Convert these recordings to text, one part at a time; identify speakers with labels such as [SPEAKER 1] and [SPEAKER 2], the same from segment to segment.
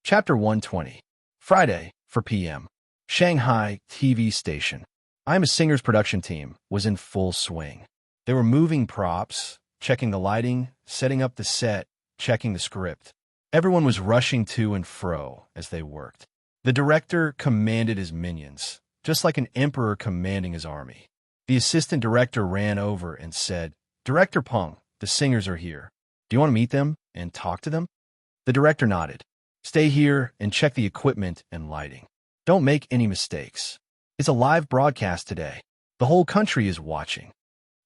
[SPEAKER 1] Chapter 120. Friday, 4 p.m. Shanghai TV station. I'm a Singer's production team was in full swing. They were moving props, checking the lighting, setting up the set, checking the script. Everyone was rushing to and fro as they worked. The director commanded his minions, just like an emperor commanding his army. The assistant director ran over and said, "Director Peng, the singers are here. Do you want to meet them and talk to them?" The director nodded. "Stay here and check the equipment and lighting. Don't make any mistakes. It's a live broadcast today. The whole country is watching."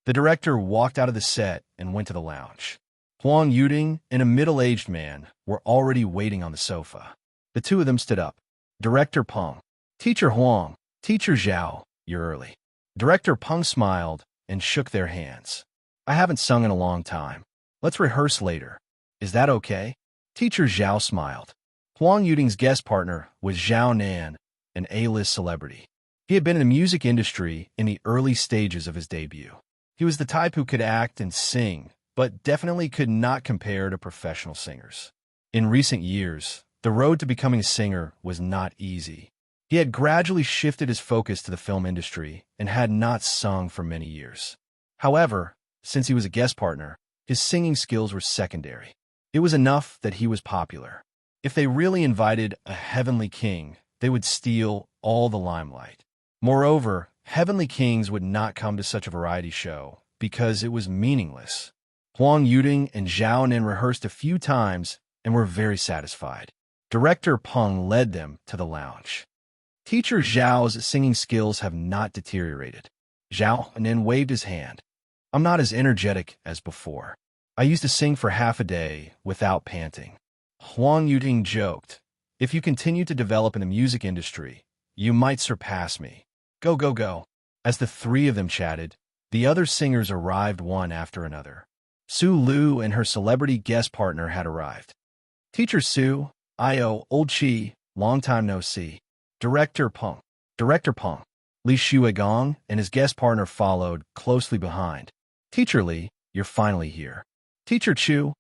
[SPEAKER 1] The director walked out of the set and went to the lounge. Huang Yuding and a middle-aged man were already waiting on the sofa. The two of them stood up. "Director Peng." "Teacher Huang, Teacher Zhao, you're early." Director Peng smiled and shook their hands. "I haven't sung in a long time. Let's rehearse later. Is that okay?" Teacher Zhao smiled. Huang Yuding's guest partner was Zhao Nan, an A-list celebrity. He had been in the music industry in the early stages of his debut. He was the type who could act and sing, but definitely could not compare to professional singers. In recent years, the road to becoming a singer was not easy. He had gradually shifted his focus to the film industry and had not sung for many years. However, since he was a guest partner, his singing skills were secondary. It was enough that he was popular. If they really invited a heavenly king, they would steal all the limelight. Moreover, heavenly kings would not come to such a variety show because it was meaningless. Huang Yuding and Zhao Nen rehearsed a few times and were very satisfied. Director Peng led them to the lounge. Teacher Zhao's singing skills have not deteriorated. Zhao Nen waved his hand. "I'm not as energetic as before. I used to sing for half a day without panting." Huang Yuding joked, "If you continue to develop in the music industry, you might surpass me. Go, go, go." As the three of them chatted, the other singers arrived one after another. Su Lu and her celebrity guest partner had arrived. "Teacher Su, Io, Old Chi, long time no see." Director Peng. Director Peng. Li Shuigong and his guest partner followed closely behind. "Teacher Li, you're finally here." "Teacher Chu,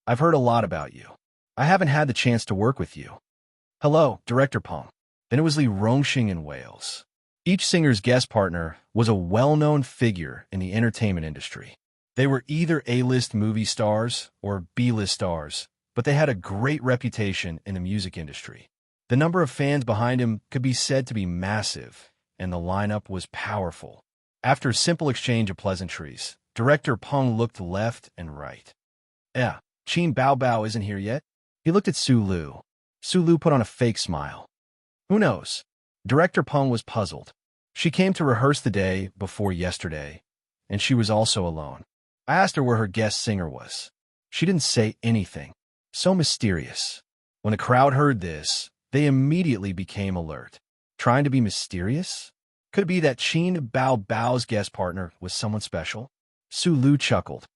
[SPEAKER 1] I've heard a lot about you. I haven't had the chance to work with you." "Hello, Director Peng." Then it was Li Rongxing in Wales. Each singer's guest partner was a well-known figure in the entertainment industry. They were either A-list movie stars or B-list stars, but they had a great reputation in the music industry. The number of fans behind him could be said to be massive, and the lineup was powerful. After a simple exchange of pleasantries, Director Peng looked left and right. Qin Bao Bao isn't here yet?" He looked at Su Lu. Su Lu put on a fake smile. "Who knows?" Director Peng was puzzled. She came to rehearse the day before yesterday, and she was also alone. I asked her where her guest singer was. She didn't say anything. So mysterious. When the crowd heard this, they immediately became alert. Trying to be mysterious? Could it be that Qin Bao Bao's guest partner was someone special? Su Lu chuckled.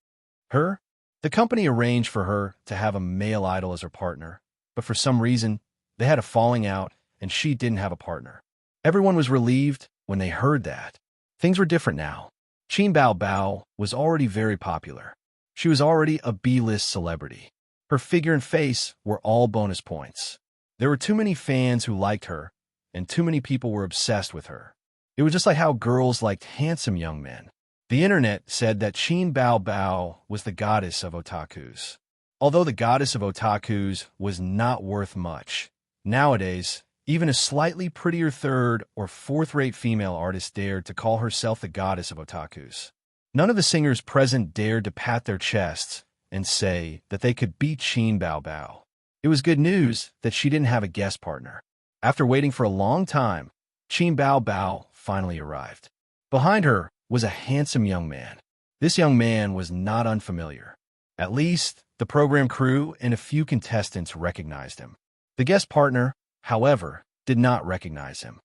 [SPEAKER 1] Her? The company arranged for her to have a male idol as her partner, but for some reason, they had a falling out and she didn't have a partner. Everyone was relieved when they heard that. Things were different now. Qin Bao Bao was already very popular. She was already a B-list celebrity. Her figure and face were all bonus points. There were too many fans who liked her, and too many people were obsessed with her. It was just like how girls liked handsome young men. The internet said that Qin Bao Bao was the goddess of otakus. Although the goddess of otakus was not worth much, nowadays, even a slightly prettier third or fourth-rate female artist dared to call herself the goddess of otakus. None of the singers present dared to pat their chests and say that they could beat Qin Bao Bao. It was good news that she didn't have a guest partner. After waiting for a long time, Qin Bao Bao finally arrived. Behind her was a handsome young man. This young man was not unfamiliar. At least, the program crew and a few contestants recognized him. The guest partner, however, did not recognize him.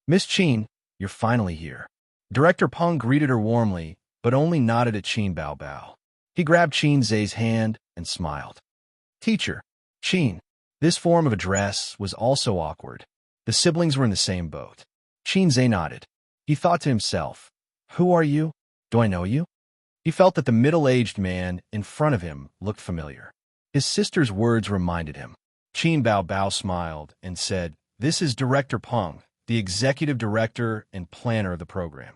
[SPEAKER 1] "Miss Qin, you're finally here." Director Peng greeted her warmly, but only nodded at Qin Bao Bao. He grabbed Qin Zhe's hand and smiled. "Teacher, Qin." This form of address was also awkward. The siblings were in the same boat. Qin Zhe nodded. He thought to himself, "Who are you? Do I know you?" He felt that the middle-aged man in front of him looked familiar. His sister's words reminded him. Qin Bao Bao smiled and said, "This is Director Peng, the executive director and planner of the program."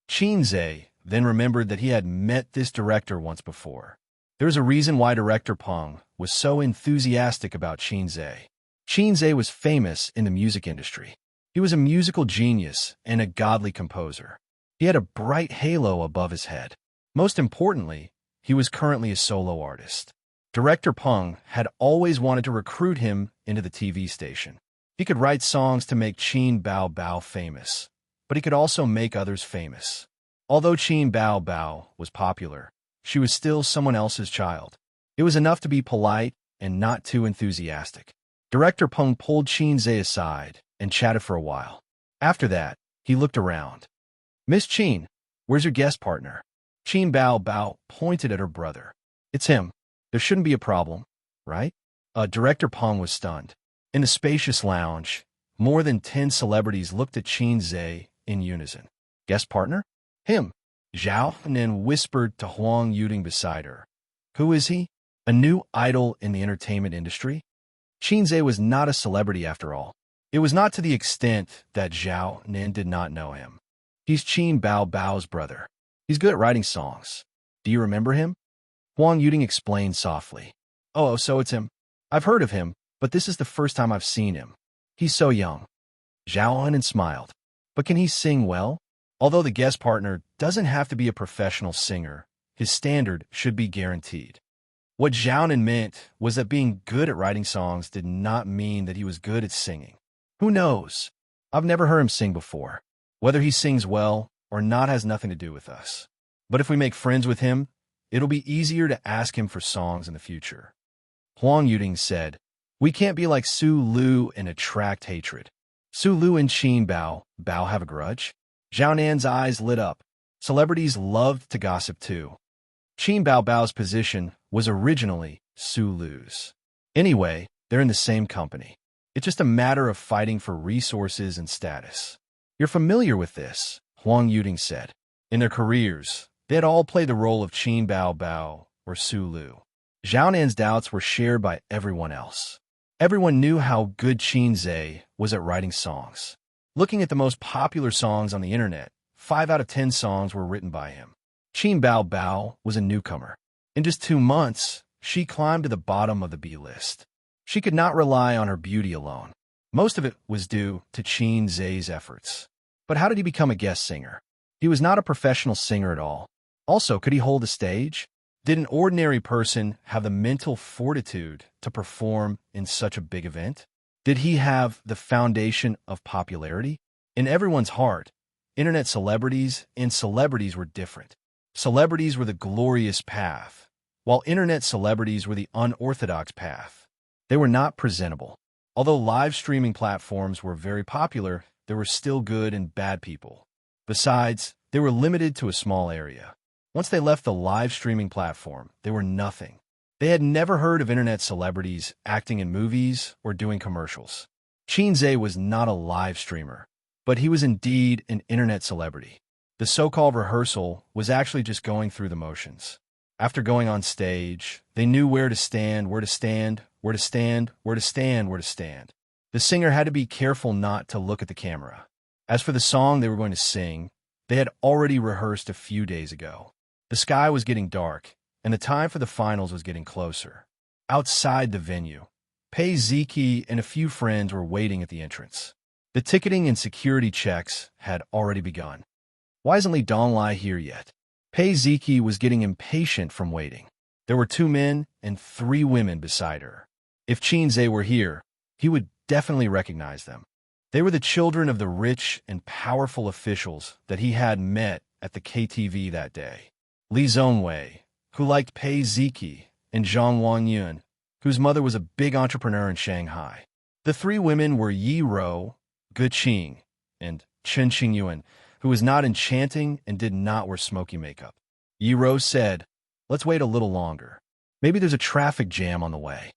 [SPEAKER 1] Qin Zhe then remembered that he had met this director once before. There's a reason why Director Peng was so enthusiastic about Qin Zhe. Qin Zhe was famous in the music industry. He was a musical genius and a godly composer. He had a bright halo above his head. Most importantly, he was currently a solo artist. Director Peng had always wanted to recruit him into the TV station. He could write songs to make Qin Bao Bao famous, but he could also make others famous. Although Qin Bao Bao was popular, she was still someone else's child. It was enough to be polite and not too enthusiastic. Director Peng pulled Qin Zhe aside and chatted for a while. After that, he looked around. "Miss Qin, where's your guest partner?" Qin Bao Bao pointed at her brother. "It's him. There shouldn't be a problem, right?" Director Peng was stunned. In the spacious lounge, more than 10 celebrities looked at Qin Zhe in unison. "Guest partner? Him." Zhao Nen whispered to Huang Yuding beside her. "Who is he? A new idol in the entertainment industry?" Qin Zhe was not a celebrity after all. It was not to the extent that Zhao Nen did not know him. "He's Qin Bao Bao's brother. He's good at writing songs. Do you remember him?" Huang Yuding explained softly. "Oh, so it's him. I've heard of him, but this is the first time I've seen him. He's so young." Zhao Nen smiled. "But can he sing well?" Although the guest partner doesn't have to be a professional singer, his standard should be guaranteed. What Zhao Nen meant was that being good at writing songs did not mean that he was good at singing. Who knows? I've never heard him sing before. Whether he sings well or not has nothing to do with us. But if we make friends with him, it'll be easier to ask him for songs in the future. Huang Yuding said, "We can't be like Su Lu and attract hatred." Su Lu and Qin Bao Bao have a grudge? Zhao Nan's eyes lit up. Celebrities loved to gossip too. Qin Bao Bao's position was originally Su Lu's. Anyway, they're in the same company. It's just a matter of fighting for resources and status. "You're familiar with this," Huang Yuding said. In their careers, they had all played the role of Qin Bao Bao or Su Lu. Zhao Nan's doubts were shared by everyone else. Everyone knew how good Qin Zhe was at writing songs. Looking at the most popular songs on the internet, 5 out of 10 songs were written by him. Qin Bao Bao was a newcomer. In just 2 months, she climbed to the bottom of the B-list. She could not rely on her beauty alone. Most of it was due to Qin Zhe's efforts. But how did he become a guest singer? He was not a professional singer at all. Also, could he hold a stage? Did an ordinary person have the mental fortitude to perform in such a big event? Did he have the foundation of popularity? In everyone's heart, internet celebrities and celebrities were different. Celebrities were the glorious path, while internet celebrities were the unorthodox path. They were not presentable. Although live streaming platforms were very popular, there were still good and bad people. Besides, they were limited to a small area. Once they left the live streaming platform, they were nothing. They had never heard of internet celebrities acting in movies or doing commercials. Qin Zhe was not a live streamer, but he was indeed an internet celebrity. The so-called rehearsal was actually just going through the motions. After going on stage, they knew where to stand, where to stand, where to stand, where to stand, where to stand. The singer had to be careful not to look at the camera. As for the song they were going to sing, they had already rehearsed a few days ago. The sky was getting dark, and the time for the finals was getting closer. Outside the venue, Pei Ziki and a few friends were waiting at the entrance. The ticketing and security checks had already begun. Why isn't Li Donglai here yet? Pei Ziki was getting impatient from waiting. There were 2 men and 3 women beside her. If Qin Zhe were here, he would definitely recognize them. They were the children of the rich and powerful officials that he had met at the KTV that day. Li Zhongwei, who liked Pei Ziki, and Zhang Wangyun, whose mother was a big entrepreneur in Shanghai. The 3 women were Yi Rou, Ge Qing, and Chen Qingyuan, who was not enchanting and did not wear smoky makeup. Yi Rou said, "Let's wait a little longer. Maybe there's a traffic jam on the way."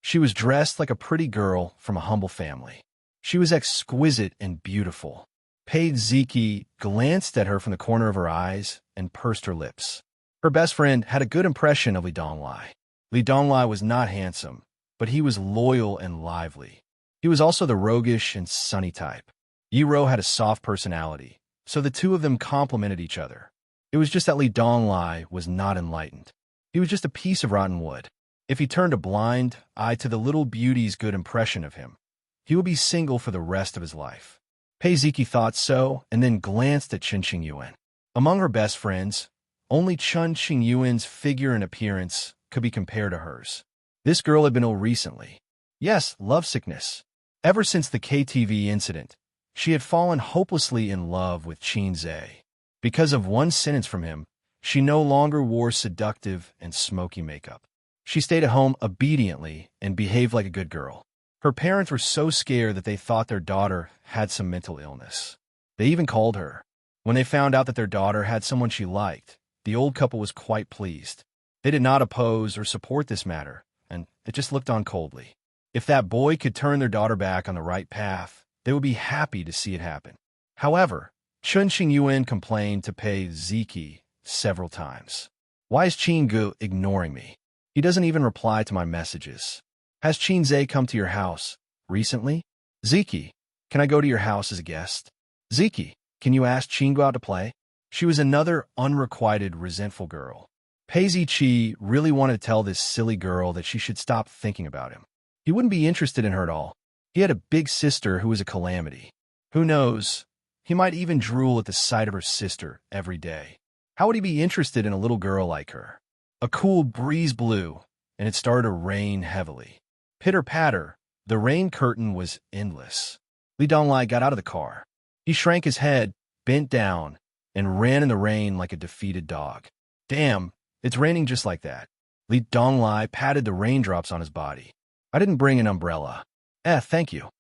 [SPEAKER 1] She was dressed like a pretty girl from a humble family. She was exquisite and beautiful. Pei Ziki glanced at her from the corner of her eyes and pursed her lips. Her best friend had a good impression of Li Donglai. Li Donglai was not handsome, but he was loyal and lively. He was also the roguish and sunny type. Yiro had a soft personality, so the two of them complemented each other. It was just that Li Donglai was not enlightened. He was just a piece of rotten wood. If he turned a blind eye to the little beauty's good impression of him, he would be single for the rest of his life. Pei Ziki thought so and then glanced at Chen Xingyuan. Among her best friends, only Chen Xingyuan's figure and appearance could be compared to hers. This girl had been ill recently. Yes, lovesickness. Ever since the KTV incident, she had fallen hopelessly in love with Qin Zhe. Because of one sentence from him, she no longer wore seductive and smoky makeup. She stayed at home obediently and behaved like a good girl. Her parents were so scared that they thought their daughter had some mental illness. They even called her. When they found out that their daughter had someone she liked, the old couple was quite pleased. They did not oppose or support this matter, and it just looked on coldly. If that boy could turn their daughter back on the right path, they would be happy to see it happen. However, Chen Xingyuan complained to Pei Ziki several times. Why is Qin Gu ignoring me? He doesn't even reply to my messages. Has Qin Zhe come to your house recently? Ziki, can I go to your house as a guest? Ziki, can you ask Qin Gu out to play? She was another unrequited, resentful girl. Pei Ziqi really wanted to tell this silly girl that she should stop thinking about him. He wouldn't be interested in her at all. He had a big sister who was a calamity. Who knows? He might even drool at the sight of her sister every day. How would he be interested in a little girl like her? A cool breeze blew, and it started to rain heavily. Pitter-patter, the rain curtain was endless. Li Donglai got out of the car. He shrank his head, bent down, and ran in the rain like a defeated dog. Damn, it's raining just like that. Li Donglai patted the raindrops on his body. I didn't bring an umbrella. Thank you.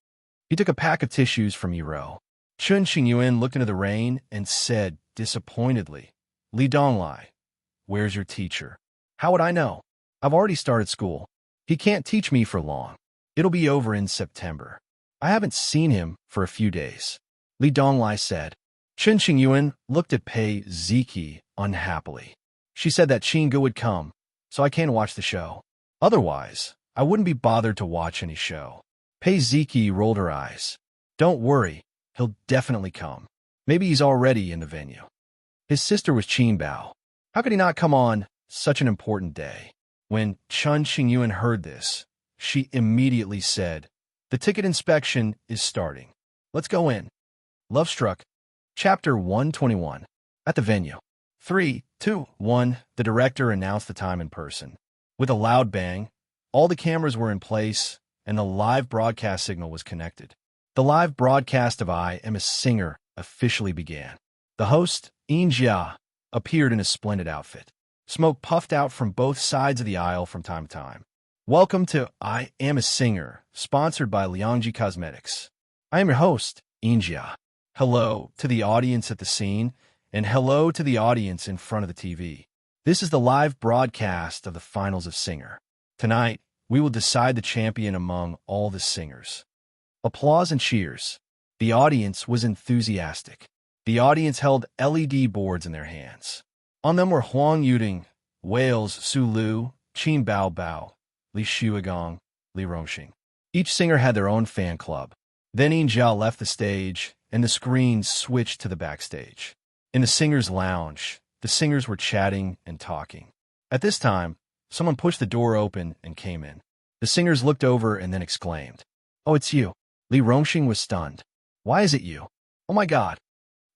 [SPEAKER 1] He took a pack of tissues from Yiro. Chen Xingyuan looked into the rain and said disappointedly, Li Donglai, where's your teacher? How would I know? I've already started school. He can't teach me for long. It'll be over in September. I haven't seen him for a few days. Li Donglai said. Chen Xingyuan looked at Pei Ziki unhappily. She said that Qin Gu would come, so I can't watch the show. Otherwise, I wouldn't be bothered to watch any show. Pei Ziki rolled her eyes. Don't worry, he'll definitely come. Maybe he's already in the venue. His sister was Qin Bao. How could he not come on such an important day? When Chen Xingyuan heard this, she immediately said, the ticket inspection is starting. Let's go in. Love Struck. Chapter 121. At the venue. 3, 2, 1. The director announced the time in person. With a loud bang, all the cameras were in place, and the live broadcast signal was connected. The live broadcast of I Am a Singer officially began. The host, Xianxia, appeared in a splendid outfit. Smoke puffed out from both sides of the aisle from time to time. Welcome to I Am a Singer, sponsored by Liangji Cosmetics. I am your host, Xianxia. Hello to the audience at the scene, and hello to the audience in front of the TV. This is the live broadcast of the finals of Singer. Tonight, we will decide the champion among all the singers. Applause and cheers. The audience was enthusiastic. The audience held LED boards in their hands. On them were Huang Yuding, Wales Su Lu, Qin Bao Bao, Li Shuigong, Li Rongxing. Each singer had their own fan club. Then Xianxia left the stage, and the screen switched to the backstage. In the singers' lounge, the singers were chatting and talking. At this time, someone pushed the door open and came in. The singers looked over and then exclaimed, "Oh, it's you." Li Rongxing was stunned. "Why is it you? Oh my God."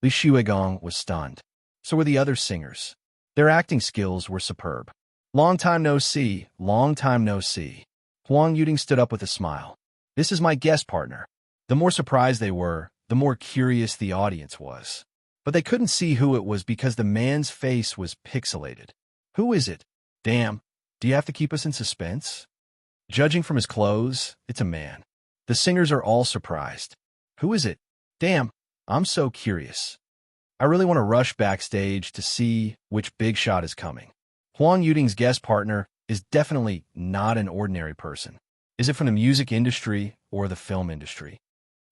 [SPEAKER 1] Li Shuigong was stunned. So were the other singers. Their acting skills were superb. Long time no see, long time no see. Huang Yuding stood up with a smile. This is my guest partner. The more surprised they were, the more curious the audience was. But they couldn't see who it was because the man's face was pixelated. Who is it? Damn, do you have to keep us in suspense? Judging from his clothes, it's a man. The singers are all surprised. Who is it? Damn, I'm so curious. I really want to rush backstage to see which big shot is coming. Huang Yuding's guest partner is definitely not an ordinary person. Is it from the music industry or the film industry?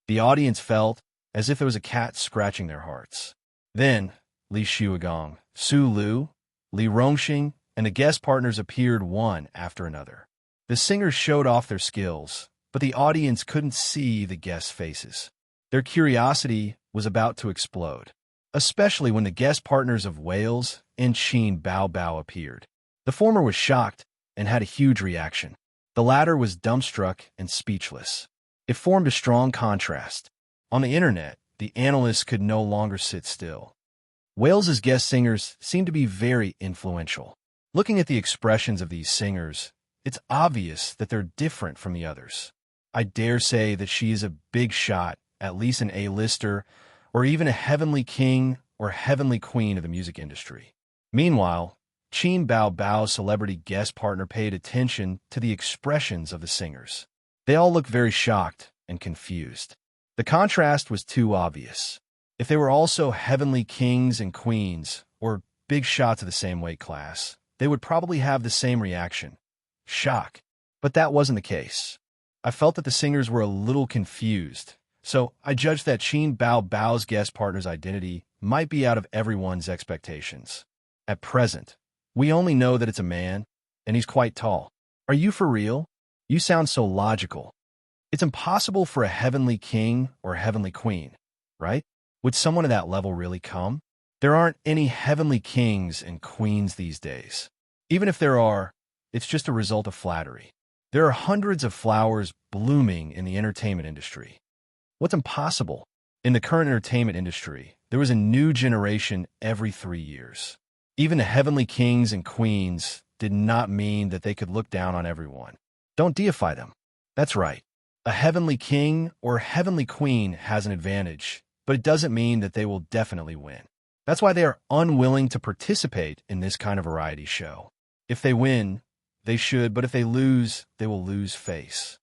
[SPEAKER 1] The audience felt as if there was a cat scratching their hearts. Then, Li Shuigong, Su Lu, Li Rongxing, and the guest partners appeared one after another. The singers showed off their skills, but the audience couldn't see the guests' faces. Their curiosity was about to explode, especially when the guest partners of Wales and Qin Bao Bao appeared. The former was shocked and had a huge reaction. The latter was dumbstruck and speechless. It formed a strong contrast. On the internet, the analysts could no longer sit still. Wales's guest singers seemed to be very influential. Looking at the expressions of these singers, it's obvious that they're different from the others. I dare say that she is a big shot, at least an A-lister, or even a heavenly king or heavenly queen of the music industry. Meanwhile, Qin Bao Bao's celebrity guest partner paid attention to the expressions of the singers. They all looked very shocked and confused. The contrast was too obvious. If they were also heavenly kings and queens, or big shots of the same weight class, they would probably have the same reaction. Shock. But that wasn't the case. I felt that the singers were a little confused, so I judged that Qin Bao Bao's guest partner's identity might be out of everyone's expectations. At present, we only know that it's a man, and he's quite tall. Are you for real? You sound so logical. It's impossible for a heavenly king or heavenly queen, right? Would someone of that level really come? There aren't any heavenly kings and queens these days. Even if there are, it's just a result of flattery. There are hundreds of flowers blooming in the entertainment industry. What's impossible? In the current entertainment industry, there is a new generation every 3 years. Even the heavenly kings and queens did not mean that they could look down on everyone. Don't deify them. That's right. A heavenly king or heavenly queen has an advantage, but it doesn't mean that they will definitely win. That's why they are unwilling to participate in this kind of variety show. If they win, they should, but if they lose, they will lose face.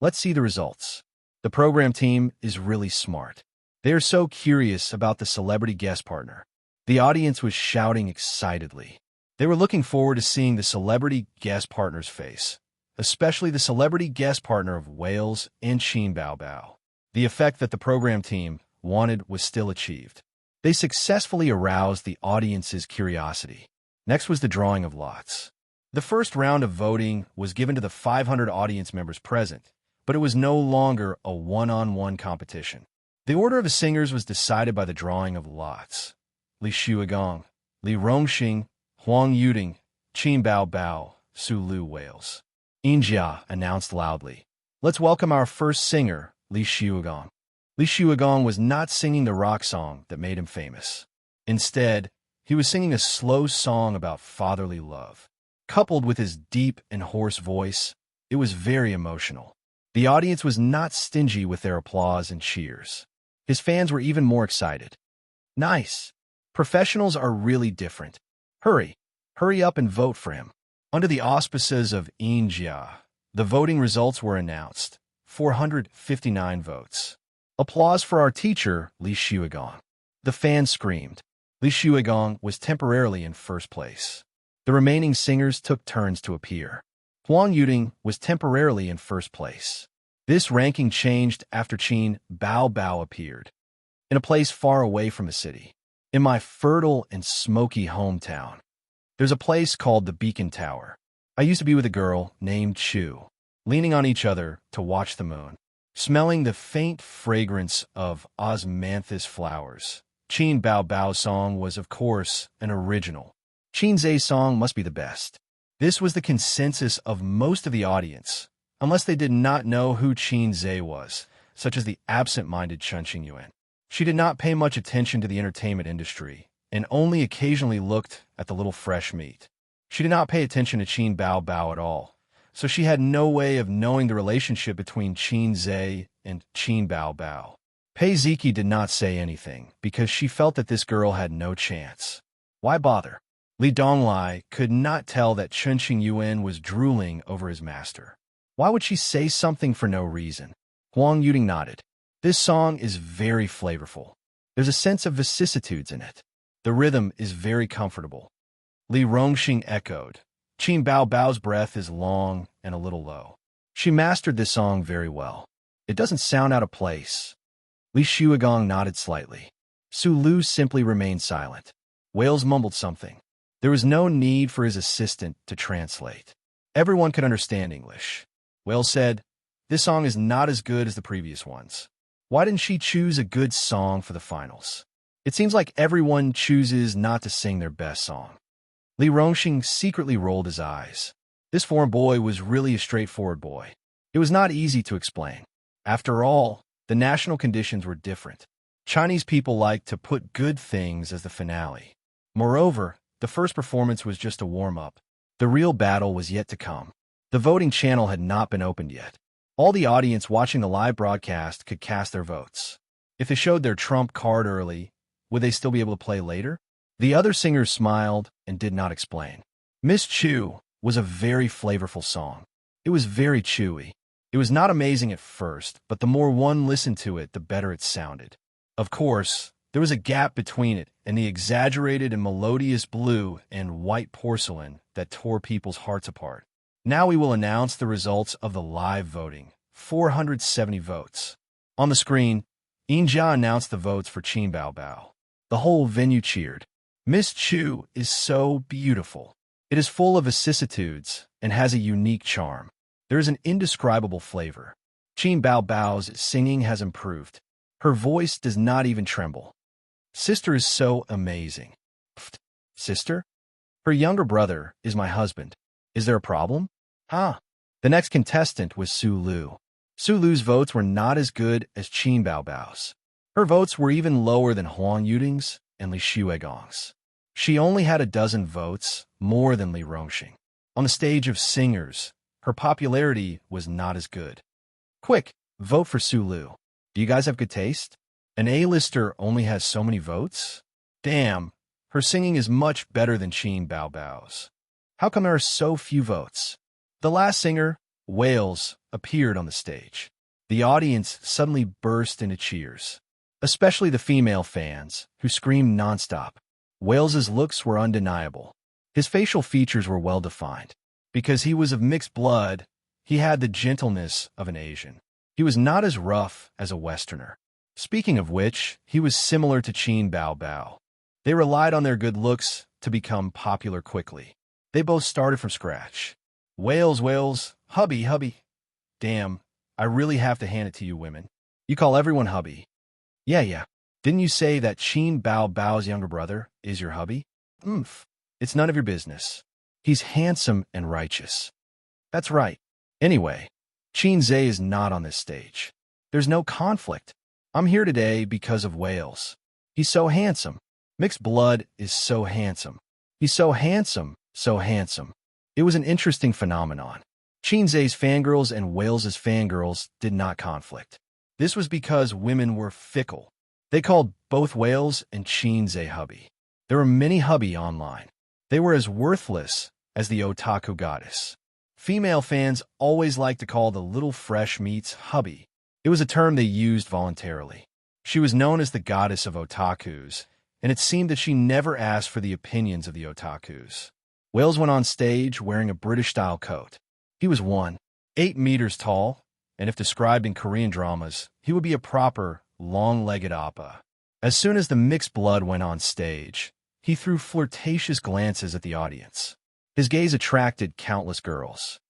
[SPEAKER 1] Let's see the results. The program team is really smart. They are so curious about the celebrity guest partner. The audience was shouting excitedly. They were looking forward to seeing the celebrity guest partner's face, especially the celebrity guest partner of Wales and Qin Bao Bao. The effect that the program team wanted was still achieved. They successfully aroused the audience's curiosity. Next was the drawing of lots. The first round of voting was given to the 500 audience members present, but it was no longer a one-on-one competition. The order of the singers was decided by the drawing of lots. Li Shuigong, Li Rongxing, Huang Yuding, Qin Bao Bao, Su Lu Wales. Xianxia announced loudly, "Let's welcome our first singer, Li Shuigong." Li Shuigong was not singing the rock song that made him famous. Instead, he was singing a slow song about fatherly love. Coupled with his deep and hoarse voice, it was very emotional. The audience was not stingy with their applause and cheers. His fans were even more excited. Nice. Professionals are really different. Hurry up and vote for him. Under the auspices of Xianxia, the voting results were announced. 459 votes. Applause for our teacher, Li Shuigong. The fans screamed. Li Shuigong was temporarily in first place. The remaining singers took turns to appear. Huang Yuding was temporarily in first place. This ranking changed after Qin Bao Bao appeared, in a place far away from the city. In my fertile and smoky hometown, there's a place called the Beacon Tower. I used to be with a girl named Chu, leaning on each other to watch the moon, smelling the faint fragrance of osmanthus flowers. Qin Bao Bao's song was, of course, an original. Qin Zhe's song must be the best. This was the consensus of most of the audience, unless they did not know who Qin Zhe was, such as the absent-minded Chen Qingyuan. She did not pay much attention to the entertainment industry, and only occasionally looked at the little fresh meat. She did not pay attention to Qin Bao Bao at all, so she had no way of knowing the relationship between Qin Zhe and Qin Bao Bao. Pei Ziki did not say anything, because she felt that this girl had no chance. Why bother? Li Donglai could not tell that Chen Qingyuan was drooling over his master. Why would she say something for no reason? Huang Yuding nodded. This song is very flavorful. There's a sense of vicissitudes in it. The rhythm is very comfortable. Li Rongxing echoed. Qin Bao Bao's breath is long and a little low. She mastered this song very well. It doesn't sound out of place. Li Shuigong nodded slightly. Su Lu simply remained silent. Wales mumbled something. There was no need for his assistant to translate. Everyone could understand English. Wales said, "This song is not as good as the previous ones. Why didn't she choose a good song for the finals? It seems like everyone chooses not to sing their best song." Li Rongxing secretly rolled his eyes. This foreign boy was really a straightforward boy. It was not easy to explain. After all, the national conditions were different. Chinese people like to put good things as the finale. Moreover, the first performance was just a warm-up. The real battle was yet to come. The voting channel had not been opened yet. All the audience watching the live broadcast could cast their votes. If they showed their trump card early, would they still be able to play later? The other singers smiled and did not explain. Miss Chu was a very flavorful song. It was very chewy. It was not amazing at first, but the more one listened to it, the better it sounded. Of course, there was a gap between it and the exaggerated and melodious blue and white porcelain that tore people's hearts apart. Now we will announce the results of the live voting. 470 votes. On the screen, Xianxia announced the votes for Qin Bao Bao. The whole venue cheered. Miss Chu is so beautiful. It is full of vicissitudes and has a unique charm. There is an indescribable flavor. Qin Bao Bao's singing has improved. Her voice does not even tremble. Sister is so amazing. Pfft, sister? Her younger brother is my husband. Is there a problem? Huh. The next contestant was Su Lu. Su Lu's votes were not as good as Qin Bao Bao's. Her votes were even lower than Huang Yuding's and Li Xuegong's. She only had a dozen votes, more than Li Rongxing. On the stage of singers, her popularity was not as good. Quick, vote for Su Lu. Do you guys have good taste? An A-lister only has so many votes? Damn, her singing is much better than Qin Bao Bao's. How come there are so few votes? The last singer, Wales, appeared on the stage. The audience suddenly burst into cheers, especially the female fans, who screamed nonstop. Wales's looks were undeniable. His facial features were well-defined. Because he was of mixed blood, he had the gentleness of an Asian. He was not as rough as a Westerner. Speaking of which, he was similar to Qin Bao Bao. They relied on their good looks to become popular quickly. They both started from scratch. Wales, hubby. Damn, I really have to hand it to you women. You call everyone hubby. Yeah. Didn't you say that Qin Bao Bao's younger brother is your hubby? It's none of your business. He's handsome and righteous. That's right. Anyway, Qin Zhe is not on this stage. There's no conflict. I'm here today because of Wales. He's so handsome. Mixed blood is so handsome. He's so handsome. It was an interesting phenomenon. Qin Zhe's fangirls and Wales's fangirls did not conflict. This was because women were fickle. They called both Wales and Qin Zhe hubby. There were many hubby online. They were as worthless as the otaku goddess. Female fans always liked to call the little fresh meats hubby. It was a term they used voluntarily. She was known as the goddess of otakus, and it seemed that she never asked for the opinions of the otakus. Wales went on stage wearing a British-style coat. He was 1.8 meters tall, and if described in Korean dramas, he would be a proper, long-legged appa. As soon as the mixed blood went on stage, he threw flirtatious glances at the audience. His gaze attracted countless girls.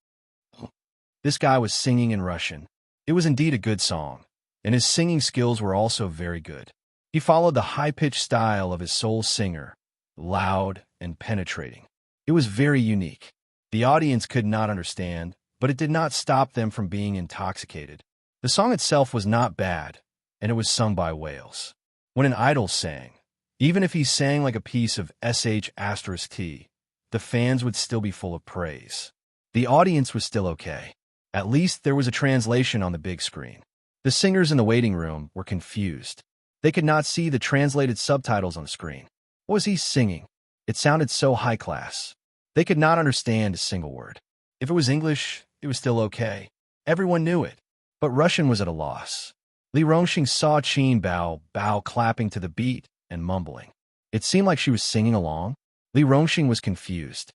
[SPEAKER 1] This guy was singing in Russian. It was indeed a good song, and his singing skills were also very good. He followed the high-pitched style of his soul singer, loud and penetrating. It was very unique. The audience could not understand, but it did not stop them from being intoxicated. The song itself was not bad, and it was sung by Wales. When an idol sang, even if he sang like a piece of sh*t, the fans would still be full of praise. The audience was still okay. At least there was a translation on the big screen. The singers in the waiting room were confused. They could not see the translated subtitles on the screen. What was he singing? It sounded so high class. They could not understand a single word. If it was English, it was still okay. Everyone knew it. But Russian was at a loss. Li Rongxing saw Qin Bao Bao clapping to the beat and mumbling. It seemed like she was singing along. Li Rongxing was confused.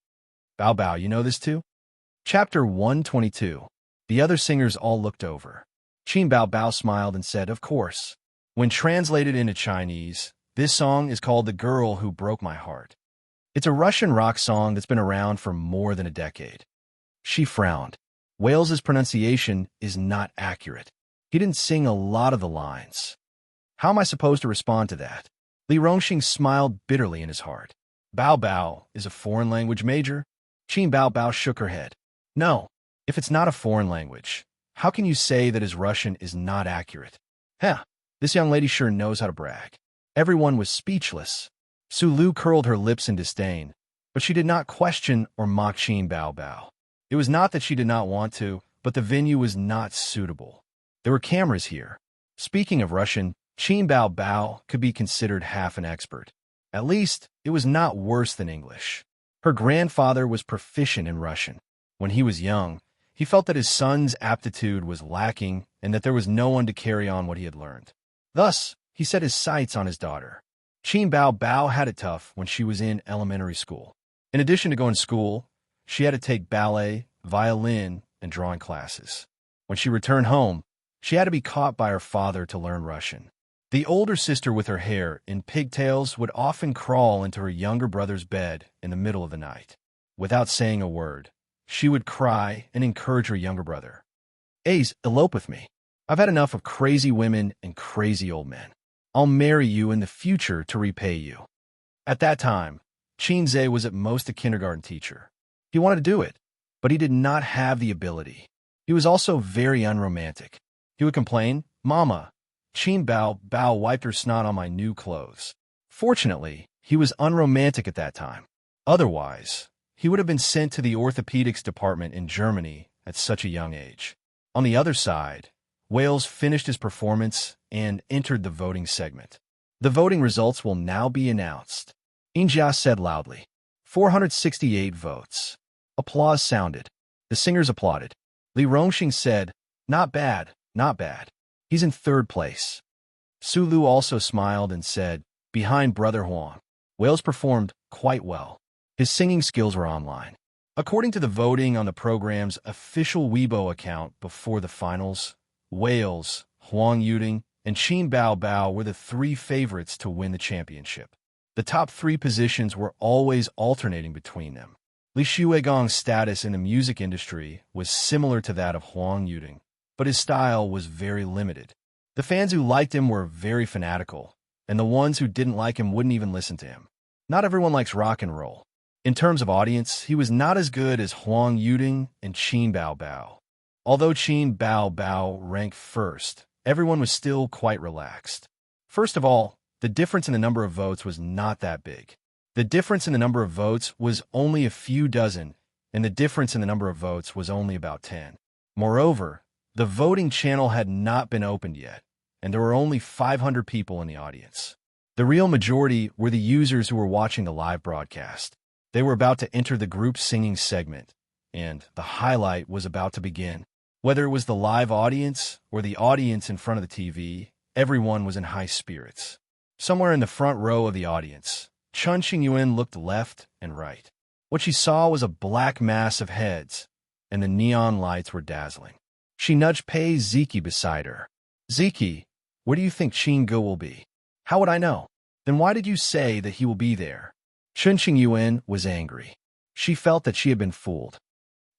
[SPEAKER 1] Bao Bao, you know this too? Chapter 122. The other singers all looked over. Qin Bao Bao smiled and said, "Of course." When translated into Chinese, this song is called The Girl Who Broke My Heart. It's a Russian rock song that's been around for more than a decade. She frowned. Wales's pronunciation is not accurate. He didn't sing a lot of the lines. How am I supposed to respond to that? Li Rongxing smiled bitterly in his heart. Bao Bao is a foreign language major? Qin Bao Bao shook her head. No, if it's not a foreign language, how can you say that his Russian is not accurate? Heh, this young lady sure knows how to brag. Everyone was speechless. Su Lu curled her lips in disdain, but she did not question or mock Qin Bao Bao. It was not that she did not want to, but the venue was not suitable. There were cameras here. Speaking of Russian, Qin Bao Bao could be considered half an expert. At least, it was not worse than English. Her grandfather was proficient in Russian. When he was young, he felt that his son's aptitude was lacking and that there was no one to carry on what he had learned. Thus, he set his sights on his daughter. Qin Bao Bao had it tough when she was in elementary school. In addition to going to school, she had to take ballet, violin, and drawing classes. When she returned home, she had to be caught by her father to learn Russian. The older sister with her hair in pigtails would often crawl into her younger brother's bed in the middle of the night. Without saying a word, she would cry and encourage her younger brother. Ace, elope with me. I've had enough of crazy women and crazy old men. I'll marry you in the future to repay you. At that time, Qinze was at most a kindergarten teacher. He wanted to do it, but he did not have the ability. He was also very unromantic. He would complain, Mama, Qin Bao Bao wiped her snot on my new clothes. Fortunately, he was unromantic at that time. Otherwise, he would have been sent to the orthopedics department in Germany at such a young age. On the other side, Wales finished his performance and entered the voting segment. The voting results will now be announced. Xianxia said loudly. 468 votes. Applause sounded. The singers applauded. Li Rongxing said, Not bad, not bad. He's in third place. Su Lu also smiled and said, Behind Brother Huang. Wales performed quite well. His singing skills were online. According to the voting on the program's official Weibo account before the finals, Wales, Huang Yuding, and Qin Bao Bao were the three favorites to win the championship. The top three positions were always alternating between them. Li Shuigong's status in the music industry was similar to that of Huang Yuding, but his style was very limited. The fans who liked him were very fanatical, and the ones who didn't like him wouldn't even listen to him. Not everyone likes rock and roll. In terms of audience, he was not as good as Huang Yuding and Qin Bao Bao. Although Qin Bao Bao ranked first, everyone was still quite relaxed. First of all, the difference in the number of votes was not that big. The difference in the number of votes was only a few dozen, and the difference in the number of votes was only about 10. Moreover, the voting channel had not been opened yet, and there were only 500 people in the audience. The real majority were the users who were watching the live broadcast. They were about to enter the group singing segment, and the highlight was about to begin. Whether it was the live audience or the audience in front of the TV, everyone was in high spirits. Somewhere in the front row of the audience, Chun Xingyuan looked left and right. What she saw was a black mass of heads, and the neon lights were dazzling. She nudged Pei Ziki beside her. Ziki, where do you think Qin Ge will be? How would I know? Then why did you say that he will be there? Chun Xingyuan was angry. She felt that she had been fooled.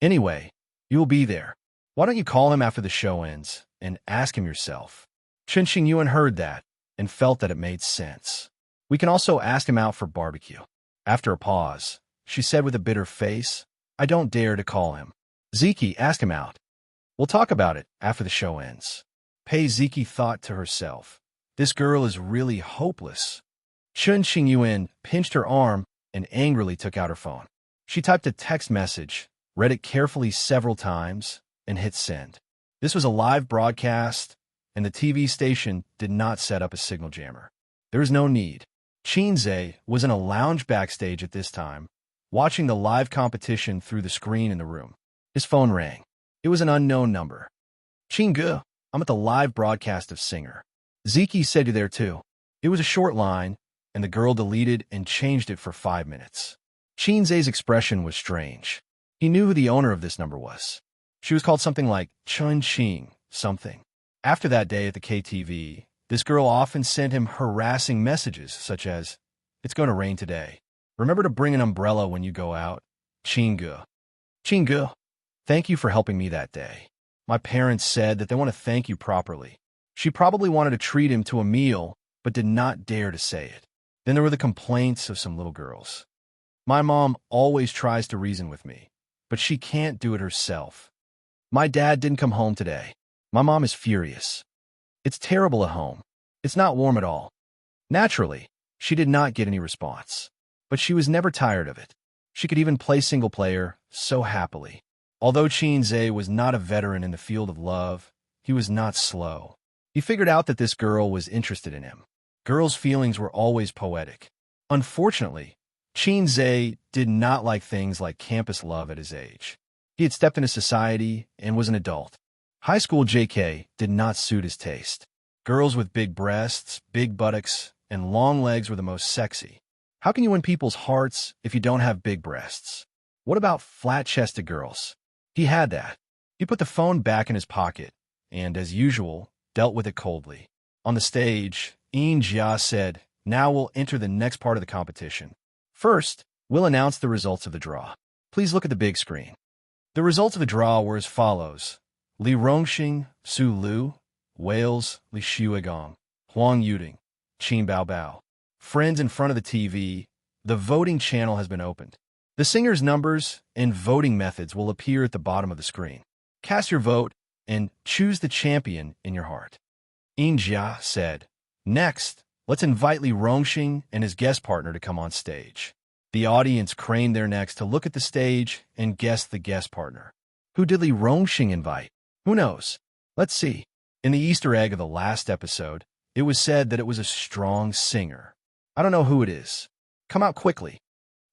[SPEAKER 1] Anyway, you will be there. Why don't you call him after the show ends and ask him yourself? Chun Xingyuan heard that and felt that it made sense. We can also ask him out for barbecue. After a pause, she said with a bitter face, I don't dare to call him. Ziki, ask him out. We'll talk about it after the show ends. Pei Ziki thought to herself, this girl is really hopeless. Chun Xingyuan pinched her arm and angrily took out her phone. She typed a text message, read it carefully several times, and hit send. This was a live broadcast, and the TV station did not set up a signal jammer. There was no need. Qinze was in a lounge backstage at this time, watching the live competition through the screen in the room. His phone rang. It was an unknown number. Qin Ge, I'm at the live broadcast of Singer. Ziki said you there too. It was a short line, and the girl deleted and changed it for 5 minutes. Qinze's expression was strange. He knew who the owner of this number was. She was called something like Chun Qing something. After that day at the KTV, this girl often sent him harassing messages such as, It's going to rain today. Remember to bring an umbrella when you go out. Qin Ge. Qin Ge. Thank you for helping me that day. My parents said that they want to thank you properly. She probably wanted to treat him to a meal, but did not dare to say it. Then there were the complaints of some little girls. My mom always tries to reason with me, but she can't do it herself. My dad didn't come home today. My mom is furious. It's terrible at home. It's not warm at all. Naturally, she did not get any response, but she was never tired of it. She could even play single player so happily. Although Xianxia was not a veteran in the field of love, he was not slow. He figured out that this girl was interested in him. Girls' feelings were always poetic. Unfortunately, Xianxia did not like things like campus love at his age. He had stepped into society and was an adult. High school JK did not suit his taste. Girls with big breasts, big buttocks, and long legs were the most sexy. How can you win people's hearts if you don't have big breasts? What about flat-chested girls? He had that. He put the phone back in his pocket and, as usual, dealt with it coldly. On the stage, Xianxia said, "Now we'll enter the next part of the competition. First, we'll announce the results of the draw. Please look at the big screen." The results of the draw were as follows. Li Rongxing, Su Lu, Wales, Li Shuigong, Huang Yuding, Qin Bao Bao. Friends in front of the TV, the voting channel has been opened. The singers' numbers and voting methods will appear at the bottom of the screen. Cast your vote and choose the champion in your heart. Xianxia said, "Next, let's invite Li Rongxing and his guest partner to come on stage." The audience craned their necks to look at the stage and guess the guest partner. Who did Li Rongxing invite? Who knows? Let's see. In the Easter egg of the last episode, it was said that it was a strong singer. I don't know who it is. Come out quickly.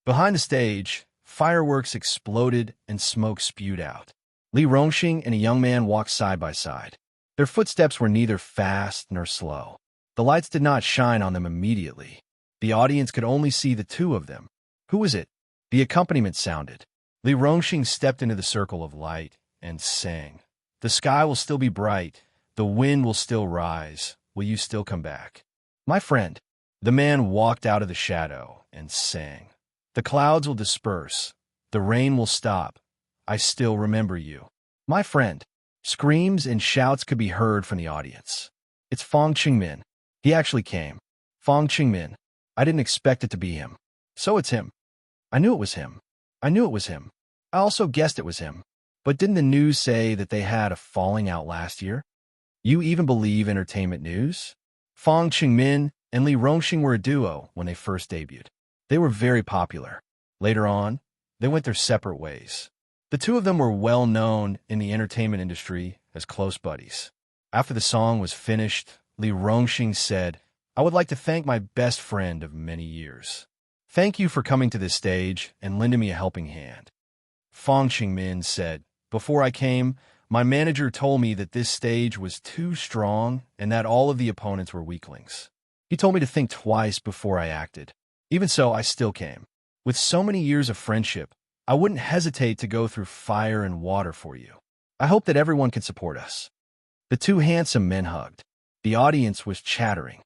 [SPEAKER 1] Behind the stage, fireworks exploded and smoke spewed out. Li Rongxing and a young man walked side by side. Their footsteps were neither fast nor slow. The lights did not shine on them immediately. The audience could only see the two of them. Who was it? The accompaniment sounded. Li Rongxing stepped into the circle of light and sang. "The sky will still be bright. The wind will still rise. Will you still come back? My friend." The man walked out of the shadow and sang. "The clouds will disperse. The rain will stop. I still remember you. My friend." Screams and shouts could be heard from the audience. "It's Fang Qingmin. He actually came. Fang Qingmin. I didn't expect it to be him. So it's him. I knew it was him. I knew it was him. I also guessed it was him. But didn't the news say that they had a falling out last year? You even believe entertainment news? Fang Qingmin and Li Rongxing were a duo when they first debuted. They were very popular. Later on, they went their separate ways. The two of them were well known in the entertainment industry as close buddies. After the song was finished, Li Rongxing said, "I would like to thank my best friend of many years. Thank you for coming to this stage and lending me a helping hand." Fang Qingmin said, "Before I came, my manager told me that this stage was too strong and that all of the opponents were weaklings. He told me to think twice before I acted. Even so, I still came. With so many years of friendship, I wouldn't hesitate to go through fire and water for you. I hope that everyone can support us." The two handsome men hugged. The audience was chattering.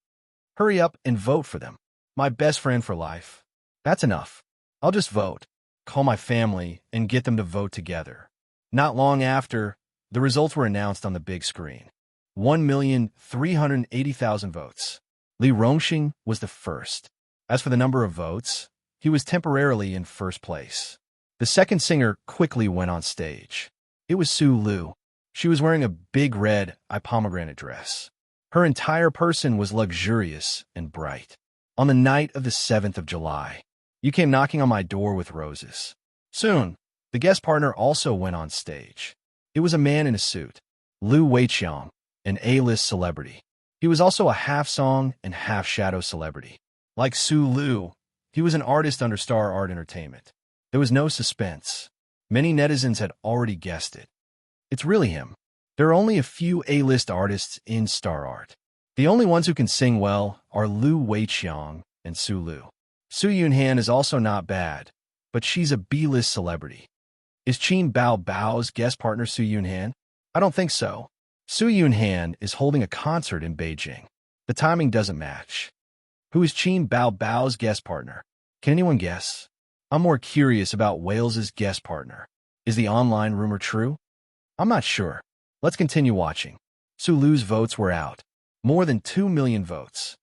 [SPEAKER 1] "Hurry up and vote for them. My best friend for life. That's enough. I'll just vote, call my family, and get them to vote together." Not long after, the results were announced on the big screen. 1,380,000 votes. Li Rongxing was the first. As for the number of votes, he was temporarily in first place. The second singer quickly went on stage. It was Su Lu. She was wearing a big red pomegranate dress. Her entire person was luxurious and bright. On the night of the 7th of July, you came knocking on my door with roses. Soon, the guest partner also went on stage. It was a man in a suit, Lu Weiqiang, an A-list celebrity. He was also a half-song and half-shadow celebrity. Like Su Lu, he was an artist under Star Art Entertainment. There was no suspense. Many netizens had already guessed it. It's really him. There are only a few A-list artists in Star Art. The only ones who can sing well are Lu Weiqiang and Su Lu. Su Yunhan is also not bad, but she's a B-list celebrity. Is Qin Bao Bao's guest partner Su Yunhan? I don't think so. Su Yunhan is holding a concert in Beijing. The timing doesn't match. Who is Qin Bao Bao's guest partner? Can anyone guess? I'm more curious about Wales's guest partner. Is the online rumor true? I'm not sure. Let's continue watching. Su Lu's votes were out. More than 2 million votes.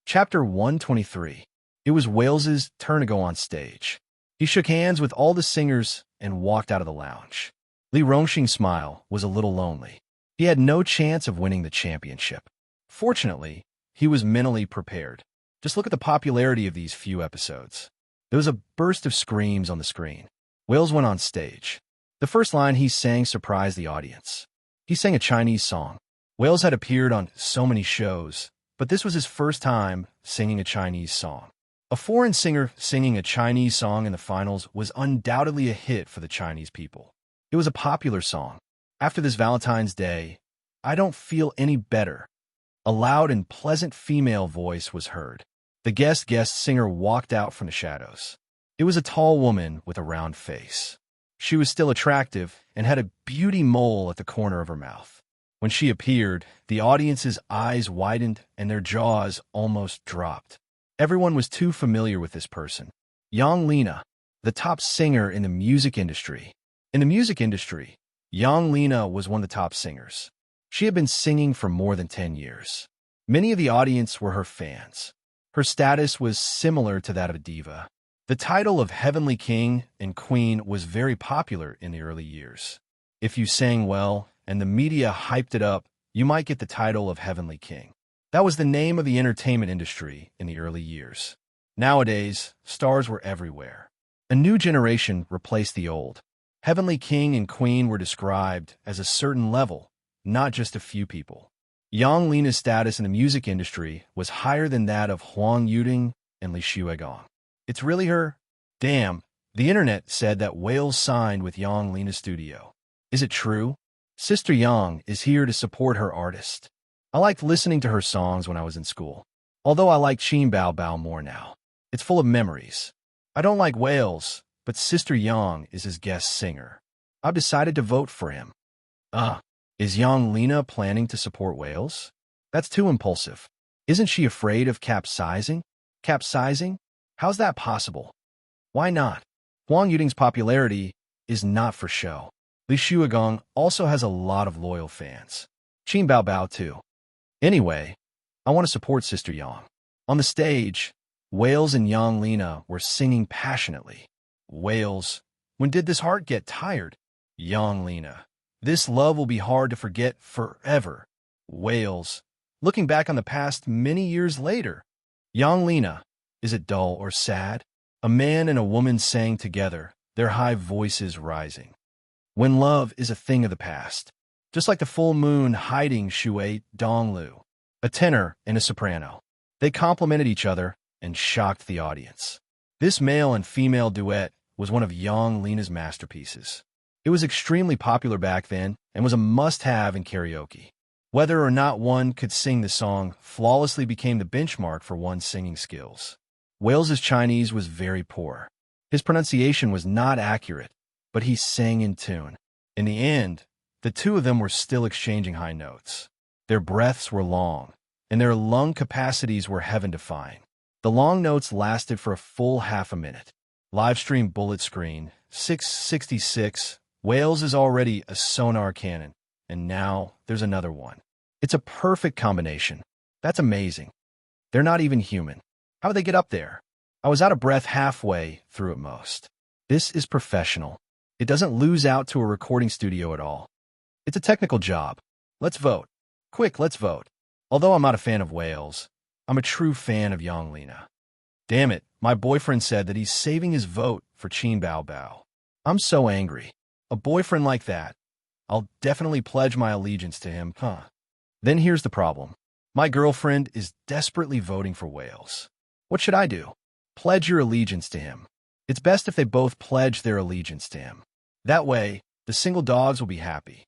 [SPEAKER 1] Chapter 123. It was Wales's turn to go on stage. He shook hands with all the singers and walked out of the lounge. Li Rongxing's smile was a little lonely. He had no chance of winning the championship. Fortunately, he was mentally prepared. Just look at the popularity of these few episodes. There was a burst of screams on the screen. Wales went on stage. The first line he sang surprised the audience. He sang a Chinese song. Wales had appeared on so many shows, but this was his first time singing a Chinese song. A foreign singer singing a Chinese song in the finals was undoubtedly a hit for the Chinese people. It was a popular song. After this Valentine's Day, I don't feel any better. A loud and pleasant female voice was heard. The guest singer walked out from the shadows. It was a tall woman with a round face. She was still attractive and had a beauty mole at the corner of her mouth. When she appeared, the audience's eyes widened and their jaws almost dropped. Everyone was too familiar with this person. Yang Lina, the top singer in the music industry. In the music industry, Yang Lina was one of the top singers. She had been singing for more than 10 years. Many of the audience were her fans. Her status was similar to that of a diva. The title of Heavenly King and Queen was very popular in the early years. If you sang well and the media hyped it up, you might get the title of Heavenly King. That was the name of the entertainment industry in the early years. Nowadays, stars were everywhere. A new generation replaced the old. Heavenly King and Queen were described as a certain level, not just a few people. Yang Lina's status in the music industry was higher than that of Huang Yuding and Li Shuigong. It's really her? Damn, the internet said that Wales signed with Yang Lina's studio. Is it true? Sister Yang is here to support her artist. I liked listening to her songs when I was in school. Although I like Qin Bao Bao more now. It's full of memories. I don't like Wales, but Sister Yang is his guest singer. I've decided to vote for him. Is Yang Lina planning to support Wales? That's too impulsive. Isn't she afraid of capsizing? Capsizing? How's that possible? Why not? Huang Yuding's popularity is not for show. Li Shuigong also has a lot of loyal fans. Qin Bao Bao too. Anyway, I want to support Sister Yang. On the stage, Wales and Yang Lina were singing passionately. Wales, when did this heart get tired? Yang Lina, this love will be hard to forget forever. Wales, looking back on the past many years later. Yang Lina, is it dull or sad? A man and a woman sang together, their high voices rising. When love is a thing of the past. Just like the full moon hiding Shui Donglu, a tenor and a soprano. They complemented each other and shocked the audience. This male and female duet was one of Yang Lina's masterpieces. It was extremely popular back then and was a must-have in karaoke. Whether or not one could sing the song flawlessly became the benchmark for one's singing skills. Wales's Chinese was very poor. His pronunciation was not accurate, but he sang in tune. In the end, the two of them were still exchanging high notes. Their breaths were long, and their lung capacities were heaven-defying. The long notes lasted for a full half a minute. Livestream bullet screen, 666. Wales is already a sonar cannon, and now there's another one. It's a perfect combination. That's amazing. They're not even human. How do they get up there? I was out of breath halfway through at most. This is professional. It doesn't lose out to a recording studio at all. It's a technical job. Let's vote. Quick, let's vote. Although I'm not a fan of Wales, I'm a true fan of Yang Lina. Damn it, my boyfriend said that he's saving his vote for Qin Bao Bao. I'm so angry. A boyfriend like that. I'll definitely pledge my allegiance to him, Then here's the problem. My girlfriend is desperately voting for Wales. What should I do? Pledge your allegiance to him. It's best if they both pledge their allegiance to him. That way, the single dogs will be happy.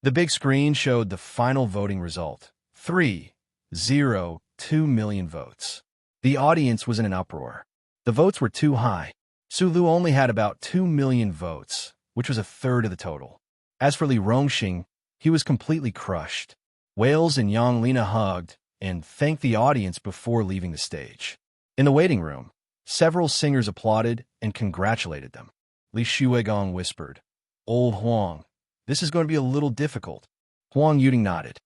[SPEAKER 1] The big screen showed the final voting result. 3.02 million votes. The audience was in an uproar. The votes were too high. Su Lu only had about 2 million votes, which was a third of the total. As for Li Rongxing, he was completely crushed. Wales and Yang Lina hugged and thanked the audience before leaving the stage. In the waiting room, several singers applauded and congratulated them. Li Shuigong whispered, Old Huang, this is going to be a little difficult. Huang Yuding nodded.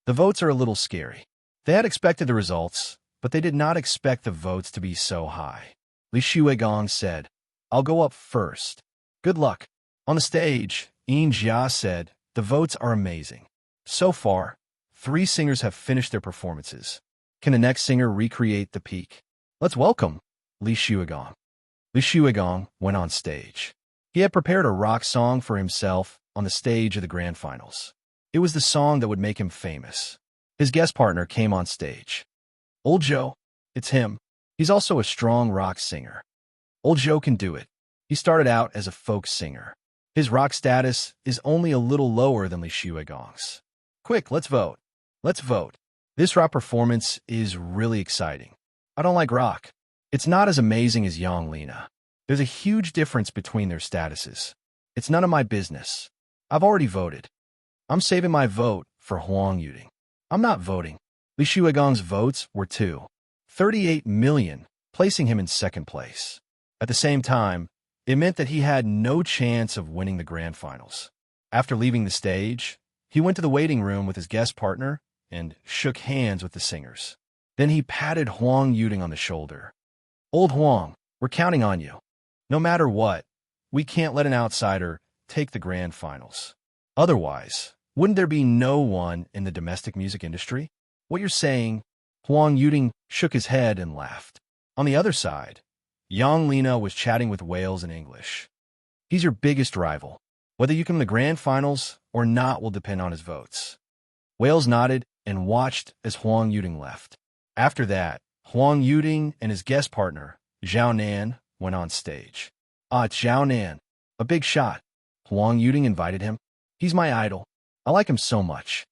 [SPEAKER 1] The votes are a little scary. They had expected the results, but they did not expect the votes to be so high. Li Shuigong said, I'll go up first. Good luck. On the stage, Xianxia said, the votes are amazing. So far, 3 singers have finished their performances. Can the next singer recreate the peak? Let's welcome Li Shuigong. Li Shuigong went on stage. He had prepared a rock song for himself on the stage of the grand finals. It was the song that would make him famous. His guest partner came on stage. Old Joe, it's him. He's also a strong rock singer. Old Joe can do it. He started out as a folk singer. His rock status is only a little lower than Li Shuigong's. Quick, let's vote. Let's vote. This rock performance is really exciting. I don't like rock. It's not as amazing as Yang Lina. There's a huge difference between their statuses. It's none of my business. I've already voted. I'm saving my vote for Huang Yuding. I'm not voting. Li Shuigong's votes were 2.38 million, placing him in second place. At the same time, it meant that he had no chance of winning the grand finals. After leaving the stage, he went to the waiting room with his guest partner and shook hands with the singers. Then he patted Huang Yuding on the shoulder. Old Huang, we're counting on you. No matter what, we can't let an outsider take the grand finals. Otherwise, wouldn't there be no one in the domestic music industry? What you're saying, Huang Yuding shook his head and laughed. On the other side, Yang Lina was chatting with Wales in English. He's your biggest rival. Whether you come to the grand finals or not will depend on his votes. Wales nodded and watched as Huang Yuding left. After that, Huang Yuding and his guest partner, Zhao Nan, went on stage. It's Zhao Nan. A big shot. Huang Yuding invited him. He's my idol. I like him so much.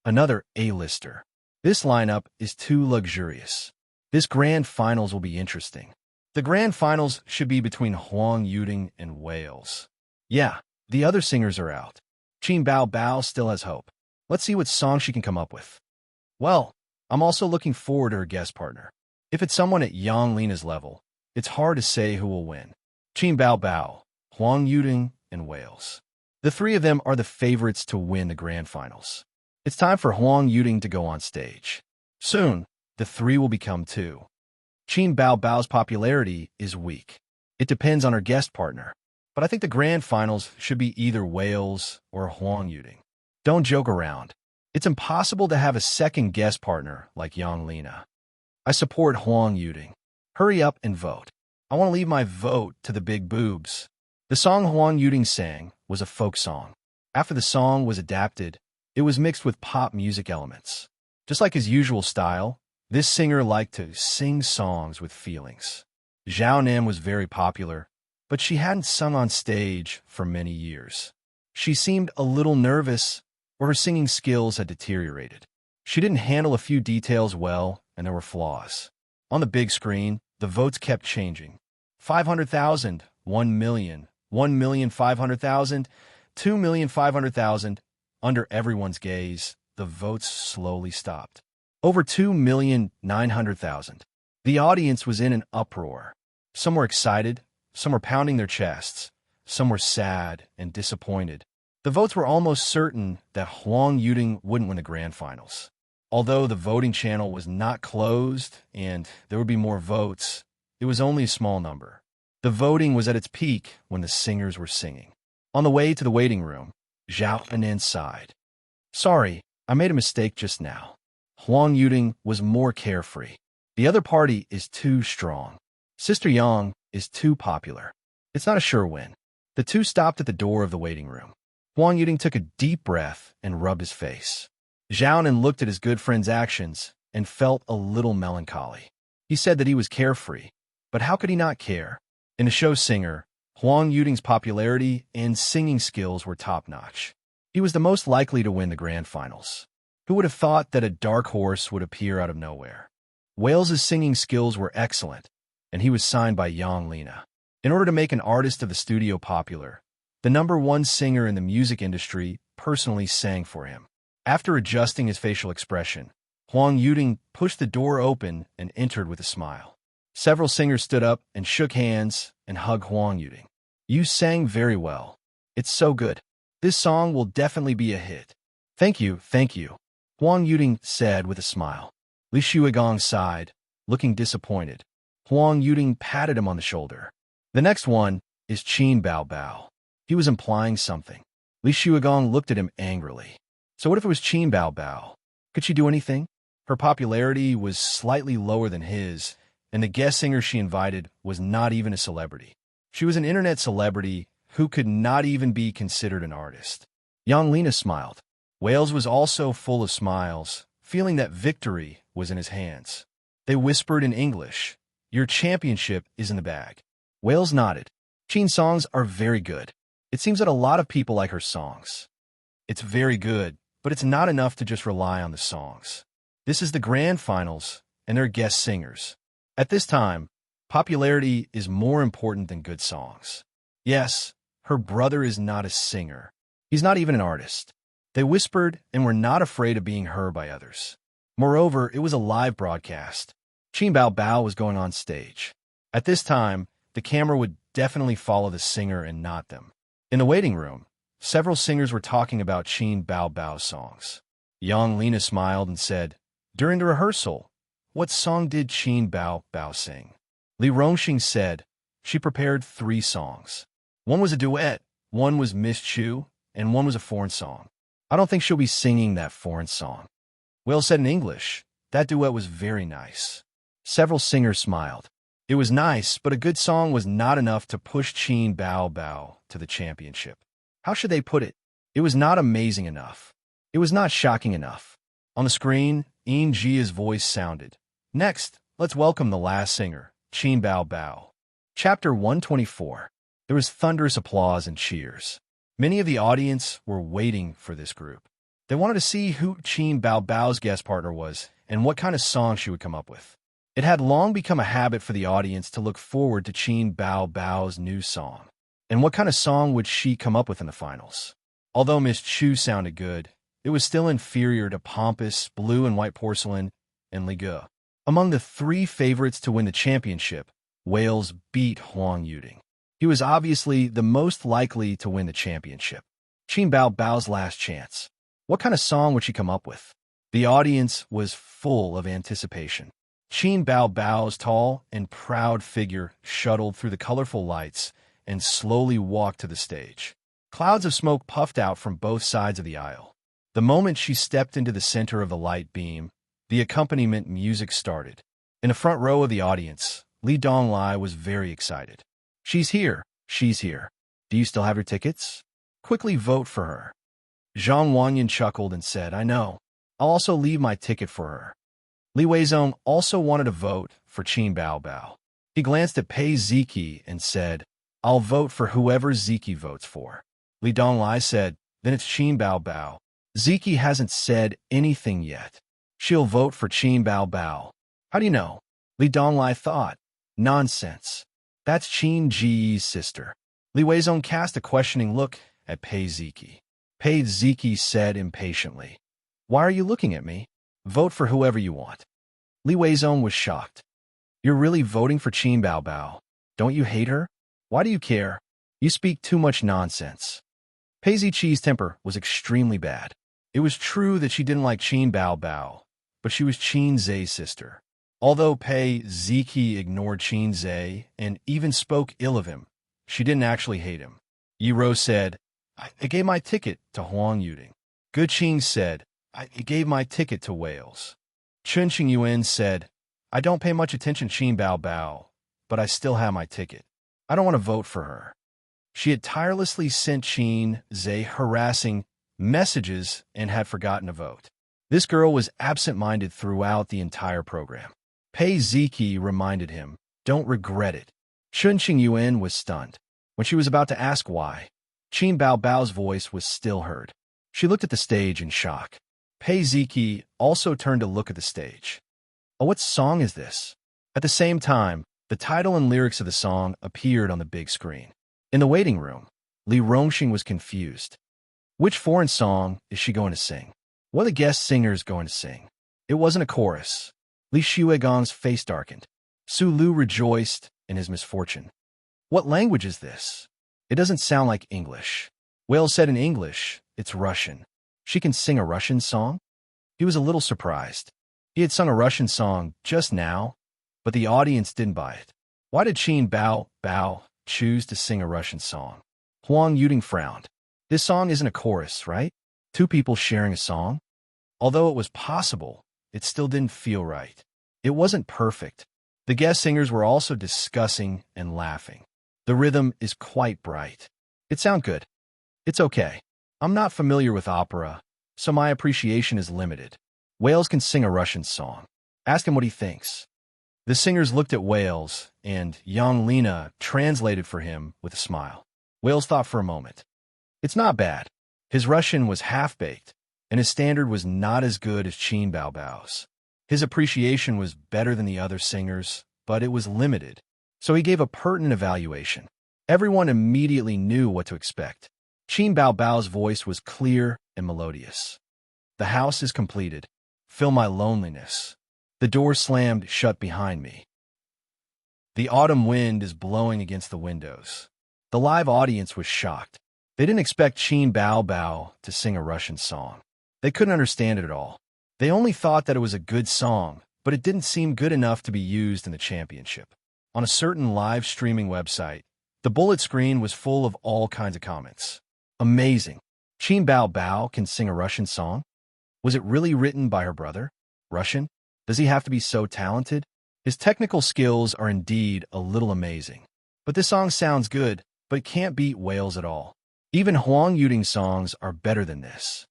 [SPEAKER 1] Another A-lister. This lineup is too luxurious. This grand finals will be interesting. The grand finals should be between Huang Yuding and Wales. Yeah, the other singers are out. Qin Bao Bao still has hope. Let's see what song she can come up with. Well, I'm also looking forward to her guest partner. If it's someone at Yang Lina's level, it's hard to say who will win. Qin Bao Bao, Huang Yuding, and Wales. The 3 of them are the favorites to win the grand finals. It's time for Huang Yuding to go on stage. Soon, the 3 will become 2. Qin Bao Bao's popularity is weak. It depends on her guest partner. But I think the grand finals should be either Wales or Huang Yuding. Don't joke around. It's impossible to have a second guest partner like Yang Lina. I support Huang Yuding. Hurry up and vote. I want to leave my vote to the big boobs. The song Huang Yuding sang was a folk song. After the song was adapted, it was mixed with pop music elements. Just like his usual style, this singer liked to sing songs with feelings. Zhao Nan was very popular, but she hadn't sung on stage for many years. She seemed a little nervous, or her singing skills had deteriorated. She didn't handle a few details well, and there were flaws. On the big screen, the votes kept changing. 500,000, 1 million, 1,500,000, 2,500,000. Under everyone's gaze, the votes slowly stopped. Over 2,900,000. The audience was in an uproar. Some were excited, some were pounding their chests, some were sad and disappointed. The votes were almost certain that Huang Yuding wouldn't win the grand finals. Although the voting channel was not closed and there would be more votes, it was only a small number. The voting was at its peak when the singers were singing. On the way to the waiting room, Zhao Nan sighed. Sorry, I made a mistake just now. Huang Yuding was more carefree. The other party is too strong. Sister Yang is too popular. It's not a sure win. The 2 stopped at the door of the waiting room. Huang Yuding took a deep breath and rubbed his face. Zhao Nan looked at his good friend's actions and felt a little melancholy. He said that he was carefree, but how could he not care? In a show singer, Huang Yuding's popularity and singing skills were top-notch. He was the most likely to win the grand finals. Who would have thought that a dark horse would appear out of nowhere? Wales's singing skills were excellent, and he was signed by Yang Lina. In order to make an artist of the studio popular, the #1 singer in the music industry personally sang for him. After adjusting his facial expression, Huang Yuding pushed the door open and entered with a smile. Several singers stood up and shook hands and hugged Huang Yuding. You sang very well. It's so good. This song will definitely be a hit. Thank you, thank you, Huang Yuding said with a smile. Li Shuigong sighed, looking disappointed. Huang Yuding patted him on the shoulder. The next one is Qin Bao Bao. He was implying something. Li Shuigong looked at him angrily. So what if it was Qin Bao Bao? Could she do anything? Her popularity was slightly lower than his, and the guest singer she invited was not even a celebrity. She was an internet celebrity who could not even be considered an artist. Yang Lina smiled. Wales was also full of smiles, feeling that victory was in his hands. They whispered in English, "Your championship is in the bag." Wales nodded. Qin's songs are very good. It seems that a lot of people like her songs. It's very good, but it's not enough to just rely on the songs. This is the grand finals, and they're guest singers. At this time, popularity is more important than good songs. Yes, her brother is not a singer. He's not even an artist. They whispered and were not afraid of being heard by others. Moreover, it was a live broadcast. Qin Bao Bao was going on stage. At this time, the camera would definitely follow the singer and not them. In the waiting room, several singers were talking about Qin Bao Bao's songs. Yang Lina smiled and said, "During the rehearsal, what song did Qin Bao Bao sing?" Li Rongxing said, "She prepared 3 songs. One was a duet, one was Miss Chu, and one was a foreign song. I don't think she'll be singing that foreign song." Will said in English, "That duet was very nice." Several singers smiled. It was nice, but a good song was not enough to push Qin Bao Bao to the championship. How should they put it? It was not amazing enough. It was not shocking enough. On the screen, Yin Jia's voice sounded. Next, let's welcome the last singer, Qin Bao Bao. Chapter 124. There was thunderous applause and cheers. Many of the audience were waiting for this group. They wanted to see who Qin Bao Bao's guest partner was and what kind of song she would come up with. It had long become a habit for the audience to look forward to Qin Bao Bao's new song. And what kind of song would she come up with in the finals? Although Miss Chu sounded good, it was still inferior to Pompous, Blue and White Porcelain, and Ligue. Among the 3 favorites to win the championship, Wales beat Huang Yuding. He was obviously the most likely to win the championship. Qin Bao Bao's last chance. What kind of song would she come up with? The audience was full of anticipation. Qin Bao Bao's tall and proud figure shuttled through the colorful lights and slowly walked to the stage. Clouds of smoke puffed out from both sides of the aisle. The moment she stepped into the center of the light beam, the accompaniment music started. In the front row of the audience, Li Donglai was very excited. "She's here, she's here. Do you still have your tickets? Quickly vote for her." Zhang Wanyan chuckled and said, "I know. I'll also leave my ticket for her." Li Weizong also wanted to vote for Qin Bao Bao. He glanced at Pei Ziki and said, "I'll vote for whoever Ziki votes for." Li Donglai said, "Then it's Qin Bao Bao. Ziki hasn't said anything yet. She'll vote for Qin Bao Bao." "How do you know?" Li Donglai thought. "Nonsense. That's Qin Ji's sister." Li Weizong cast a questioning look at Pei Ziki. Pei Ziki said impatiently, "Why are you looking at me? Vote for whoever you want." Li Weizong was shocked. "You're really voting for Qin Bao Bao? Don't you hate her? Why do you care? You speak too much nonsense." Pei Ziqi's temper was extremely bad. It was true that she didn't like Qin Bao Bao, but she was Qin Zhe's sister. Although Pei Ziki ignored Qin Zhe and even spoke ill of him, she didn't actually hate him. Yi Ro said, I gave my ticket to Huang Yuding." Gu Qing said, "I gave my ticket to Wales." Chun Qingyuan said, "I don't pay much attention to Qin Bao Bao, but I still have my ticket. I don't want to vote for her." She had tirelessly sent Qin Zhe harassing messages and had forgotten to vote. This girl was absent-minded throughout the entire program. Pei Ziki reminded him, "Don't regret it." Chun Qingyuan was stunned. When she was about to ask why, Qin Bao Bao's voice was still heard. She looked at the stage in shock. Pei Ziki also turned to look at the stage. "Oh, what song is this?" At the same time, the title and lyrics of the song appeared on the big screen. In the waiting room, Li Rongxing was confused. Which foreign song is she going to sing? What are the guest singers going to sing? It wasn't a chorus. Li Shuigong's face darkened. Su Lu rejoiced in his misfortune. "What language is this? It doesn't sound like English." Wales said in English, "It's Russian. She can sing a Russian song?" He was a little surprised. He had sung a Russian song just now, but the audience didn't buy it. Why did Qin Bao choose to sing a Russian song? Huang Yuding frowned. This song isn't a chorus, right? Two people sharing a song? Although it was possible, it still didn't feel right. It wasn't perfect. The guest singers were also discussing and laughing. The rhythm is quite bright. It sounds good. It's okay. I'm not familiar with opera, so my appreciation is limited. Wales can sing a Russian song. Ask him what he thinks. The singers looked at Wales, and Yang Lina translated for him with a smile. Wales thought for a moment. It's not bad. His Russian was half-baked, and his standard was not as good as Qin Bao's. His appreciation was better than the other singers, but it was limited, so he gave a pertinent evaluation. Everyone immediately knew what to expect. Qin Bao's voice was clear and melodious. The house is completed. Fill my loneliness. The door slammed shut behind me. The autumn wind is blowing against the windows. The live audience was shocked. They didn't expect Qin Bao to sing a Russian song. They couldn't understand it at all. They only thought that it was a good song, but it didn't seem good enough to be used in the championship. On a certain live streaming website, the bullet screen was full of all kinds of comments. Amazing. Qin Bao can sing a Russian song? Was it really written by her brother? Russian? Does he have to be so talented? His technical skills are indeed a little amazing. But this song sounds good, but it can't beat Wales at all. Even Huang Yuding's songs are better than this.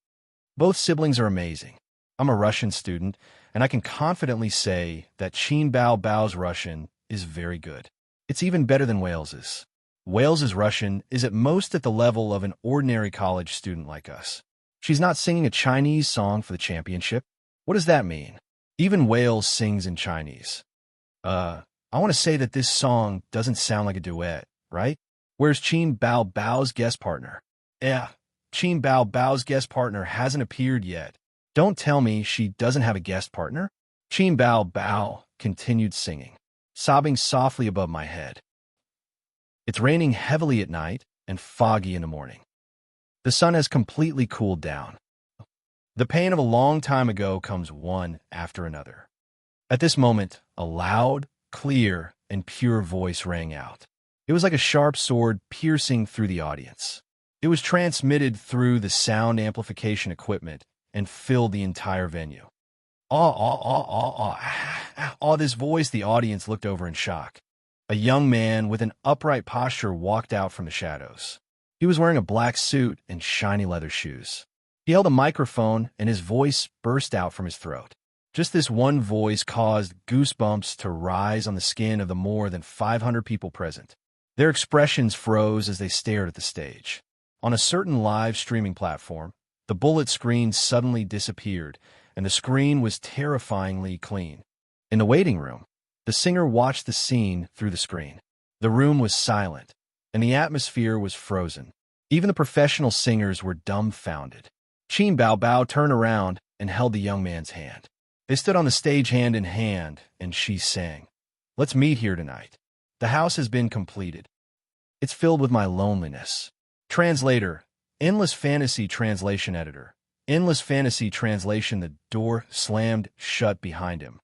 [SPEAKER 1] Both siblings are amazing. I'm a Russian student, and I can confidently say that Qin Bao's Russian is very good. It's even better than Wales's. Wales's Russian is at most at the level of an ordinary college student like us. She's not singing a Chinese song for the championship. What does that mean? Even Wales sings in Chinese. I want to say that this song doesn't sound like a duet, right? Where's Qin Bao's guest partner? Yeah, Qin Bao's guest partner hasn't appeared yet. Don't tell me she doesn't have a guest partner? Qin Bao continued singing, sobbing softly above my head. It's raining heavily at night and foggy in the morning. The sun has completely cooled down. The pain of a long time ago comes one after another. At this moment, a loud, clear, and pure voice rang out. It was like a sharp sword piercing through the audience. It was transmitted through the sound amplification equipment and filled the entire venue. This voice, the audience looked over in shock. A young man with an upright posture walked out from the shadows. He was wearing a black suit and shiny leather shoes. He held a microphone, and his voice burst out from his throat. Just this one voice caused goosebumps to rise on the skin of the more than 500 people present. Their expressions froze as they stared at the stage. On a certain live streaming platform, the bullet screen suddenly disappeared, and the screen was terrifyingly clean. In the waiting room, the singer watched the scene through the screen. The room was silent, and the atmosphere was frozen. Even the professional singers were dumbfounded. Qin Bao turned around and held the young man's hand. They stood on the stage hand in hand, and she sang, "Let's meet here tonight. The house has been completed. It's filled with my loneliness." Translator, Endless Fantasy Translation Editor. Endless Fantasy Translation. The door slammed shut behind him.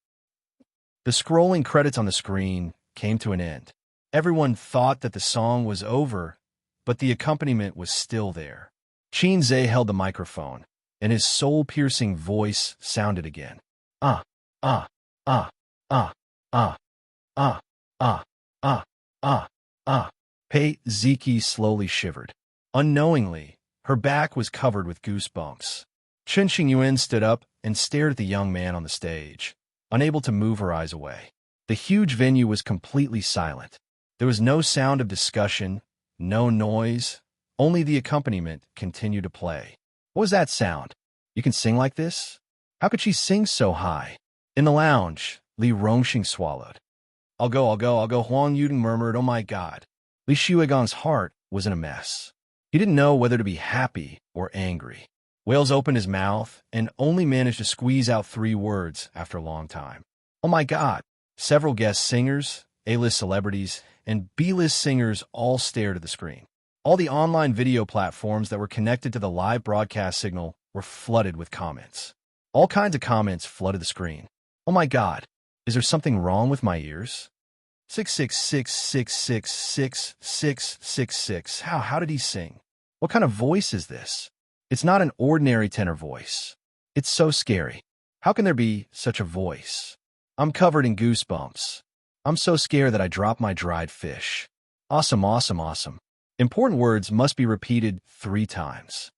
[SPEAKER 1] The scrolling credits on the screen came to an end. Everyone thought that the song was over, but the accompaniment was still there. Qin Zhe held the microphone, and his soul-piercing voice sounded again. Ah, ah, ah, ah, ah, ah, ah, ah, ah, ah. Pei Ziki slowly shivered. Unknowingly, her back was covered with goosebumps. Chen Xingyuan stood up and stared at the young man on the stage, unable to move her eyes away. The huge venue was completely silent. There was no sound of discussion, no noise, only the accompaniment continued to play. What was that sound? You can sing like this? How could she sing so high? In the lounge, Li Rongxing swallowed. I'll go, Huang Yuding murmured, "Oh my God." Li Shuigan's heart was in a mess. He didn't know whether to be happy or angry. Wales opened his mouth and only managed to squeeze out 3 words after a long time. "Oh my God." Several guest singers, A-list celebrities, and B-list singers all stared at the screen. All the online video platforms that were connected to the live broadcast signal were flooded with comments. All kinds of comments flooded the screen. Oh my God, is there something wrong with my ears? 666666666. How did he sing? What kind of voice is this? It's not an ordinary tenor voice. It's so scary. How can there be such a voice? I'm covered in goosebumps. I'm so scared that I dropped my dried fish. Awesome, awesome, awesome. Important words must be repeated 3 times.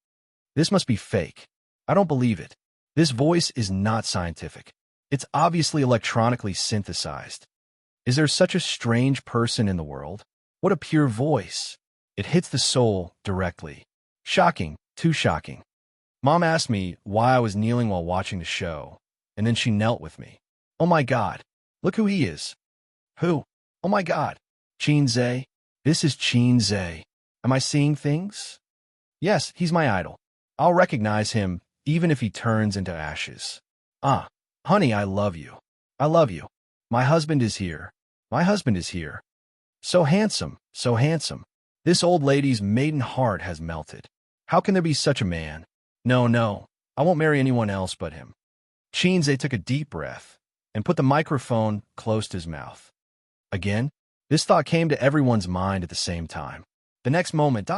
[SPEAKER 1] This must be fake. I don't believe it. This voice is not scientific. It's obviously electronically synthesized. Is there such a strange person in the world? What a pure voice. It hits the soul directly. Shocking, too shocking. Mom asked me why I was kneeling while watching the show, and then she knelt with me. Oh my God, look who he is. Who? Oh my God. Xianxia. This is Xianxia. Am I seeing things? Yes, he's my idol. I'll recognize him even if he turns into ashes. Honey, I love you. I love you. My husband is here. My husband is here. So handsome, so handsome. This old lady's maiden heart has melted. How can there be such a man? No, I won't marry anyone else but him. Xianxia took a deep breath and put the microphone close to his mouth. Again, this thought came to everyone's mind at the same time. The next moment,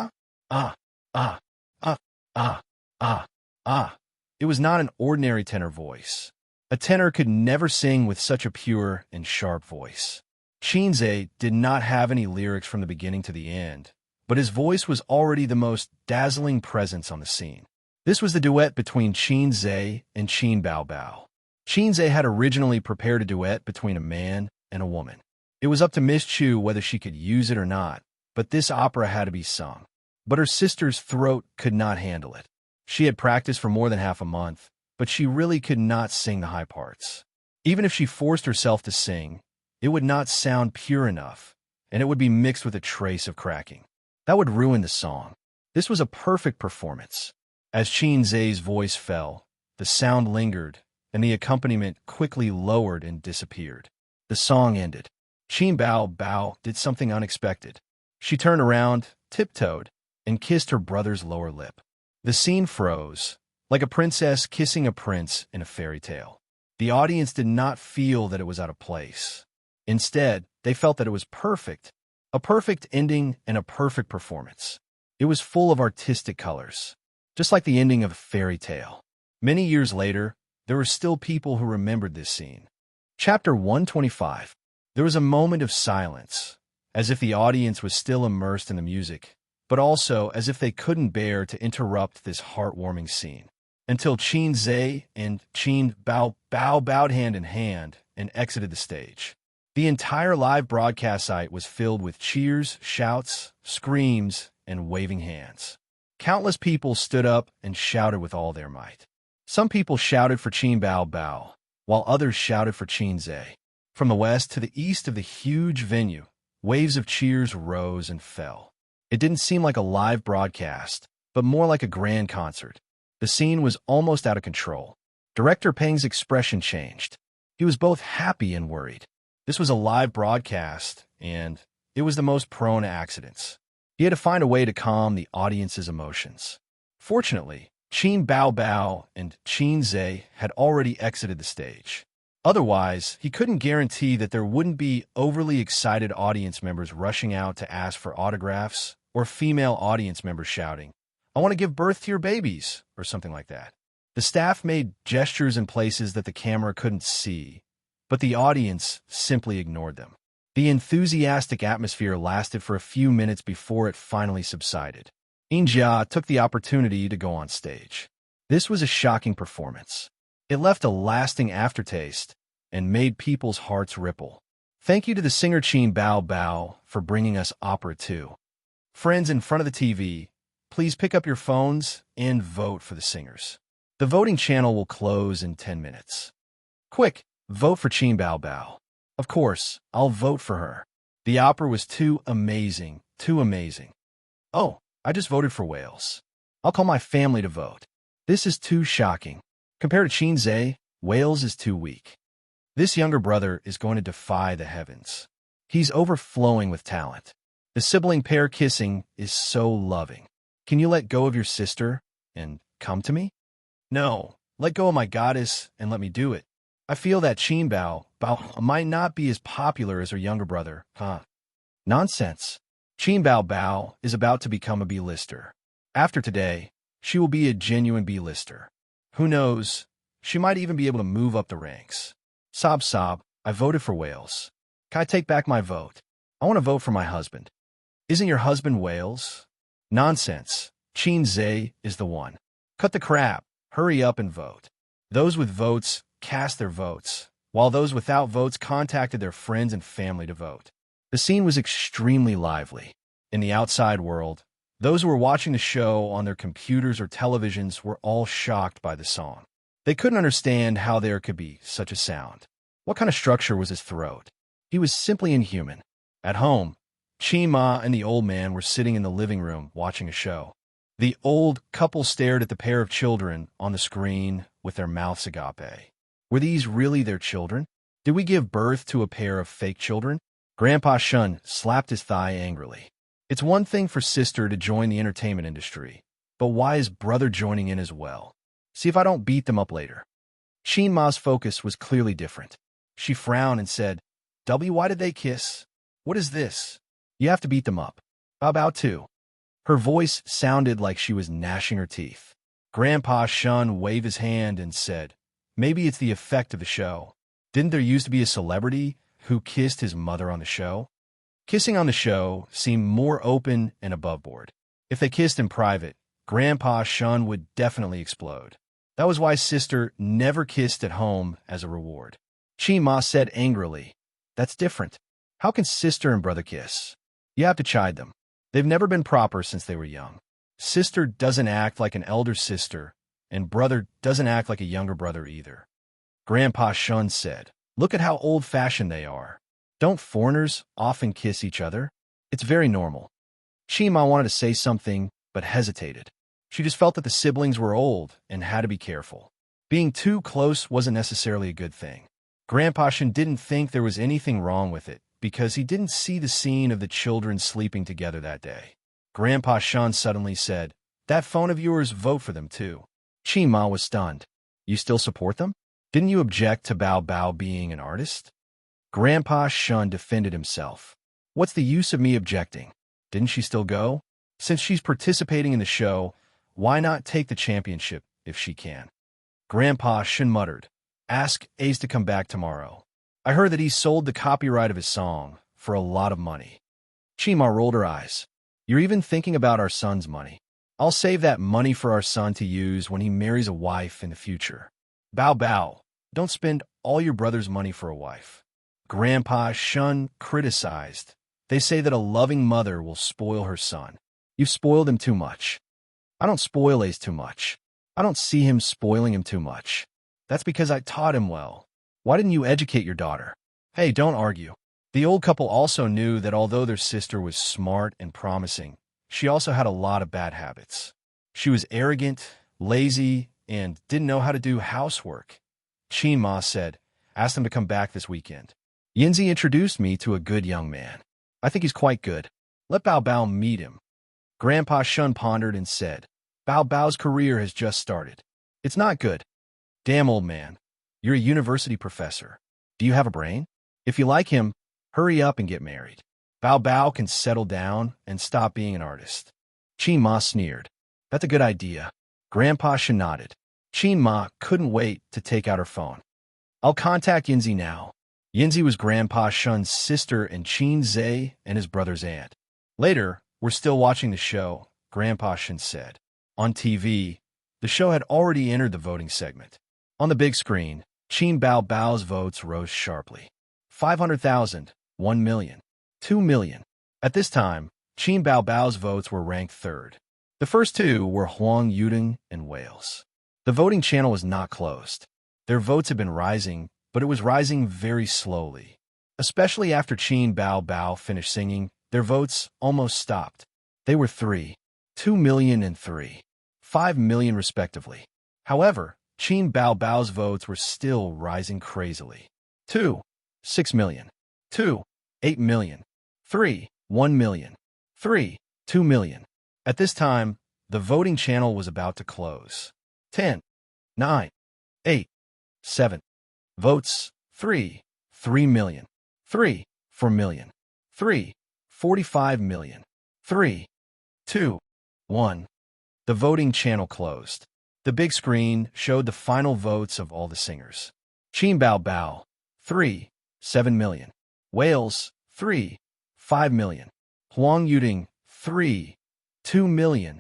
[SPEAKER 1] It was not an ordinary tenor voice. A tenor could never sing with such a pure and sharp voice. Xianxia did not have any lyrics from the beginning to the end, but his voice was already the most dazzling presence on the scene. This was the duet between Xianxia and Qin Bao Bao. Xianxia had originally prepared a duet between a man and a woman. It was up to Miss Chu whether she could use it or not, but this opera had to be sung. But her sister's throat could not handle it. She had practiced for more than half a month, but she really could not sing the high parts. Even if she forced herself to sing, it would not sound pure enough, and it would be mixed with a trace of cracking. That would ruin the song. This was a perfect performance. As Xianxia's voice fell, the sound lingered, and the accompaniment quickly lowered and disappeared. The song ended. Qin Bao Bao did something unexpected. She turned around, tiptoed, and kissed her brother's lower lip. The scene froze, like a princess kissing a prince in a fairy tale. The audience did not feel that it was out of place. Instead, they felt that it was perfect, a perfect ending and a perfect performance. It was full of artistic colors, just like the ending of a fairy tale. Many years later, there were still people who remembered this scene. Chapter 125. There was a moment of silence, as if the audience was still immersed in the music, but also as if they couldn't bear to interrupt this heartwarming scene, until Xianxia and Qin Bao Bao bowed hand in hand and exited the stage. The entire live broadcast site was filled with cheers, shouts, screams, and waving hands. Countless people stood up and shouted with all their might. Some people shouted for Qin Bao Bao, while others shouted for Xianxia. From the west to the east of the huge venue, waves of cheers rose and fell. It didn't seem like a live broadcast, but more like a grand concert. The scene was almost out of control. Director Peng's expression changed. He was both happy and worried. This was a live broadcast, and it was the most prone to accidents. He had to find a way to calm the audience's emotions. Fortunately, Qin Bao Bao and Xianxia had already exited the stage. Otherwise, he couldn't guarantee that there wouldn't be overly excited audience members rushing out to ask for autographs or female audience members shouting, "I want to give birth to your babies," or something like that. The staff made gestures in places that the camera couldn't see, but the audience simply ignored them. The enthusiastic atmosphere lasted for a few minutes before it finally subsided. Xianxia took the opportunity to go on stage. This was a shocking performance. It left a lasting aftertaste and made people's hearts ripple. Thank you to the singer Qin Bao Bao for bringing us opera too. Friends in front of the TV, please pick up your phones and vote for the singers. The voting channel will close in 10 minutes. Quick, vote for Qin Bao Bao. Of course, I'll vote for her. The opera was too amazing, too amazing. Oh, I just voted for Wales. I'll call my family to vote. This is too shocking. Compared to Xianxia, Wales is too weak. This younger brother is going to defy the heavens. He's overflowing with talent. The sibling pair kissing is so loving. Can you let go of your sister and come to me? No, let go of my goddess and let me do it. I feel that Bao might not be as popular as her younger brother, huh? Nonsense. Bao is about to become a B-lister. After today, she will be a genuine B-lister. Who knows? She might even be able to move up the ranks. Sob, I voted for Wales. Can I take back my vote? I want to vote for my husband. Isn't your husband Wales? Nonsense. Xianxia is the one. Cut the crap. Hurry up and vote. Those with votes cast their votes, while those without votes contacted their friends and family to vote. The scene was extremely lively. In the outside world, those who were watching the show on their computers or televisions were all shocked by the song. They couldn't understand how there could be such a sound. What kind of structure was his throat? He was simply inhuman. At home, Chima and the old man were sitting in the living room watching a show. The old couple stared at the pair of children on the screen with their mouths agape. Were these really their children? Did we give birth to a pair of fake children? Grandpa Shun slapped his thigh angrily. It's one thing for sister to join the entertainment industry, but why is brother joining in as well? See if I don't beat them up later. Shin Ma's focus was clearly different. She frowned and said, why did they kiss? What is this? You have to beat them up. Bao too. Her voice sounded like she was gnashing her teeth. Grandpa Shun waved his hand and said, maybe it's the effect of the show. Didn't there used to be a celebrity who kissed his mother on the show? Kissing on the show seemed more open and above board. If they kissed in private, Grandpa Shun would definitely explode. That was why sister never kissed at home as a reward. Chima said angrily, that's different. How can sister and brother kiss? You have to chide them. They've never been proper since they were young. Sister doesn't act like an elder sister, and brother doesn't act like a younger brother either. Grandpa Shun said, look at how old-fashioned they are. Don't foreigners often kiss each other? It's very normal. Chima wanted to say something, but hesitated. She just felt that the siblings were old and had to be careful. Being too close wasn't necessarily a good thing. Grandpa Shun didn't think there was anything wrong with it, because he didn't see the scene of the children sleeping together that day. Grandpa Shun suddenly said, that phone of yours, vote for them too. Chima was stunned. You still support them? Didn't you object to Bao being an artist? Grandpa Shun defended himself. What's the use of me objecting? Didn't she still go? Since she's participating in the show, why not take the championship if she can? Grandpa Shun muttered, ask Ace to come back tomorrow. I heard that he sold the copyright of his song for a lot of money. Chima rolled her eyes. You're even thinking about our son's money. I'll save that money for our son to use when he marries a wife in the future. Bao, don't spend all your brother's money for a wife. Grandpa Shun criticized. They say that a loving mother will spoil her son. You've spoiled him too much. I don't spoil Ace too much. I don't see him spoiling him too much. That's because I taught him well. Why didn't you educate your daughter? Hey, don't argue. The old couple also knew that although their sister was smart and promising, she also had a lot of bad habits. She was arrogant, lazy, and didn't know how to do housework. Chima said, ask them to come back this weekend. Yinzi introduced me to a good young man. I think he's quite good. Let Bao meet him. Grandpa Shun pondered and said, Bao's career has just started. It's not good. Damn old man. You're a university professor. Do you have a brain? If you like him, hurry up and get married. Bao can settle down and stop being an artist. Chima sneered. That's a good idea. Grandpa Shun nodded. Chima couldn't wait to take out her phone. I'll contact Yinzi now. Yinzi was Grandpa Shun's sister and Xianxia and his brother's aunt. Later, we're still watching the show, Grandpa Shun said. On TV, the show had already entered the voting segment. On the big screen, Bao's votes rose sharply. 500,000, 1 million, 2 million. At this time, Bao's votes were ranked third. The first two were Huang Yuding and Wales. The voting channel was not closed. Their votes had been rising, but it was rising very slowly. Especially after Bao finished singing, their votes almost stopped. They were 3, 2 million and 3, 5 million respectively. However, Bao's votes were still rising crazily. 2, 6 million. 2, 8 million. 3, 1 million. 3, 2 million. At this time, the voting channel was about to close. 10, 9, 8, 7. Votes, 3, 3 million. 3, 4 million. 3, 45 million. 3, 2, 1. The voting channel closed. The big screen showed the final votes of all the singers. Qin Bao Bao, 3, 7 million. Wales, 3, 5 million. Huang Yuding, 3, 2 million.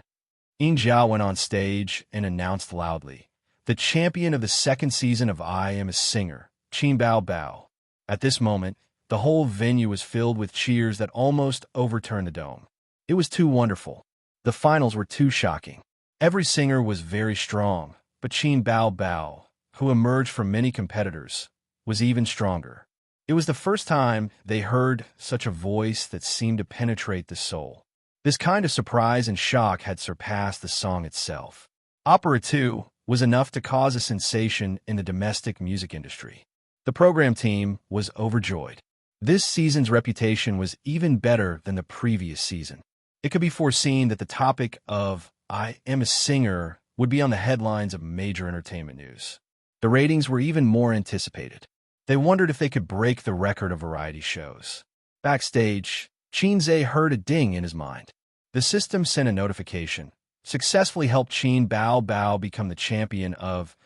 [SPEAKER 1] Yin Zhao went on stage and announced loudly, "The champion of the second season of I Am a Singer, Qin Bao Bao." At this moment, the whole venue was filled with cheers that almost overturned the dome. It was too wonderful. The finals were too shocking. Every singer was very strong, but Qin Bao Bao, who emerged from many competitors, was even stronger. It was the first time they heard such a voice that seemed to penetrate the soul. This kind of surprise and shock had surpassed the song itself. Opera 2 was enough to cause a sensation in the domestic music industry. The program team was overjoyed. This season's reputation was even better than the previous season. It could be foreseen that the topic of I Am a Singer would be on the headlines of major entertainment news. The ratings were even more anticipated. They wondered if they could break the record of variety shows. Backstage, Qin heard a ding in his mind. The system sent a notification. Successfully helped Qin Bao Bao become the champion of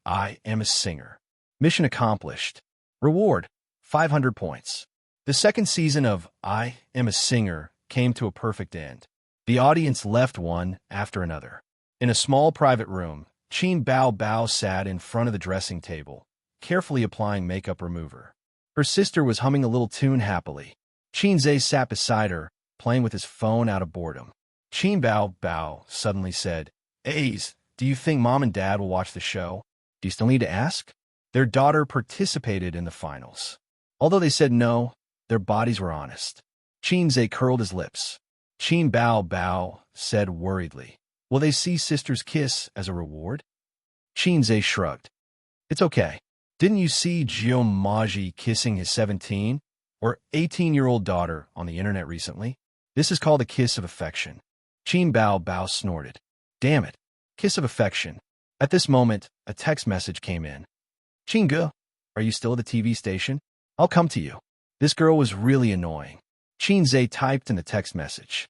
[SPEAKER 1] I Am a Singer. Mission accomplished. Reward, 500 points. The second season of I Am a Singer came to a perfect end. The audience left one after another. In a small private room, Qin Bao Bao sat in front of the dressing table, carefully applying makeup remover. Her sister was humming a little tune happily. Qin sat beside her, playing with his phone out of boredom. Qin Bao Bao suddenly said, "Ace, do you think Mom and Dad will watch the show? Do you still need to ask?" Their daughter participated in the finals. Although they said no, their bodies were honest. Qin curled his lips. Qin Bao Bao said worriedly, "Will they see sisters kiss as a reward?" Qin shrugged. "It's okay. Didn't you see Jiu Maji kissing his 17 or 18-year-old daughter on the internet recently? This is called a kiss of affection." Qin Bao Bao snorted. "Damn it. Kiss of affection." At this moment, a text message came in. "Qin, are you still at the TV station? I'll come to you." This girl was really annoying. Qin typed in the text message,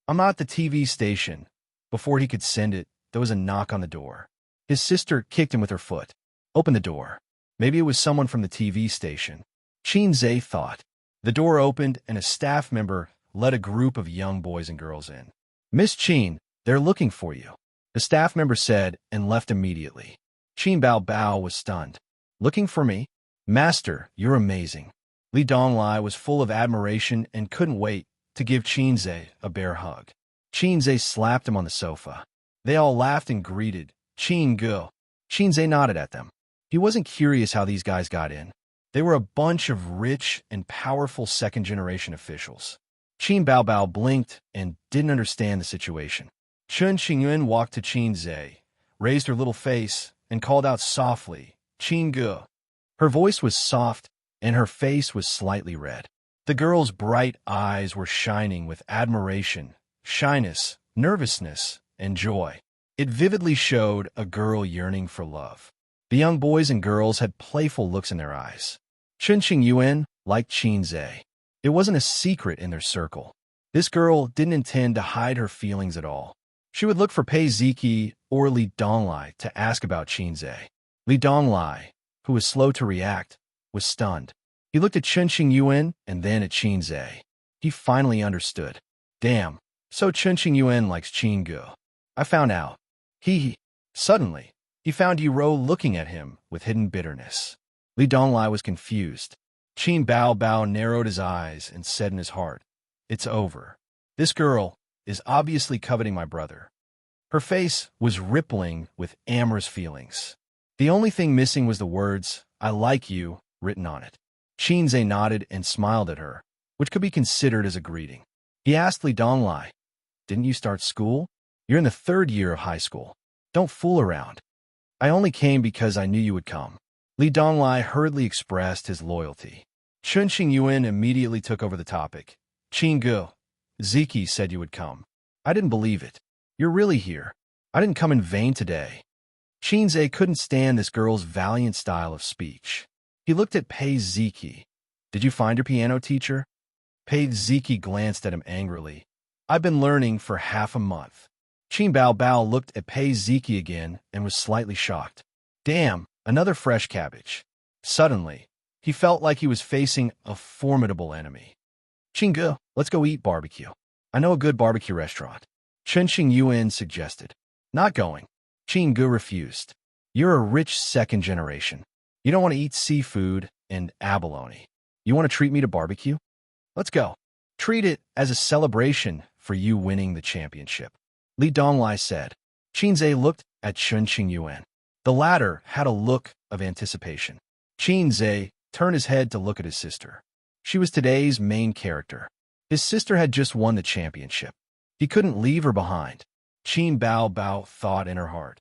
[SPEAKER 1] "I'm not at the TV station." Before he could send it, there was a knock on the door. His sister kicked him with her foot. "Open the door." Maybe it was someone from the TV station. Qin thought. The door opened and a staff member led a group of young boys and girls in. "Miss Qin, they're looking for you," the staff member said and left immediately. Qin Bao Bao was stunned. "Looking for me? Master, you're amazing." Li Donglai was full of admiration and couldn't wait to give Qin a bear hug. Qin slapped him on the sofa. They all laughed and greeted Qin. Qin nodded at them. He wasn't curious how these guys got in. They were a bunch of rich and powerful second-generation officials. Qin Bao Bao blinked and didn't understand the situation. Chun Xingyuan walked to Qin, raised her little face, and called out softly, "Qin." Her voice was soft, and her face was slightly red. The girl's bright eyes were shining with admiration, shyness, nervousness, and joy. It vividly showed a girl yearning for love. The young boys and girls had playful looks in their eyes. Chun Xingyuan liked Qin. It wasn't a secret in their circle. This girl didn't intend to hide her feelings at all. She would look for Pei Ziki or Li Donglai to ask about Qin. Li Donglai, who was slow to react, was stunned. He looked at Chun Xingyuan and then at Qin. He finally understood. "Damn, so Chun Xingyuan likes Qin. I found out." Suddenly, he found Yiro looking at him with hidden bitterness. Li Donglai was confused. Qin Bao Bao narrowed his eyes and said in his heart, "It's over. This girl is obviously coveting my brother." Her face was rippling with amorous feelings. The only thing missing was the words, "I like you," written on it. Qin nodded and smiled at her, which could be considered as a greeting. He asked Li Donglai, "Didn't you start school? You're in the 3rd year of high school. Don't fool around." "I only came because I knew you would come." Li Donglai hurriedly expressed his loyalty. Chun Xingyuan immediately took over the topic. "Qin, Ziki said you would come. I didn't believe it. You're really here. I didn't come in vain today. Xianxia couldn't stand this girl's valiant style of speech. He looked at Pei Ziki. Did you find your piano teacher? Pei Ziki glanced at him angrily. I've been learning for half a month. Qin Bao Bao looked at Pei Ziki again and was slightly shocked. Damn, another fresh cabbage. Suddenly, he felt like he was facing a formidable enemy. Qingge, let's go eat barbecue. I know a good barbecue restaurant. Chen Xingyuan suggested. Not going. Qingge refused. You're a rich second generation. You don't want to eat seafood and abalone. You want to treat me to barbecue? Let's go. Treat it as a celebration for you winning the championship. Li Donglai said. Xianxia looked at Chen Xingyuan. The latter had a look of anticipation. Xianxia turned his head to look at his sister. She was today's main character. His sister had just won the championship. He couldn't leave her behind. Qin Bao Bao thought in her heart.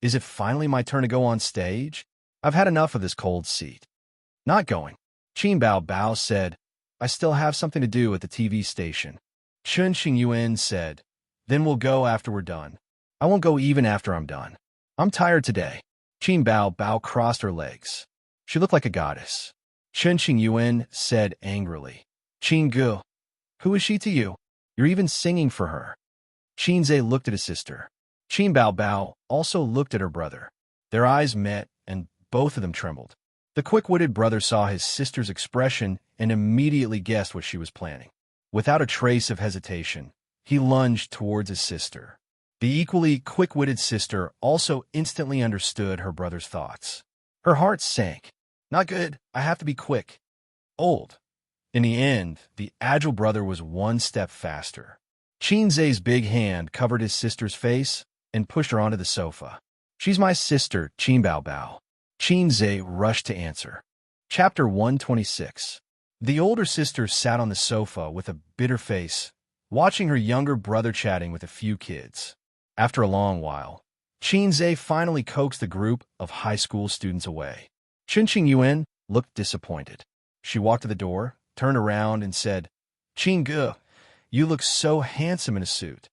[SPEAKER 1] Is it finally my turn to go on stage? I've had enough of this cold seat. Not going. Qin Bao Bao said, I still have something to do at the TV station. Chen Xingyuan said, then we'll go after we're done. I won't go even after I'm done. I'm tired today. Qin Bao Bao crossed her legs. She looked like a goddess. Chen Xingyuan said angrily, Qingge, who is she to you? You're even singing for her. Xianxia looked at his sister. Qin Bao Bao also looked at her brother. Their eyes met, and both of them trembled. The quick-witted brother saw his sister's expression and immediately guessed what she was planning. Without a trace of hesitation, he lunged towards his sister. The equally quick-witted sister also instantly understood her brother's thoughts. Her heart sank. Not good. I have to be quick. Old. In the end, the agile brother was one step faster. Xianxia's big hand covered his sister's face and pushed her onto the sofa. She's my sister, Qin Bao Bao. Xianxia rushed to answer. Chapter 126. The older sister sat on the sofa with a bitter face, watching her younger brother chatting with a few kids. After a long while, Xianxia finally coaxed the group of high school students away. Chen Xingyuan looked disappointed. She walked to the door, turned around, and said, Qingge, you look so handsome in a suit.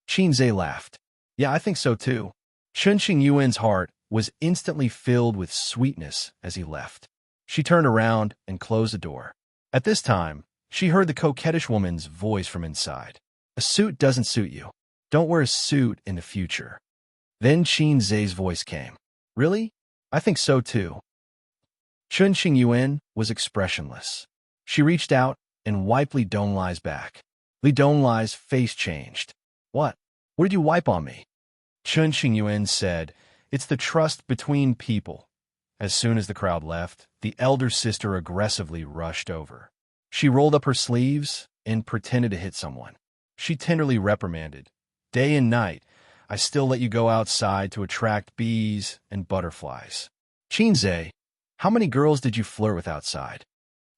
[SPEAKER 1] Xianxia laughed. Yeah, I think so too. Chen Xingyuan's heart was instantly filled with sweetness as he left. She turned around and closed the door. At this time, she heard the coquettish woman's voice from inside. A suit doesn't suit you. Don't wear a suit in the future. Then Xianxia's voice came. Really? I think so too. Chen Xingyuan was expressionless. She reached out and wiped Li Donglai's back. Li Donglai's face changed. What? What did you wipe on me? Chen Xingyuan said, It's the trust between people. As soon as the crowd left, the elder sister aggressively rushed over. She rolled up her sleeves and pretended to hit someone. She tenderly reprimanded. Day and night, I still let you go outside to attract bees and butterflies. Xianxia, how many girls did you flirt with outside?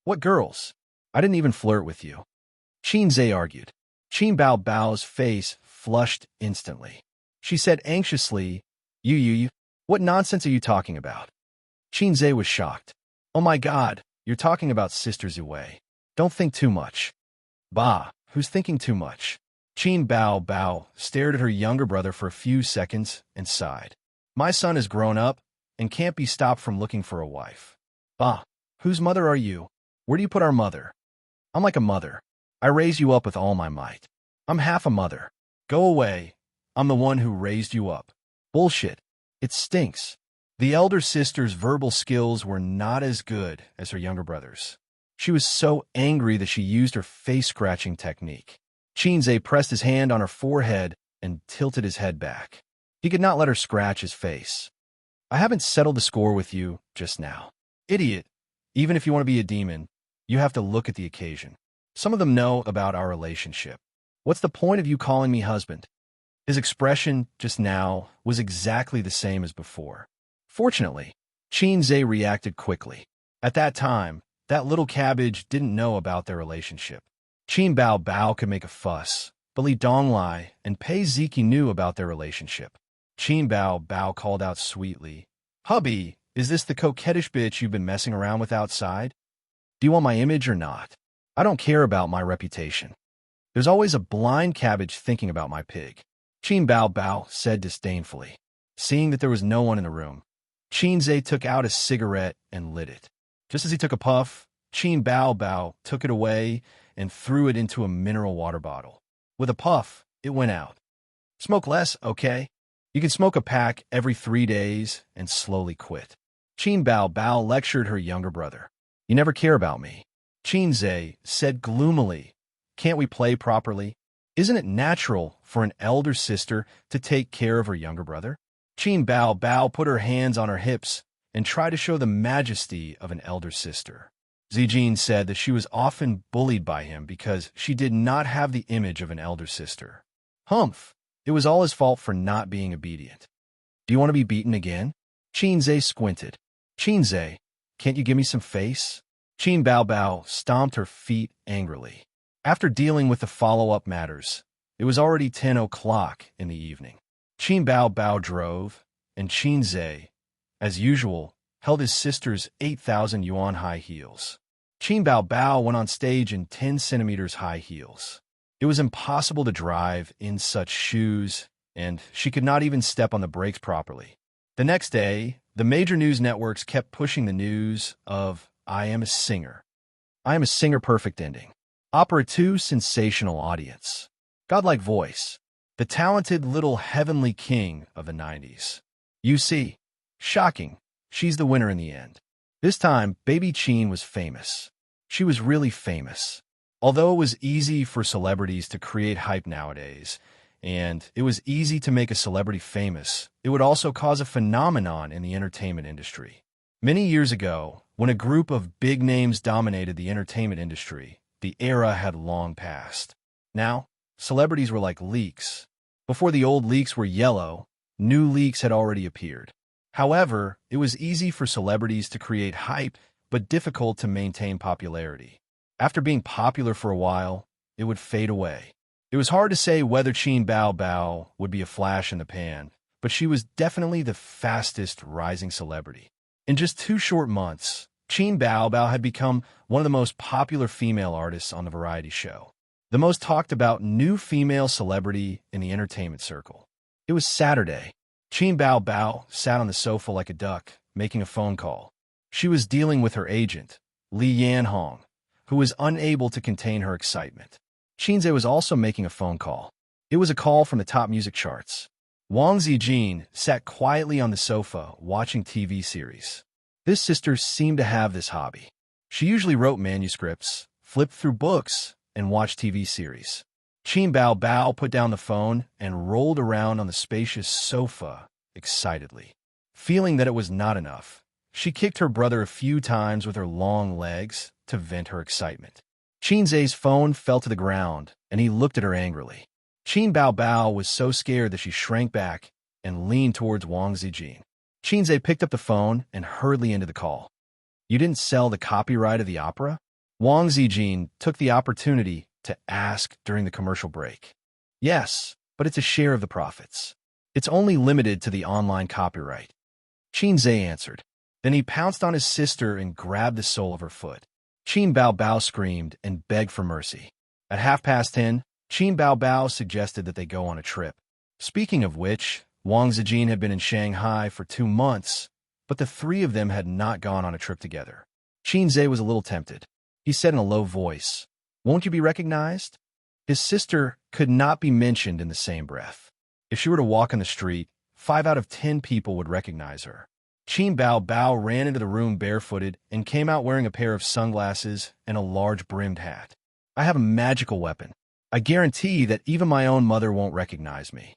[SPEAKER 1] What girls? I didn't even flirt with you. Xianxia argued. Qin Bao Bao's face flushed instantly. She said anxiously, You, what nonsense are you talking about? Xianxia was shocked. Oh my God, you're talking about Sister Zhuwei. Don't think too much. Bah, who's thinking too much? Qin Bao Bao stared at her younger brother for a few seconds and sighed. My son has grown up and can't be stopped from looking for a wife. Bah, whose mother are you? Where do you put our mother? I'm like a mother. I raise you up with all my might. I'm half a mother. Go away. I'm the one who raised you up. Bullshit. It stinks. The elder sister's verbal skills were not as good as her younger brother's. She was so angry that she used her face-scratching technique. Xianxia pressed his hand on her forehead and tilted his head back. He could not let her scratch his face. I haven't settled the score with you just now. Idiot. Even if you want to be a demon, you have to look at the occasion. Some of them know about our relationship. What's the point of you calling me husband? His expression just now was exactly the same as before. Fortunately, Xianxia reacted quickly. At that time, that little cabbage didn't know about their relationship. Qin Bao Bao could make a fuss, but Li Donglai and Pei Ziki knew about their relationship. Qin Bao Bao called out sweetly, Hubby, is this the coquettish bitch you've been messing around with outside? Do you want my image or not? I don't care about my reputation. There's always a blind cabbage thinking about my pig, Qin Bao Bao said disdainfully. Seeing that there was no one in the room, Qin Zhe took out a cigarette and lit it. Just as he took a puff, Qin Bao Bao took it away and threw it into a mineral water bottle. With a puff, it went out. Smoke less, okay? You can smoke a pack every 3 days and slowly quit. Qin Bao Bao lectured her younger brother. You never care about me, Qin Zhe said gloomily. Can't we play properly? Isn't it natural for an elder sister to take care of her younger brother? Qin Bao Bao put her hands on her hips and tried to show the majesty of an elder sister. Zijin said that she was often bullied by him because she did not have the image of an elder sister. Humph! It was all his fault for not being obedient. Do you want to be beaten again? Qin Zhe squinted. Qin Zhe, can't you give me some face? Qin Bao Bao stomped her feet angrily. After dealing with the follow-up matters, it was already 10 o'clock in the evening. Qin Bao Bao drove, and Qin Zhe, as usual, held his sister's 8,000 yuan high heels. Qin Bao Bao went on stage in 10 centimeters high heels. It was impossible to drive in such shoes, and she could not even step on the brakes properly. The next day, the major news networks kept pushing the news of I Am a Singer. I Am a Singer perfect ending. Opera 2 sensational audience. Godlike voice. The talented little heavenly king of the 90s. You see, shocking, she's the winner in the end. This time, Baby Qin was famous. She was really famous. Although it was easy for celebrities to create hype nowadays, and it was easy to make a celebrity famous, it would also cause a phenomenon in the entertainment industry. Many years ago, when a group of big names dominated the entertainment industry, the era had long passed. Now, celebrities were like leeks. Before the old leeks were yellow, new leeks had already appeared. However, it was easy for celebrities to create hype, but difficult to maintain popularity. After being popular for a while, it would fade away. It was hard to say whether Qin Bao Bao would be a flash in the pan, but she was definitely the fastest rising celebrity. In just 2 short months, Qin Bao Bao had become one of the most popular female artists on the variety show, the most talked about new female celebrity in the entertainment circle. It was Saturday. Qin Bao Bao sat on the sofa like a duck, making a phone call. She was dealing with her agent, Li Yanhong, who was unable to contain her excitement. Qin Zhe was also making a phone call. It was a call from the top music charts. Wang Zijin sat quietly on the sofa watching TV series. This sister seemed to have this hobby. She usually wrote manuscripts, flipped through books, and watched TV series. Qin Bao Bao put down the phone and rolled around on the spacious sofa excitedly. Feeling that it was not enough, she kicked her brother a few times with her long legs to vent her excitement. Qin Zhe's phone fell to the ground, and he looked at her angrily. Qin Bao Bao was so scared that she shrank back and leaned towards Wang Zijin. Qin Zhe picked up the phone and hurriedly ended the call. You didn't sell the copyright of the opera? Wang Zijin took the opportunity to ask during the commercial break. Yes, but it's a share of the profits. It's only limited to the online copyright. Qin Zhe answered. Then he pounced on his sister and grabbed the sole of her foot. Qin Bao Bao screamed and begged for mercy. At 10:30, Qin Bao Bao suggested that they go on a trip. Speaking of which, Wang Zijin had been in Shanghai for 2 months, but the 3 of them had not gone on a trip together. Qin Zhe was a little tempted. He said in a low voice, Won't you be recognized? His sister could not be mentioned in the same breath. If she were to walk on the street, 5 out of 10 people would recognize her. Qin Bao Bao ran into the room barefooted and came out wearing a pair of sunglasses and a large brimmed hat. I have a magical weapon. I guarantee that even my own mother won't recognize me.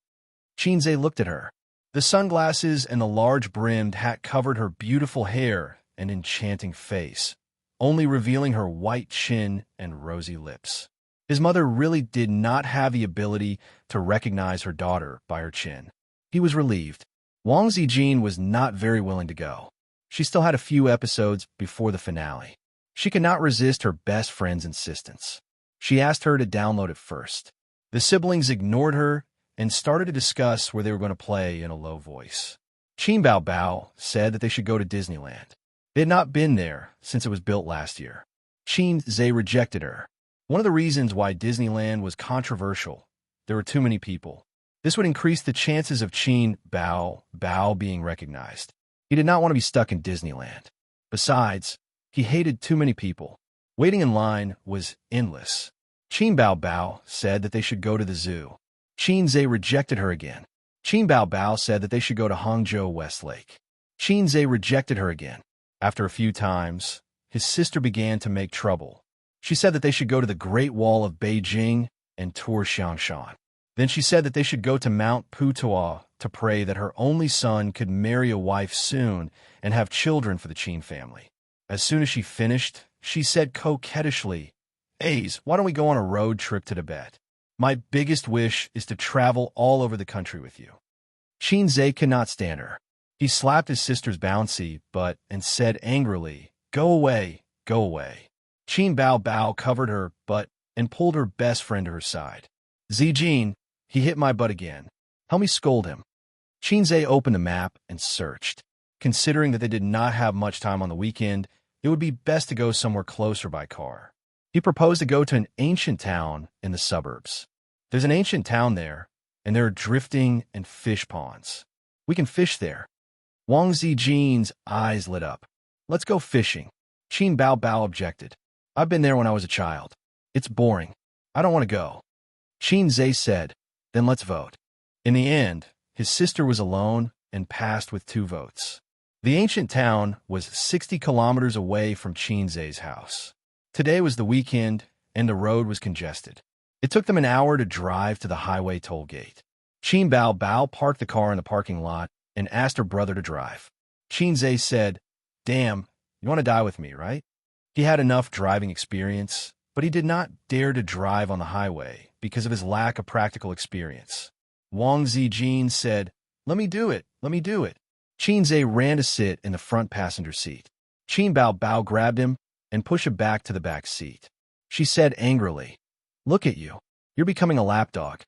[SPEAKER 1] Qin Zhe looked at her. The sunglasses and the large brimmed hat covered her beautiful hair and enchanting face, only revealing her white chin and rosy lips. His mother really did not have the ability to recognize her daughter by her chin. He was relieved. Wang Zijin was not very willing to go. She still had a few episodes before the finale. She could not resist her best friend's insistence. She asked her to download it first. The siblings ignored her and started to discuss where they were going to play in a low voice. Qin Bao Bao said that they should go to Disneyland. They had not been there since it was built last year. Qin Zhe rejected her. One of the reasons why Disneyland was controversial, there were too many people. This would increase the chances of Qin Bao being recognized. He did not want to be stuck in Disneyland. Besides, he hated too many people. Waiting in line was endless. Qin Bao said that they should go to the zoo. Qin Zhe rejected her again. Qin Bao said that they should go to Hangzhou Westlake. Qin Zhe rejected her again. After a few times, his sister began to make trouble. She said that they should go to the Great Wall of Beijing and tour Xianxia. Then she said that they should go to Mount Putuo to pray that her only son could marry a wife soon and have children for the Qin family. As soon as she finished, she said coquettishly, "Ace, why don't we go on a road trip to Tibet? My biggest wish is to travel all over the country with you." Qin Zhe could not stand her. He slapped his sister's bouncy butt and said angrily, "Go away, go away." Qin Bao covered her butt and pulled her best friend to her side. "Zijin, he hit my butt again. Help me scold him." Qin Zhe opened a map and searched. Considering that they did not have much time on the weekend, it would be best to go somewhere closer by car. He proposed to go to an ancient town in the suburbs. There's an ancient town there, and there are drifting and fish ponds. We can fish there. Wang Zijin's eyes lit up. "Let's go fishing." Qin Bao objected. "I've been there when I was a child. It's boring. I don't want to go." Qin Zhe said, "Then let's vote." In the end, his sister was alone and passed with 2 votes. The ancient town was 60 kilometers away from Qin Zhe's house. Today was the weekend, and the road was congested. It took them an hour to drive to the highway toll gate. Qin Bao parked the car in the parking lot and asked her brother to drive. Qin Zhe said, "Damn, you want to die with me, right?" He had enough driving experience, but he did not dare to drive on the highway because of his lack of practical experience. Wang Zijin said, "Let me do it, let me do it." Qin Zhe ran to sit in the front passenger seat. Qin Bao grabbed him and pushed him back to the back seat. She said angrily, "Look at you. You're becoming a lapdog."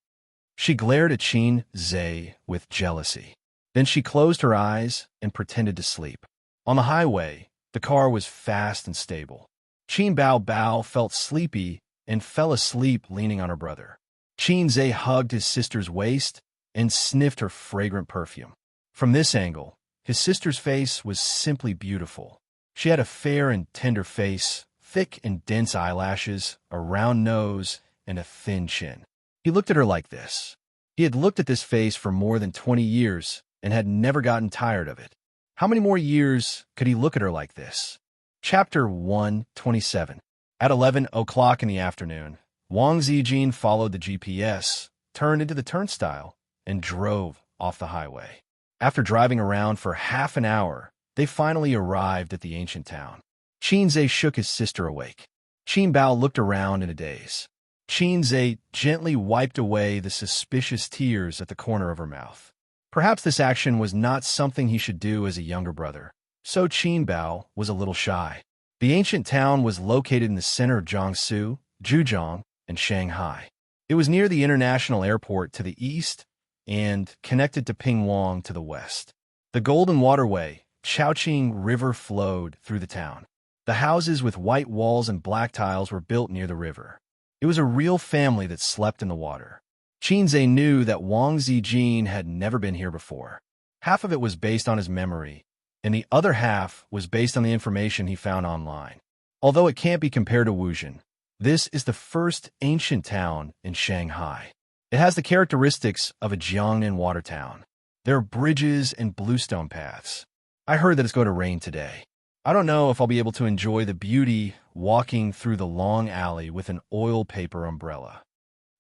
[SPEAKER 1] She glared at Qin Zhe with jealousy. Then she closed her eyes and pretended to sleep. On the highway, the car was fast and stable. Qin Bao felt sleepy and fell asleep leaning on her brother. Qin Zhe hugged his sister's waist and sniffed her fragrant perfume. From this angle, his sister's face was simply beautiful. She had a fair and tender face, thick and dense eyelashes, a round nose, and a thin chin. He looked at her like this. He had looked at this face for more than 20 years and had never gotten tired of it. How many more years could he look at her like this? Chapter 127. At 11 o'clock in the afternoon, Wang Zijin followed the GPS, turned into the turnstile, and drove off the highway. After driving around for half an hour, they finally arrived at the ancient town. Qin Zhe shook his sister awake. Qin Bao looked around in a daze. Qin Zhe gently wiped away the suspicious tears at the corner of her mouth. Perhaps this action was not something he should do as a younger brother, so Qin Bao was a little shy. The ancient town was located in the center of Jiangsu, Zhejiang, and Shanghai. It was near the international airport to the east and connected to Pingwang to the west. The Golden Waterway, Chowqing River, flowed through the town. The houses with white walls and black tiles were built near the river. It was a real family that slept in the water. Qin Zhe knew that Wang Zijin had never been here before. Half of it was based on his memory, and the other half was based on the information he found online. Although it can't be compared to Wuxia, this is the first ancient town in Shanghai. It has the characteristics of a Jiangnan water town. There are bridges and bluestone paths. I heard that it's going to rain today. I don't know if I'll be able to enjoy the beauty walking through the long alley with an oil paper umbrella.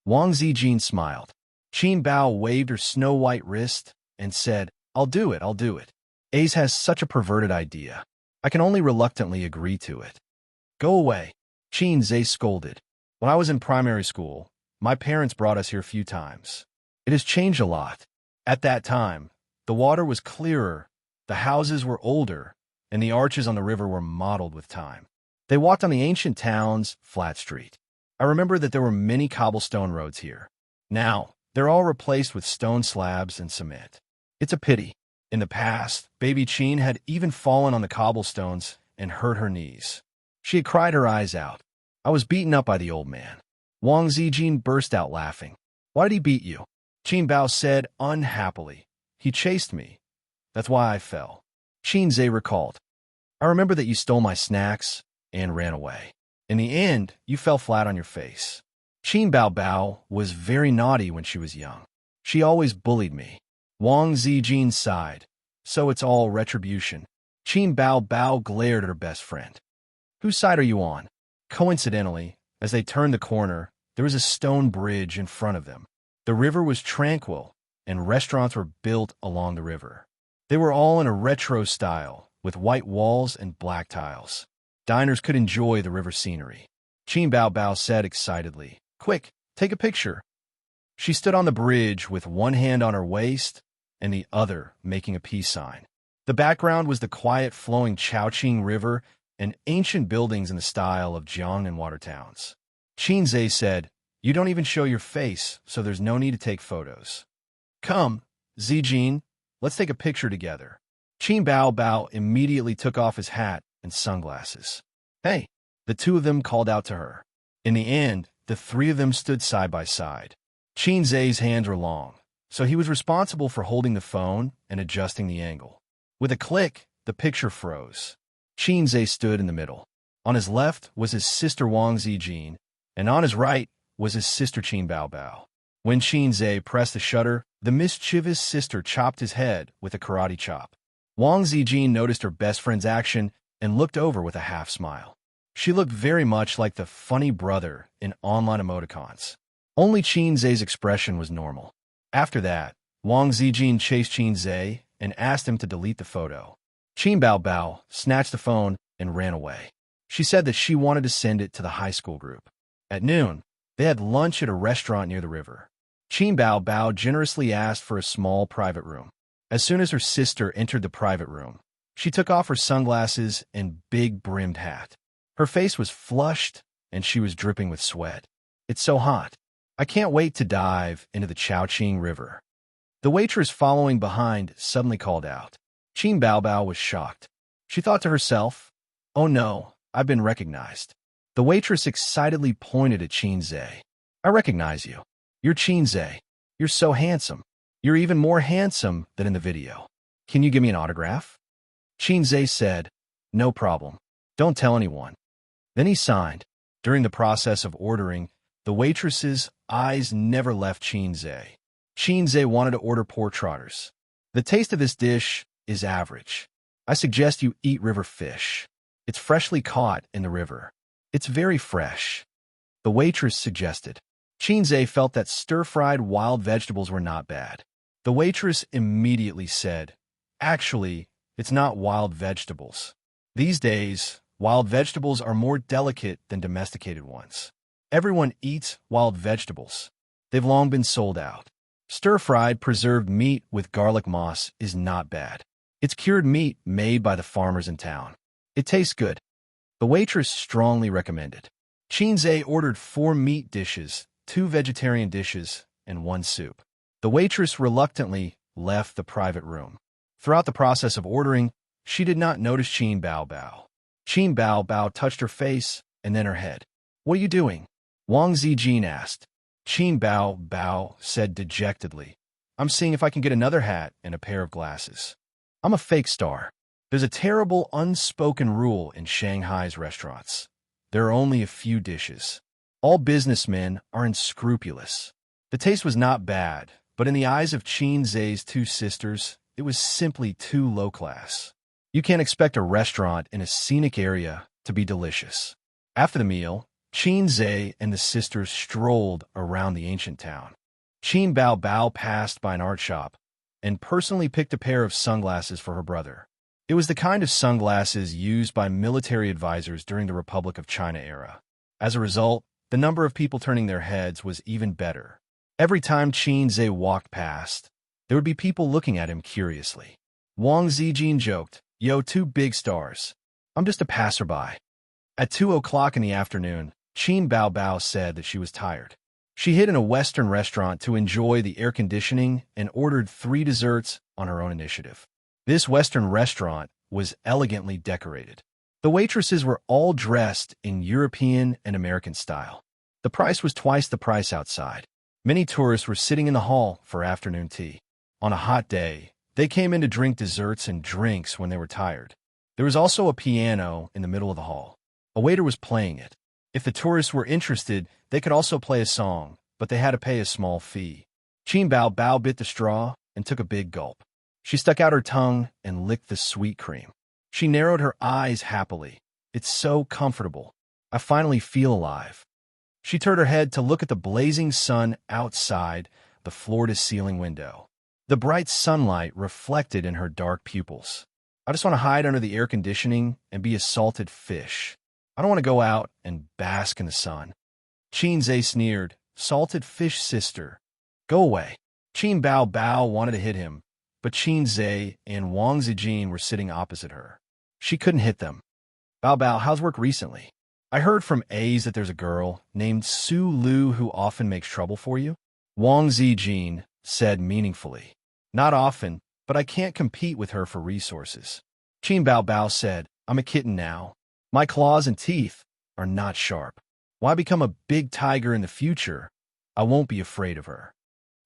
[SPEAKER 1] Wang Zijin smiled. Qin Bao waved her snow-white wrist and said, I'll do it. Ace has such a perverted idea. I can only reluctantly agree to it. Go away. Qin Zhe scolded. When I was in primary school, my parents brought us here a few times. It has changed a lot. At that time, the water was clearer, the houses were older, and the arches on the river were mottled with time. They walked on the ancient town's flat street. I remember that there were many cobblestone roads here. Now, they're all replaced with stone slabs and cement. It's a pity. In the past, baby Qin had even fallen on the cobblestones and hurt her knees. She had cried her eyes out. I was beaten up by the old man. Wang Zijin burst out laughing. Why did he beat you? Qin Bao said unhappily. He chased me. That's why I fell. Qin Zhe recalled. I remember that you stole my snacks and ran away. In the end, you fell flat on your face. Qin Bao Bao was very naughty when she was young. She always bullied me. Wang Zijin sighed. So it's all retribution. Qin Bao Bao glared at her best friend. Whose side are you on? Coincidentally, as they turned the corner, there was a stone bridge in front of them. The river was tranquil, and restaurants were built along the river. They were all in a retro style, with white walls and black tiles. Diners could enjoy the river scenery. Qin Bao Bao said excitedly, Quick, take a picture. She stood on the bridge with one hand on her waist and the other making a peace sign. The background was the quiet flowing Chongqing River and ancient buildings in the style of Jiang and water towns. Qin Zhe said, You don't even show your face, so there's no need to take photos. Come, Zijin, let's take a picture together. Qin Bao Bao immediately took off his hat and sunglasses. Hey, the two of them called out to her. In the end, the three of them stood side by side. Qin Zhe's hands were long, so he was responsible for holding the phone and adjusting the angle. With a click, the picture froze. Qin Zhe stood in the middle. On his left was his sister Wang Zijin, and on his right was his sister Qin Bao Bao. When Qin Zhe pressed the shutter, the mischievous sister chopped his head with a karate chop. Wang Zijin noticed her best friend's action and looked over with a half smile. She looked very much like the funny brother in online emoticons. Only Qin Zhe's expression was normal. After that, Wang Zijin chased Qin Zhe and asked him to delete the photo. Qin Bao Bao snatched the phone and ran away. She said that she wanted to send it to the high school group. At noon, they had lunch at a restaurant near the river. Qin Bao Bao generously asked for a small private room. As soon as her sister entered the private room, she took off her sunglasses and big brimmed hat. Her face was flushed and she was dripping with sweat. It's so hot. I can't wait to dive into the Chongqing River. The waitress following behind suddenly called out. Qin Bao Bao was shocked. She thought to herself, Oh no, I've been recognized. The waitress excitedly pointed at Qin Zhe. I recognize you. You're Qin Zhe. You're so handsome. You're even more handsome than in the video. Can you give me an autograph? Qin Zhe said, No problem. Don't tell anyone. Then he signed. During the process of ordering, the waitress's eyes never left Qin Zhe. Qin Zhe wanted to order pork trotters. The taste of this dish is average. I suggest you eat river fish. It's freshly caught in the river. It's very fresh. The waitress suggested. Qin Zhe felt that stir-fried wild vegetables were not bad. The waitress immediately said, Actually, it's not wild vegetables. These days, wild vegetables are more delicate than domesticated ones. Everyone eats wild vegetables. They've long been sold out. Stir-fried preserved meat with garlic moss is not bad. It's cured meat made by the farmers in town. It tastes good. The waitress strongly recommended. Qin Zhe ordered 4 meat dishes, 2 vegetarian dishes, and 1 soup. The waitress reluctantly left the private room. Throughout the process of ordering, she did not notice Qin Bao Bao. Qin Bao Bao touched her face and then her head. What are you doing? Wang Zijin asked. Qin Bao Bao said dejectedly, I'm seeing if I can get another hat and a pair of glasses. I'm a fake star. There's a terrible unspoken rule in Shanghai's restaurants. There are only a few dishes. All businessmen are unscrupulous. The taste was not bad, but in the eyes of Qin Zhe's 2 sisters, it was simply too low class. You can't expect a restaurant in a scenic area to be delicious. After the meal, Qin Zhe and the sisters strolled around the ancient town. Qin Bao Bao passed by an art shop and personally picked a pair of sunglasses for her brother. It was the kind of sunglasses used by military advisors during the Republic of China era. As a result, the number of people turning their heads was even better. Every time Qin Zhe walked past, there would be people looking at him curiously. Wang Zijin joked, Yo, 2 big stars. I'm just a passerby. At 2 o'clock in the afternoon, Qin Bao Bao said that she was tired. She hid in a Western restaurant to enjoy the air conditioning and ordered 3 desserts on her own initiative. This Western restaurant was elegantly decorated. The waitresses were all dressed in European and American style. The price was twice the price outside. Many tourists were sitting in the hall for afternoon tea. On a hot day, they came in to drink desserts and drinks when they were tired. There was also a piano in the middle of the hall. A waiter was playing it. If the tourists were interested, they could also play a song, but they had to pay a small fee. Qin Bao Bao bit the straw and took a big gulp. She stuck out her tongue and licked the sweet cream. She narrowed her eyes happily. It's so comfortable. I finally feel alive. She turned her head to look at the blazing sun outside the floor-to-ceiling window. The bright sunlight reflected in her dark pupils. I just want to hide under the air conditioning and be a salted fish. I don't want to go out and bask in the sun. Qin Zhe sneered. Salted fish sister. Go away. Qin Bao Bao wanted to hit him, but Qin Zhe and Wang Zijin were sitting opposite her. She couldn't hit them. Bao Bao, how's work recently? I heard from A's that there's a girl named Su Lu who often makes trouble for you. Wang Zijin said meaningfully. Not often, but I can't compete with her for resources. Qin Bao Bao said, I'm a kitten now. My claws and teeth are not sharp. Why become a big tiger in the future? I won't be afraid of her.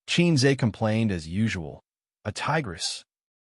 [SPEAKER 1] Qin Zhe complained as usual. A tigress.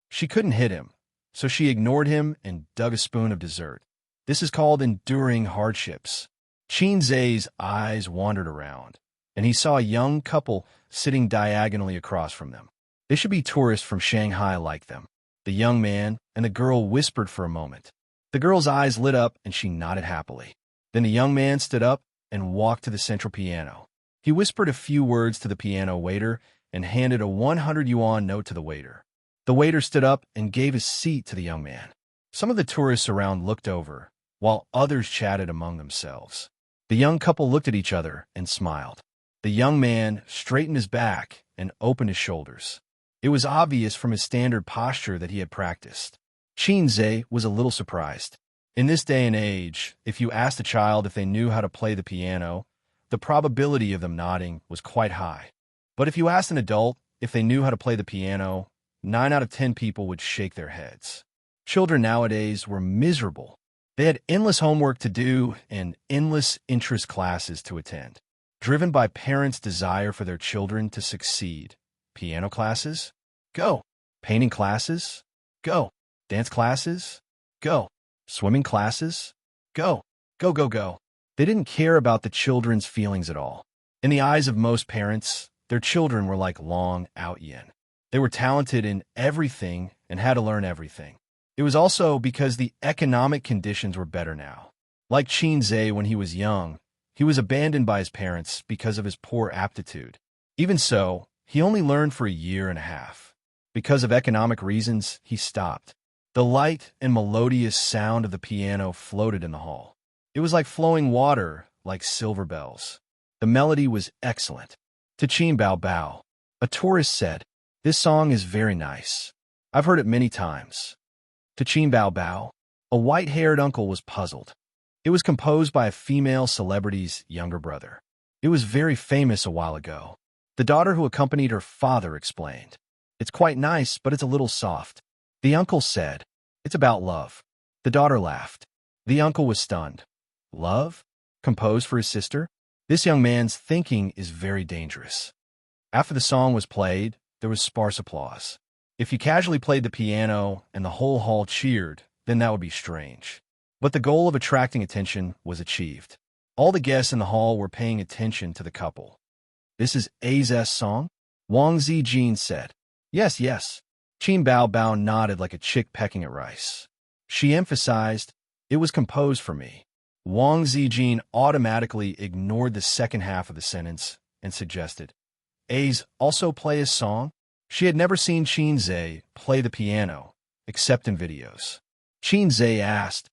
[SPEAKER 1] She couldn't hit him, so she ignored him and dug a spoon of dessert. This is called enduring hardships. Qin Zhe's eyes wandered around, and he saw a young couple sitting diagonally across from them. They should be tourists from Shanghai like them. The young man and the girl whispered for a moment. The girl's eyes lit up and she nodded happily. Then the young man stood up and walked to the central piano. He whispered a few words to the piano waiter and handed a 100 yuan note to the waiter. The waiter stood up and gave his seat to the young man. Some of the tourists around looked over, while others chatted among themselves. The young couple looked at each other and smiled. The young man straightened his back and opened his shoulders. It was obvious from his standard posture that he had practiced. Qin Zhe was a little surprised. In this day and age, if you asked a child if they knew how to play the piano, the probability of them nodding was quite high. But if you asked an adult if they knew how to play the piano, 9 out of 10 people would shake their heads. Children nowadays were miserable. They had endless homework to do and endless interest classes to attend. Driven by parents' desire for their children to succeed. Piano classes? Go. Painting classes? Go. Dance classes? Go. Swimming classes? Go. Go, go, go. They didn't care about the children's feelings at all. In the eyes of most parents, their children were like long out yen. They were talented in everything and had to learn everything. It was also because the economic conditions were better now. Like Qin Zhe when he was young, he was abandoned by his parents because of his poor aptitude. Even so, he only learned for a year and a half. Because of economic reasons, he stopped. The light and melodious sound of the piano floated in the hall. It was like flowing water, like silver bells. The melody was excellent. To Qin Bao Bao, a tourist said, "This song is very nice. I've heard it many times." To Qin Bao Bao, a white-haired uncle was puzzled. It was composed by a female celebrity's younger brother. It was very famous a while ago. The daughter who accompanied her father explained, "It's quite nice, but it's a little soft." The uncle said, "It's about love." The daughter laughed. The uncle was stunned. Love? Composed for his sister? This young man's thinking is very dangerous. After the song was played, there was sparse applause. If you casually played the piano and the whole hall cheered, then that would be strange. But the goal of attracting attention was achieved. All the guests in the hall were paying attention to the couple. "This is A's song?" Wang Zijin said. "Yes, yes." Qin Bao Bao nodded like a chick pecking at rice. She emphasized, "It was composed for me." Wang Zijin automatically ignored the second half of the sentence and suggested, "A's also play his song?" She had never seen Qin Zhe play the piano, except in videos. Qin Zhe asked,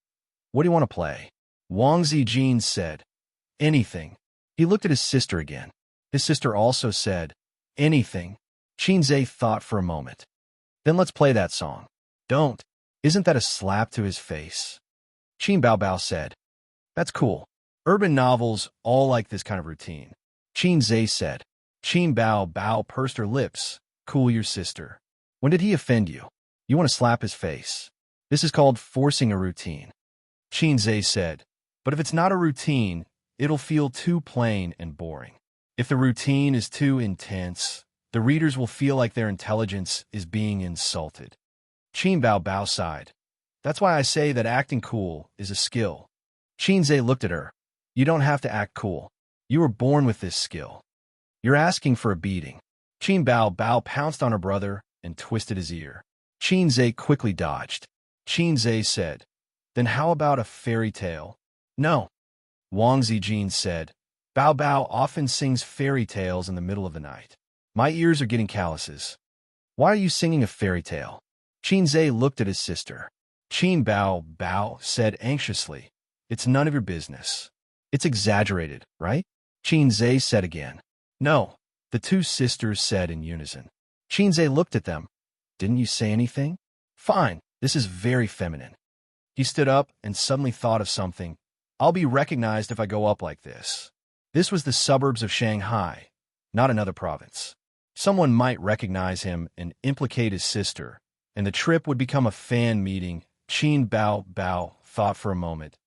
[SPEAKER 1] "What do you want to play?" Wang Zijin said, "Anything." He looked at his sister again. His sister also said, "Anything." Qin Zhe thought for a moment. "Then let's play that song." "Don't. Isn't that a slap to his face?" Qin Bao Bao said, "That's cool. Urban novels all like this kind of routine." Qin Zhe said. Qin Bao Bao pursed her lips. "Cool your sister. When did he offend you? You want to slap his face. This is called forcing a routine." Xianxia said. But if it's not a routine, it'll feel too plain and boring. If the routine is too intense, the readers will feel like their intelligence is being insulted. Qin Bao Bao sighed. That's why I say that acting cool is a skill. Xianxia looked at her. You don't have to act cool. You were born with this skill. You're asking for a beating. Qin Bao Bao pounced on her brother and twisted his ear. Xianxia quickly dodged. Xianxia said, Then how about a fairy tale? No. Wang Zijin said, Bao Bao often sings fairy tales in the middle of the night. My ears are getting calluses. Why are you singing a fairy tale? Xianxia looked at his sister. Qin Bao Bao said anxiously, It's none of your business. It's exaggerated, right? Xianxia said again. No, the two sisters said in unison. Xianxia looked at them. Didn't you say anything? Fine, this is very feminine. He stood up and suddenly thought of something. I'll be recognized if I go up like this. This was the suburbs of Shanghai, not another province. Someone might recognize him and implicate his sister, and the trip would become a fan meeting. Qin Bao Bao thought for a moment.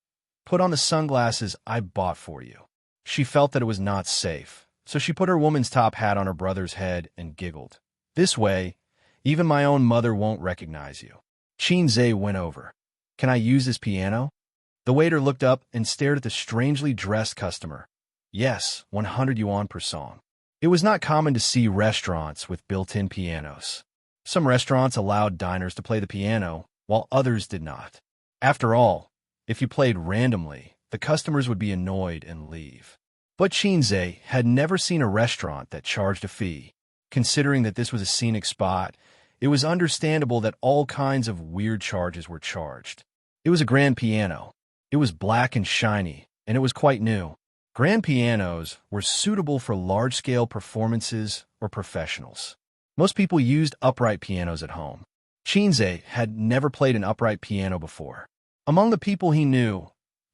[SPEAKER 1] Put on the sunglasses I bought for you. She felt that it was not safe, so she put her woman's top hat on her brother's head and giggled. This way, even my own mother won't recognize you. Xianxia went over. Can I use this piano? The waiter looked up and stared at the strangely dressed customer. Yes, 100 yuan per song. It was not common to see restaurants with built-in pianos. Some restaurants allowed diners to play the piano, while others did not. After all, if you played randomly, the customers would be annoyed and leave. But Xianxia had never seen a restaurant that charged a fee. Considering that this was a scenic spot, it was understandable that all kinds of weird charges were charged. It was a grand piano. It was black and shiny, and it was quite new. Grand pianos were suitable for large-scale performances or professionals. Most people used upright pianos at home. Xianxia had never played an upright piano before. Among the people he knew,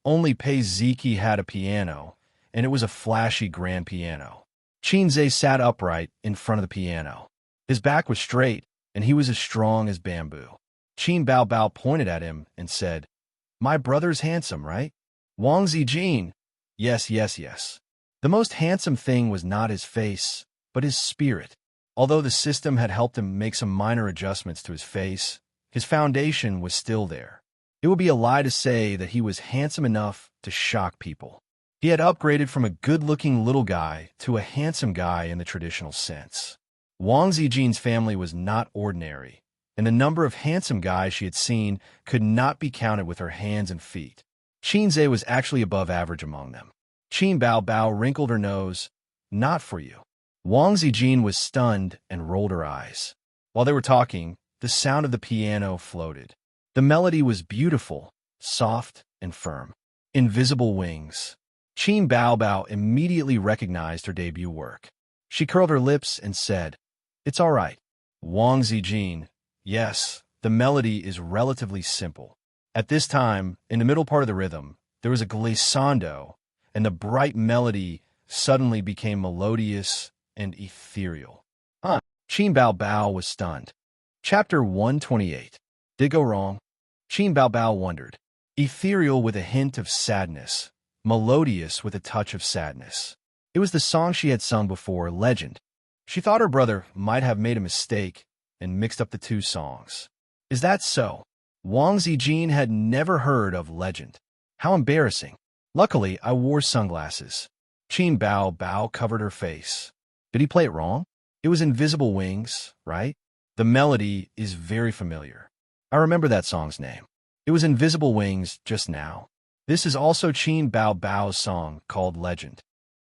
[SPEAKER 1] only Pei Ziki had a piano, and it was a flashy grand piano. Xianxia sat upright in front of the piano. His back was straight, and he was as strong as bamboo. Qin Bao Bao pointed at him and said, My brother's handsome, right? Wang Zijin. Yes, yes, yes. The most handsome thing was not his face, but his spirit. Although the system had helped him make some minor adjustments to his face, his foundation was still there. It would be a lie to say that he was handsome enough to shock people. He had upgraded from a good-looking little guy to a handsome guy in the traditional sense. Wang Zijin's family was not ordinary, and the number of handsome guys she had seen could not be counted with her hands and feet. Xianxia was actually above average among them. Qin Bao Bao wrinkled her nose. Not for you. Wang Zijin was stunned and rolled her eyes. While they were talking, the sound of the piano floated. The melody was beautiful, soft, and firm. Invisible Wings. Qin Bao Bao immediately recognized her debut work. She curled her lips and said, It's all right. Wang Zijin. Yes, the melody is relatively simple. At this time, in the middle part of the rhythm, there was a glissando, and the bright melody suddenly became melodious and ethereal. Qin Bao Bao was stunned. Chapter 128. Did it go wrong? Qin Bao Bao wondered. Ethereal with a hint of sadness, melodious with a touch of sadness. It was the song she had sung before, Legend. She thought her brother might have made a mistake and mixed up the two songs. Is that so? Wang Zijin had never heard of Legend. How embarrassing. Luckily, I wore sunglasses. Qin Bao Bao covered her face. Did he play it wrong? It was Invisible Wings, right? The melody is very familiar. I remember that song's name. It was Invisible Wings just now. This is also Qin Bao Bao's song called Legend.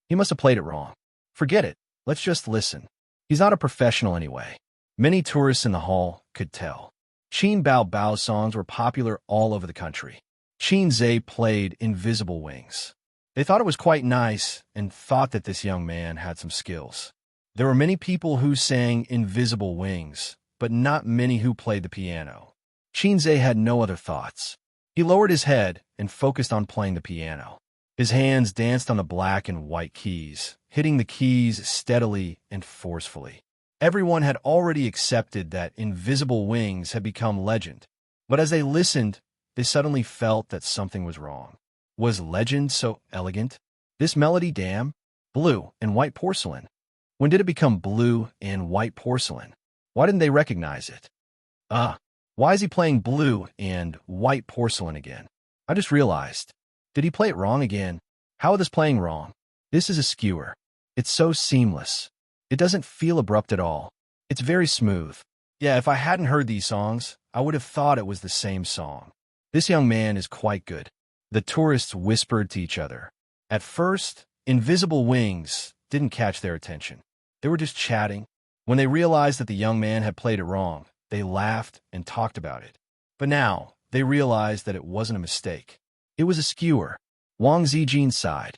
[SPEAKER 1] He must have played it wrong. Forget it. Let's just listen. He's not a professional anyway. Many tourists in the hall could tell. Qin Bao Bao's songs were popular all over the country. Xianxia played Invisible Wings. They thought it was quite nice and thought that this young man had some skills. There were many people who sang Invisible Wings, but not many who played the piano. Xianxia had no other thoughts. He lowered his head and focused on playing the piano. His hands danced on the black and white keys, hitting the keys steadily and forcefully. Everyone had already accepted that Invisible Wings had become legend. But as they listened, they suddenly felt that something was wrong. Was legend so elegant? This melody, damn, blue and white porcelain. When did it become blue and white porcelain? Why didn't they recognize it? Why is he playing blue and white porcelain again? I just realized. Did he play it wrong again? How is this playing wrong? This is a skewer. It's so seamless. It doesn't feel abrupt at all. It's very smooth. Yeah, if I hadn't heard these songs, I would have thought it was the same song. This young man is quite good. The tourists whispered to each other. At first, invisible wings didn't catch their attention. They were just chatting. When they realized that the young man had played it wrong, they laughed and talked about it. But now, they realized that it wasn't a mistake. It was a skewer. Wang Zijin sighed.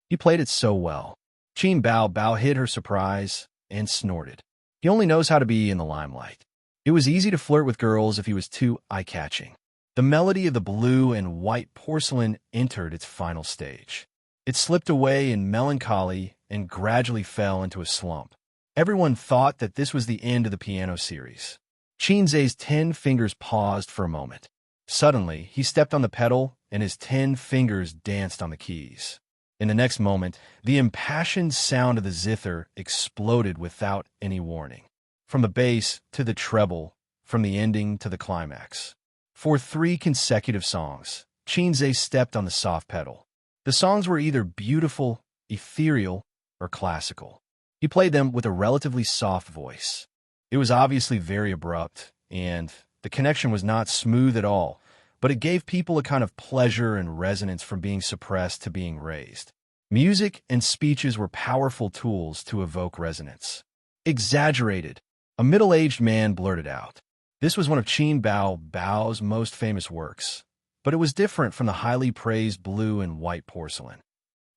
[SPEAKER 1] He played it so well. Qin Bao Bao hid her surprise and snorted. He only knows how to be in the limelight. It was easy to flirt with girls if he was too eye-catching. The melody of the blue and white porcelain entered its final stage. It slipped away in melancholy and gradually fell into a slump. Everyone thought that this was the end of the piano series. Qinzai's 10 fingers paused for a moment. Suddenly, he stepped on the pedal and his 10 fingers danced on the keys. In the next moment, the impassioned sound of the zither exploded without any warning. From the bass to the treble, from the ending to the climax. For 3 consecutive songs, Qinzai stepped on the soft pedal. The songs were either beautiful, ethereal, or classical. He played them with a relatively soft voice. It was obviously very abrupt, and the connection was not smooth at all, but it gave people a kind of pleasure and resonance from being suppressed to being raised. Music and speeches were powerful tools to evoke resonance. Exaggerated, a middle-aged man blurted out. This was one of Qin Bao Bao's most famous works, but it was different from the highly praised blue and white porcelain.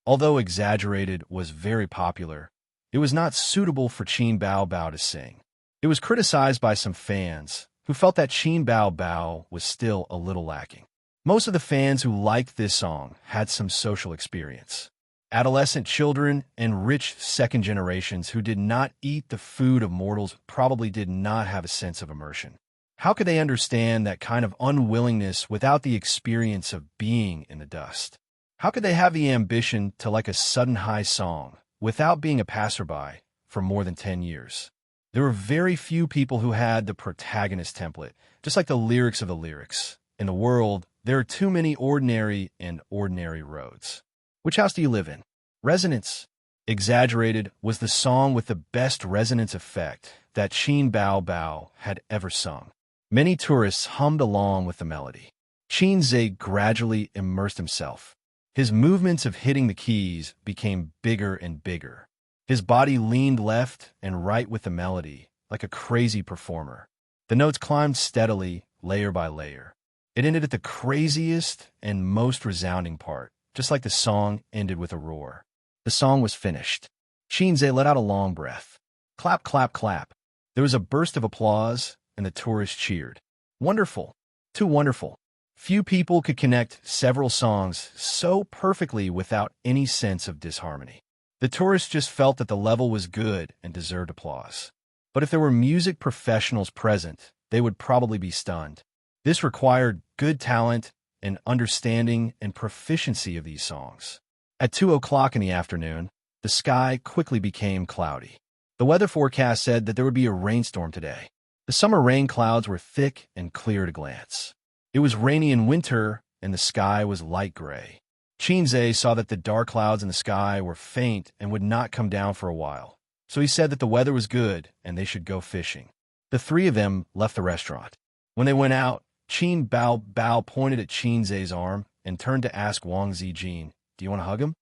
[SPEAKER 1] Although Exaggerated was very popular, it was not suitable for Qin Bao Bao to sing. It was criticized by some fans, who felt that Qin Bao Bao was still a little lacking. Most of the fans who liked this song had some social experience. Adolescent children and rich second generations who did not eat the food of mortals probably did not have a sense of immersion. How could they understand that kind of unwillingness without the experience of being in the dust? How could they have the ambition to like a sudden high song without being a passerby for more than 10 years? There were very few people who had the protagonist template, just like the lyrics of the lyrics. In the world, there are too many ordinary and ordinary roads. Which house do you live in? Resonance. Exaggerated was the song with the best resonance effect that Qin Bao Bao had ever sung. Many tourists hummed along with the melody. Qinzai gradually immersed himself. His movements of hitting the keys became bigger and bigger. His body leaned left and right with the melody, like a crazy performer. The notes climbed steadily, layer by layer. It ended at the craziest and most resounding part, just like the song ended with a roar. The song was finished. Qinzai let out a long breath. Clap, clap, clap. There was a burst of applause, and the tourists cheered. Wonderful. Too wonderful. Few people could connect several songs so perfectly without any sense of disharmony. The tourists just felt that the level was good and deserved applause. But if there were music professionals present, they would probably be stunned. This required good talent and understanding and proficiency of these songs. At 2 o'clock in the afternoon, the sky quickly became cloudy. The weather forecast said that there would be a rainstorm today. The summer rain clouds were thick and clear at a glance. It was rainy in winter, and the sky was light gray. Qinzai saw that the dark clouds in the sky were faint and would not come down for a while, so he said that the weather was good and they should go fishing. The 3 of them left the restaurant. When they went out, Qin Bao Bao pointed at Qinzai's arm and turned to ask Wang Zijin, "Do you want to hug him?"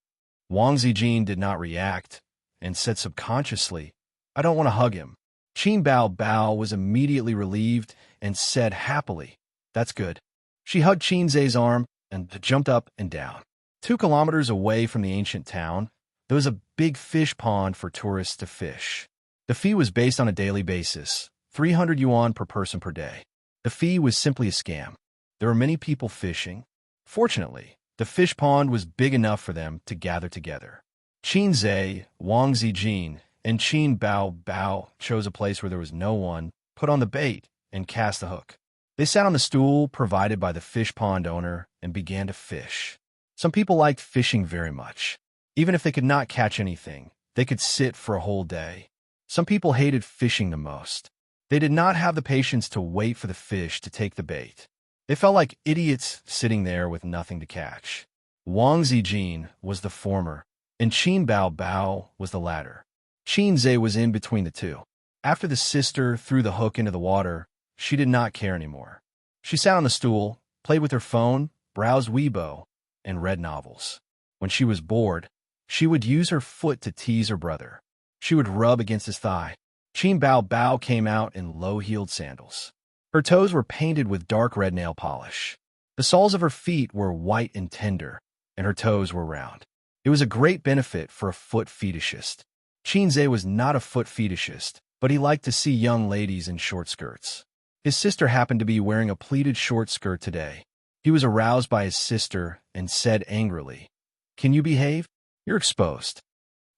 [SPEAKER 1] Wang Zijin did not react and said subconsciously, "I don't want to hug him." Qin Bao Bao was immediately relieved and said happily, "That's good." She hugged Qinzai's arm and jumped up and down. 2 kilometers away from the ancient town, there was a big fish pond for tourists to fish. The fee was based on a daily basis, 300 yuan per person per day. The fee was simply a scam. There were many people fishing. Fortunately, the fish pond was big enough for them to gather together. Qinzai, Wang Zijin, and Qin Bao Bao chose a place where there was no one, put on the bait, and cast the hook. They sat on the stool provided by the fish pond owner and began to fish. Some people liked fishing very much. Even if they could not catch anything, they could sit for a whole day. Some people hated fishing the most. They did not have the patience to wait for the fish to take the bait. They felt like idiots sitting there with nothing to catch. Wang Zijin was the former, and Qin Bao Bao was the latter. Qin Zhe was in between the two. After the sister threw the hook into the water, she did not care anymore. She sat on the stool, played with her phone, browsed Weibo, and read novels. When she was bored, she would use her foot to tease her brother. She would rub against his thigh. Qin Bao Bao came out in low-heeled sandals. Her toes were painted with dark red nail polish. The soles of her feet were white and tender, and her toes were round. It was a great benefit for a foot fetishist. Qin Zhe was not a foot fetishist, but he liked to see young ladies in short skirts. His sister happened to be wearing a pleated short skirt today. He was aroused by his sister and said angrily, "Can you behave? You're exposed."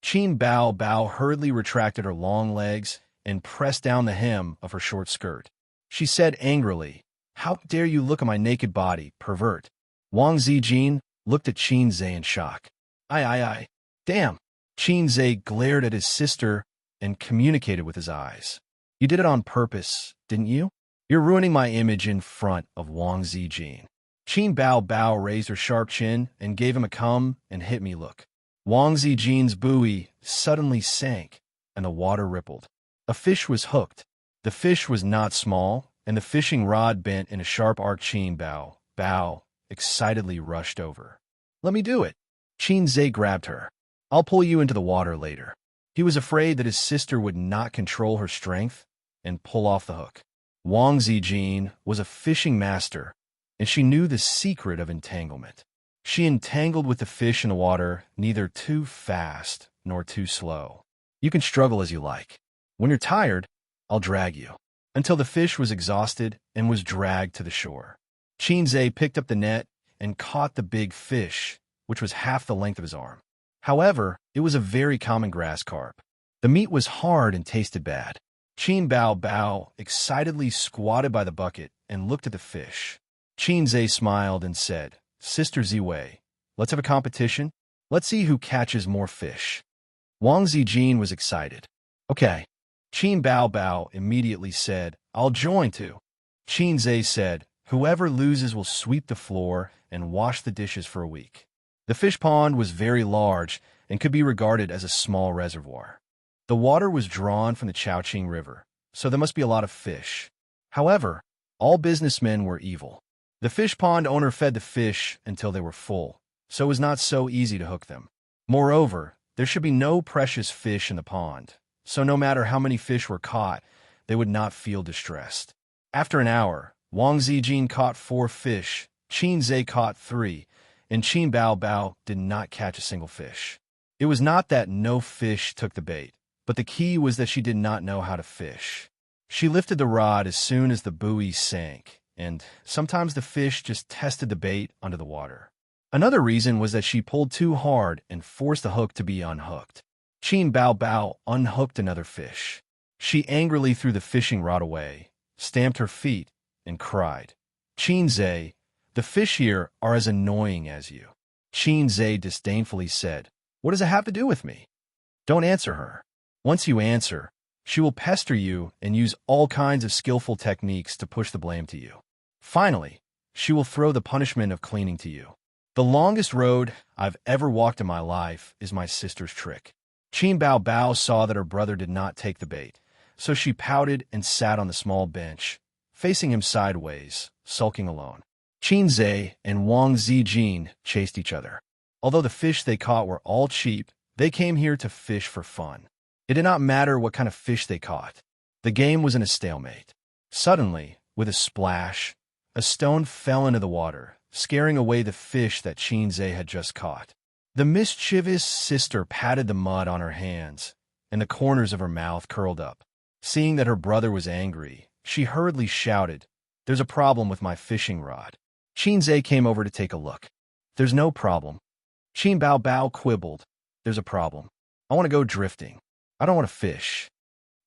[SPEAKER 1] Qin Bao Bao hurriedly retracted her long legs and pressed down the hem of her short skirt. She said angrily, "How dare you look at my naked body, pervert?" Wang Zijin looked at Qin Zhe in shock. I. Damn. Qin Zhe glared at his sister and communicated with his eyes. "You did it on purpose, didn't you? You're ruining my image in front of Wang Zijin." Qin Bao Bao raised her sharp chin and gave him a come and hit me look. Wang Zijin's buoy suddenly sank, and the water rippled. A fish was hooked. The fish was not small, and the fishing rod bent in a sharp arc. Qin Bao Bao excitedly rushed over. "Let me do it." Qin Zhe grabbed her. "I'll pull you into the water later." He was afraid that his sister would not control her strength and pull off the hook. Wang Zijin was a fishing master, and she knew the secret of entanglement. She entangled with the fish in the water, neither too fast nor too slow. "You can struggle as you like. When you're tired, I'll drag you," until the fish was exhausted and was dragged to the shore. Qin Zhe picked up the net and caught the big fish, which was half the length of his arm. However, it was a very common grass carp. The meat was hard and tasted bad. Qin Bao Bao excitedly squatted by the bucket and looked at the fish. Qin Zhe smiled and said, "Sister Ziwei, let's have a competition. Let's see who catches more fish." Wang Zijin was excited. "Okay." Qin Bao Bao immediately said, "I'll join too." Qin Zhe said, "Whoever loses will sweep the floor and wash the dishes for a week." The fish pond was very large and could be regarded as a small reservoir. The water was drawn from the Chowqing River, so there must be a lot of fish. However, all businessmen were evil. The fish pond owner fed the fish until they were full, so it was not so easy to hook them. Moreover, there should be no precious fish in the pond, so no matter how many fish were caught, they would not feel distressed. After an hour, Wang Zijin caught 4 fish, Qin Zhe caught 3, and Qin Bao Bao did not catch a single fish. It was not that no fish took the bait, but the key was that she did not know how to fish. She lifted the rod as soon as the buoy sank, and sometimes the fish just tested the bait under the water. Another reason was that she pulled too hard and forced the hook to be unhooked. Qin Bao Bao unhooked another fish. She angrily threw the fishing rod away, stamped her feet, and cried, "Qin Zhe, the fish here are as annoying as you." Qin Zhe disdainfully said, "What does it have to do with me?" "Don't answer her. Once you answer, she will pester you and use all kinds of skillful techniques to push the blame to you. Finally, she will throw the punishment of cleaning to you. The longest road I've ever walked in my life is my sister's trick." Qin Bao Bao saw that her brother did not take the bait, so she pouted and sat on the small bench, facing him sideways, sulking alone. Qin Zhe and Wang Zijin chased each other. Although the fish they caught were all cheap, they came here to fish for fun. It did not matter what kind of fish they caught. The game was in a stalemate. Suddenly, with a splash, a stone fell into the water, scaring away the fish that Qin Zhe had just caught. The mischievous sister patted the mud on her hands, and the corners of her mouth curled up. Seeing that her brother was angry, she hurriedly shouted, "There's a problem with my fishing rod." Qin Zhe came over to take a look. "There's no problem." Qin Bao Bao quibbled, "There's a problem. I want to go drifting. I don't want to fish."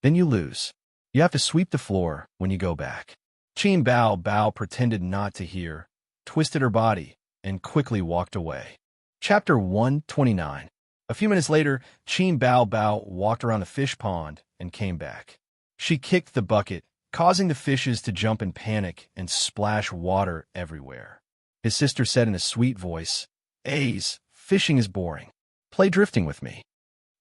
[SPEAKER 1] "Then you lose. You have to sweep the floor when you go back." Qin Bao Bao pretended not to hear, twisted her body, and quickly walked away. Chapter 129. A few minutes later, Qin Bao Bao walked around the fish pond and came back. She kicked the bucket, causing the fishes to jump in panic and splash water everywhere. His sister said in a sweet voice, "Ace, fishing is boring. Play drifting with me."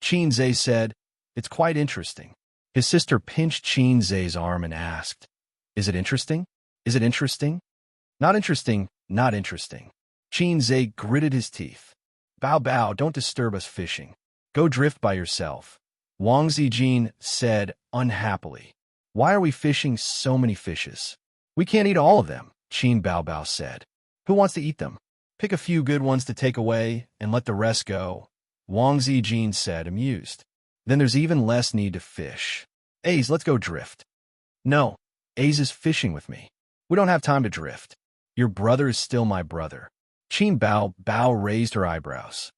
[SPEAKER 1] Qin Zhe said, "It's quite interesting." His sister pinched Qin Zhe's arm and asked, "Is it interesting? Is it interesting?" "Not interesting, not interesting." Qin Zhe gritted his teeth. "Bao Bao, don't disturb us fishing. Go drift by yourself." Wang Zijin said unhappily, "Why are we fishing so many fishes? We can't eat all of them," Qin Bao Bao said. "Who wants to eat them? Pick a few good ones to take away and let the rest go," Wang Zijin said, amused. "Then there's even less need to fish. Ace, let's go drift." "No, Ace is fishing with me. We don't have time to drift. Your brother is still my brother." Qin Bao Bao raised her eyebrows.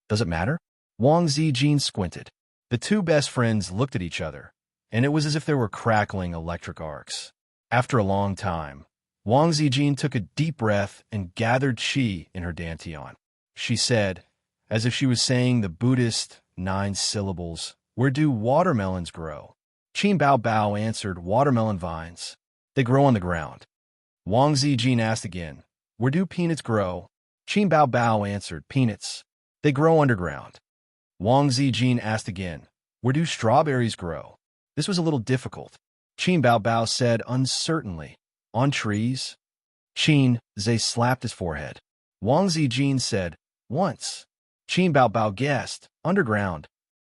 [SPEAKER 1] "Does it matter?" Wang Zijin squinted. The two best friends looked at each other, and it was as if there were crackling electric arcs. After a long time, Wang Zijin took a deep breath and gathered qi in her dantian. She said, as if she was saying the Buddhist 9 syllables, "Where do watermelons grow?" Qin Bao Bao answered, "Watermelon vines. They grow on the ground." Wang Zijin asked again, "Where do peanuts grow?" Qin Bao Bao answered, "Peanuts. They grow underground." Wang Zijin asked again, "Where do strawberries grow?" This was a little difficult. Qin Bao Bao said uncertainly, "On trees." Qin Zhe slapped his forehead. Wang Zijin said, "Once." Qin Bao Bao guessed, "Underground."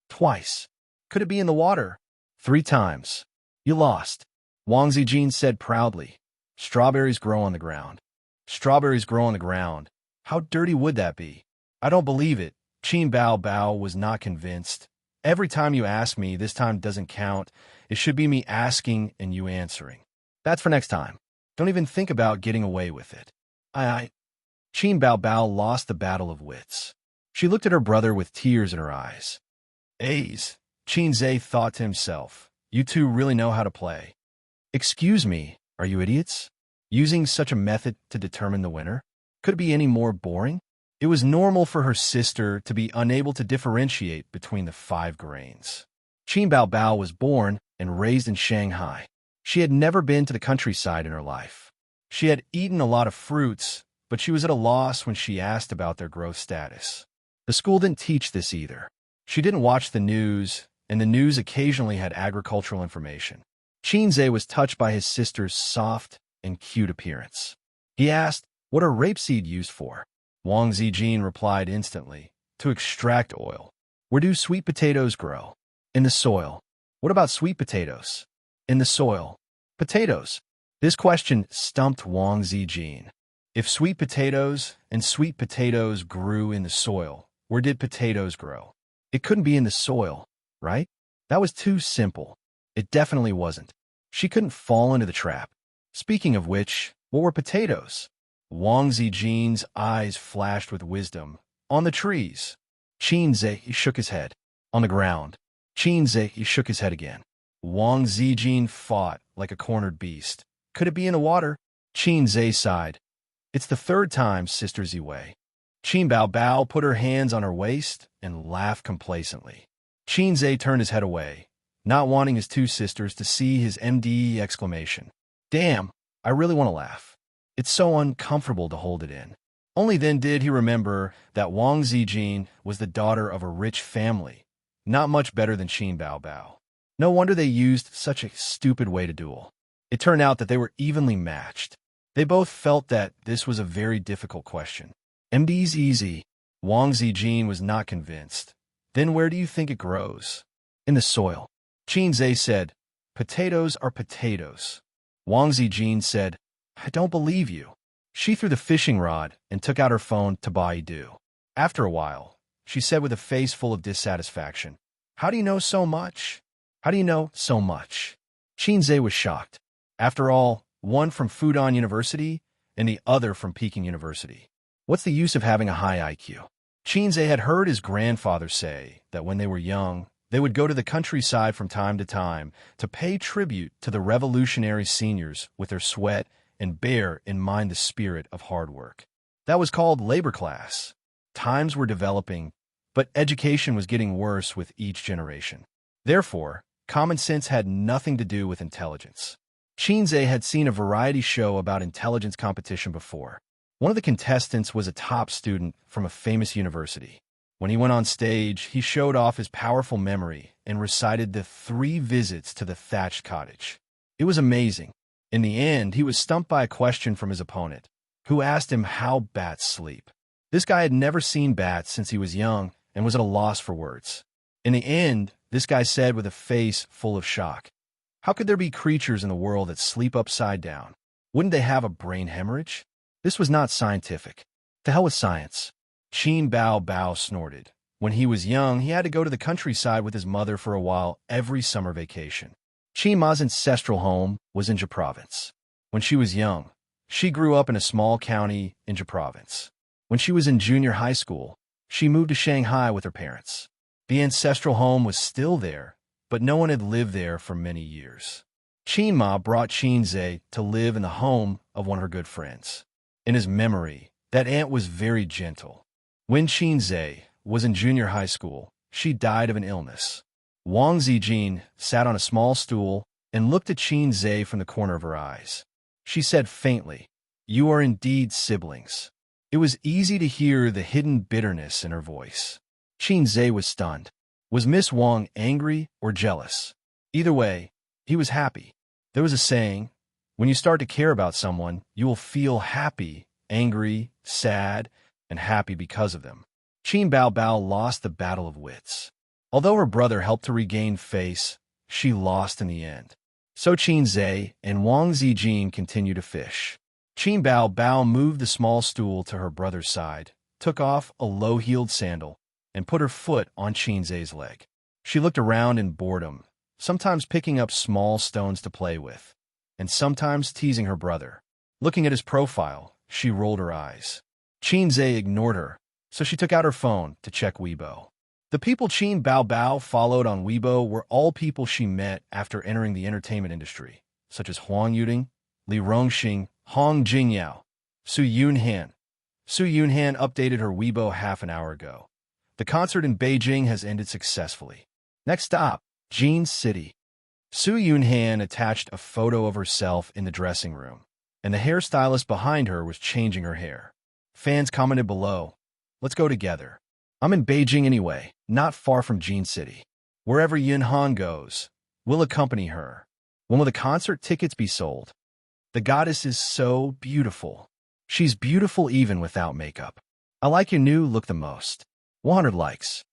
[SPEAKER 1] "Twice." "Could it be in the water?" "3 times." "You lost." Wang Zijin said proudly, "Strawberries grow on the ground." "Strawberries grow on the ground. How dirty would that be?" "I don't believe it." Qin Bao Bao was not convinced. "Every time you ask me, this time doesn't count. It should be me asking and you answering. That's for next time. Don't even think about getting away with it." Qin Bao Bao lost the battle of wits. She looked at her brother with tears in her eyes. "Ace," Qin Zhe thought to himself, "you two really know how to play." "Excuse me, are you idiots? Using such a method to determine the winner? Could it be any more boring?" It was normal for her sister to be unable to differentiate between the 5 grains. Qin Bao Bao was born and raised in Shanghai. She had never been to the countryside in her life. She had eaten a lot of fruits, but she was at a loss when she asked about their growth status. The school didn't teach this either. She didn't watch the news, and the news occasionally had agricultural information. Qin Zhe was touched by his sister's soft and cute appearance. He asked, "What are rapeseed used for?" Wang Zijin replied instantly, "To extract oil." "Where do sweet potatoes grow?" "In the soil." "What about sweet potatoes?" "In the soil." "Potatoes." This question stumped Wang Zijin. If sweet potatoes grew in the soil, where did potatoes grow? It couldn't be in the soil, right? That was too simple. It definitely wasn't. She couldn't fall into the trap. Speaking of which, what were potatoes? Wang Zijin's eyes flashed with wisdom. "On the trees." Qin Zhe shook his head. "On the ground." Qin Zhe shook his head again. Wang Zijin fought like a cornered beast. "Could it be in the water?" Qin Zhe sighed. "It's the 3rd time, Sister Ziwei." Qin Bao Bao put her hands on her waist and laughed complacently. Qin Zhe turned his head away, not wanting his 2 sisters to see his MDE exclamation. "Damn, I really want to laugh. It's so uncomfortable to hold it in." Only then did he remember that Wang Zijin was the daughter of a rich family, not much better than Qin Bao Bao. No wonder they used such a stupid way to duel. It turned out that they were evenly matched. They both felt that this was a very difficult question. "MD's easy." Wang Zijin was not convinced. "Then where do you think it grows?" "In the soil." Qin Zhe said, "Potatoes are potatoes." Wang Zijin said, "I don't believe you." She threw the fishing rod and took out her phone to Baidu. After a while, she said with a face full of dissatisfaction, "How do you know so much? How do you know so much?" Qin Zhe was shocked. After all, one from Fudan University and the other from Peking University. What's the use of having a high IQ? Qin Zhe had heard his grandfather say that when they were young, They would go to the countryside from time to pay tribute to the revolutionary seniors with their sweat and bear in mind the spirit of hard work. That was called labor class. Times were developing, but education was getting worse with each generation. Therefore, common sense had nothing to do with intelligence. Xianxia had seen a variety show about intelligence competition before. One of the contestants was a top student from a famous university. When he went on stage, he showed off his powerful memory and recited the 3 visits to the thatched cottage. It was amazing. In the end, he was stumped by a question from his opponent, who asked him how bats sleep. This guy had never seen bats since he was young and was at a loss for words. In the end, this guy said with a face full of shock, "How could there be creatures in the world that sleep upside down? Wouldn't they have a brain hemorrhage?" This was not scientific. To hell with science. Qin Bao Bao snorted. When he was young, he had to go to the countryside with his mother for a while every summer vacation. Qin Ma's ancestral home was in Jia province. When she was young, she grew up in a small county in Jia province. When she was in junior high school, she moved to Shanghai with her parents. The ancestral home was still there, but no one had lived there for many years. Qin Ma brought Xianxia to live in the home of one of her good friends. In his memory, that aunt was very gentle. When Xianxia was in junior high school, she died of an illness. Wang Zijin sat on a small stool and looked at Xianxia from the corner of her eyes. She said faintly, "You are indeed siblings." It was easy to hear the hidden bitterness in her voice. Xianxia was stunned. Was Miss Wang angry or jealous? Either way, he was happy. There was a saying, when you start to care about someone, you will feel happy, angry, sad, and happy because of them. Qin Bao Bao lost the battle of wits. Although her brother helped to regain face, she lost in the end. So Xianxia and Wang Zijin continued to fish. Qin Bao Bao moved the small stool to her brother's side, took off a low-heeled sandal, and put her foot on Xianxia's leg. She looked around in boredom, sometimes picking up small stones to play with, and sometimes teasing her brother. Looking at his profile, she rolled her eyes. Xianxia ignored her, so she took out her phone to check Weibo. The people Qin Bao Bao followed on Weibo were all people she met after entering the entertainment industry, such as Huang Yuding, Li Rongxing, Hong Jingyao, Su Yunhan. Su Yunhan updated her Weibo half an hour ago. The concert in Beijing has ended successfully. Next stop, Jin City. Su Yunhan attached a photo of herself in the dressing room, and the hairstylist behind her was changing her hair. Fans commented below, "Let's go together. I'm in Beijing anyway, not far from Jin City. Wherever Yunhan goes, we'll accompany her. When will the concert tickets be sold? The goddess is so beautiful. She's beautiful even without makeup. I like your new look the most. 100 likes.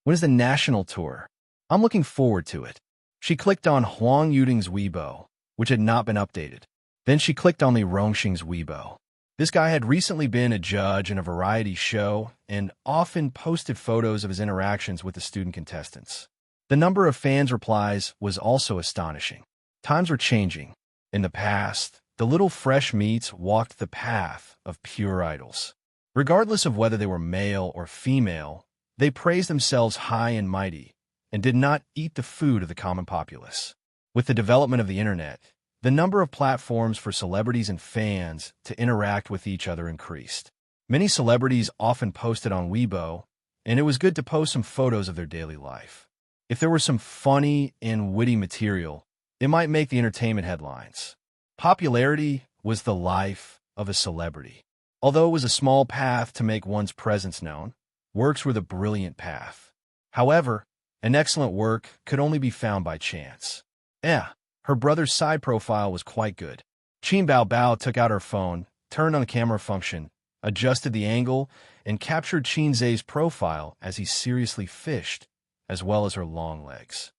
[SPEAKER 1] When is the national tour? I'm looking forward to it." She clicked on Huang Yuding's Weibo, which had not been updated. Then she clicked on Li Rongxing's Weibo. This guy had recently been a judge in a variety show and often posted photos of his interactions with the student contestants. The number of fans' replies was also astonishing. Times were changing. In the past, the little fresh meats walked the path of pure idols. Regardless of whether they were male or female, they praised themselves high and mighty and did not eat the food of the common populace. With the development of the internet, the number of platforms for celebrities and fans to interact with each other increased. Many celebrities often posted on Weibo, and it was good to post some photos of their daily life. If there were some funny and witty material, it might make the entertainment headlines. Popularity was the life of a celebrity. Although it was a small path to make one's presence known, works were the brilliant path. However, an excellent work could only be found by chance. Her brother's side profile was quite good. Qin Bao Bao took out her phone, turned on the camera function, adjusted the angle, and captured Xianxia's profile as he seriously fished, as well as her long legs.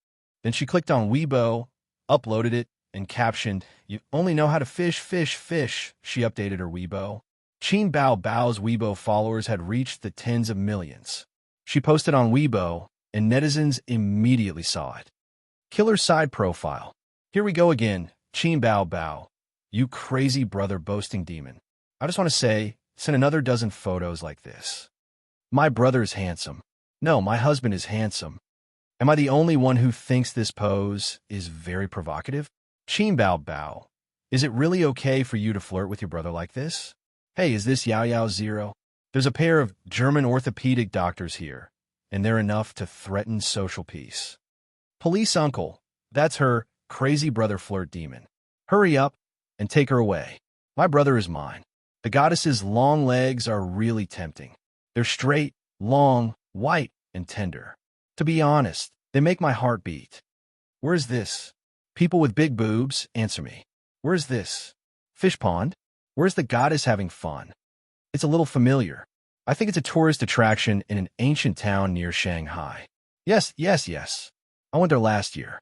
[SPEAKER 1] Then she clicked on Weibo, uploaded it, and captioned, "You only know how to fish, fish, fish." She updated her Weibo. Qin Bao Bao's Weibo followers had reached the tens of millions. She posted on Weibo, and netizens immediately saw it. Killer side profile. Here we go again, Qin Bao Bao. You crazy brother boasting demon. I just want to say, send another dozen photos like this. My brother is handsome. No, my husband is handsome. Am I the only one who thinks this pose is very provocative? Qin Bao Bao, is it really okay for you to flirt with your brother like this? Hey, is this Yao Yao Zero? There's a pair of German orthopedic doctors here, and they're enough to threaten social peace. Police uncle, that's her crazy brother flirt demon. Hurry up and take her away. My brother is mine. The goddess's long legs are really tempting. They're straight, long, white, and tender. To be honest, they make my heart beat. Where's this? People with big boobs, answer me. Where's this? Fish pond? Where's the goddess having fun? It's a little familiar. I think it's a tourist attraction in an ancient town near Shanghai. Yes. I went there last year.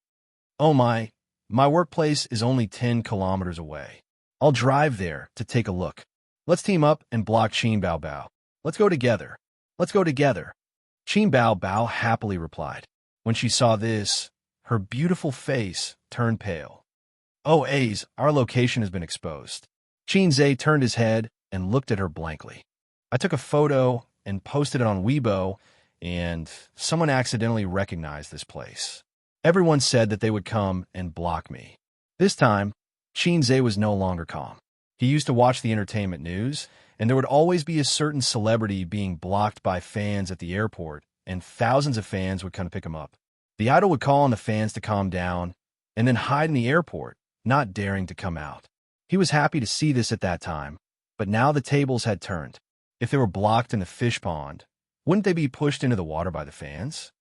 [SPEAKER 1] Oh my workplace is only 10 kilometers away. I'll drive there to take a look. Let's team up and block Qin Bao Bao. Let's go together. Qin Bao Bao happily replied. When she saw this, her beautiful face turned pale. Oh, A's, our location has been exposed. Qin Zhe turned his head and looked at her blankly. I took a photo and posted it on Weibo, and someone accidentally recognized this place. Everyone said that they would come and block me. This time, Qin Zhe was no longer calm. He used to watch the entertainment news, and there would always be a certain celebrity being blocked by fans at the airport, and thousands of fans would come to pick him up. The idol would call on the fans to calm down, and then hide in the airport, not daring to come out. He was happy to see this at that time, but now the tables had turned. If they were blocked in the fish pond, wouldn't they be pushed into the water by the fans?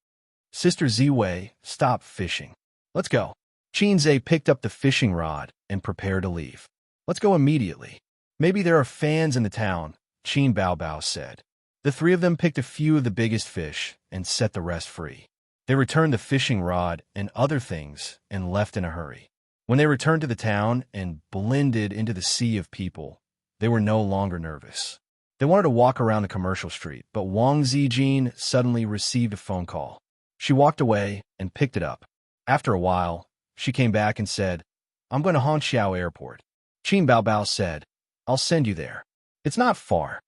[SPEAKER 1] Sister Ziwei, stop fishing. Let's go. Qin Zhe picked up the fishing rod and prepared to leave. Let's go immediately. Maybe there are fans in the town, Qin Bao Bao said. The three of them picked a few of the biggest fish and set the rest free. They returned the fishing rod and other things and left in a hurry. When they returned to the town and blended into the sea of people, they were no longer nervous. They wanted to walk around the commercial street, but Wang Zijin suddenly received a phone call. She walked away and picked it up. After a while, she came back and said, I'm going to Xianxia Airport. Qin Bao Bao said, I'll send you there. It's not far.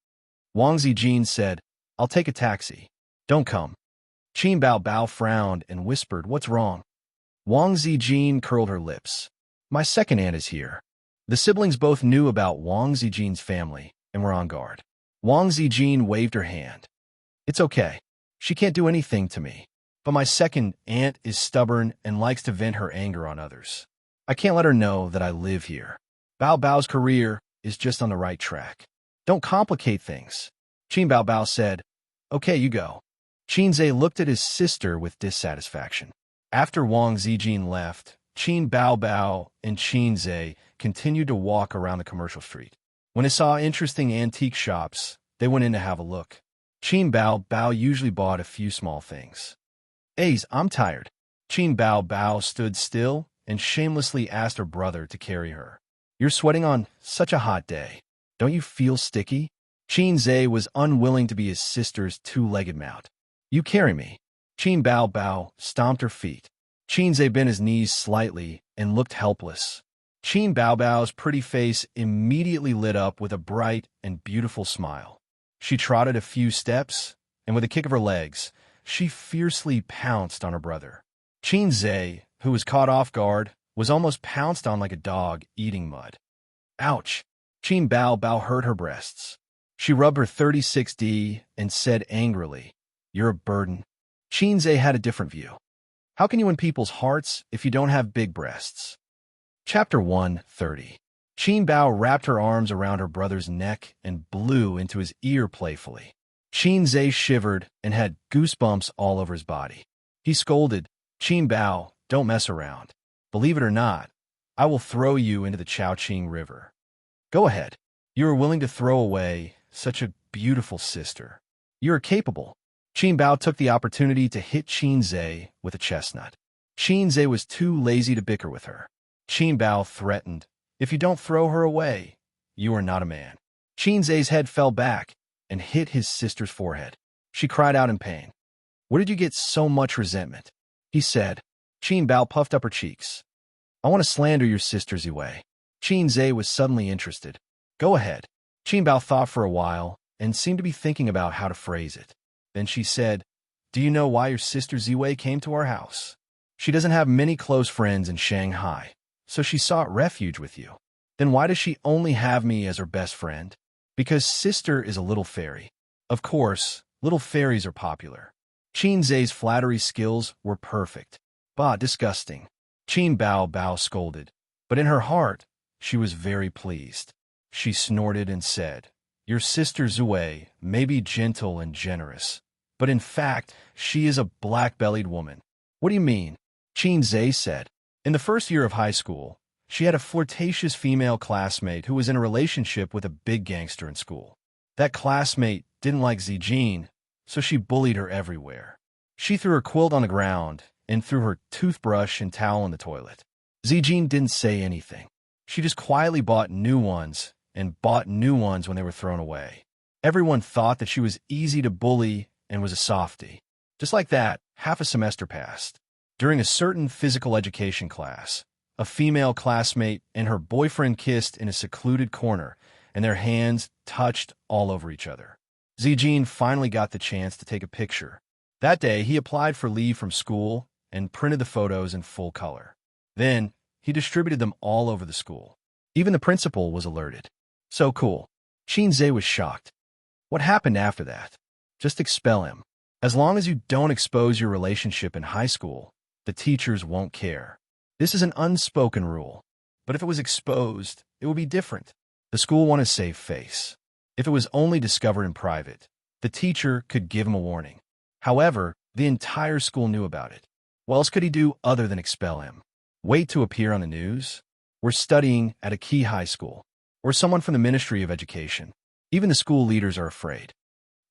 [SPEAKER 1] Wang Zijin said, I'll take a taxi. Don't come. Qin Bao Bao frowned and whispered, what's wrong? Wang Zijin curled her lips. My second aunt is here. The siblings both knew about Wang Zijin's family and were on guard. Wang Zijin waved her hand. It's okay. She can't do anything to me. But my second aunt is stubborn and likes to vent her anger on others. I can't let her know that I live here. Bao Bao's career is just on the right track. Don't complicate things. Qin Bao Bao said, okay, you go. Qin Zhe looked at his sister with dissatisfaction. After Wang Zijin left, Qin Bao Bao and Qin Zhe continued to walk around the commercial street. When they saw interesting antique shops, they went in to have a look. Qin Bao Bao usually bought a few small things. Ace, I'm tired. Qin Bao Bao stood still and shamelessly asked her brother to carry her. You're sweating on such a hot day. Don't you feel sticky? Qin Zhe was unwilling to be his sister's two-legged mount. You carry me. Qin Bao Bao stomped her feet. Qin Zhe bent his knees slightly and looked helpless. Qin Bao Bao's pretty face immediately lit up with a bright and beautiful smile. She trotted a few steps, and with a kick of her legs, she fiercely pounced on her brother. Qin Zhe, who was caught off guard, was almost pounced on like a dog eating mud. Ouch! Qin Bao Bao hurt her breasts. She rubbed her 36D and said angrily, You're a burden. Qin Zhe had a different view. How can you win people's hearts if you don't have big breasts? Chapter 130. Qin Bao wrapped her arms around her brother's neck and blew into his ear playfully. Qin Zhe shivered and had goosebumps all over his body. He scolded, Qin Bao, don't mess around. Believe it or not, I will throw you into the Chongqing River. Go ahead. You are willing to throw away such a beautiful sister. You are capable. Qin Bao took the opportunity to hit Qin Zhe with a chestnut. Qin Zhe was too lazy to bicker with her. Qin Bao threatened, If you don't throw her away, you are not a man. Qin Zhe's head fell back and hit his sister's forehead. She cried out in pain. Where did you get so much resentment? He said. Qin Bao puffed up her cheeks. I want to slander your sister Ziwei. Qin Zhe was suddenly interested. Go ahead. Qin Bao thought for a while and seemed to be thinking about how to phrase it. Then she said, do you know why your sister Ziwei came to our house? She doesn't have many close friends in Shanghai, so she sought refuge with you. Then why does she only have me as her best friend? Because sister is a little fairy. Of course, little fairies are popular. Qin Zai's flattery skills were perfect. Bah, disgusting. Qin Bao scolded, but in her heart, she was very pleased. She snorted and said, your sister Zui may be gentle and generous, but in fact, she is a black-bellied woman. What do you mean? Qin Zai said. In the first year of high school, she had a flirtatious female classmate who was in a relationship with a big gangster in school. That classmate didn't like Zijin, so she bullied her everywhere. She threw her quilt on the ground and threw her toothbrush and towel in the toilet. Zijin didn't say anything. She just quietly bought new ones and bought new ones when they were thrown away. Everyone thought that she was easy to bully and was a softie. Just like that, half a semester passed. During a certain physical education class, a female classmate and her boyfriend kissed in a secluded corner, and their hands touched all over each other. Zijin finally got the chance to take a picture. That day, he applied for leave from school and printed the photos in full color. Then, he distributed them all over the school. Even the principal was alerted. So cool. Qin Zai was shocked. What happened after that? Just expel him. As long as you don't expose your relationship in high school, the teachers won't care. This is an unspoken rule. But if it was exposed, it would be different. The school wanted to save face. If it was only discovered in private, the teacher could give him a warning. However, the entire school knew about it. What else could he do other than expel him? Wait to appear on the news? We're studying at a key high school. Or someone from the Ministry of Education. Even the school leaders are afraid.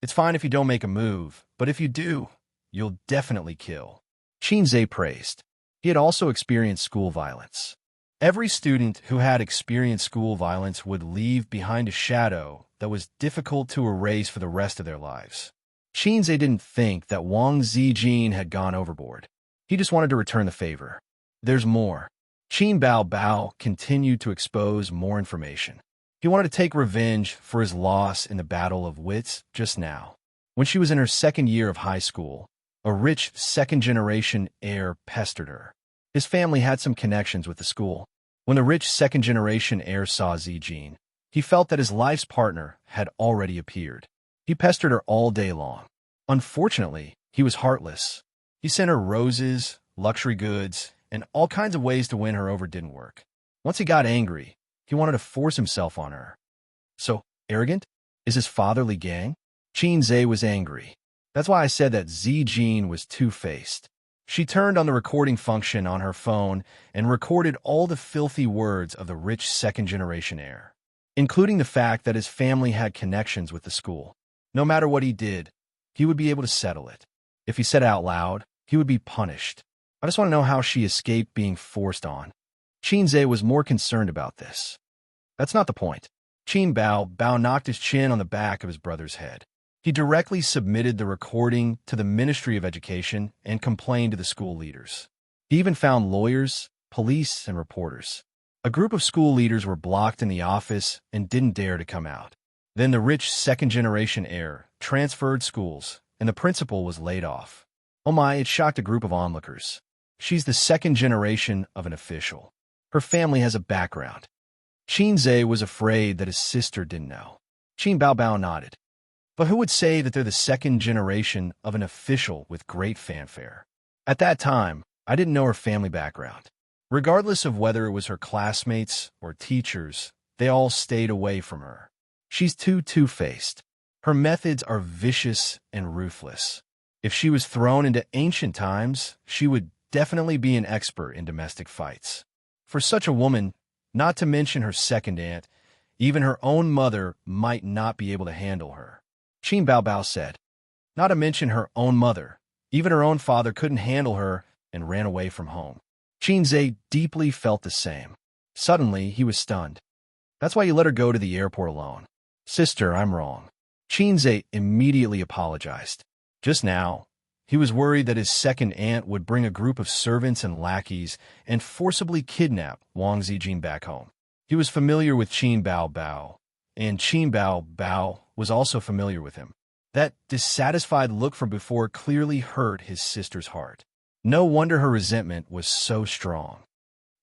[SPEAKER 1] It's fine if you don't make a move, but if you do, you'll definitely kill. Qin Zai praised. He had also experienced school violence. Every student who had experienced school violence would leave behind a shadow that was difficult to erase for the rest of their lives. Qin Zai didn't think that Wang Zijin had gone overboard. He just wanted to return the favor. There's more. Qin Bao continued to expose more information. He wanted to take revenge for his loss in the Battle of Wits just now. When she was in her second year of high school, a rich second-generation heir pestered her. His family had some connections with the school. When the rich second-generation heir saw Zijin, he felt that his life's partner had already appeared. He pestered her all day long. Unfortunately, he was heartless. He sent her roses, luxury goods, and all kinds of ways to win her over didn't work. Once he got angry, he wanted to force himself on her. So, arrogant? Is his fatherly gang? Qin Zai was angry. That's why I said that Zijin was two-faced. She turned on the recording function on her phone and recorded all the filthy words of the rich second-generation heir, including the fact that his family had connections with the school. No matter what he did, he would be able to settle it. If he said it out loud, he would be punished. I just want to know how she escaped being forced on. Qin Zai was more concerned about this. That's not the point. Qin Bao knocked his chin on the back of his brother's head. He directly submitted the recording to the Ministry of Education and complained to the school leaders. He even found lawyers, police, and reporters. A group of school leaders were blocked in the office and didn't dare to come out. Then the rich second-generation heir transferred schools, and the principal was laid off. Oh my, it shocked a group of onlookers. She's the second generation of an official. Her family has a background. Qin Zai was afraid that his sister didn't know. Qin Bao nodded. But who would say that they're the second generation of an official with great fanfare? At that time, I didn't know her family background. Regardless of whether it was her classmates or teachers, they all stayed away from her. She's too two-faced. Her methods are vicious and ruthless. If she was thrown into ancient times, she would definitely be an expert in domestic fights. For such a woman, not to mention her second aunt, even her own mother might not be able to handle her. Qin Bao said, not to mention her own mother, even her own father couldn't handle her and ran away from home. Qin Zai deeply felt the same. Suddenly, he was stunned. That's why you let her go to the airport alone. Sister, I'm wrong. Qin Zai immediately apologized. Just now, he was worried that his second aunt would bring a group of servants and lackeys and forcibly kidnap Wang Zijin back home. He was familiar with Qin Bao, and Qin Bao was also familiar with him. That dissatisfied look from before clearly hurt his sister's heart. No wonder her resentment was so strong.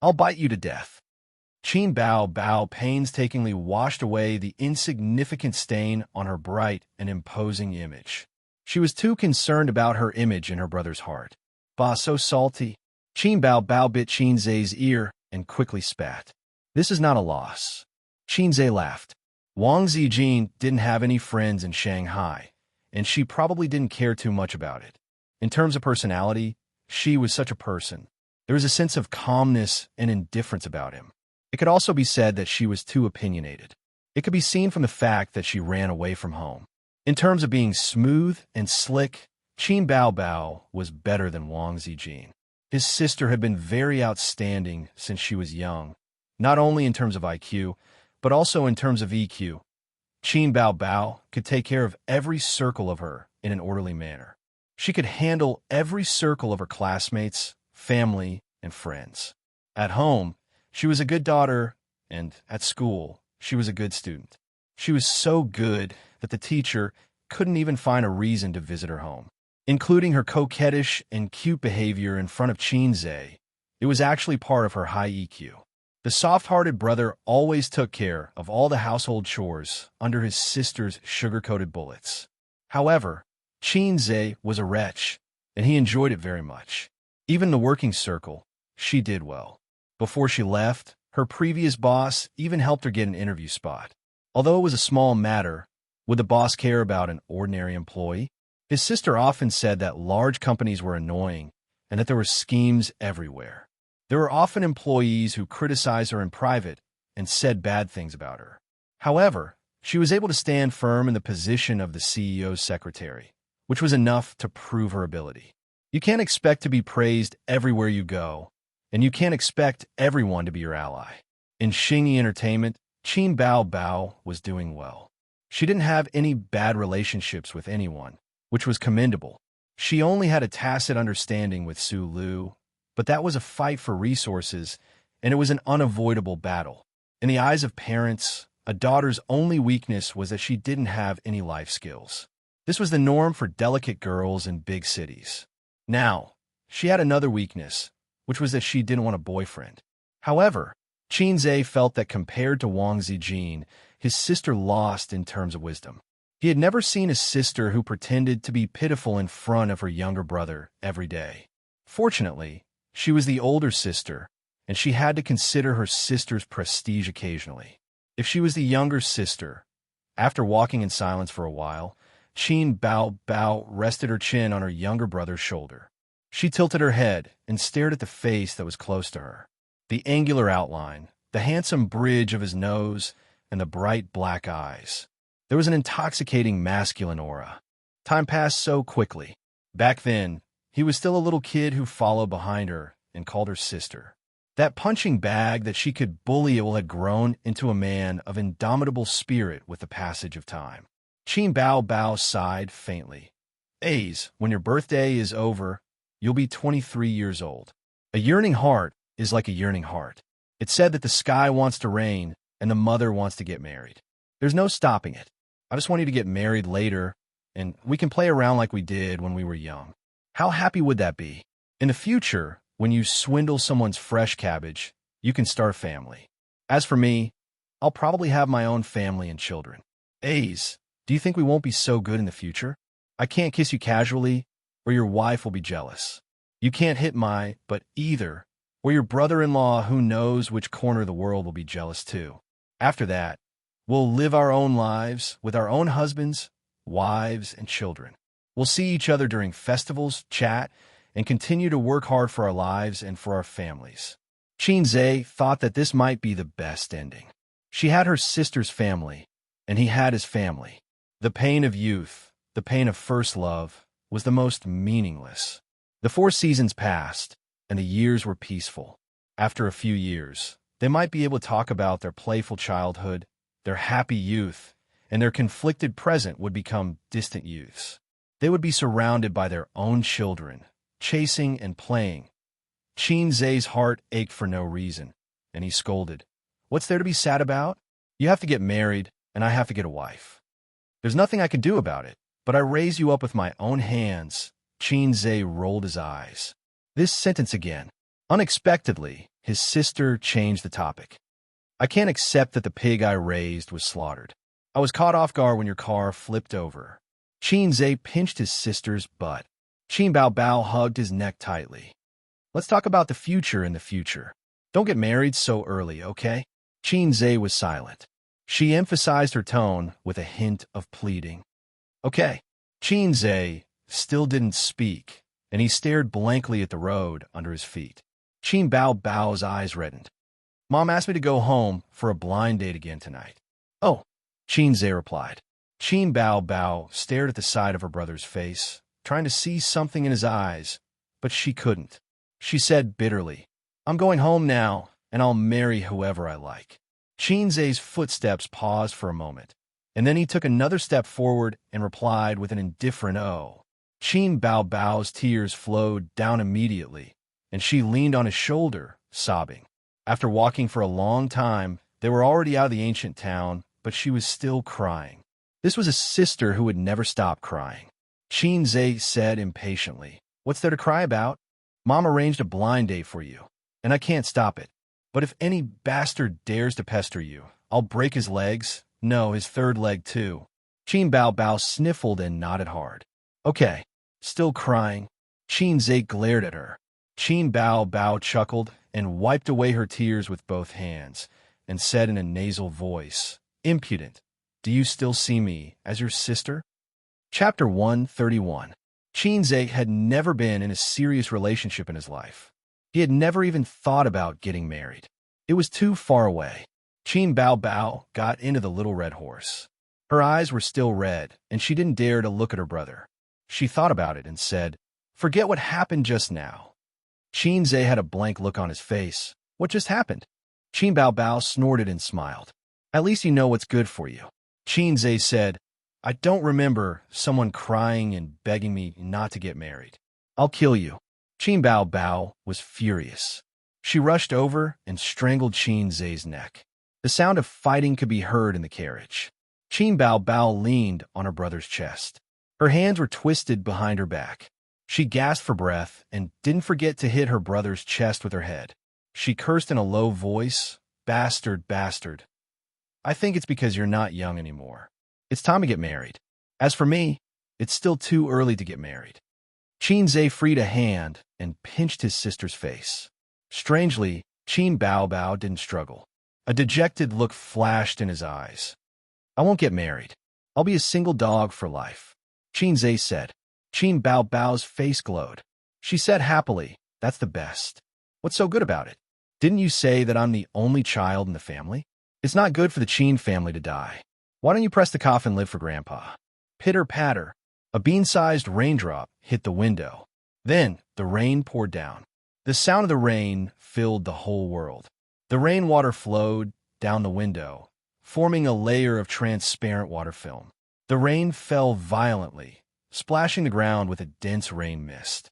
[SPEAKER 1] "I'll bite you to death." Qin Bao painstakingly washed away the insignificant stain on her bright and imposing image. She was too concerned about her image in her brother's heart. "Bah, so salty." Qin Bao bit Qin Zai's ear and quickly spat. "This is not a loss." Qin Zai laughed. Wang Zijin didn't have any friends in Shanghai, and she probably didn't care too much about it. In terms of personality, she was such a person. There was a sense of calmness and indifference about him. It could also be said that she was too opinionated. It could be seen from the fact that she ran away from home. In terms of being smooth and slick, Qin Bao was better than Wang Zijin. His sister had been very outstanding since she was young, not only in terms of IQ, but also in terms of EQ. Qin Bao could take care of every circle of her in an orderly manner. She could handle every circle of her classmates, family, and friends. At home, she was a good daughter, and at school, she was a good student. She was so good that the teacher couldn't even find a reason to visit her home. Including her coquettish and cute behavior in front of Qin Zai, it was actually part of her high EQ. The soft-hearted brother always took care of all the household chores under his sister's sugar-coated bullets. However, Qin Zai was a wretch, and he enjoyed it very much. Even in the working circle, she did well. Before she left, her previous boss even helped her get an interview spot. Although it was a small matter, would the boss care about an ordinary employee? His sister often said that large companies were annoying and that there were schemes everywhere. There were often employees who criticized her in private and said bad things about her. However, she was able to stand firm in the position of the CEO's secretary, which was enough to prove her ability. You can't expect to be praised everywhere you go, and you can't expect everyone to be your ally. In Xingyi Entertainment, Qin Bao was doing well. She didn't have any bad relationships with anyone, which was commendable. She only had a tacit understanding with Su Lu, but that was a fight for resources, and it was an unavoidable battle. In the eyes of parents, a daughter's only weakness was that she didn't have any life skills. This was the norm for delicate girls in big cities. Now, she had another weakness, which was that she didn't want a boyfriend. However, Qin Zai felt that compared to Wang Zijin, his sister lost in terms of wisdom. He had never seen a sister who pretended to be pitiful in front of her younger brother every day. Fortunately, she was the older sister, and she had to consider her sister's prestige occasionally. If she was the younger sister, after walking in silence for a while, Qin Bao rested her chin on her younger brother's shoulder. She tilted her head and stared at the face that was close to her. The angular outline, the handsome bridge of his nose, and the bright black eyes. There was an intoxicating masculine aura. Time passed so quickly. Back then, he was still a little kid who followed behind her and called her sister. That punching bag that she could bully had grown into a man of indomitable spirit with the passage of time. Qin Bao sighed faintly. When your birthday is over, you'll be 23 years old. A yearning heart is like a yearning heart. It's said that the sky wants to rain and the mother wants to get married. There's no stopping it. I just want you to get married later, and we can play around like we did when we were young. How happy would that be? In the future, when you swindle someone's fresh cabbage, you can start a family. As for me, I'll probably have my own family and children. Do you think we won't be so good in the future? I can't kiss you casually, or your wife will be jealous. You can't hit but either, or your brother-in-law who knows which corner of the world will be jealous too. After that, we'll live our own lives with our own husbands, wives, and children. We'll see each other during festivals, chat, and continue to work hard for our lives and for our families. Qin Zai thought that this might be the best ending. She had her sister's family, and he had his family. The pain of youth, the pain of first love, was the most meaningless. The 4 seasons passed, and the years were peaceful. After a few years, they might be able to talk about their playful childhood, their happy youth, and their conflicted present would become distant youths. They would be surrounded by their own children, chasing and playing. Qin Zai's heart ached for no reason, and he scolded. What's there to be sad about? You have to get married, and I have to get a wife. There's nothing I can do about it, but I raised you up with my own hands. Xianxia rolled his eyes. This sentence again. Unexpectedly, his sister changed the topic. I can't accept that the pig I raised was slaughtered. I was caught off guard when your car flipped over. Xianxia pinched his sister's butt. Qin Bao Bao hugged his neck tightly. Let's talk about the future in the future. Don't get married so early, okay? Xianxia was silent. She emphasized her tone with a hint of pleading. Okay. Xianxia still didn't speak, and he stared blankly at the road under his feet. Qin Bao Bao's eyes reddened. Mom asked me to go home for a blind date again tonight. Oh, Xianxia replied. Qin Bao Bao stared at the side of her brother's face, trying to see something in his eyes, but she couldn't. She said bitterly, I'm going home now, and I'll marry whoever I like. Xianxia's footsteps paused for a moment, and then he took another step forward and replied with an indifferent "oh." Qin Bao Bao's tears flowed down immediately, and she leaned on his shoulder, sobbing. After walking for a long time, they were already out of the ancient town, but she was still crying. This was a sister who would never stop crying. Xianxia said impatiently, What's there to cry about? Mom arranged a blind date for you, and I can't stop it. But if any bastard dares to pester you, I'll break his legs. No, his third leg too. Qin Bao Bao sniffled and nodded hard. Okay. Still crying. Xianxia glared at her. Qin Bao Bao chuckled and wiped away her tears with both hands, and said in a nasal voice, Impudent, do you still see me as your sister? Chapter 131. Xianxia had never been in a serious relationship in his life. He had never even thought about getting married. It was too far away. Qin Bao Bao got into the little red horse. Her eyes were still red, and she didn't dare to look at her brother. She thought about it and said, Forget what happened just now. Xianxia had a blank look on his face. What just happened? Qin Bao Bao snorted and smiled. At least you know what's good for you. Xianxia said, I don't remember someone crying and begging me not to get married. I'll kill you. Qin Bao Bao was furious. She rushed over and strangled Xianxia's neck. The sound of fighting could be heard in the carriage. Qin Bao Bao leaned on her brother's chest. Her hands were twisted behind her back. She gasped for breath and didn't forget to hit her brother's chest with her head. She cursed in a low voice, Bastard, bastard. I think it's because you're not young anymore. It's time to get married. As for me, it's still too early to get married. Xianxia freed a hand and pinched his sister's face. Strangely, Qin Bao Bao didn't struggle. A dejected look flashed in his eyes. I won't get married. I'll be a single dog for life. Xianxia said. Qin Bao Bao's face glowed. She said happily, That's the best. What's so good about it? Didn't you say that I'm the only child in the family? It's not good for the Qin family to die. Why don't you press the coffin lid for Grandpa? Pitter-patter. A bean-sized raindrop hit the window. Then the rain poured down. The sound of the rain filled the whole world. The rainwater flowed down the window, forming a layer of transparent water film. The rain fell violently, splashing the ground with a dense rain mist.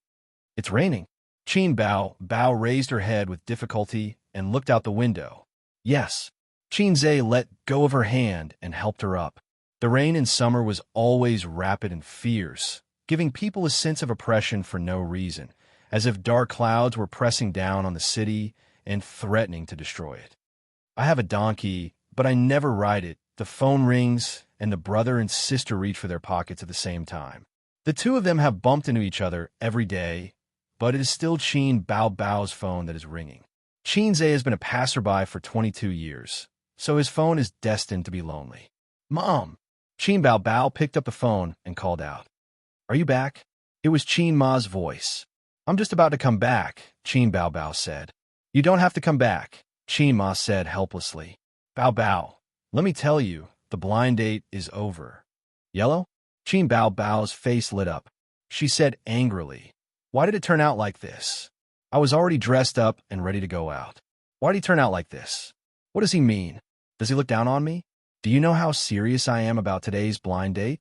[SPEAKER 1] It's raining. Qin Bao Bao raised her head with difficulty and looked out the window. Yes. Xianxia let go of her hand and helped her up. The rain in summer was always rapid and fierce, giving people a sense of oppression for no reason, as if dark clouds were pressing down on the city and threatening to destroy it. I have a donkey, but I never ride it. The phone rings, and the brother and sister reach for their pockets at the same time. The two of them have bumped into each other every day, but it is still Qin Bao Bao's phone that is ringing. Xianxia has been a passerby for 22 years, so his phone is destined to be lonely. Mom! Qin Bao Bao picked up the phone and called out. Are you back? It was Qin Ma's voice. I'm just about to come back, Qin Bao Bao said. You don't have to come back, Qin Ma said helplessly. Bao Bao, let me tell you, the blind date is over. Yellow? Qin Bao Bao's face lit up. She said angrily, Why did it turn out like this? I was already dressed up and ready to go out. Why did he turn out like this? What does he mean? Does he look down on me? Do you know how serious I am about today's blind date?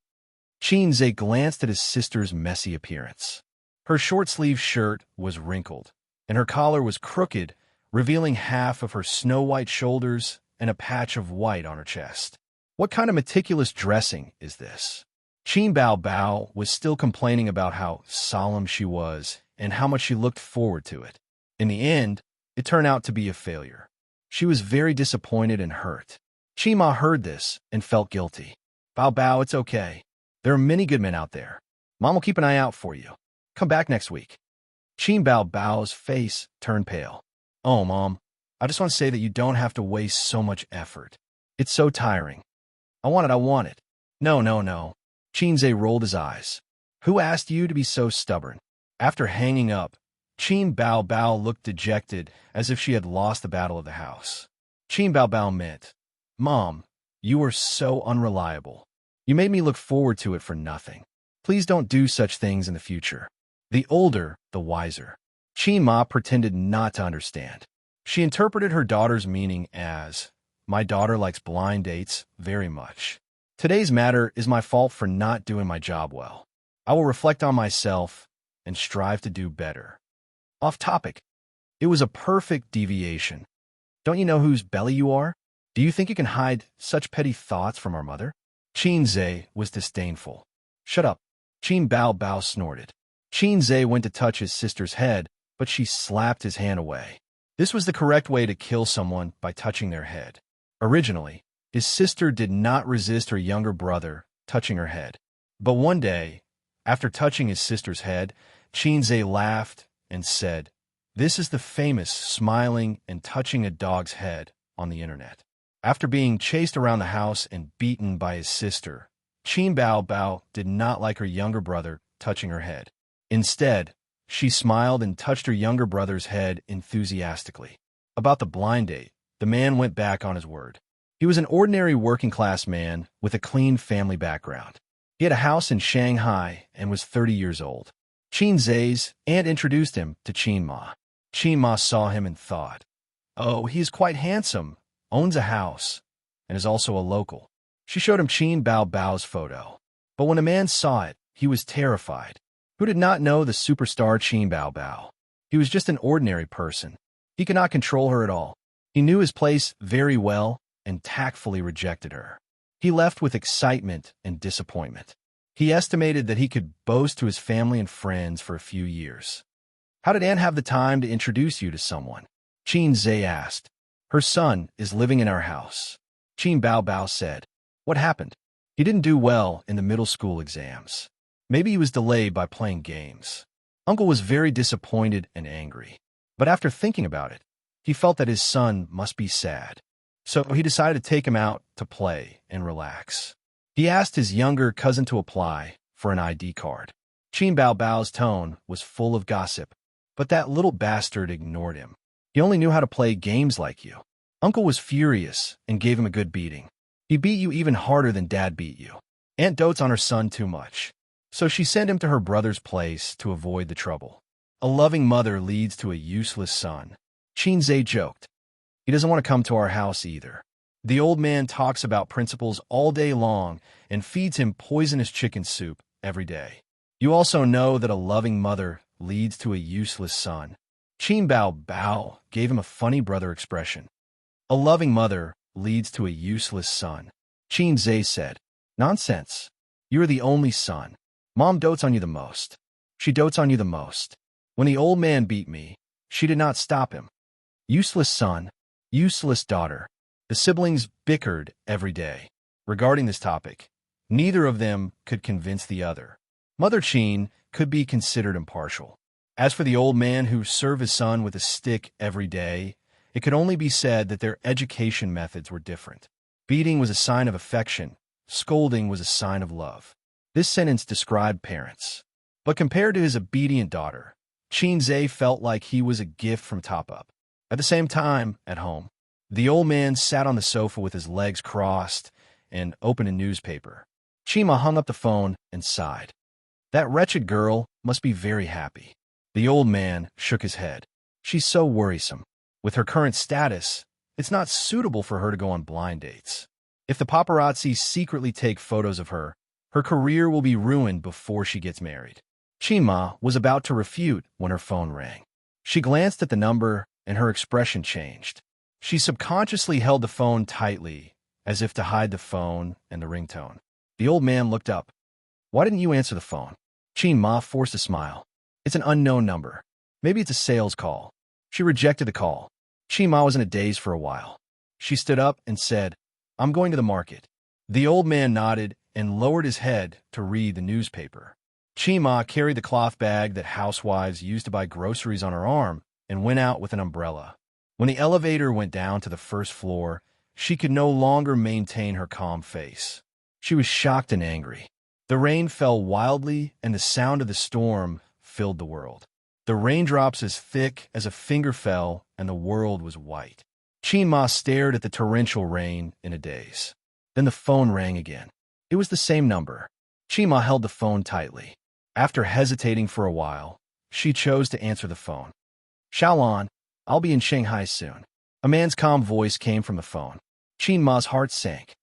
[SPEAKER 1] Xianxia glanced at his sister's messy appearance. Her short-sleeved shirt was wrinkled, and her collar was crooked, revealing half of her snow-white shoulders and a patch of white on her chest. What kind of meticulous dressing is this? Qin Bao Bao was still complaining about how solemn she was and how much she looked forward to it. In the end, it turned out to be a failure. She was very disappointed and hurt. Qin Ma heard this and felt guilty. Bao Bao, it's okay. There are many good men out there. Mom will keep an eye out for you. Come back next week. Qin Bao Bao's face turned pale. Oh, Mom, I just want to say that you don't have to waste so much effort. It's so tiring. I want it. No, no, no. Qin Zhe rolled his eyes. Who asked you to be so stubborn? After hanging up, Qin Bao Bao looked dejected, as if she had lost the battle of the house. Qin Bao Bao meant, Mom, you were so unreliable. You made me look forward to it for nothing. Please don't do such things in the future. The older, the wiser. Qin Ma pretended not to understand. She interpreted her daughter's meaning as, my daughter likes blind dates very much. Today's matter is my fault for not doing my job well. I will reflect on myself and strive to do better. Off topic. It was a perfect deviation. Don't you know whose belly you are? Do you think you can hide such petty thoughts from our mother? Qin Zhe was disdainful. Shut up. Qin Bao Bao snorted. Qin Zhe went to touch his sister's head, but she slapped his hand away. This was the correct way to kill someone, by touching their head. Originally, his sister did not resist her younger brother touching her head. But one day, after touching his sister's head, Qin Zhe laughed and said, this is the famous smiling and touching a dog's head on the internet. After being chased around the house and beaten by his sister, Qin Bao Bao did not like her younger brother touching her head. Instead, she smiled and touched her younger brother's head enthusiastically. About the blind date, the man went back on his word. He was an ordinary working-class man with a clean family background. He had a house in Shanghai and was 30 years old. Qin Zhe's aunt introduced him to Qin Ma. Qin Ma saw him and thought, oh, he is quite handsome, owns a house, and is also a local. She showed him Qin Bao Bao's photo. But when a man saw it, he was terrified. Who did not know the superstar Qin Bao Bao? He was just an ordinary person. He could not control her at all. He knew his place very well and tactfully rejected her. He left with excitement and disappointment. He estimated that he could boast to his family and friends for a few years. How did Aunt have the time to introduce you to someone? Qin Zhe asked. Her son is living in our house. Qin Bao Bao said. What happened? He didn't do well in the middle school exams. Maybe he was delayed by playing games. Uncle was very disappointed and angry. But after thinking about it, he felt that his son must be sad. So he decided to take him out to play and relax. He asked his younger cousin to apply for an ID card. Qin Bao Bao's tone was full of gossip, but that little bastard ignored him. He only knew how to play games like you. Uncle was furious and gave him a good beating. He beat you even harder than Dad beat you. Aunt dotes on her son too much, so she sent him to her brother's place to avoid the trouble. A loving mother leads to a useless son. Qin Zhe joked. He doesn't want to come to our house either. The old man talks about principles all day long and feeds him poisonous chicken soup every day. You also know that a loving mother leads to a useless son. Qin Bao Bao gave him a funny brother expression. A loving mother leads to a useless son. Qin Zhe said, nonsense. You are the only son. Mom dotes on you the most. She dotes on you the most. When the old man beat me, she did not stop him. Useless son, useless daughter. The siblings bickered every day. Regarding this topic, neither of them could convince the other. Mother Qin could be considered impartial. As for the old man who served his son with a stick every day, it could only be said that their education methods were different. Beating was a sign of affection. Scolding was a sign of love. This sentence described parents. But compared to his obedient daughter, Qin Zhe felt like he was a gift from top up. At the same time, at home, the old man sat on the sofa with his legs crossed and opened a newspaper. Qin Ma hung up the phone and sighed. That wretched girl must be very happy. The old man shook his head. She's so worrisome. With her current status, it's not suitable for her to go on blind dates. If the paparazzi secretly take photos of her, her career will be ruined before she gets married. Qin Ma was about to refute when her phone rang. She glanced at the number and her expression changed. She subconsciously held the phone tightly, as if to hide the phone and the ringtone. The old man looked up. Why didn't you answer the phone? Qin Ma forced a smile. It's an unknown number. Maybe it's a sales call. She rejected the call. Qin Ma was in a daze for a while. She stood up and said, I'm going to the market. The old man nodded and lowered his head to read the newspaper. Qin Ma carried the cloth bag that housewives used to buy groceries on her arm and went out with an umbrella. When the elevator went down to the first floor, she could no longer maintain her calm face. She was shocked and angry. The rain fell wildly, and the sound of the storm filled the world. The raindrops as thick as a finger fell, and the world was white. Qin Ma stared at the torrential rain in a daze. Then the phone rang again. It was the same number. Qin Ma held the phone tightly. After hesitating for a while, she chose to answer the phone. Xiaolan, I'll be in Shanghai soon. A man's calm voice came from the phone. Qin Ma's heart sank.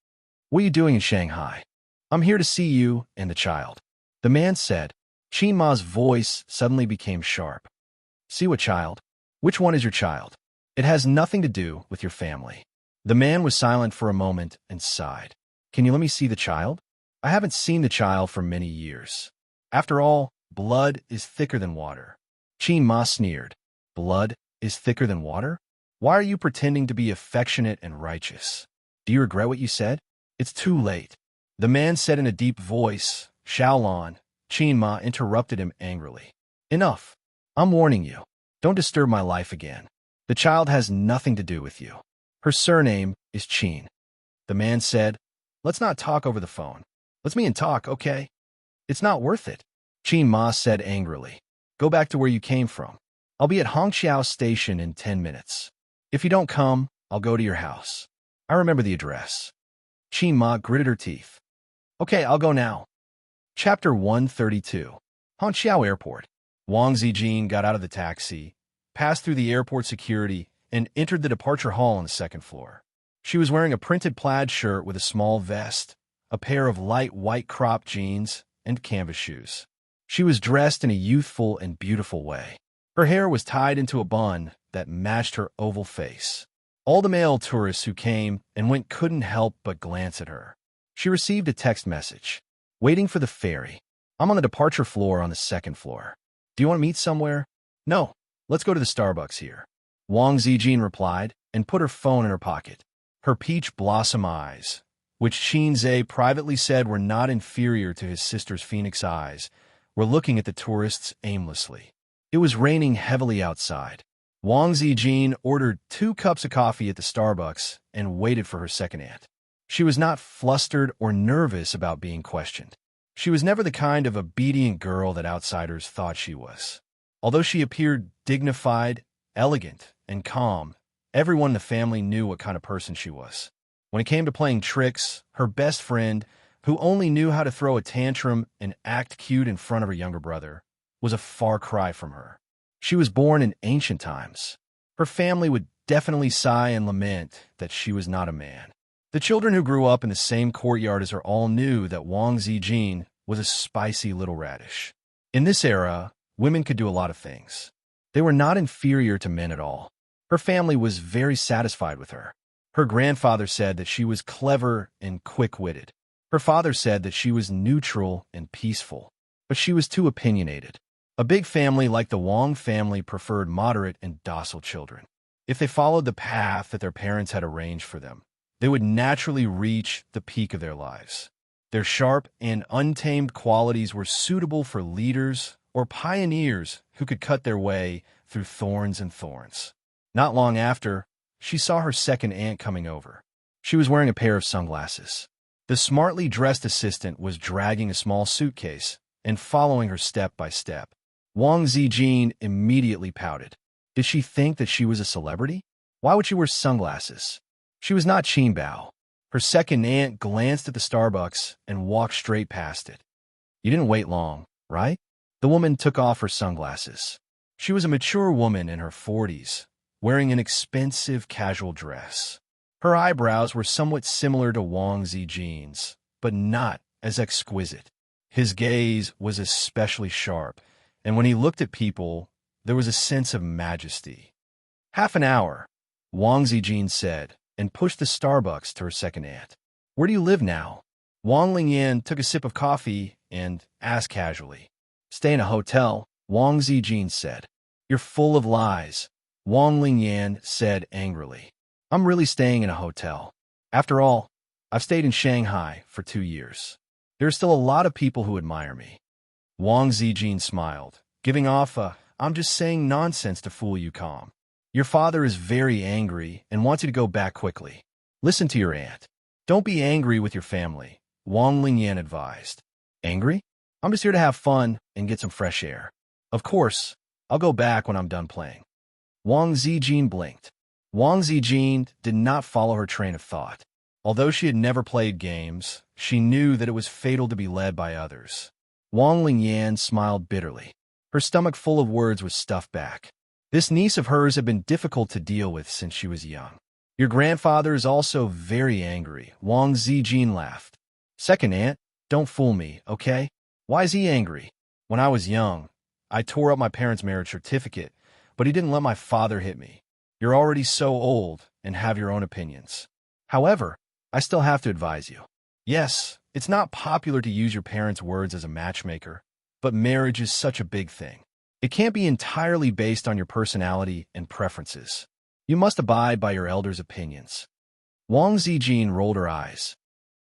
[SPEAKER 1] What are you doing in Shanghai? I'm here to see you and the child. The man said. Qin Ma's voice suddenly became sharp. See what child? Which one is your child? It has nothing to do with your family. The man was silent for a moment and sighed. Can you let me see the child? I haven't seen the child for many years. After all, blood is thicker than water. Qin Ma sneered. Blood is thicker than water? Why are you pretending to be affectionate and righteous? Do you regret what you said? It's too late. The man said in a deep voice. Xiaolan. Qin Ma interrupted him angrily. Enough. I'm warning you. Don't disturb my life again. The child has nothing to do with you. Her surname is Qin. The man said, Let's not talk over the phone. Let's meet and talk, okay? It's not worth it. Qin Ma said angrily. Go back to where you came from. I'll be at Hongqiao Station in 10 minutes. If you don't come, I'll go to your house. I remember the address. Qin Ma gritted her teeth. Okay, I'll go now. Chapter 132. Hongqiao Airport. Wang Zijin got out of the taxi, passed through the airport security, and entered the departure hall on the second floor. She was wearing a printed plaid shirt with a small vest, a pair of light white cropped jeans, and canvas shoes. She was dressed in a youthful and beautiful way. Her hair was tied into a bun that matched her oval face. All the male tourists who came and went couldn't help but glance at her. She received a text message. Waiting for the ferry. I'm on the departure floor on the second floor. Do you want to meet somewhere? No. Let's go to the Starbucks here. Wang Zijin replied and put her phone in her pocket. Her peach blossom eyes, which Xianxia privately said were not inferior to his sister's phoenix eyes, were looking at the tourists aimlessly. It was raining heavily outside. Wang Zijin ordered 2 cups of coffee at the Starbucks and waited for her second aunt. She was not flustered or nervous about being questioned. She was never the kind of obedient girl that outsiders thought she was. Although she appeared dignified, elegant, and calm, everyone in the family knew what kind of person she was. When it came to playing tricks, her best friend, who only knew how to throw a tantrum and act cute in front of her younger brother, was a far cry from her. She was born in ancient times. Her family would definitely sigh and lament that she was not a man. The children who grew up in the same courtyard as her all knew that Wang Zijin was a spicy little radish. In this era, women could do a lot of things. They were not inferior to men at all. Her family was very satisfied with her. Her grandfather said that she was clever and quick-witted. Her father said that she was neutral and peaceful, but she was too opinionated. A big family like the Wang family preferred moderate and docile children. If they followed the path that their parents had arranged for them, they would naturally reach the peak of their lives. Their sharp and untamed qualities were suitable for leaders or pioneers who could cut their way through thorns and thorns. Not long after, she saw her second aunt coming over. She was wearing a pair of sunglasses. The smartly dressed assistant was dragging a small suitcase and following her step by step. Wang Zijin immediately pouted. Did she think that she was a celebrity? Why would she wear sunglasses? She was not Qin Bao. Her second aunt glanced at the Starbucks and walked straight past it. You didn't wait long, right? The woman took off her sunglasses. She was a mature woman in her 40s, wearing an expensive casual dress. Her eyebrows were somewhat similar to Wang Zijin's, but not as exquisite. His gaze was especially sharp, and when he looked at people, there was a sense of majesty. Half an hour, Wang Zijin said, and pushed the Starbucks to her second aunt. Where do you live now? Wang Lingyan took a sip of coffee and asked casually. "Stay in a hotel," Wang Zijin said. "You're full of lies," Wang Lingyan said angrily. "I'm really staying in a hotel. After all, I've stayed in Shanghai for 2 years. There are still a lot of people who admire me." Wang Zijin smiled, giving off a "I'm just saying nonsense to fool you" calm. "Your father is very angry and wants you to go back quickly. Listen to your aunt. Don't be angry with your family," Wang Lingyan advised. "Angry? I'm just here to have fun and get some fresh air. Of course, I'll go back when I'm done playing." Wang Zijin blinked. Wang Zijin did not follow her train of thought. Although she had never played games, she knew that it was fatal to be led by others. Wang Lingyan smiled bitterly. Her stomach full of words was stuffed back. This niece of hers had been difficult to deal with since she was young. "Your grandfather is also very angry," Wang Zijin laughed. "Second aunt, don't fool me, okay? Why is he angry? When I was young, I tore up my parents' marriage certificate, but he didn't let my father hit me. You're already so old and have your own opinions. However, I still have to advise you. Yes, it's not popular to use your parents' words as a matchmaker, but marriage is such a big thing. It can't be entirely based on your personality and preferences. You must abide by your elders' opinions." Wang Zijin rolled her eyes.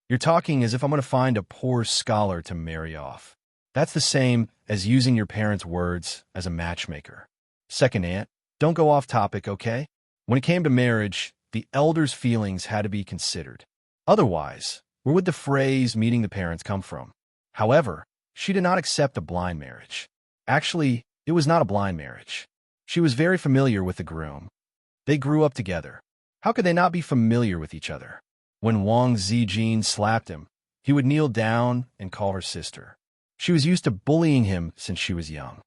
[SPEAKER 1] "You're talking as if I'm going to find a poor scholar to marry off. That's the same as using your parents' words as a matchmaker. Second aunt, don't go off topic, okay? When it came to marriage, the elders' feelings had to be considered. Otherwise, where would the phrase meeting the parents come from? However, she did not accept a blind marriage. Actually, it was not a blind marriage. She was very familiar with the groom. They grew up together. How could they not be familiar with each other? When Wang Zijin slapped him, he would kneel down and call her sister. She was used to bullying him since she was young.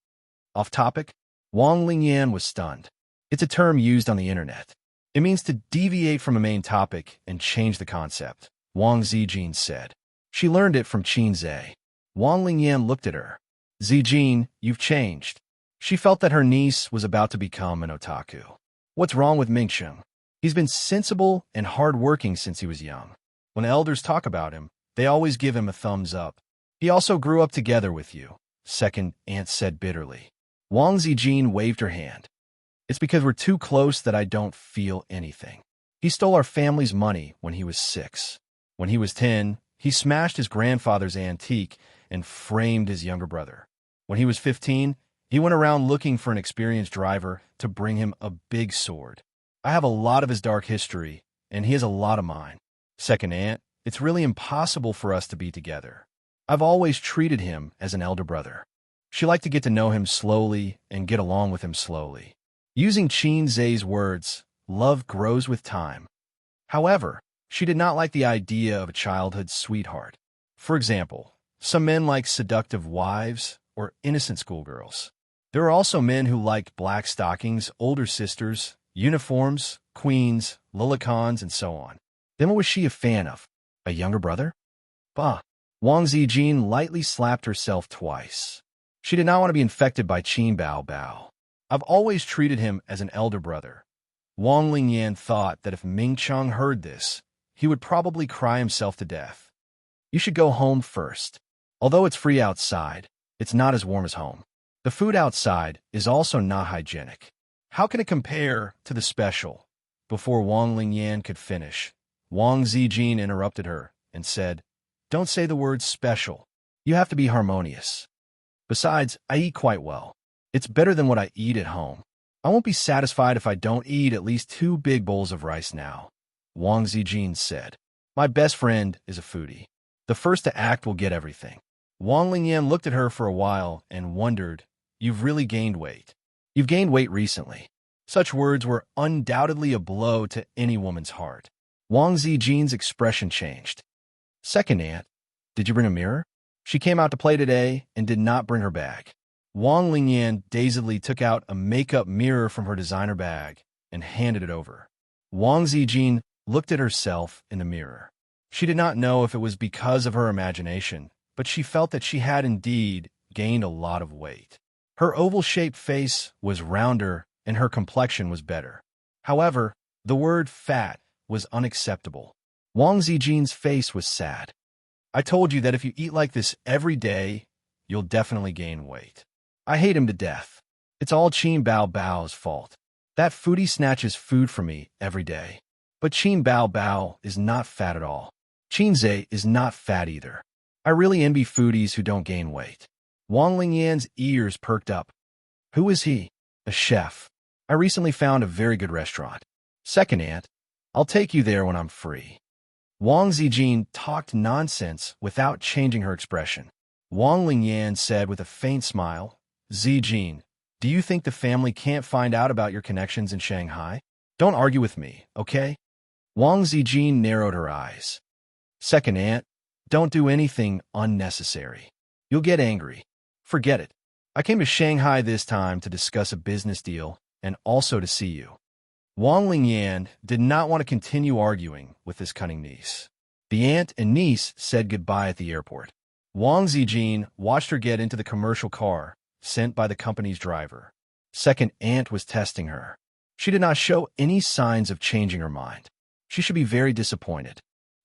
[SPEAKER 1] Off topic, Wang Lingyan was stunned. It's a term used on the internet. It means to deviate from a main topic and change the concept, Wang Zijin said. She learned it from Qin Zhe. Wang Lingyan looked at her. "Zijin, you've changed." She felt that her niece was about to become an otaku. "What's wrong with Mingsheng? He's been sensible and hard-working since he was young. When elders talk about him, they always give him a thumbs up. He also grew up together with you," second aunt said bitterly. Wang Zijin waved her hand. "It's because we're too close that I don't feel anything. He stole our family's money when he was 6. When he was 10, he smashed his grandfather's antique and framed his younger brother. When he was 15, he went around looking for an experienced driver to bring him a big sword. I have a lot of his dark history, and he has a lot of mine. Second aunt, it's really impossible for us to be together. I've always treated him as an elder brother." She liked to get to know him slowly and get along with him slowly. Using Qin Zhe's words, love grows with time. However, she did not like the idea of a childhood sweetheart. For example, some men like seductive wives or innocent schoolgirls. There are also men who like black stockings, older sisters, uniforms, queens, lilicons, and so on. Then what was she a fan of? A younger brother? Bah! Wang Zijin lightly slapped herself twice. She did not want to be infected by Qin Bao Bao. "I've always treated him as an elder brother." Wang Lingyan thought that if Ming Cheng heard this, he would probably cry himself to death. "You should go home first. Although it's free outside, it's not as warm as home. The food outside is also not hygienic. How can it compare to the special?" Before Wang Lingyan could finish, Wang Zijin interrupted her and said, "Don't say the word special. You have to be harmonious. Besides, I eat quite well. It's better than what I eat at home. I won't be satisfied if I don't eat at least 2 big bowls of rice now," Wang Zijin said. "My best friend is a foodie. The first to act will get everything." Wang Lingyan looked at her for a while and wondered, "You've really gained weight. You've gained weight recently." Such words were undoubtedly a blow to any woman's heart. Wang Zijin's expression changed. "Second aunt, did you bring a mirror?" She came out to play today and did not bring her bag. Wang Lingyan dazedly took out a makeup mirror from her designer bag and handed it over. Wang Zijin looked at herself in the mirror. She did not know if it was because of her imagination, but she felt that she had indeed gained a lot of weight. Her oval-shaped face was rounder and her complexion was better. However, the word fat was unacceptable. Wang Zijin's face was sad. I told you that if you eat like this every day, you'll definitely gain weight. I hate him to death. It's all Qin Bao Bao's fault. That foodie snatches food from me every day. But Qin Bao Bao is not fat at all. Qin Zhe is not fat either. I really envy foodies who don't gain weight. Wang Lingyan's ears perked up. Who is he? A chef. I recently found a very good restaurant. Second aunt, I'll take you there when I'm free. Wang Zijin talked nonsense without changing her expression. Wang Lingyan said with a faint smile, Zijin, do you think the family can't find out about your connections in Shanghai? Don't argue with me, okay? Wang Zijin narrowed her eyes. Second aunt, don't do anything unnecessary. You'll get angry. Forget it. I came to Shanghai this time to discuss a business deal and also to see you. Wang Lingyan did not want to continue arguing with his cunning niece. The aunt and niece said goodbye at the airport. Wang Zijin watched her get into the commercial car sent by the company's driver. Second aunt was testing her. She did not show any signs of changing her mind. She should be very disappointed.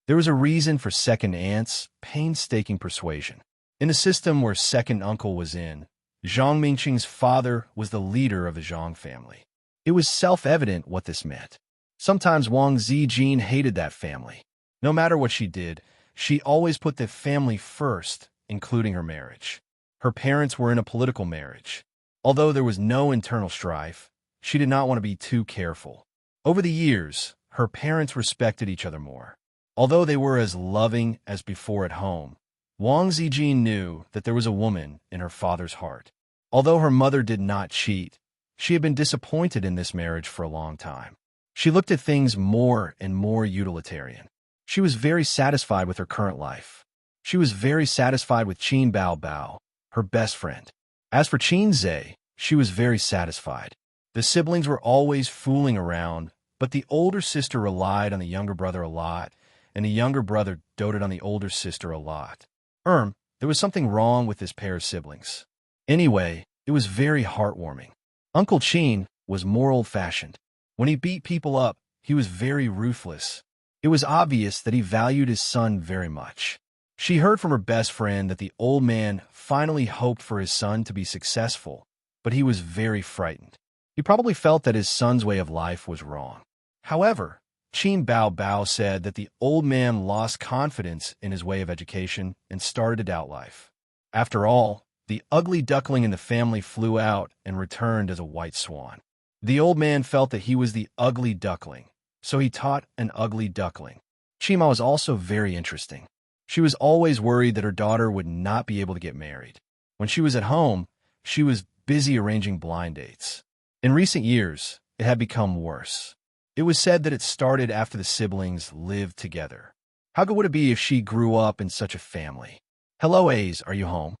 [SPEAKER 1] There was a reason for second aunt's painstaking persuasion. In the system where second uncle was in, Zhang Mingqing's father was the leader of the Zhang family. It was self-evident what this meant. Sometimes Wang Zijin hated that family. No matter what she did, she always put the family first, including her marriage. Her parents were in a political marriage. Although there was no internal strife, she did not want to be too careful. Over the years, her parents respected each other more. Although they were as loving as before at home, Wang Zijin knew that there was a woman in her father's heart. Although her mother did not cheat, she had been disappointed in this marriage for a long time. She looked at things more and more utilitarian. She was very satisfied with her current life. She was very satisfied with Qin Bao Bao, her best friend. As for Qin Zhe, she was very satisfied. The siblings were always fooling around, but the older sister relied on the younger brother a lot, and the younger brother doted on the older sister a lot. There was something wrong with this pair of siblings. Anyway, it was very heartwarming. Uncle Qin was more old-fashioned. When he beat people up, he was very ruthless. It was obvious that he valued his son very much. She heard from her best friend that the old man finally hoped for his son to be successful, but he was very frightened. He probably felt that his son's way of life was wrong. However, Qin Bao Bao said that the old man lost confidence in his way of education and started to doubt life. After all, the ugly duckling in the family flew out and returned as a white swan. The old man felt that he was the ugly duckling, so he taught an ugly duckling. Qima was also very interesting. She was always worried that her daughter would not be able to get married. When she was at home, she was busy arranging blind dates. In recent years, it had become worse. It was said that it started after the siblings lived together. How good would it be if she grew up in such a family? Hello, A's, are you home?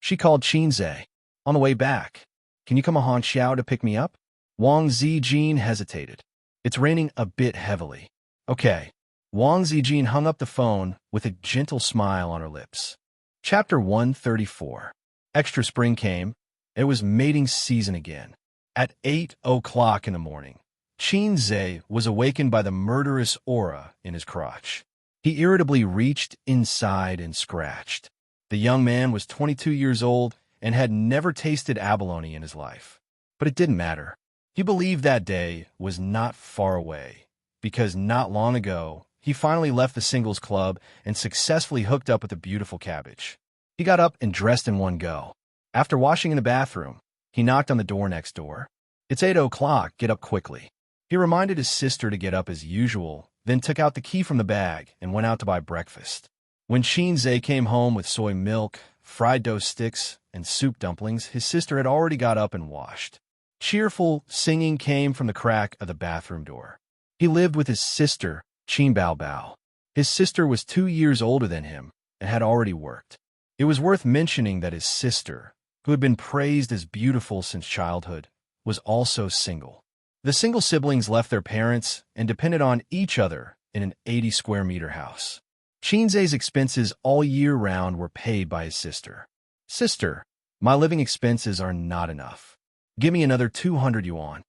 [SPEAKER 1] She called Qin Zhe. On the way back. Can you come to Xianxia to pick me up? Wang Zijin hesitated. It's raining a bit heavily. Okay. Wang Zijin hung up the phone with a gentle smile on her lips. Chapter 134. Extra spring came. It was mating season again. At 8 o'clock in the morning, Qin Zhe was awakened by the murderous aura in his crotch. He irritably reached inside and scratched. The young man was 22 years old and had never tasted abalone in his life. But it didn't matter. He believed that day was not far away, because not long ago, he finally left the singles club and successfully hooked up with a beautiful cabbage. He got up and dressed in one go. After washing in the bathroom, he knocked on the door next door. It's 8 o'clock, get up quickly. He reminded his sister to get up as usual, then took out the key from the bag and went out to buy breakfast. When Qin Zhe came home with soy milk, fried dough sticks, and soup dumplings, his sister had already got up and washed. Cheerful singing came from the crack of the bathroom door. He lived with his sister, Qin Bao Bao. His sister was 2 years older than him and had already worked. It was worth mentioning that his sister, who had been praised as beautiful since childhood, was also single. The single siblings left their parents and depended on each other in an 80-square-meter house. Qin Zhe's expenses all year round were paid by his sister. Sister, my living expenses are not enough. Give me another 200 yuan.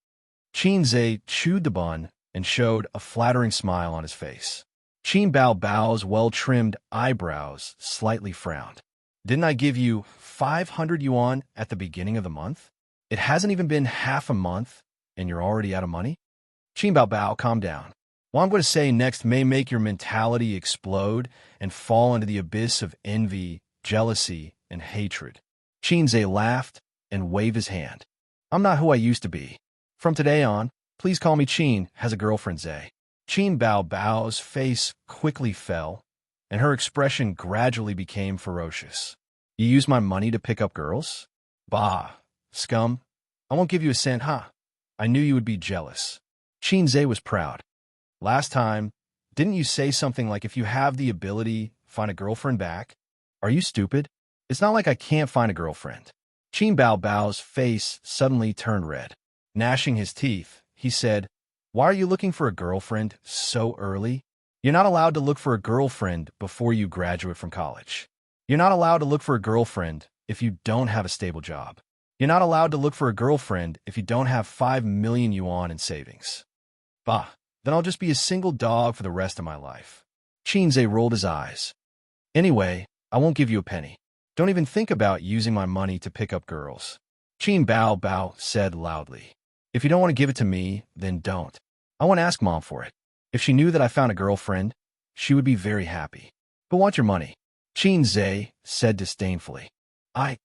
[SPEAKER 1] Qin Zhe chewed the bun and showed a flattering smile on his face. Qin Bao Bao's well-trimmed eyebrows slightly frowned. Didn't I give you 500 yuan at the beginning of the month? It hasn't even been half a month, and you're already out of money? Qin Bao Bao, calm down. What I'm going to say next may make your mentality explode and fall into the abyss of envy, jealousy, and hatred. Qin Zhe laughed and waved his hand. I'm not who I used to be. From today on, please call me Qin has a girlfriend Zhe. Qin Bao Bao's face quickly fell, and her expression gradually became ferocious. You use my money to pick up girls? Bah, scum. I won't give you a cent, huh? I knew you would be jealous. Qin Zhe was proud. Last time, didn't you say something like if you have the ability, find a girlfriend back? Are you stupid? It's not like I can't find a girlfriend. Qin Bao Bao's face suddenly turned red. Gnashing his teeth, he said, Why are you looking for a girlfriend so early? You're not allowed to look for a girlfriend before you graduate from college. You're not allowed to look for a girlfriend if you don't have a stable job. You're not allowed to look for a girlfriend if you don't have 5 million yuan in savings. Bah, then I'll just be a single dog for the rest of my life. Qin Zhe rolled his eyes. Anyway, I won't give you a penny. Don't even think about using my money to pick up girls. Qin Bao Bao said loudly. If you don't want to give it to me, then don't. I won't ask Mom for it. If she knew that I found a girlfriend, she would be very happy. But want your money. Qin Zhe said disdainfully. Qin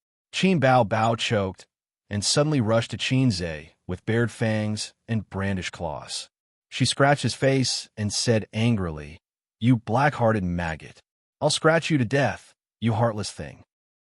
[SPEAKER 1] Bao Bao choked and suddenly rushed to Qin Zhe with bared fangs and brandished claws. She scratched his face and said angrily, You black-hearted maggot. I'll scratch you to death, you heartless thing.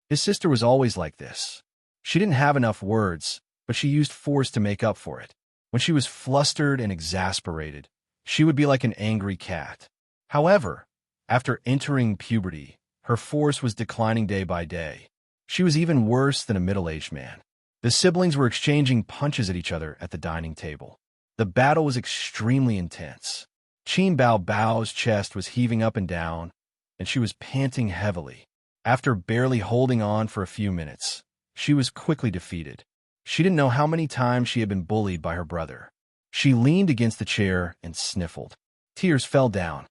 [SPEAKER 1] His sister was always like this. She didn't have enough words, but she used force to make up for it. When she was flustered and exasperated, she would be like an angry cat. However, after entering puberty, her force was declining day by day. She was even worse than a middle-aged man. The siblings were exchanging punches at each other at the dining table. The battle was extremely intense. Qin Bao Bao's chest was heaving up and down, and she was panting heavily. After barely holding on for a few minutes, she was quickly defeated. She didn't know how many times she had been bullied by her brother. She leaned against the chair and sniffled. Tears fell down.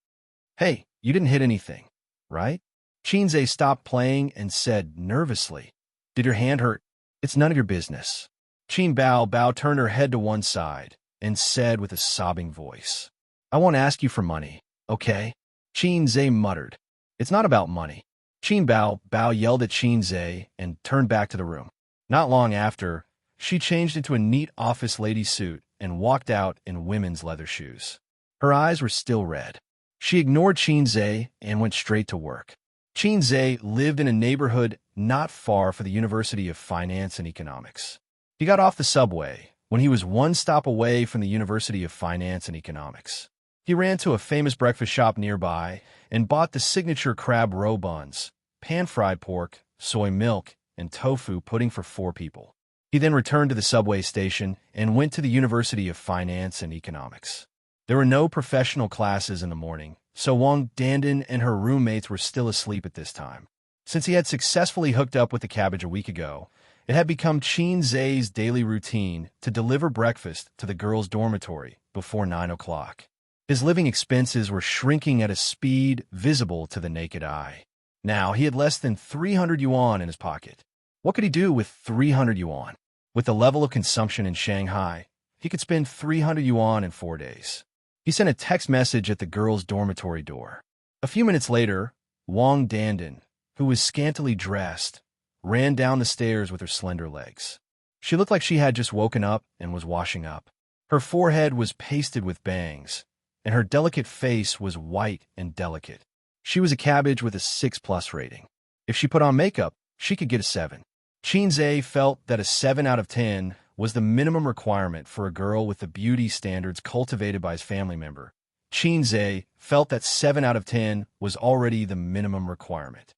[SPEAKER 1] Hey, you didn't hit anything, right? Qin Zhe stopped playing and said nervously, Did your hand hurt? It's none of your business. Qin Bao Bao turned her head to one side and said with a sobbing voice, I won't ask you for money, okay? Qin Zhe muttered, It's not about money. Qin Bao Bao yelled at Qin Zhe and turned back to the room. Not long after, she changed into a neat office lady suit and walked out in women's leather shoes. Her eyes were still red. She ignored Qin Zhe and went straight to work. Qin Zhe lived in a neighborhood not far from the University of Finance and Economics. He got off the subway when he was one stop away from the University of Finance and Economics. He ran to a famous breakfast shop nearby and bought the signature crab roe buns, pan-fried pork, soy milk, and tofu pudding for 4 people. He then returned to the subway station and went to the University of Finance and Economics. There were no professional classes in the morning, so Wang Dandan and her roommates were still asleep at this time. Since he had successfully hooked up with the cabbage a week ago, it had become Qin Zhe's daily routine to deliver breakfast to the girls' dormitory before 9 o'clock. His living expenses were shrinking at a speed visible to the naked eye. Now he had less than 300 yuan in his pocket. What could he do with 300 yuan? With the level of consumption in Shanghai, he could spend 300 yuan in 4 days. He sent a text message at the girls' dormitory door. A few minutes later, Wang Dandan, who was scantily dressed, ran down the stairs with her slender legs. She looked like she had just woken up and was washing up. Her forehead was pasted with bangs, and her delicate face was white and delicate. She was a cabbage with a 6+ rating. If she put on makeup, she could get a 7. Qin Zhe felt that a 7 out of 10 was the minimum requirement for a girl with the beauty standards cultivated by his family member. Qin Zhe felt that 7 out of 10 was already the minimum requirement.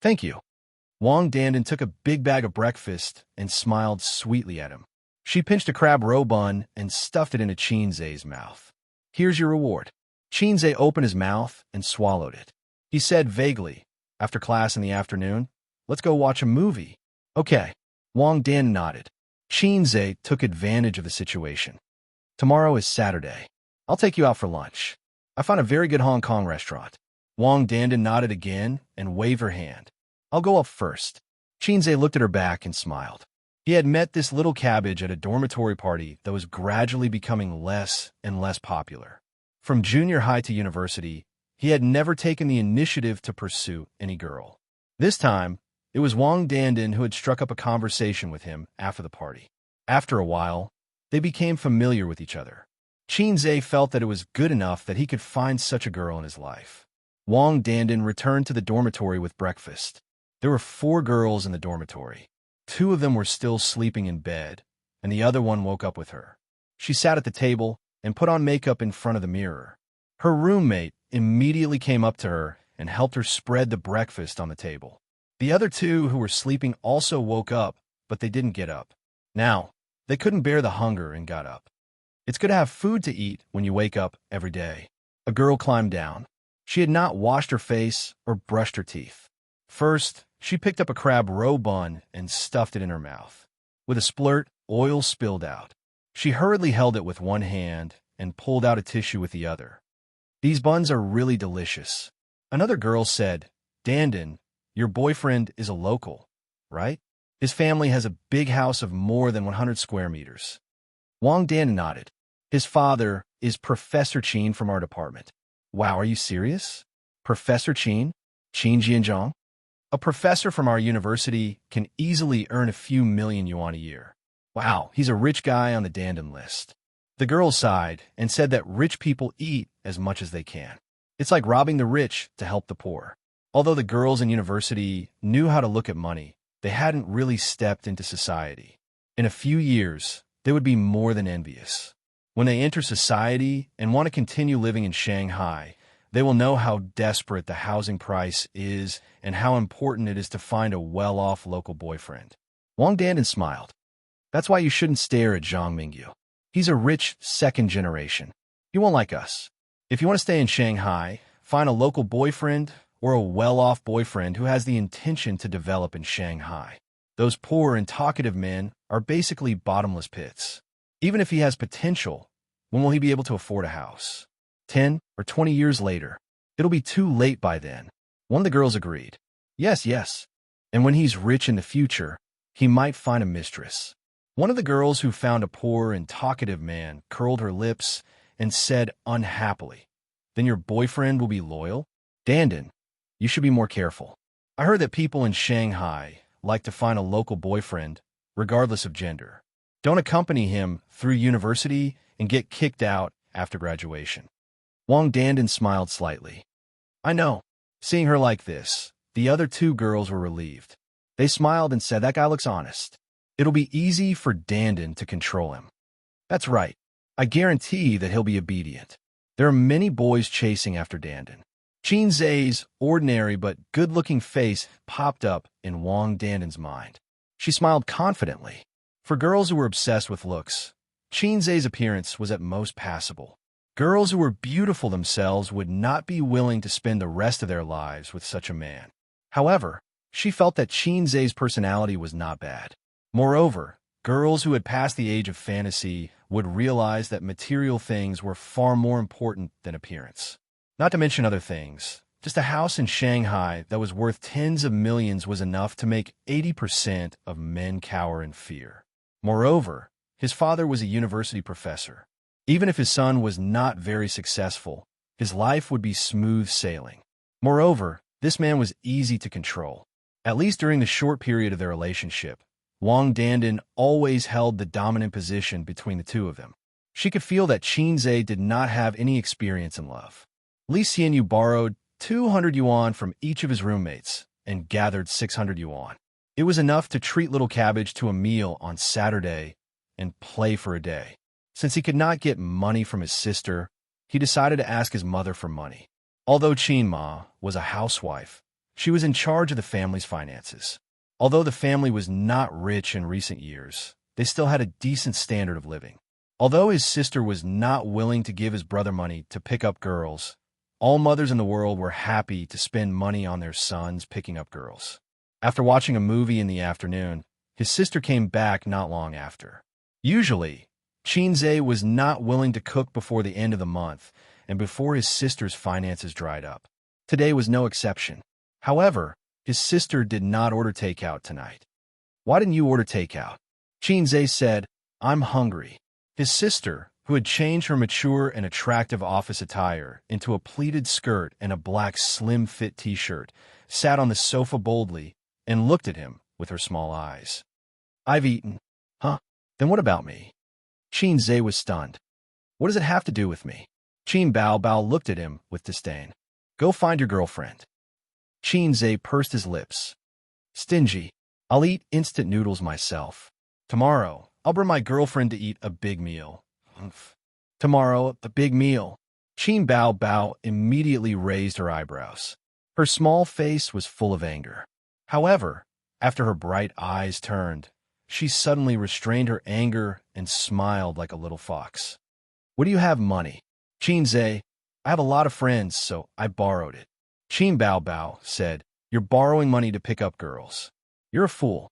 [SPEAKER 1] Thank you. Wang Dandan took a big bag of breakfast and smiled sweetly at him. She pinched a crab roe bun and stuffed it into Qin Zhe's mouth. Here's your reward. Qin Zhe opened his mouth and swallowed it. He said vaguely, after class in the afternoon, let's go watch a movie. Okay. Wang Dan nodded. Qin Zhe took advantage of the situation. Tomorrow is Saturday. I'll take you out for lunch. I found a very good Hong Kong restaurant. Wang Dandan nodded again and waved her hand. I'll go up first. Xianxia looked at her back and smiled. He had met this little cabbage at a dormitory party that was gradually becoming less and less popular. From junior high to university, he had never taken the initiative to pursue any girl. This time, it was Wang Dandan who had struck up a conversation with him after the party. After a while, they became familiar with each other. Xianxia felt that it was good enough that he could find such a girl in his life. Wang Dandan returned to the dormitory with breakfast. There were 4 girls in the dormitory. 2 of them were still sleeping in bed, and the other one woke up with her. She sat at the table and put on makeup in front of the mirror. Her roommate immediately came up to her and helped her spread the breakfast on the table. The other 2 who were sleeping also woke up, but they didn't get up. Now, they couldn't bear the hunger and got up. It's good to have food to eat when you wake up every day. A girl climbed down. She had not washed her face or brushed her teeth. First, she picked up a crab roe bun and stuffed it in her mouth. With a splurt, oil spilled out. She hurriedly held it with one hand and pulled out a tissue with the other. These buns are really delicious. Another girl said, Dandan, your boyfriend is a local, right? His family has a big house of more than 100 square meters. Wang Dandan nodded. His father is Professor Qin from our department. Wow, are you serious? Professor Qin? Qin Jianzhong? A professor from our university can easily earn a few million yuan a year. Wow, he's a rich guy on the Dandan list. The girl sighed and said that rich people eat as much as they can. It's like robbing the rich to help the poor. Although the girls in university knew how to look at money, they hadn't really stepped into society. In a few years, they would be more than envious. When they enter society and want to continue living in Shanghai, they will know how desperate the housing price is and how important it is to find a well-off local boyfriend. Wang Dandan smiled. That's why you shouldn't stare at Zhang Mingyu. He's a rich second generation. He won't like us. If you want to stay in Shanghai, find a local boyfriend or a well-off boyfriend who has the intention to develop in Shanghai. Those poor and talkative men are basically bottomless pits. Even if he has potential, when will he be able to afford a house? 10 or 20 years later, it'll be too late by then. One of the girls agreed. Yes. And when he's rich in the future, he might find a mistress. One of the girls who found a poor and talkative man curled her lips and said unhappily, Then your boyfriend will be loyal? Dandan, you should be more careful. I heard that people in Shanghai like to find a local boyfriend, regardless of gender. Don't accompany him through university and get kicked out after graduation. Wang Dandan smiled slightly. I know. Seeing her like this, the other 2 girls were relieved. They smiled and said, That guy looks honest. It'll be easy for Dandan to control him. That's right. I guarantee that he'll be obedient. There are many boys chasing after Dandan. Xianxia's ordinary but good-looking face popped up in Wang Dandan's mind. She smiled confidently. For girls who were obsessed with looks, Xianxia's appearance was at most passable. Girls who were beautiful themselves would not be willing to spend the rest of their lives with such a man. However, she felt that Xianxia's personality was not bad. Moreover, girls who had passed the age of fantasy would realize that material things were far more important than appearance. Not to mention other things, just a house in Shanghai that was worth tens of millions was enough to make 80% of men cower in fear. Moreover, his father was a university professor. Even if his son was not very successful, his life would be smooth sailing. Moreover, this man was easy to control. At least during the short period of their relationship, Wang Dandan always held the dominant position between the 2 of them. She could feel that Xianxia did not have any experience in love. Li Xianyu borrowed 200 yuan from each of his roommates and gathered 600 yuan. It was enough to treat little cabbage to a meal on Saturday and play for a day. Since he could not get money from his sister, he decided to ask his mother for money. Although Qin Ma was a housewife, she was in charge of the family's finances. Although the family was not rich in recent years, they still had a decent standard of living. Although his sister was not willing to give his brother money to pick up girls, all mothers in the world were happy to spend money on their sons picking up girls. After watching a movie in the afternoon, his sister came back not long after. Usually, Xianxia was not willing to cook before the end of the month, and before his sister's finances dried up. Today was no exception. However, his sister did not order takeout tonight. "Why didn't you order takeout?" Xianxia said, "I'm hungry." His sister, who had changed her mature and attractive office attire into a pleated skirt and a black slim-fit t-shirt, sat on the sofa boldly and looked at him with her small eyes. "I've eaten." "Huh? Then what about me?" Xianxia was stunned. "What does it have to do with me?" Qin Bao Bao looked at him with disdain. "Go find your girlfriend." Xianxia pursed his lips. "Stingy. I'll eat instant noodles myself. Tomorrow, I'll bring my girlfriend to eat a big meal." "Humph. Tomorrow, the big meal." Qin Bao Bao immediately raised her eyebrows. Her small face was full of anger. However, after her bright eyes turned, she suddenly restrained her anger and smiled like a little fox. "What do you have money?" "Xianxia, I have a lot of friends, so I borrowed it." Qin Bao Bao said, "You're borrowing money to pick up girls. You're a fool."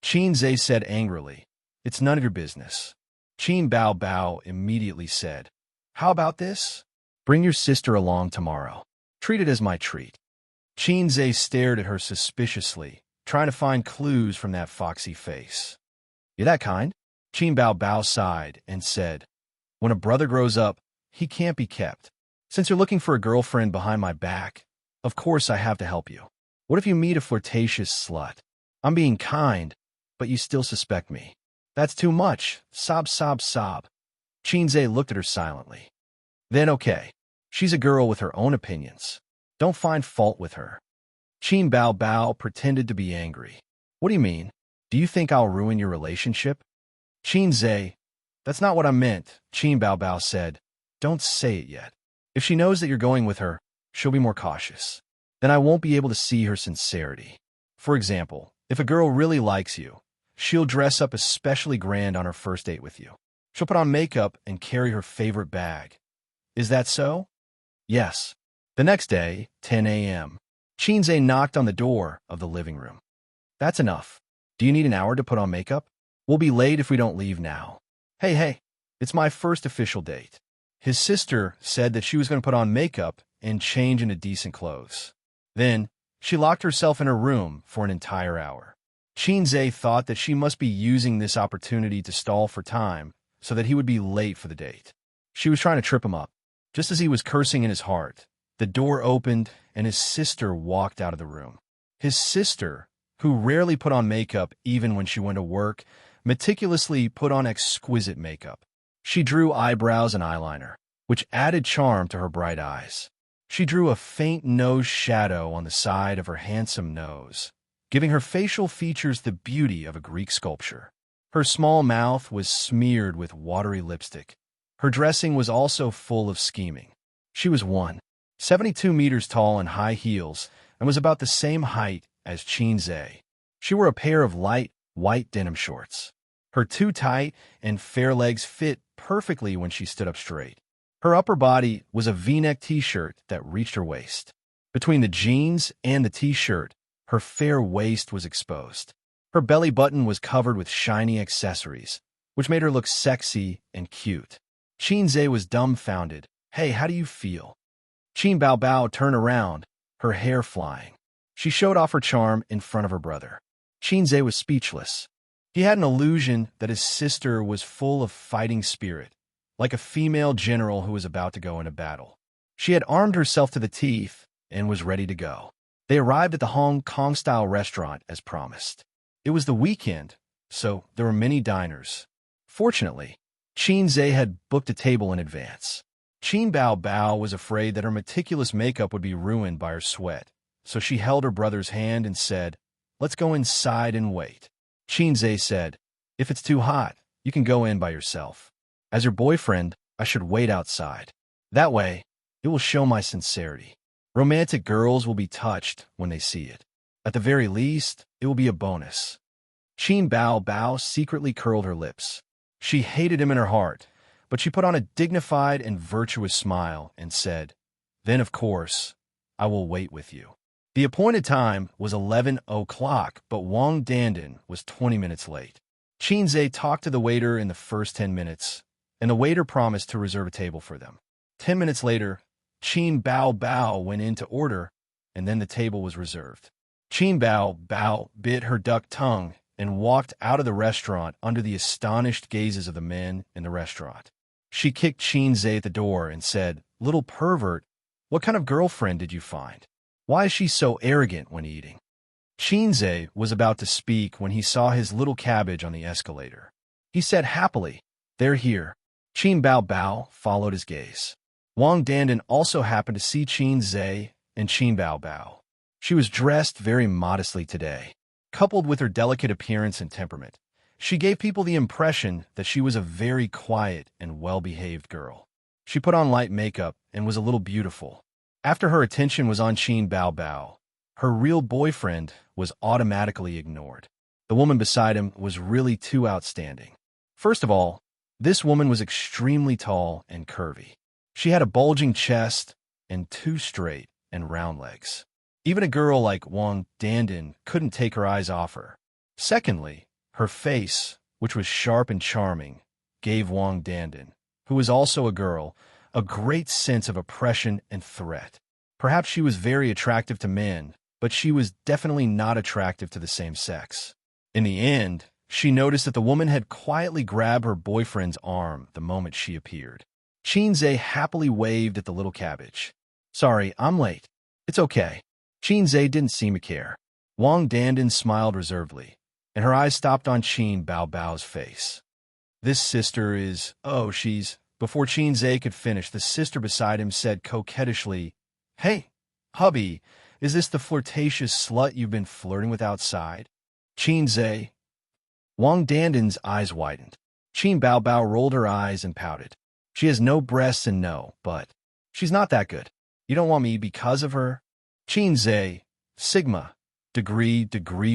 [SPEAKER 1] Xianxia said angrily, "It's none of your business." Qin Bao Bao immediately said, "How about this? Bring your sister along tomorrow. Treat it as my treat." Xianxia stared at her suspiciously, trying to find clues from that foxy face. "You that kind?" Qin Bao Bao sighed and said, "When a brother grows up, he can't be kept. Since you're looking for a girlfriend behind my back, of course I have to help you. What if you meet a flirtatious slut? I'm being kind, but you still suspect me. That's too much. Sob, sob, sob." Xianxia looked at her silently. "Then okay. She's a girl with her own opinions. Don't find fault with her." Qin Bao Bao pretended to be angry. "What do you mean? Do you think I'll ruin your relationship?" Xianxia, "That's not what I meant," Qin Bao Bao said. "Don't say it yet. If she knows that you're going with her, she'll be more cautious. Then I won't be able to see her sincerity. For example, if a girl really likes you, she'll dress up especially grand on her first date with you. She'll put on makeup and carry her favorite bag. Is that so?" "Yes." The next day, 10 a.m., Xianxia knocked on the door of the living room. "That's enough. Do you need an hour to put on makeup? We'll be late if we don't leave now." Hey, it's my first official date." His sister said that she was going to put on makeup and change into decent clothes. Then, she locked herself in her room for an entire hour. Xianxia thought that she must be using this opportunity to stall for time so that he would be late for the date. She was trying to trip him up. Just as he was cursing in his heart, the door opened and his sister walked out of the room. His sister, who rarely put on makeup even when she went to work, meticulously put on exquisite makeup. She drew eyebrows and eyeliner, which added charm to her bright eyes. She drew a faint nose shadow on the side of her handsome nose, giving her facial features the beauty of a Greek sculpture. Her small mouth was smeared with watery lipstick. Her dressing was also full of scheming. She was 172 meters tall in high heels and was about the same height as Xianxia. She wore a pair of light, white denim shorts. Her too tight and fair legs fit perfectly when she stood up straight. Her upper body was a V-neck t-shirt that reached her waist. Between the jeans and the t-shirt, her fair waist was exposed. Her belly button was covered with shiny accessories, which made her look sexy and cute. Xianxia was dumbfounded. "Hey, how do you feel?" Qin Bao Bao turned around, her hair flying. She showed off her charm in front of her brother. Xianxia was speechless. He had an illusion that his sister was full of fighting spirit, like a female general who was about to go into battle. She had armed herself to the teeth and was ready to go. They arrived at the Hong Kong-style restaurant as promised. It was the weekend, so there were many diners. Fortunately, Xianxia had booked a table in advance. Qin Bao Bao was afraid that her meticulous makeup would be ruined by her sweat, so she held her brother's hand and said, "Let's go inside and wait." Xianxia said, "If it's too hot, you can go in by yourself. As your boyfriend, I should wait outside. That way, it will show my sincerity. Romantic girls will be touched when they see it. At the very least, it will be a bonus." Qin Bao Bao secretly curled her lips. She hated him in her heart, but she put on a dignified and virtuous smile and said, "Then, of course, I will wait with you." The appointed time was 11 o'clock, but Wang Dandan was 20 minutes late. Xianxia talked to the waiter in the first 10 minutes, and the waiter promised to reserve a table for them. 10 minutes later, Qin Bao Bao went in to order, and then the table was reserved. Qin Bao Bao bit her duck tongue and walked out of the restaurant under the astonished gazes of the men in the restaurant. She kicked Qin Zhe at the door and said, "Little pervert, what kind of girlfriend did you find? Why is she so arrogant when eating?" Qin Zhe was about to speak when he saw his little cabbage on the escalator. He said happily, "They're here." Qin Bao Bao followed his gaze. Wang Dandan also happened to see Qin Zhe and Qin Bao Bao. She was dressed very modestly today. Coupled with her delicate appearance and temperament, she gave people the impression that she was a very quiet and well-behaved girl. She put on light makeup and was a little beautiful. After her attention was on Qin Bao Bao, her real boyfriend was automatically ignored. The woman beside him was really too outstanding. First of all, this woman was extremely tall and curvy. She had a bulging chest and 2 straight and round legs. Even a girl like Wang Dandan couldn't take her eyes off her. Secondly, her face, which was sharp and charming, gave Wang Dandan, who was also a girl, a great sense of oppression and threat. Perhaps she was very attractive to men, but she was definitely not attractive to the same sex. In the end, she noticed that the woman had quietly grabbed her boyfriend's arm the moment she appeared. Qin Zhe happily waved at the little cabbage. "Sorry, I'm late." "It's okay." Qin Zhe didn't seem to care. Wang Dandan smiled reservedly, and her eyes stopped on Qin Bao Bao's face. "This sister is... oh, she's..." Before Qin Zhe could finish, the sister beside him said coquettishly, "Hey, hubby, is this the flirtatious slut you've been flirting with outside?" Qin Zhe. Wang Dandan's eyes widened. Qin Bao Bao rolled her eyes and pouted. "She has no breasts and no, but she's not that good. You don't want me because of her?" Qin Zhe, Sigma, degree,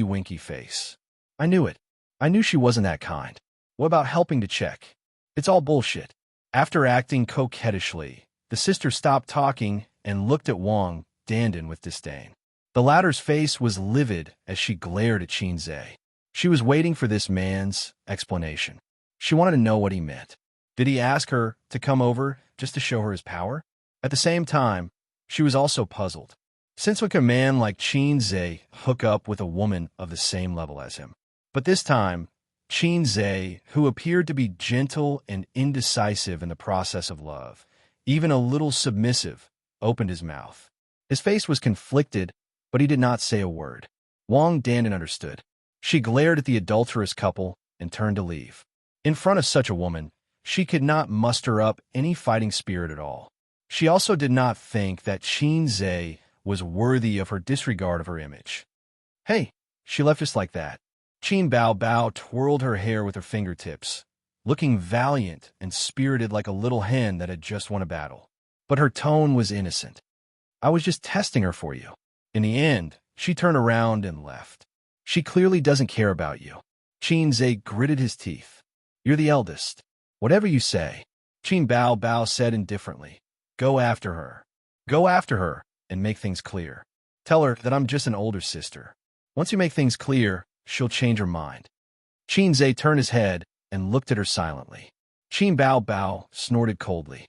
[SPEAKER 1] winky face. "I knew it. I knew she wasn't that kind. What about helping to check? It's all bullshit." After acting coquettishly, the sister stopped talking and looked at Wang Dandan with disdain. The latter's face was livid as she glared at Qin Zhe. She was waiting for this man's explanation. She wanted to know what he meant. Did he ask her to come over just to show her his power? At the same time, she was also puzzled. Since would a man like Qin Zhe hook up with a woman of the same level as him? But this time, Qin Zhe, who appeared to be gentle and indecisive in the process of love, even a little submissive, opened his mouth. His face was conflicted, but he did not say a word. Wang Dandan understood. She glared at the adulterous couple and turned to leave. In front of such a woman, she could not muster up any fighting spirit at all. She also did not think that Qin Zhe was worthy of her disregard of her image. "Hey," she left just like that. Qin Bao Bao twirled her hair with her fingertips, looking valiant and spirited like a little hen that had just won a battle. But her tone was innocent. "I was just testing her for you." In the end, she turned around and left. "She clearly doesn't care about you." Qin Zhe gritted his teeth. "You're the eldest. Whatever you say." Qin Bao Bao said indifferently. "Go after her. Go after her and make things clear. Tell her that I'm just an older sister. Once you make things clear, she'll change her mind." Qin Zhe turned his head and looked at her silently. Qin Bao Bao snorted coldly.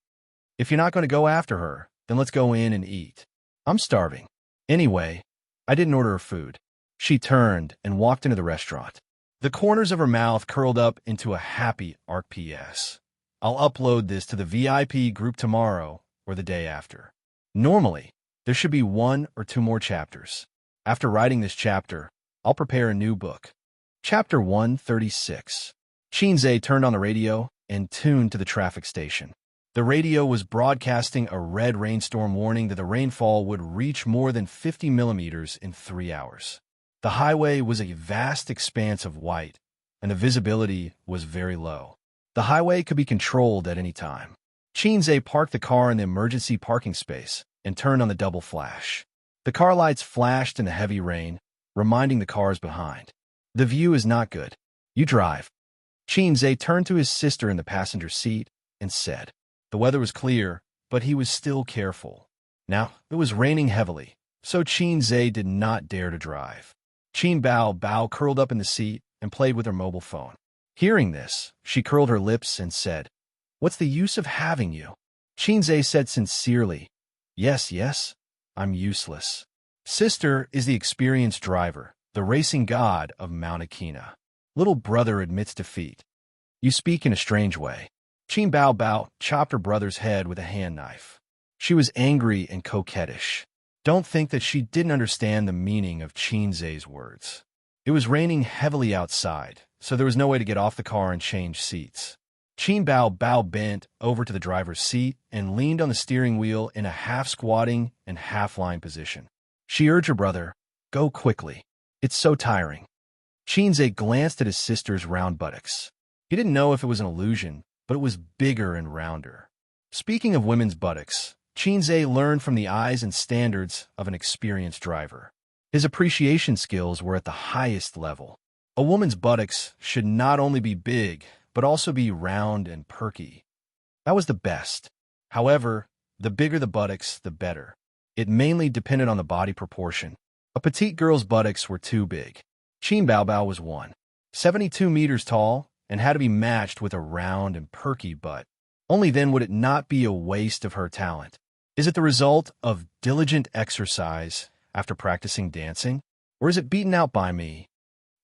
[SPEAKER 1] "If you're not going to go after her, then let's go in and eat. I'm starving. Anyway, I didn't order her food." She turned and walked into the restaurant. The corners of her mouth curled up into a happy RPS. "I'll upload this to the VIP group tomorrow or the day after. Normally, there should be 1 or 2 more chapters. After writing this chapter, I'll prepare a new book." Chapter 136. Qin Zhe turned on the radio and tuned to the traffic station. The radio was broadcasting a red rainstorm warning that the rainfall would reach more than 50 millimeters in 3 hours. The highway was a vast expanse of white, and the visibility was very low. The highway could be controlled at any time. Qin Zhe parked the car in the emergency parking space and turned on the double flash. The car lights flashed in the heavy rain, reminding the cars behind. "The view is not good. You drive." Qin Zhe turned to his sister in the passenger seat and said. The weather was clear, but he was still careful. Now, it was raining heavily, so Qin Zhe did not dare to drive. Qin Bao Bao curled up in the seat and played with her mobile phone. Hearing this, she curled her lips and said, "What's the use of having you? Xianxia said sincerely. Yes, yes, I'm useless. Sister is the experienced driver, the racing god of Mount Akina. Little brother admits defeat. You speak in a strange way. Qin Bao Bao chopped her brother's head with a hand knife. She was angry and coquettish. Don't think that she didn't understand the meaning of Xianxia's words. It was raining heavily outside, so there was no way to get off the car and change seats. Qin Bao Bao bent over to the driver's seat and leaned on the steering wheel in a half-squatting and half-lying position. She urged her brother, go quickly. It's so tiring. Xianxia glanced at his sister's round buttocks. He didn't know if it was an illusion, but it was bigger and rounder. Speaking of women's buttocks, Xianxia learned from the eyes and standards of an experienced driver. His appreciation skills were at the highest level. A woman's buttocks should not only be big, but also be round and perky. That was the best. However, the bigger the buttocks, the better. It mainly depended on the body proportion. A petite girl's buttocks were too big. Qin Bao Bao was 172 meters tall and had to be matched with a round and perky butt. Only then would it not be a waste of her talent. Is it the result of diligent exercise after practicing dancing? Or is it beaten out by me?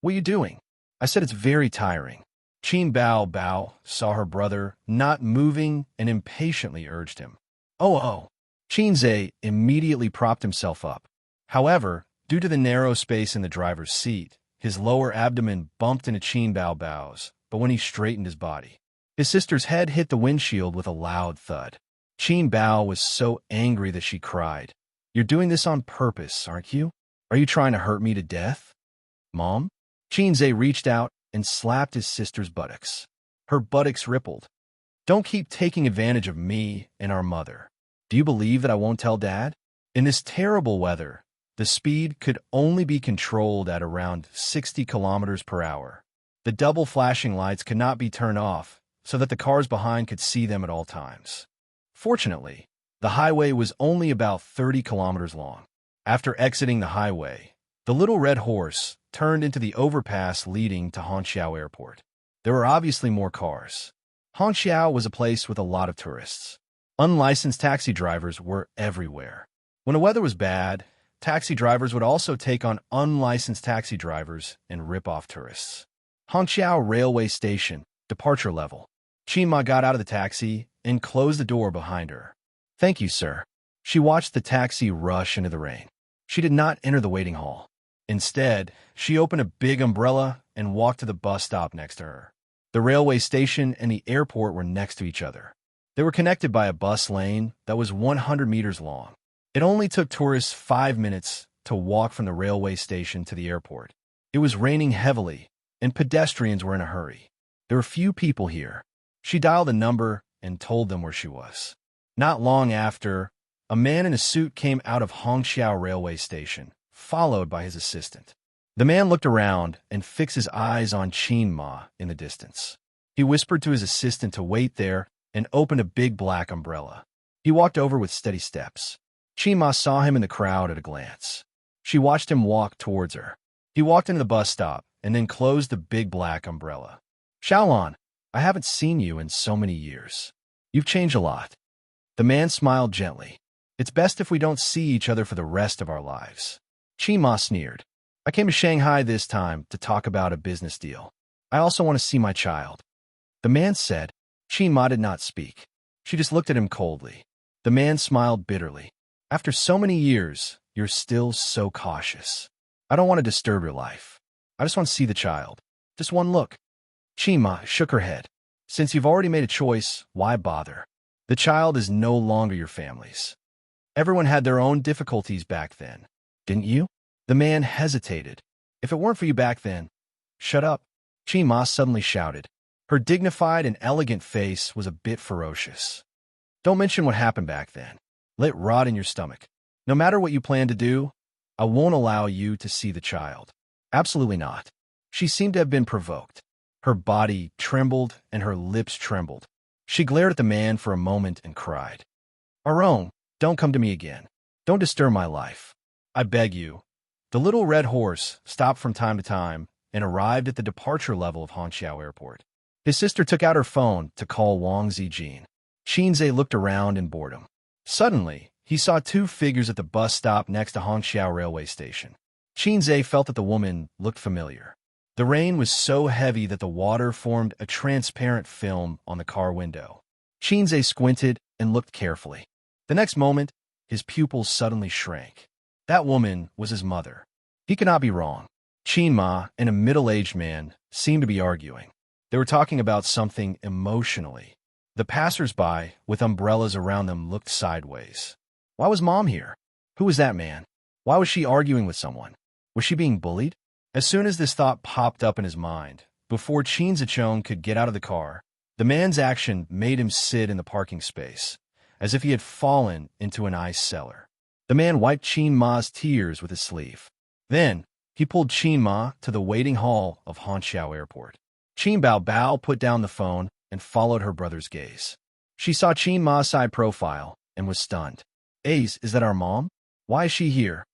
[SPEAKER 1] What are you doing? I said it's very tiring. Qin Bao Bao saw her brother not moving and impatiently urged him. Oh. Xianxia immediately propped himself up. However, due to the narrow space in the driver's seat, his lower abdomen bumped into Qin Bao Bao's, but when he straightened his body, his sister's head hit the windshield with a loud thud. Qin Bao was so angry that she cried. You're doing this on purpose, aren't you? Are you trying to hurt me to death? Mom? Xianxia reached out and slapped his sister's buttocks. Her buttocks rippled. Don't keep taking advantage of me and our mother. Do you believe that I won't tell Dad? In this terrible weather, the speed could only be controlled at around 60 kilometers per hour. The double flashing lights could not be turned off so that the cars behind could see them at all times. Fortunately, the highway was only about 30 kilometers long. After exiting the highway, the little red horse turned into the overpass leading to Xianxia Airport. There were obviously more cars. Xianxia was a place with a lot of tourists. Unlicensed taxi drivers were everywhere. When the weather was bad, taxi drivers would also take on unlicensed taxi drivers and rip off tourists. Xianxia Railway Station, departure level. Qin Ma got out of the taxi and closed the door behind her. Thank you, sir. She watched the taxi rush into the rain. She did not enter the waiting hall. Instead, she opened a big umbrella and walked to the bus stop next to her. The railway station and the airport were next to each other. They were connected by a bus lane that was 100 meters long. It only took tourists 5 minutes to walk from the railway station to the airport. It was raining heavily, and pedestrians were in a hurry. There were few people here. She dialed a number and told them where she was. Not long after, a man in a suit came out of Xianxia Railway Station, followed by his assistant. The man looked around and fixed his eyes on Qin Ma in the distance. He whispered to his assistant to wait there and opened a big black umbrella. He walked over with steady steps. Qin Ma saw him in the crowd at a glance. She watched him walk towards her. He walked into the bus stop and then closed the big black umbrella. Xiaolan, I haven't seen you in so many years. You've changed a lot. The man smiled gently. It's best if we don't see each other for the rest of our lives. Qin Ma sneered. I came to Shanghai this time to talk about a business deal. I also want to see my child. The man said. Qin Ma did not speak. She just looked at him coldly. The man smiled bitterly. After so many years, you're still so cautious. I don't want to disturb your life. I just want to see the child. Just one look. Qin Ma shook her head. Since you've already made a choice, why bother? The child is no longer your family's. Everyone had their own difficulties back then, didn't you? The man hesitated. If it weren't for you back then, shut up. Qin Ma suddenly shouted. Her dignified and elegant face was a bit ferocious. Don't mention what happened back then. Let it rot in your stomach. No matter what you plan to do, I won't allow you to see the child. Absolutely not. She seemed to have been provoked. Her body trembled and her lips trembled. She glared at the man for a moment and cried. Aron, don't come to me again. Don't disturb my life. I beg you. The little red horse stopped from time to time and arrived at the departure level of Xianxia Airport. His sister took out her phone to call Wang Zijin. Xianxia looked around in boredom. Suddenly, he saw two figures at the bus stop next to Xianxia railway station. Xianxia felt that the woman looked familiar. The rain was so heavy that the water formed a transparent film on the car window. Xianxia squinted and looked carefully. The next moment, his pupils suddenly shrank. That woman was his mother. He could not be wrong. Qin and a middle-aged man seemed to be arguing. They were talking about something emotionally. The passers-by, with umbrellas around them, looked sideways. Why was Mom here? Who was that man? Why was she arguing with someone? Was she being bullied? As soon as this thought popped up in his mind, before Qin Zichong could get out of the car, the man's action made him sit in the parking space, as if he had fallen into an ice cellar. The man wiped Qin Ma's tears with his sleeve. Then, he pulled Qin Ma to the waiting hall of Hangzhou Airport. Qin Bao put down the phone and followed her brother's gaze. She saw Qin Ma's side profile and was stunned. Is that our mom? Why is she here?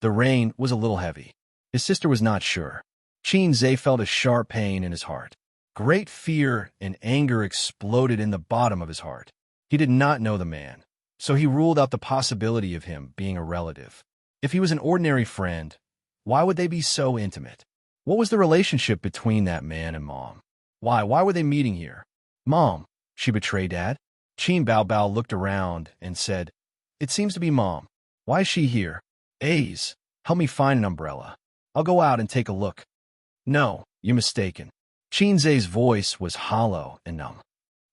[SPEAKER 1] The rain was a little heavy. His sister was not sure. Xianxia felt a sharp pain in his heart. Great fear and anger exploded in the bottom of his heart. He did not know the man, so he ruled out the possibility of him being a relative. If he was an ordinary friend, why would they be so intimate? What was the relationship between that man and Mom? Why were they meeting here? Mom, she betrayed Dad? Qin Bao looked around and said, "It seems to be Mom. Why is she here? A's, help me find an umbrella. I'll go out and take a look." "No, you're mistaken." Xianxia's voice was hollow and numb.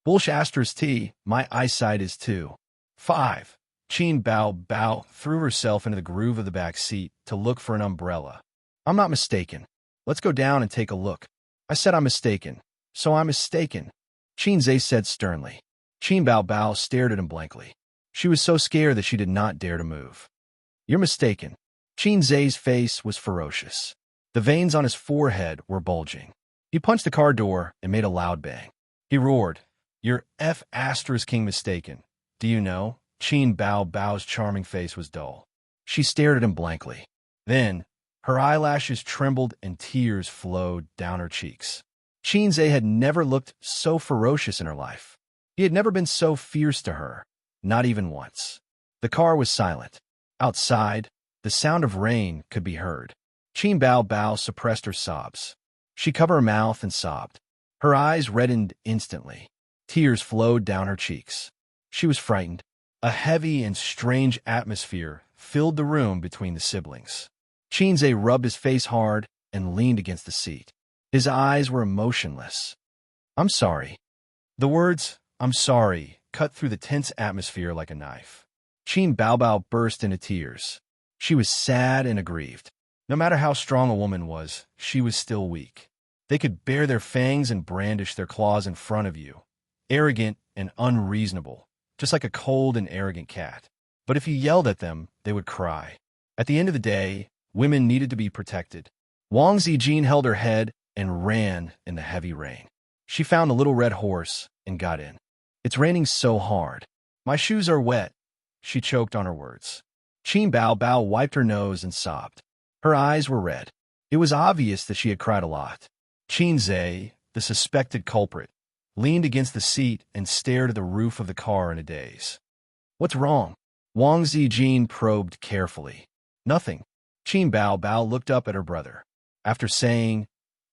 [SPEAKER 1] Bullsh*T, my eyesight is too. 5. Qin Bao threw herself into the groove of the back seat to look for an umbrella. "I'm not mistaken. Let's go down and take a look." "I said I'm mistaken, so I'm mistaken," Xianxia said sternly. Qin Bao stared at him blankly. She was so scared that she did not dare to move. "You're mistaken." Xianxia's face was ferocious. The veins on his forehead were bulging. He punched the car door and made a loud bang. He roared, "You're F***ing mistaken. Do you know?" Qin Bao's charming face was dull. She stared at him blankly. Then, her eyelashes trembled and tears flowed down her cheeks. Xianxia had never looked so ferocious in her life. He had never been so fierce to her, not even once. The car was silent. Outside, the sound of rain could be heard. Qin Bao suppressed her sobs. She covered her mouth and sobbed. Her eyes reddened instantly. Tears flowed down her cheeks. She was frightened. A heavy and strange atmosphere filled the room between the siblings. Xianxia rubbed his face hard and leaned against the seat. His eyes were emotionless. "I'm sorry." The words, "I'm sorry," cut through the tense atmosphere like a knife. Qin Bao burst into tears. She was sad and aggrieved. No matter how strong a woman was, she was still weak. They could bare their fangs and brandish their claws in front of you, arrogant and unreasonable, just like a cold and arrogant cat. But if you yelled at them, they would cry. At the end of the day, women needed to be protected. Wang Zijin held her head and ran in the heavy rain. She found a little red horse and got in. "It's raining so hard. My shoes are wet." She choked on her words. Qin Bao wiped her nose and sobbed. Her eyes were red. It was obvious that she had cried a lot. Xianxia, the suspected culprit, leaned against the seat and stared at the roof of the car in a daze. "What's wrong?" Wang Zijin probed carefully. "Nothing." Qin Bao looked up at her brother. After saying,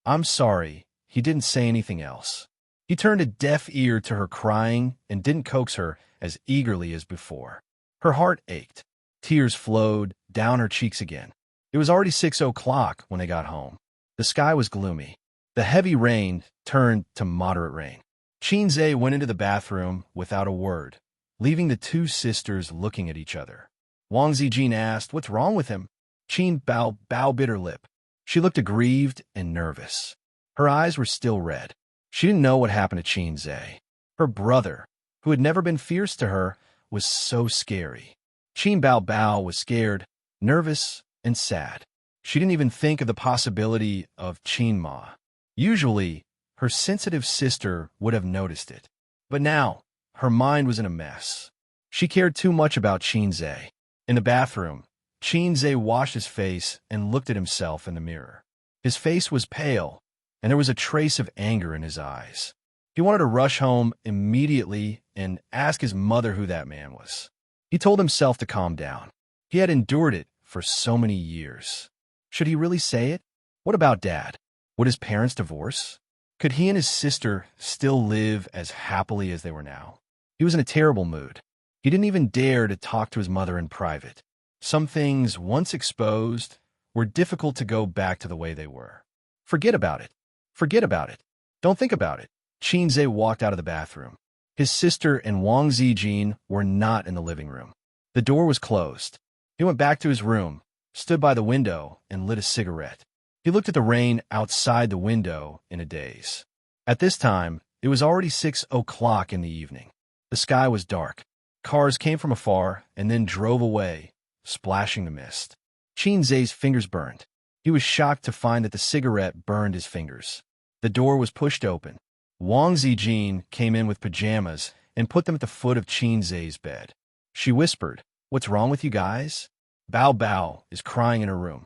[SPEAKER 1] "I'm sorry," he didn't say anything else. He turned a deaf ear to her crying and didn't coax her as eagerly as before. Her heart ached. Tears flowed down her cheeks again. It was already 6 o'clock when they got home. The sky was gloomy. The heavy rain turned to moderate rain. Xianxia went into the bathroom without a word, leaving the two sisters looking at each other. Wang Zijin asked, "What's wrong with him?" Qin Bao bit her lip. She looked aggrieved and nervous. Her eyes were still red. She didn't know what happened to Xianxia. Her brother, who had never been fierce to her, was so scary. Qin Bao was scared, nervous, and sad. She didn't even think of the possibility of Qin Ma. Usually, her sensitive sister would have noticed it. But now, her mind was in a mess. She cared too much about Xianxia. In the bathroom, Xianxia washed his face and looked at himself in the mirror. His face was pale, and there was a trace of anger in his eyes. He wanted to rush home immediately and ask his mother who that man was. He told himself to calm down. He had endured it for so many years. Should he really say it? What about Dad? Would his parents divorce? Could he and his sister still live as happily as they were now? He was in a terrible mood. He didn't even dare to talk to his mother in private. Some things, once exposed, were difficult to go back to the way they were. Forget about it. Forget about it. Don't think about it. Xianxia walked out of the bathroom. His sister and Wang Zijin were not in the living room. The door was closed. He went back to his room, stood by the window, and lit a cigarette. He looked at the rain outside the window in a daze. At this time, it was already 6 o'clock in the evening. The sky was dark. Cars came from afar and then drove away, splashing the mist. Xianxia's fingers burned. He was shocked to find that the cigarette burned his fingers. The door was pushed open. Wang Zijin came in with pajamas and put them at the foot of Xianxia's bed. She whispered, "What's wrong with you guys?" Bao Bao is crying in her room.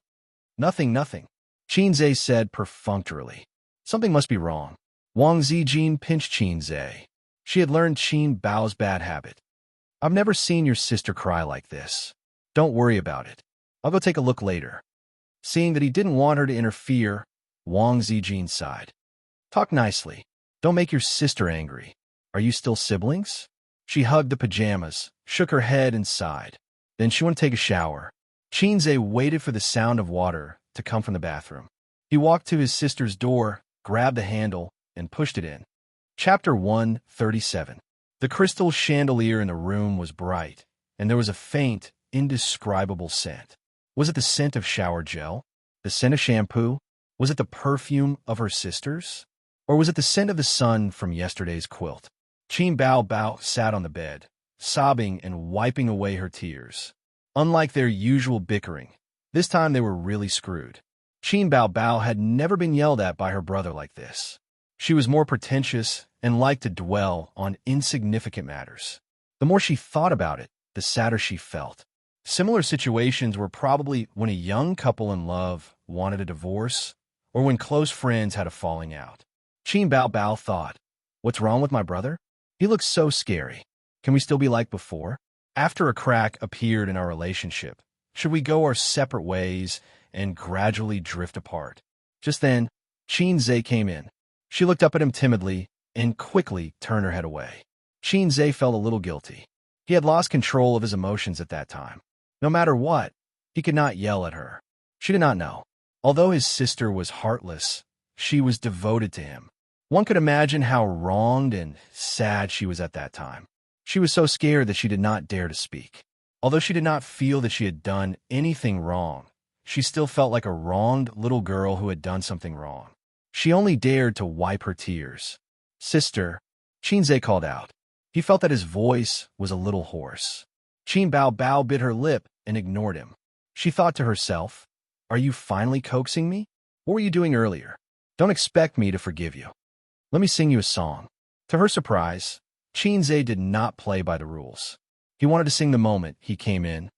[SPEAKER 1] Nothing, nothing. Xianxia said perfunctorily. Something must be wrong. Wang Zijin pinched Xianxia. She had learned Qin Bao's bad habit. I've never seen your sister cry like this. Don't worry about it. I'll go take a look later. Seeing that he didn't want her to interfere, Wang Zijin sighed. Talk nicely. Don't make your sister angry. Are you still siblings? She hugged the pajamas, shook her head, and sighed. Then she went to take a shower. Xianxia waited for the sound of water to come from the bathroom. He walked to his sister's door, grabbed the handle, and pushed it in. Chapter 137. The crystal chandelier in the room was bright, and there was a faint, indescribable scent. Was it the scent of shower gel? The scent of shampoo? Was it the perfume of her sisters? Or was it the scent of the sun from yesterday's quilt? Qin Bao Bao sat on the bed, sobbing and wiping away her tears. Unlike their usual bickering, this time they were really screwed. Qin Bao Bao had never been yelled at by her brother like this. She was more pretentious and liked to dwell on insignificant matters. The more she thought about it, the sadder she felt. Similar situations were probably when a young couple in love wanted a divorce or when close friends had a falling out. Qin Bao Bao thought, what's wrong with my brother? He looks so scary. Can we still be like before? After a crack appeared in our relationship, should we go our separate ways and gradually drift apart? Just then, Xianxia came in. She looked up at him timidly and quickly turned her head away. Xianxia felt a little guilty. He had lost control of his emotions at that time. No matter what, he could not yell at her. She did not know. Although his sister was heartless, she was devoted to him. One could imagine how wronged and sad she was at that time. She was so scared that she did not dare to speak. Although she did not feel that she had done anything wrong, she still felt like a wronged little girl who had done something wrong. She only dared to wipe her tears. Sister, Xianxia called out. He felt that his voice was a little hoarse. Qin Bao Bao bit her lip and ignored him. She thought to herself, are you finally coaxing me? What were you doing earlier? Don't expect me to forgive you. Let me sing you a song. To her surprise, Xianxia did not play by the rules. He wanted to sing the moment he came in.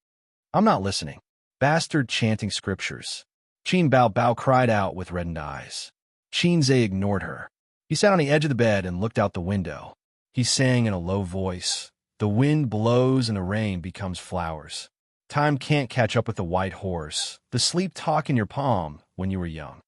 [SPEAKER 1] I'm not listening. Bastard chanting scriptures. Qin Bao Bao cried out with reddened eyes. Xianxia ignored her. He sat on the edge of the bed and looked out the window. He sang in a low voice. The wind blows and the rain becomes flowers. Time can't catch up with the white horse, the sleep talk in your palm when you were young.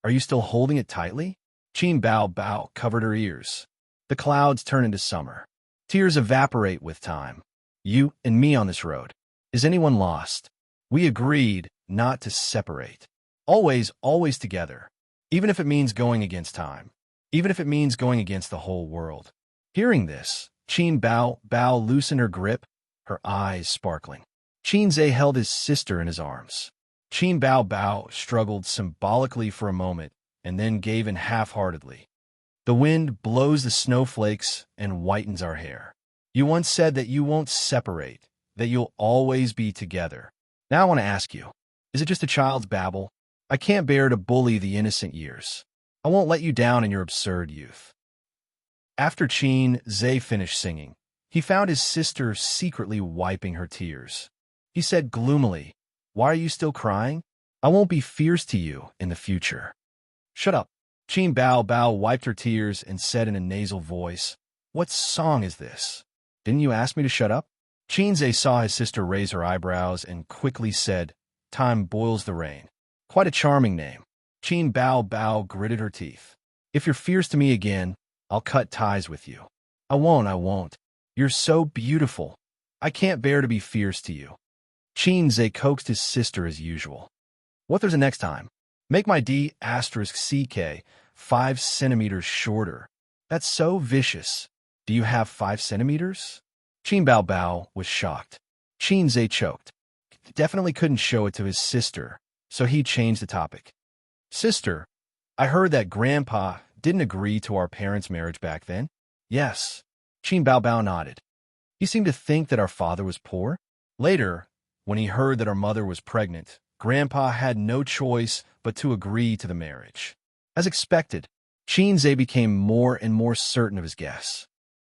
[SPEAKER 1] Are you still holding it tightly? Qin Bao Bao covered her ears. The clouds turn into summer. Tears evaporate with time. You and me on this road. Is anyone lost? We agreed not to separate. Always, always together. Even if it means going against time. Even if it means going against the whole world. Hearing this, Qin Bao Bao loosened her grip, her eyes sparkling. Xianxia held his sister in his arms. Qin Bao Bao struggled symbolically for a moment and then gave in half-heartedly. The wind blows the snowflakes and whitens our hair. You once said that you won't separate, that you'll always be together. Now I want to ask you, is it just a child's babble? I can't bear to bully the innocent years. I won't let you down in your absurd youth. After Xianxia finished singing, he found his sister secretly wiping her tears. He said gloomily, why are you still crying? I won't be fierce to you in the future. Shut up. Qin Bao Bao wiped her tears and said in a nasal voice, "What song is this? Didn't you ask me to shut up?" Qinze saw his sister raise her eyebrows and quickly said, "Time boils the rain." Quite a charming name. Qin Bao Bao gritted her teeth. "If you're fierce to me again, I'll cut ties with you." I won't. You're so beautiful. I can't bear to be fierce to you." Qinze coaxed his sister as usual. "What there's a next time? Make my D*CK 5 centimeters shorter. That's so vicious. Do you have 5 centimeters? Qin Bao Bao was shocked. Qinze choked. He definitely couldn't show it to his sister, so he changed the topic. "Sister, I heard that Grandpa didn't agree to our parents' marriage back then." "Yes." Qin Bao Bao nodded. "He seemed to think that our father was poor. Later, when he heard that our mother was pregnant, Grandpa had no choice but to agree to the marriage." As expected, Qinze became more and more certain of his guess.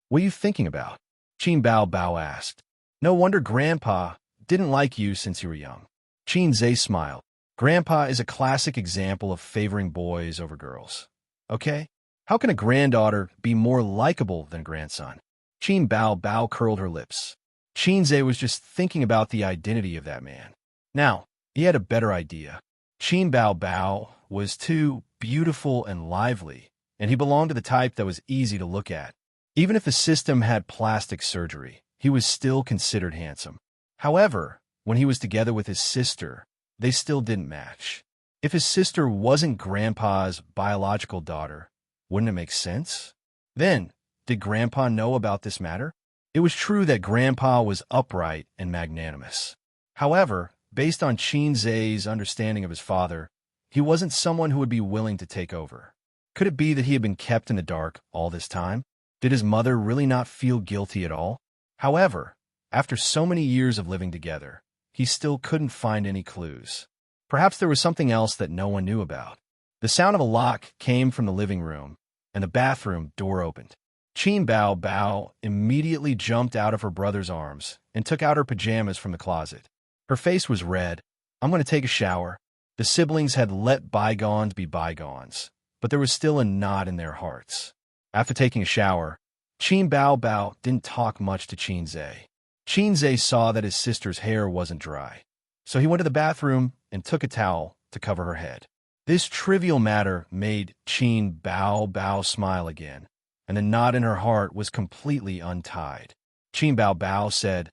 [SPEAKER 1] "What are you thinking about?" Qin Bao Bao asked. "No wonder Grandpa didn't like you since you were young." Qinze smiled. "Grandpa is a classic example of favoring boys over girls. Okay? How can a granddaughter be more likable than a grandson?" Qin Bao Bao curled her lips. Qinze was just thinking about the identity of that man. Now, he had a better idea. Qin Bao Bao was too beautiful and lively, and he belonged to the type that was easy to look at. Even if the system had plastic surgery, he was still considered handsome. However, when he was together with his sister, they still didn't match. If his sister wasn't Grandpa's biological daughter, wouldn't it make sense? Then, did Grandpa know about this matter? It was true that Grandpa was upright and magnanimous. However, based on Qinze's understanding of his father, he wasn't someone who would be willing to take over. Could it be that he had been kept in the dark all this time? Did his mother really not feel guilty at all? However, after so many years of living together, he still couldn't find any clues. Perhaps there was something else that no one knew about. The sound of a lock came from the living room, and the bathroom door opened. Qin Bao Bao immediately jumped out of her brother's arms and took out her pajamas from the closet. Her face was red. "I'm going to take a shower." The siblings had let bygones be bygones, but there was still a knot in their hearts. After taking a shower, Qin Bao Bao didn't talk much to Qinze. Qinze saw that his sister's hair wasn't dry, so he went to the bathroom and took a towel to cover her head. This trivial matter made Qin Bao Bao smile again, and the knot in her heart was completely untied. Qin Bao Bao said,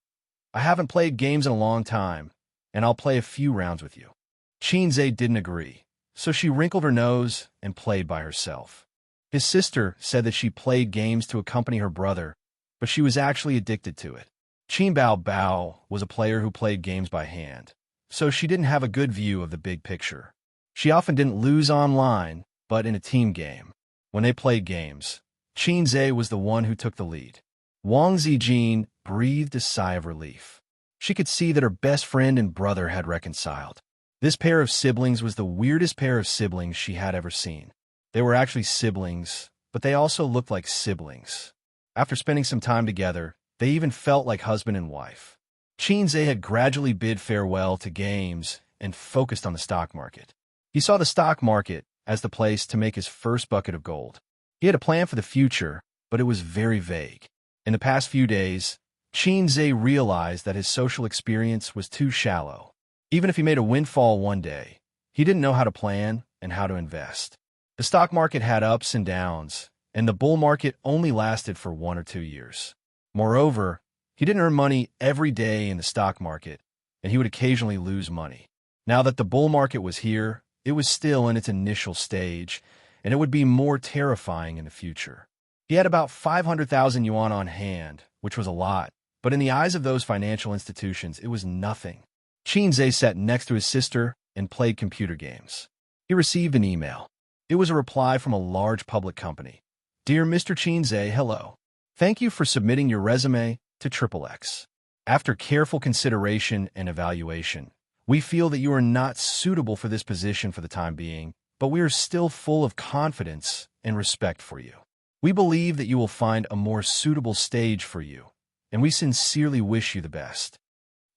[SPEAKER 1] "I haven't played games in a long time, and I'll play a few rounds with you." Qinze didn't agree, so she wrinkled her nose and played by herself. His sister said that she played games to accompany her brother, but she was actually addicted to it. Qin Bao Bao was a player who played games by hand, so she didn't have a good view of the big picture. She often didn't lose online, but in a team game. When they played games, Qinze was the one who took the lead. Wang Zijin breathed a sigh of relief. She could see that her best friend and brother had reconciled. This pair of siblings was the weirdest pair of siblings she had ever seen. They were actually siblings, but they also looked like siblings. After spending some time together, they even felt like husband and wife. Qinze had gradually bid farewell to games and focused on the stock market. He saw the stock market as the place to make his first bucket of gold. He had a plan for the future, but it was very vague. In the past few days, Qinze realized that his social experience was too shallow. Even if he made a windfall one day, he didn't know how to plan and how to invest. The stock market had ups and downs, and the bull market only lasted for 1 or 2 years. Moreover, he didn't earn money every day in the stock market, and he would occasionally lose money. Now that the bull market was here, it was still in its initial stage, and it would be more terrifying in the future. He had about 500,000 yuan on hand, which was a lot, but in the eyes of those financial institutions, it was nothing. Qinze sat next to his sister and played computer games. He received an email. It was a reply from a large public company. "Dear Mr. Qinze, hello. Thank you for submitting your resume to XXX. After careful consideration and evaluation, we feel that you are not suitable for this position for the time being, but we are still full of confidence and respect for you. We believe that you will find a more suitable stage for you, and we sincerely wish you the best."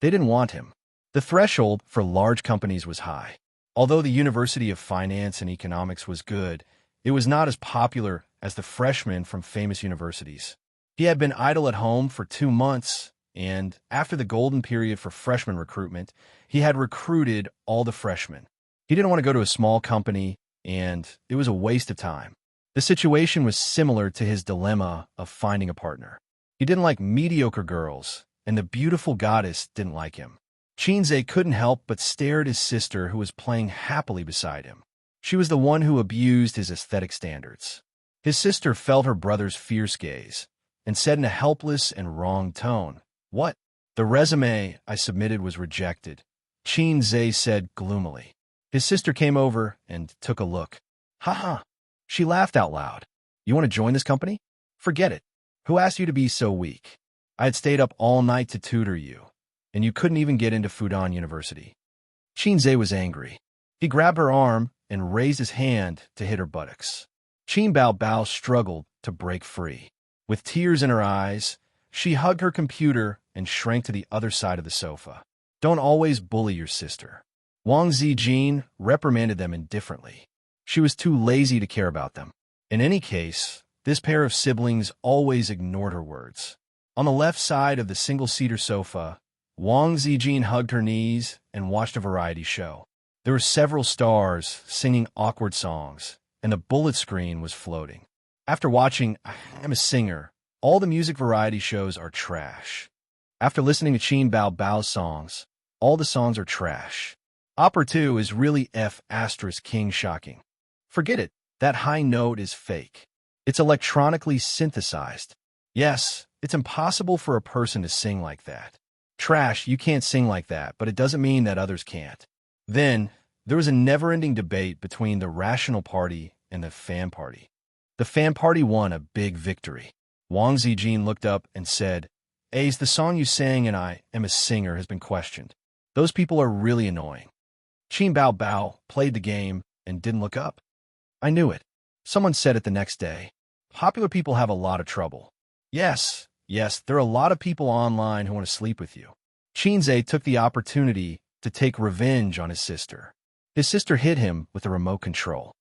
[SPEAKER 1] They didn't want him. The threshold for large companies was high. Although the University of Finance and Economics was good, It was not as popular as the freshmen from famous universities. He had been idle at home for 2 months, and after the golden period for freshman recruitment, he had recruited all the freshmen. He didn't want to go to a small company, and it was a waste of time. The situation was similar to his dilemma of finding a partner. He didn't like mediocre girls, and the beautiful goddess didn't like him. Xianxia couldn't help but stare at his sister, who was playing happily beside him. She was the one who abused his aesthetic standards. His sister felt her brother's fierce gaze and said in a helpless and wrong tone, "What?" "The resume I submitted was rejected," Xianxia said gloomily. His sister came over and took a look. "Ha ha." She laughed out loud. "You want to join this company? Forget it. Who asked you to be so weak? I had stayed up all night to tutor you, and you couldn't even get into Fudan University." Xianxia was angry. He grabbed her arm and raised his hand to hit her buttocks. Qin Bao struggled to break free. With tears in her eyes, she hugged her computer and shrank to the other side of the sofa. "Don't always bully your sister." Wang Zijin reprimanded them indifferently. She was too lazy to care about them. In any case, this pair of siblings always ignored her words. On the left side of the single-seater sofa, Wang Zijin hugged her knees and watched a variety show. There were several stars singing awkward songs, and the bullet screen was floating. After watching I'm a Singer, all the music variety shows are trash. After listening to Qin Bao's songs, all the songs are trash. Opera 2 is really F***king shocking. Forget it, that high note is fake. It's electronically synthesized. Yes, it's impossible for a person to sing like that. Trash, you can't sing like that, but it doesn't mean that others can't. Then, there was a never-ending debate between the Rational Party and the Fan Party. The Fan Party won a big victory. Wang Zijin looked up and said, "Ace, the song you sang in I Am a Singer has been questioned. Those people are really annoying." Qin Bao played the game and didn't look up. "I knew it." Someone said it the next day. "Popular people have a lot of trouble." Yes, there are a lot of people online who want to sleep with you. Xianxia took the opportunity to take revenge on his sister. His sister hit him with a remote control.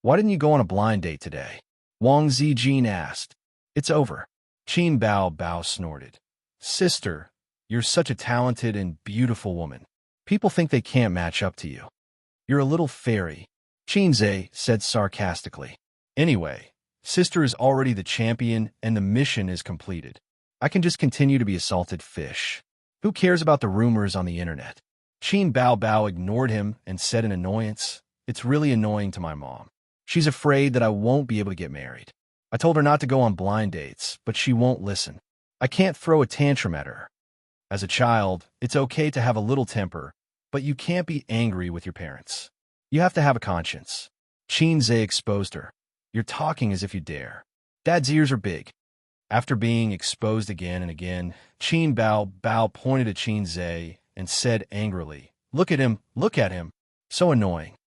[SPEAKER 1] "Why didn't you go on a blind date today?" Wang Zijin asked. "It's over." Qin Bao snorted. "Sister, you're such a talented and beautiful woman. People think they can't match up to you. You're a little fairy," Xianxia said sarcastically. "Anyway, sister is already the champion and the mission is completed. I can just continue to be a salted fish. Who cares about the rumors on the internet?" Qin Bao ignored him and said in annoyance, "It's really annoying to my mom. She's afraid that I won't be able to get married. I told her not to go on blind dates, but she won't listen. I can't throw a tantrum at her. As a child, it's okay to have a little temper, but you can't be angry with your parents. You have to have a conscience." Xianxia exposed her. "You're talking as if you dare. Dad's ears are big." After being exposed again and again, Qin Bao pointed at Xianxia and said angrily, look at him. So annoying."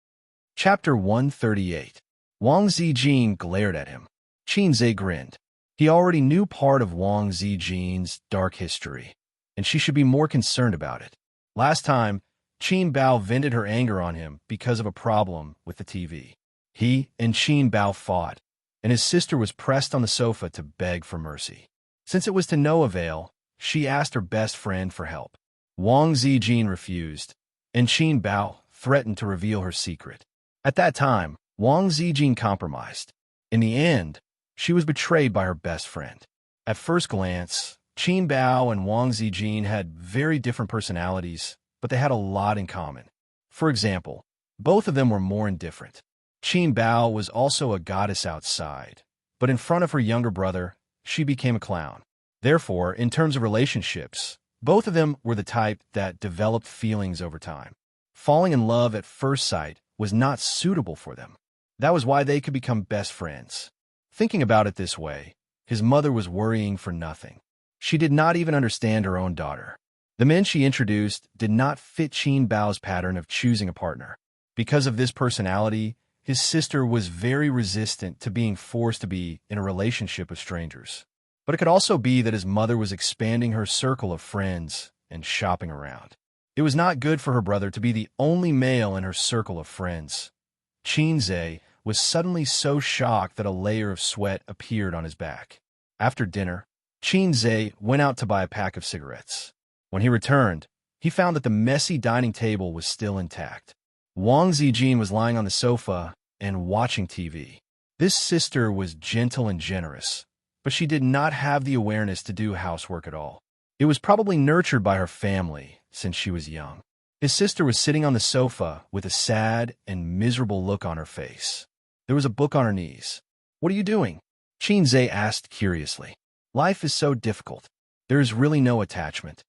[SPEAKER 1] Chapter 138. Wang Zijin glared at him. Xianxia grinned. He already knew part of Wang Zijin's dark history, and she should be more concerned about it. Last time, Qin Bao vented her anger on him because of a problem with the TV. He and Qin Bao fought, and his sister was pressed on the sofa to beg for mercy. Since it was to no avail, she asked her best friend for help. Wang Zijin refused, and Qin Bao threatened to reveal her secret. At that time, Wang Zijin compromised. In the end, she was betrayed by her best friend. At first glance, Qin Bao and Wang Zijin had very different personalities, but they had a lot in common. For example, both of them were more indifferent. Qin Bao was also a goddess outside, but in front of her younger brother, she became a clown. Therefore, in terms of relationships, both of them were the type that developed feelings over time. Falling in love at first sight was not suitable for them. That was why they could become best friends. Thinking about it this way, his mother was worrying for nothing. She did not even understand her own daughter. The men she introduced did not fit Qin Bao's pattern of choosing a partner. Because of this personality, his sister was very resistant to being forced to be in a relationship with strangers. But it could also be that his mother was expanding her circle of friends and shopping around. It was not good for her brother to be the only male in her circle of friends. Xianxia was suddenly so shocked that a layer of sweat appeared on his back. After dinner, Xianxia went out to buy a pack of cigarettes. When he returned, he found that the messy dining table was still intact. Wang Zijin was lying on the sofa and watching TV. This sister was gentle and generous, but she did not have the awareness to do housework at all. It was probably nurtured by her family since she was young. His sister was sitting on the sofa with a sad and miserable look on her face. There was a book on her knees. "What are you doing?" Xianxia asked curiously. "Life is so difficult. There is really no attachment."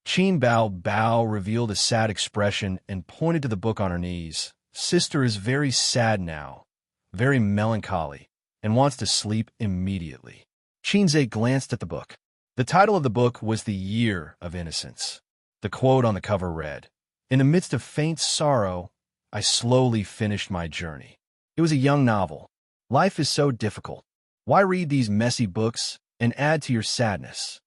[SPEAKER 1] Qin Bao revealed a sad expression and pointed to the book on her knees. "Sister is very sad now, very melancholy, and wants to sleep immediately." Xianxia glanced at the book. The title of the book was The Year of Innocence. The quote on the cover read, "In the midst of faint sorrow, I slowly finished my journey." It was a young novel. Life is so difficult. Why read these messy books and add to your sadness?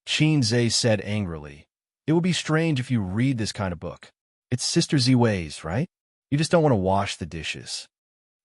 [SPEAKER 1] Xianxia said angrily, "It will be strange if you read this kind of book. It's Sister Ziwei's, right? You just don't want to wash the dishes."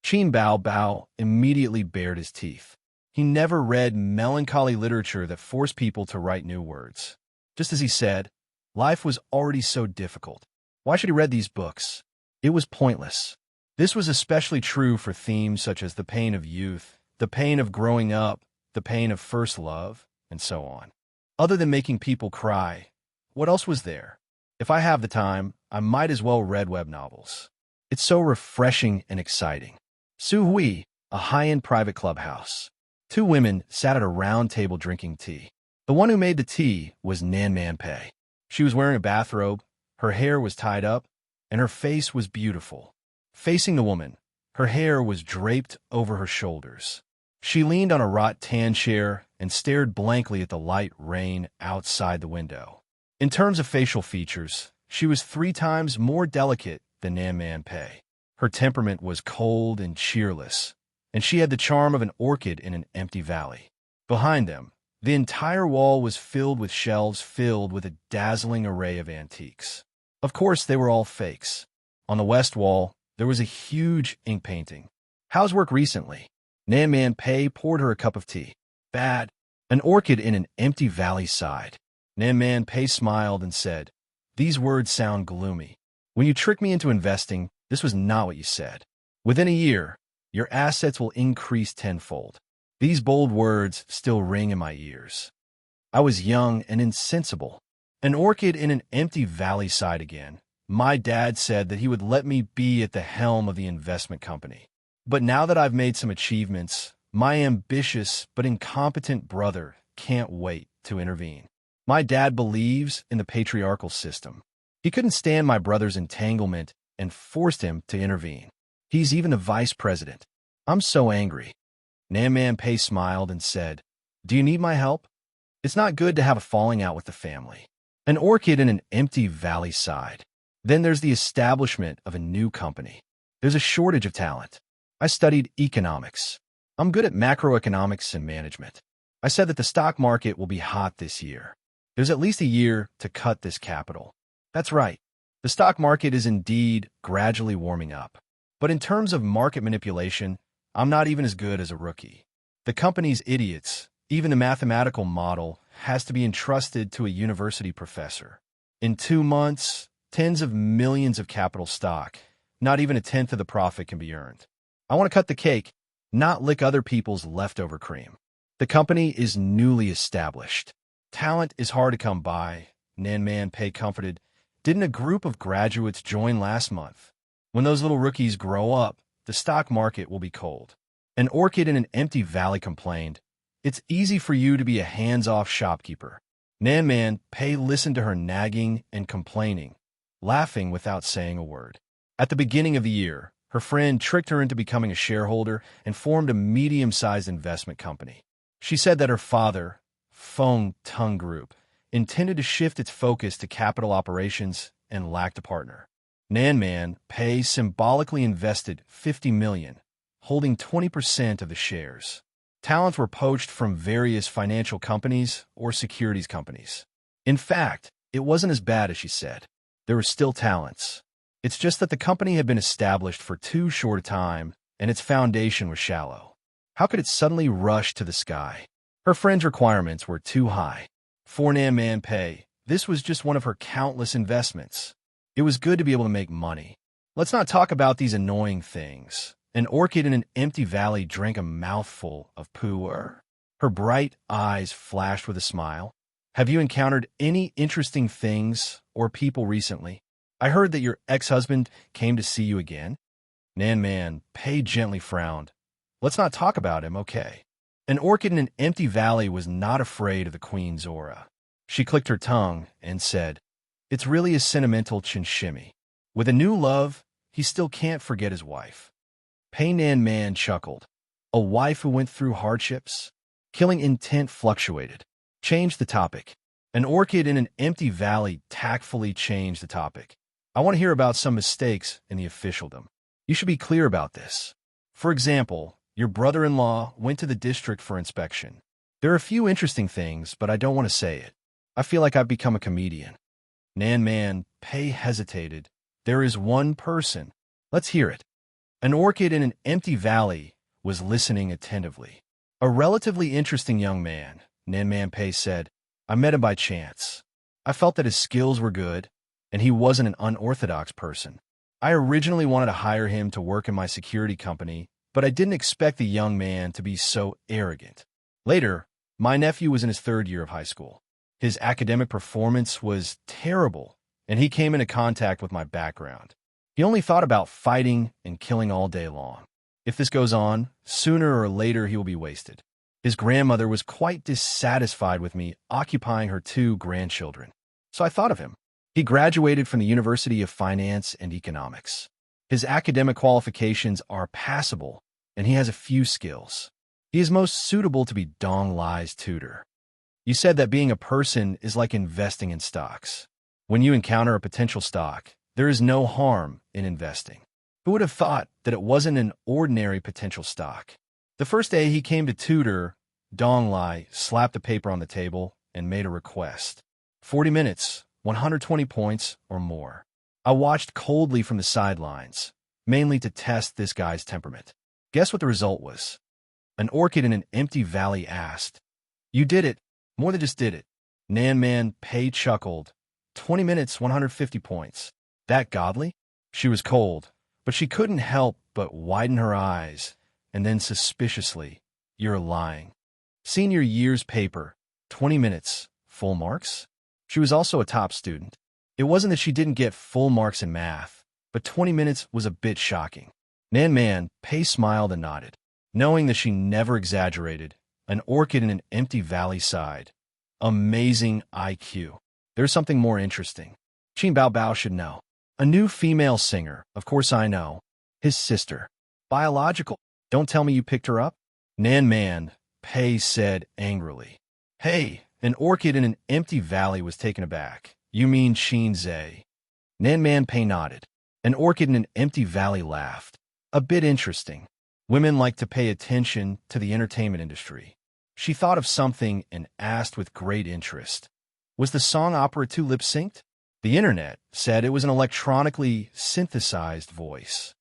[SPEAKER 1] Qin Bao immediately bared his teeth. He never read melancholy literature that forced people to write new words. Just as he said, life was already so difficult. Why should he read these books? It was pointless. This was especially true for themes such as the pain of youth, the pain of growing up, the pain of first love, and so on. Other than making people cry, what else was there? If I have the time, I might as well read web novels. It's so refreshing and exciting. Su Hui, a high-end private clubhouse. Two women sat at a round table drinking tea. The one who made the tea was Nan Pei. She was wearing a bathrobe, her hair was tied up, and her face was beautiful. Facing the woman, her hair was draped over her shoulders. She leaned on a rattan chair and stared blankly at the light rain outside the window. In terms of facial features, she was 3 times more delicate than Nan Pei. Her temperament was cold and cheerless, and she had the charm of an orchid in an empty valley. Behind them, the entire wall was filled with shelves filled with a dazzling array of antiques. Of course, they were all fakes. On the west wall, there was a huge ink painting. "How's work recently?" Nan Pei poured her a cup of tea. "Bad." An orchid in an empty valley sighed. Nan Pei smiled and said, "These words sound gloomy. When you tricked me into investing, this was not what you said. Within a year, your assets will increase tenfold." These bold words still ring in my ears. I was young and insensible. An orchid in an empty valley sighed again. My dad said that he would let me be at the helm of the investment company. But now that I've made some achievements, my ambitious but incompetent brother can't wait to intervene. My dad believes in the patriarchal system. He couldn't stand my brother's entanglement and forced him to intervene. He's even the vice president. I'm so angry. Nan Pei smiled and said, "Do you need my help?" It's not good to have a falling out with the family. An orchid in an empty valley sighed. Then there's the establishment of a new company. There's a shortage of talent. I studied economics. I'm good at macroeconomics and management. I said that the stock market will be hot this year. There's at least a year to cut this capital. That's right. The stock market is indeed gradually warming up. But in terms of market manipulation, I'm not even as good as a rookie. The company's idiots, even the mathematical model, has to be entrusted to a university professor. In 2 months, tens of millions of capital stock, not even a tenth of the profit can be earned. I want to cut the cake, not lick other people's leftover cream. The company is newly established. Talent is hard to come by, Nan Pei comforted. Didn't a group of graduates join last month? When those little rookies grow up, the stock market will be cold. An orchid in an empty valley complained, "It's easy for you to be a hands-off shopkeeper." Nan Pei listened to her nagging and complaining, laughing without saying a word. At the beginning of the year, her friend tricked her into becoming a shareholder and formed a medium-sized investment company. She said that her father, Feng Tung Group, intended to shift its focus to capital operations and lacked a partner. Nan Pei symbolically invested $50 million, holding 20% of the shares. Talents were poached from various financial companies or securities companies. In fact, it wasn't as bad as she said. There were still talents. It's just that the company had been established for too short a time, and its foundation was shallow. How could it suddenly rush to the sky? Her friend's requirements were too high. For Nan Man Pei, this was just one of her countless investments. It was good to be able to make money. Let's not talk about these annoying things. An orchid in an empty valley drank a mouthful of pu'er. Her bright eyes flashed with a smile. Have you encountered any interesting things or people recently? I heard that your ex-husband came to see you again. Nan Man Pei gently frowned. Let's not talk about him, okay? An orchid in an empty valley was not afraid of the queen's aura. She clicked her tongue and said, It's really a sentimental chinshimi. With a new love, he still can't forget his wife. Pei Nan Man chuckled. A wife who went through hardships? Killing intent fluctuated. Change the topic. An orchid in an empty valley tactfully changed the topic. I want to hear about some mistakes in the officialdom. You should be clear about this. For example, your brother-in-law went to the district for inspection. There are a few interesting things, but I don't want to say it. I feel like I've become a comedian. Nan Man Pei hesitated. There is one person. Let's hear it. An orchid in an empty valley was listening attentively. A relatively interesting young man, Nan Man Pei said. I met him by chance. I felt that his skills were good, and he wasn't an unorthodox person. I originally wanted to hire him to work in my security company, but I didn't expect the young man to be so arrogant. Later, my nephew was in his third year of high school. His academic performance was terrible, and he came into contact with my background. He only thought about fighting and killing all day long. If this goes on, sooner or later he will be wasted. His grandmother was quite dissatisfied with me occupying her 2 grandchildren. So I thought of him. He graduated from the University of Finance and Economics. His academic qualifications are passable, and he has a few skills. He is most suitable to be Dong Lai's tutor. You said that being a person is like investing in stocks. When you encounter a potential stock, there is no harm in investing. Who would have thought that it wasn't an ordinary potential stock? The first day he came to tutor, Dong Lai slapped the paper on the table and made a request. 40 minutes, 120 points or more. I watched coldly from the sidelines, mainly to test this guy's temperament. Guess what the result was? An orchid in an empty valley asked, You did it, more than just did it. Nan Man Pei chuckled. 20 minutes, 150 points. That godly? She was cold, but she couldn't help but widen her eyes, and then suspiciously, You're lying. Senior year's paper, 20 minutes, full marks? She was also a top student. It wasn't that she didn't get full marks in math, but 20 minutes was a bit shocking. Nan Man Pei smiled and nodded. Knowing that she never exaggerated, an orchid in an empty valley sighed. Amazing IQ. There's something more interesting. Qin Bao Bao should know. A new female singer, of course I know. His sister. Biological. Don't tell me you picked her up? Nan Man Pei said angrily. Hey, an orchid in an empty valley was taken aback. You mean Xianxia? Nan Man Pei nodded. An orchid in an empty valley laughed. A bit interesting. Women like to pay attention to the entertainment industry. She thought of something and asked with great interest. Was the song opera too lip-synced? The internet said it was an electronically synthesized voice.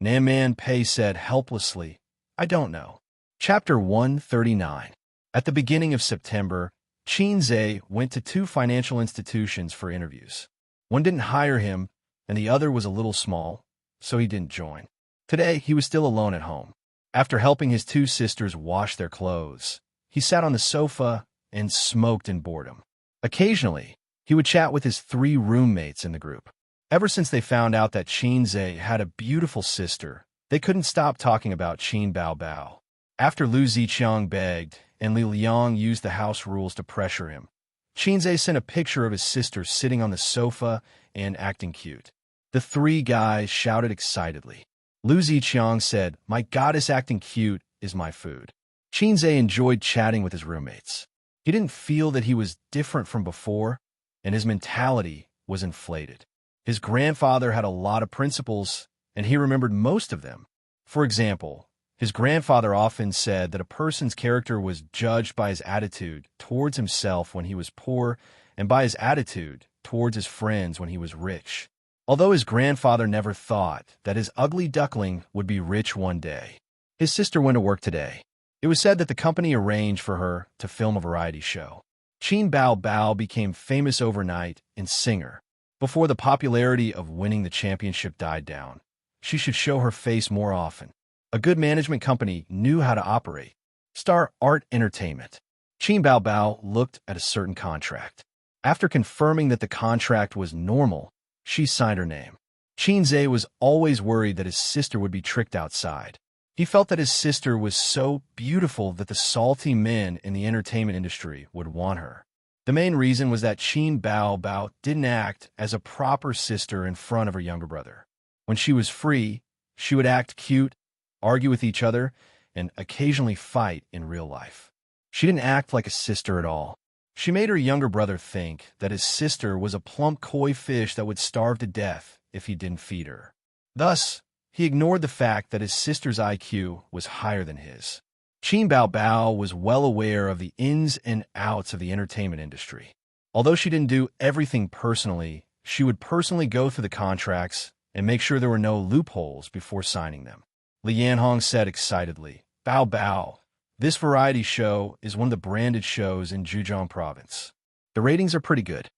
[SPEAKER 1] Nan Man Pei said helplessly, I don't know. Chapter 139. At the beginning of September, Xianxia went to 2 financial institutions for interviews. One didn't hire him, and the other was a little small, so he didn't join. Today, he was still alone at home. After helping his 2 sisters wash their clothes, he sat on the sofa and smoked in boredom. Occasionally, he would chat with his 3 roommates in the group. Ever since they found out that Xianxia had a beautiful sister, they couldn't stop talking about Qin Bao Bao. After Lu Ziqiang begged and Li Liang used the house rules to pressure him, Xianxia sent a picture of his sister sitting on the sofa and acting cute. The 3 guys shouted excitedly. Lu Ziqiang said, My goddess acting cute is my food. Xianxia enjoyed chatting with his roommates. He didn't feel that he was different from before, and his mentality was inflated. His grandfather had a lot of principles, and he remembered most of them. For example, his grandfather often said that a person's character was judged by his attitude towards himself when he was poor and by his attitude towards his friends when he was rich. although his grandfather never thought that his ugly duckling would be rich one day. His sister went to work today. It was said that the company arranged for her to film a variety show. Qin Bao Bao became famous overnight in singer. Before the popularity of winning the championship died down, she should show her face more often. A good management company knew how to operate. Star Art Entertainment. Qin Bao Bao looked at a certain contract. After confirming that the contract was normal, she signed her name. Qin Zhe was always worried that his sister would be tricked outside. He felt that his sister was so beautiful that the salty men in the entertainment industry would want her. The main reason was that Qin Bao Bao didn't act as a proper sister in front of her younger brother. When she was free, she would act cute, argue with each other, and occasionally fight in real life. She didn't act like a sister at all. She made her younger brother think that his sister was a plump koi fish that would starve to death if he didn't feed her. Thus, he ignored the fact that his sister's IQ was higher than his. Qin Bao Bao was well aware of the ins and outs of the entertainment industry. Although she didn't do everything personally, she would personally go through the contracts and make sure there were no loopholes before signing them. Li Yanhong said excitedly, "Bao Bao, this variety show is one of the branded shows in Zhejiang province. The ratings are pretty good."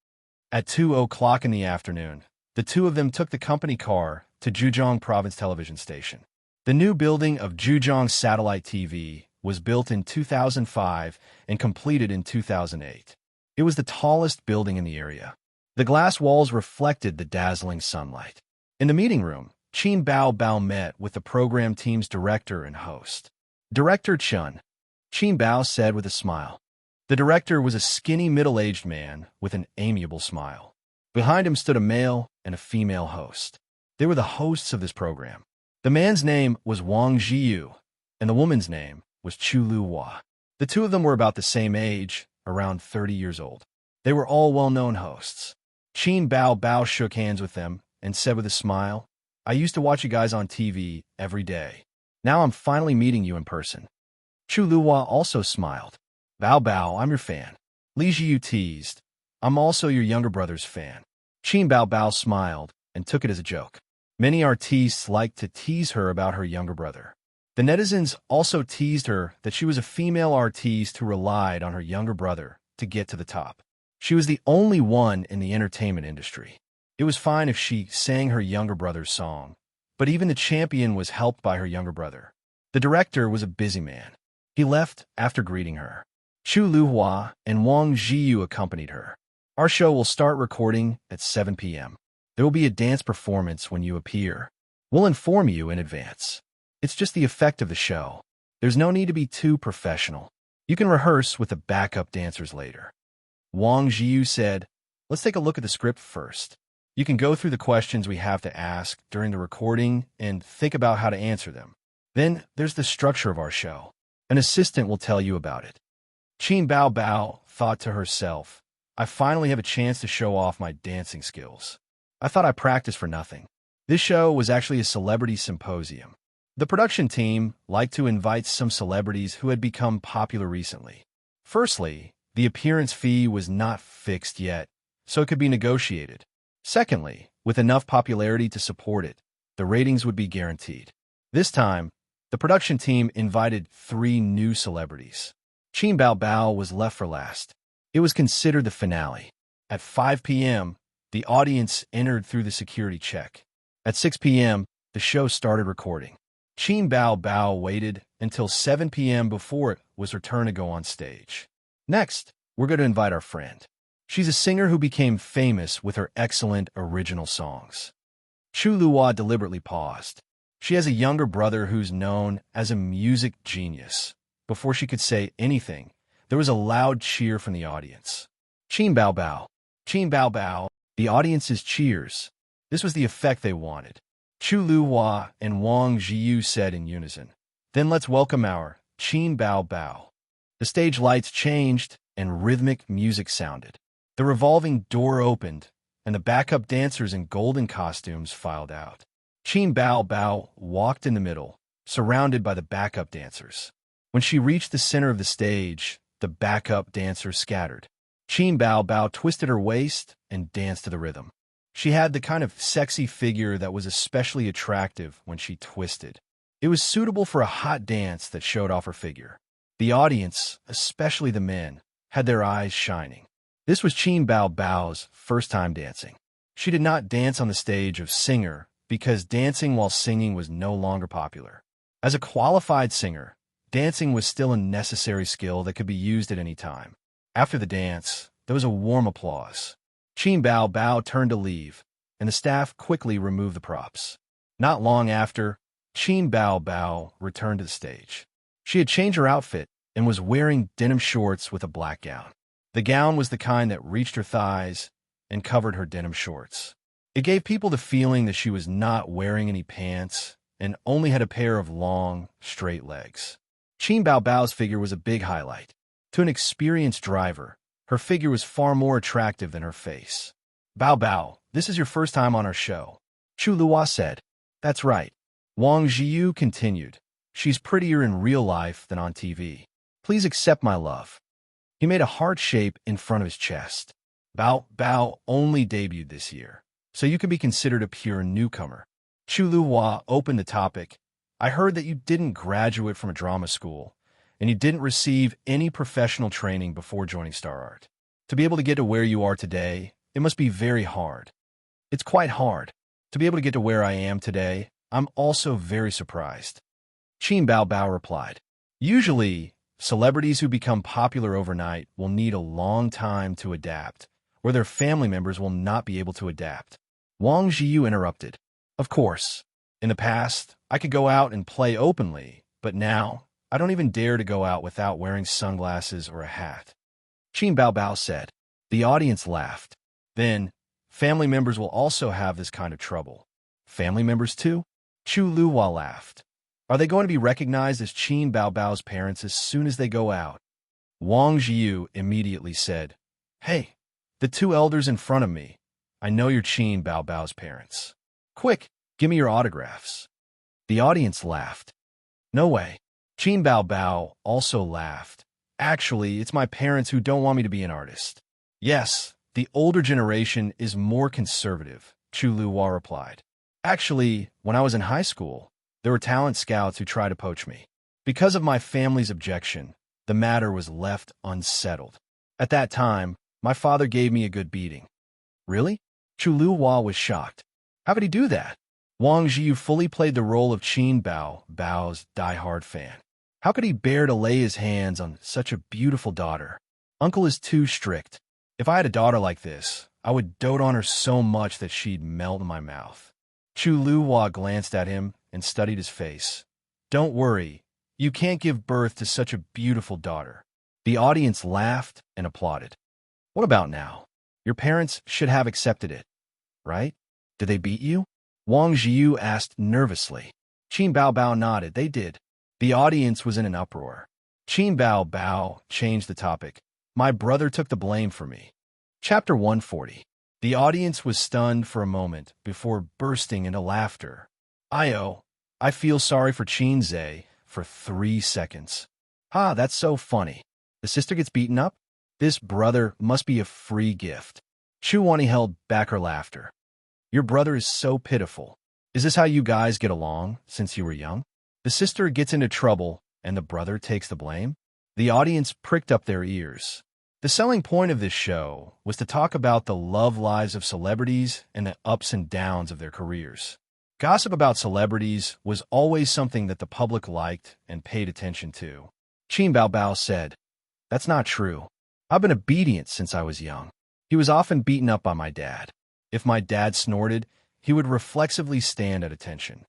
[SPEAKER 1] At 2:00 in the afternoon, the two of them took the company car to Zhejiang Province Television Station. The new building of Zhejiang Satellite TV was built in 2005 and completed in 2008. It was the tallest building in the area. The glass walls reflected the dazzling sunlight. In the meeting room, Qin Bao Bao met with the program team's director and host. "Director Chun," Qin Bao said with a smile. The director was a skinny middle-aged man with an amiable smile. Behind him stood a male and a female host. They were the hosts of this program. The man's name was Wang Jiyu, and the woman's name was Chu Luhua. The two of them were about the same age, around 30 years old. They were all well-known hosts. Qin Bao Bao shook hands with them and said with a smile, "I used to watch you guys on TV every day. Now I'm finally meeting you in person." Chu Luhua also smiled. "Bao Bao, I'm your fan." Li Jiyu teased, "I'm also your younger brother's fan." Qin Bao Bao smiled and took it as a joke. Many artistes liked to tease her about her younger brother. The netizens also teased her that she was a female artiste who relied on her younger brother to get to the top. She was the only one in the entertainment industry. It was fine if she sang her younger brother's song, but even the champion was helped by her younger brother. The director was a busy man. He left after greeting her. Chu Luhua and Wang Jiyu accompanied her. "Our show will start recording at 7 p.m. There will be a dance performance when you appear. We'll inform you in advance. It's just the effect of the show. There's no need to be too professional. You can rehearse with the backup dancers later." Wang Jiyu said, "Let's take a look at the script first. You can go through the questions we have to ask during the recording and think about how to answer them. Then there's the structure of our show. An assistant will tell you about it." Qin Bao Bao thought to herself, "I finally have a chance to show off my dancing skills. I thought I practiced for nothing." This show was actually a celebrity symposium. The production team liked to invite some celebrities who had become popular recently. Firstly, the appearance fee was not fixed yet, so it could be negotiated. Secondly, with enough popularity to support it, the ratings would be guaranteed. This time, the production team invited 3 new celebrities. Qin Bao Bao was left for last. It was considered the finale. At 5 p.m., the audience entered through the security check. At 6 p.m., the show started recording. Qin Bao Bao waited until 7 p.m. before it was her turn to go on stage. "Next, we're going to invite our friend. She's a singer who became famous with her excellent original songs." Chu Luhua deliberately paused. She has a younger brother who's known as a music genius. Before she could say anything, there was a loud cheer from the audience. "Qin Bao Bao! Qin Bao Bao!" The audience's cheers. This was the effect they wanted. Chu Luhua and Wang Jiyu said in unison, "Then let's welcome our Qin Bao Bao." The stage lights changed and rhythmic music sounded. The revolving door opened, and the backup dancers in golden costumes filed out. Qin Bao Bao walked in the middle, surrounded by the backup dancers. When she reached the center of the stage, the backup dancers scattered. Qin Bao Bao twisted her waist and danced to the rhythm. She had the kind of sexy figure that was especially attractive when she twisted. It was suitable for a hot dance that showed off her figure. The audience, especially the men, had their eyes shining. This was Qin Bao Bao's first time dancing. She did not dance on the stage of singer because dancing while singing was no longer popular. As a qualified singer, dancing was still a necessary skill that could be used at any time. After the dance, there was a warm applause. Qin Bao Bao turned to leave, and the staff quickly removed the props. Not long after, Qin Bao Bao returned to the stage. She had changed her outfit and was wearing denim shorts with a black gown. The gown was the kind that reached her thighs and covered her denim shorts. It gave people the feeling that she was not wearing any pants and only had a pair of long, straight legs. Qin Bao Bao's figure was a big highlight. To an experienced driver, her figure was far more attractive than her face. "Bao Bao, this is your first time on our show," Chu Luo said. "That's right." Wang Jiu continued. "She's prettier in real life than on TV. Please accept my love." He made a heart shape in front of his chest. "Bao Bao only debuted this year, so you could be considered a pure newcomer." Chu Luo opened the topic. "I heard that you didn't graduate from a drama school, and you didn't receive any professional training before joining Star Art. To be able to get to where you are today, it must be very hard." "It's quite hard. To be able to get to where I am today, I'm also very surprised," Qin Bao Bao replied. "Usually, celebrities who become popular overnight will need a long time to adapt, or their family members will not be able to adapt." Wang Jiu interrupted. "Of course, in the past, I could go out and play openly, but now, I don't even dare to go out without wearing sunglasses or a hat," Qin Bao Bao said. The audience laughed. "Then, family members will also have this kind of trouble." "Family members too?" Chu Luo laughed. "Are they going to be recognized as Qin Bao Bao's parents as soon as they go out?" Wang Jiu immediately said, "Hey, the two elders in front of me. I know you're Qin Bao Bao's parents. Quick, give me your autographs." The audience laughed. "No way." Qin Bao Bao also laughed. "Actually, it's my parents who don't want me to be an artist." "Yes, the older generation is more conservative," Chu Luo replied. "Actually, when I was in high school, there were talent scouts who tried to poach me. Because of my family's objection, the matter was left unsettled. At that time, my father gave me a good beating." "Really?" Chu Luo was shocked. "How could he do that?" Wang Jiu fully played the role of Qin Bao Bao's die-hard fan. How could he bear to lay his hands on such a beautiful daughter? "Uncle is too strict. If I had a daughter like this, I would dote on her so much that she'd melt in my mouth." Chu Luo glanced at him and studied his face. "Don't worry, you can't give birth to such a beautiful daughter." The audience laughed and applauded. "What about now? Your parents should have accepted it, right? Did they beat you?" Wang Jiu asked nervously. Qin Bao Bao nodded. "They did." The audience was in an uproar. Qin Bao Bao changed the topic. "My brother took the blame for me." Chapter 140. The audience was stunned for a moment before bursting into laughter. I feel sorry for Qin Zhe for 3 seconds. "Ha, that's so funny. The sister gets beaten up? This brother must be a free gift." Chu Wani held back her laughter. "Your brother is so pitiful. Is this how you guys get along since you were young? The sister gets into trouble and the brother takes the blame?" The audience pricked up their ears. The selling point of this show was to talk about the love lives of celebrities and the ups and downs of their careers. Gossip about celebrities was always something that the public liked and paid attention to. Qin Bao Bao said, "That's not true. I've been obedient since I was young. He was often beaten up by my dad. If my dad snorted, he would reflexively stand at attention.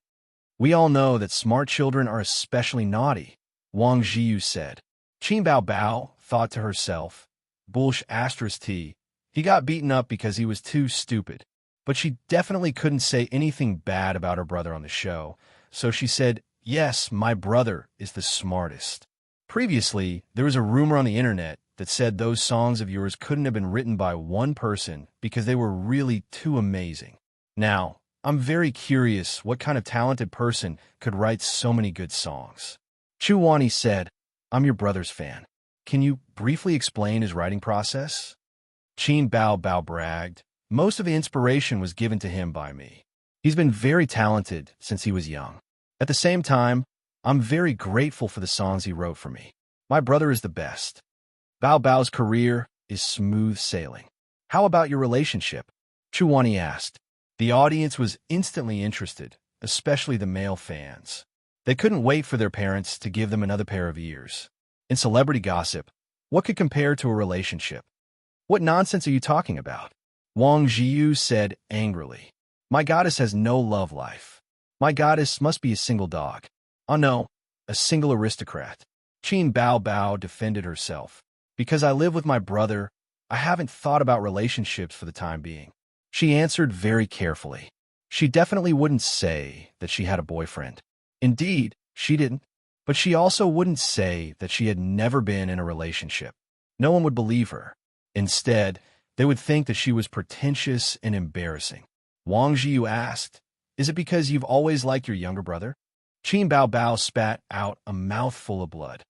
[SPEAKER 1] We all know that smart children are especially naughty," Wang Jiu said. Qin Bao Bao thought to herself, "Bullsh asterisk T. He got beaten up because he was too stupid." But she definitely couldn't say anything bad about her brother on the show, so she said, "Yes, my brother is the smartest." Previously, there was a rumor on the internet that said those songs of yours couldn't have been written by one person because they were really too amazing. Now, I'm very curious what kind of talented person could write so many good songs. Chu Wani said, "I'm your brother's fan. Can you briefly explain his writing process?" Qin Bao Bao bragged. Most of the inspiration was given to him by me. He's been very talented since he was young. At the same time, I'm very grateful for the songs he wrote for me. My brother is the best. Bao Bao's career is smooth sailing. How about your relationship? Chuani asked. The audience was instantly interested, especially the male fans. They couldn't wait for their parents to give them another pair of ears. In celebrity gossip, what could compare to a relationship? What nonsense are you talking about? Wang Jiu said angrily. My goddess has no love life. My goddess must be a single dog. Oh no, a single aristocrat. Qin Bao Bao defended herself. Because I live with my brother, I haven't thought about relationships for the time being. She answered very carefully. She definitely wouldn't say that she had a boyfriend. Indeed, she didn't. But she also wouldn't say that she had never been in a relationship. No one would believe her. Instead, they would think that she was pretentious and embarrassing. Wang Jiu asked, Is it because you've always liked your younger brother? Qin Bao Bao spat out a mouthful of blood.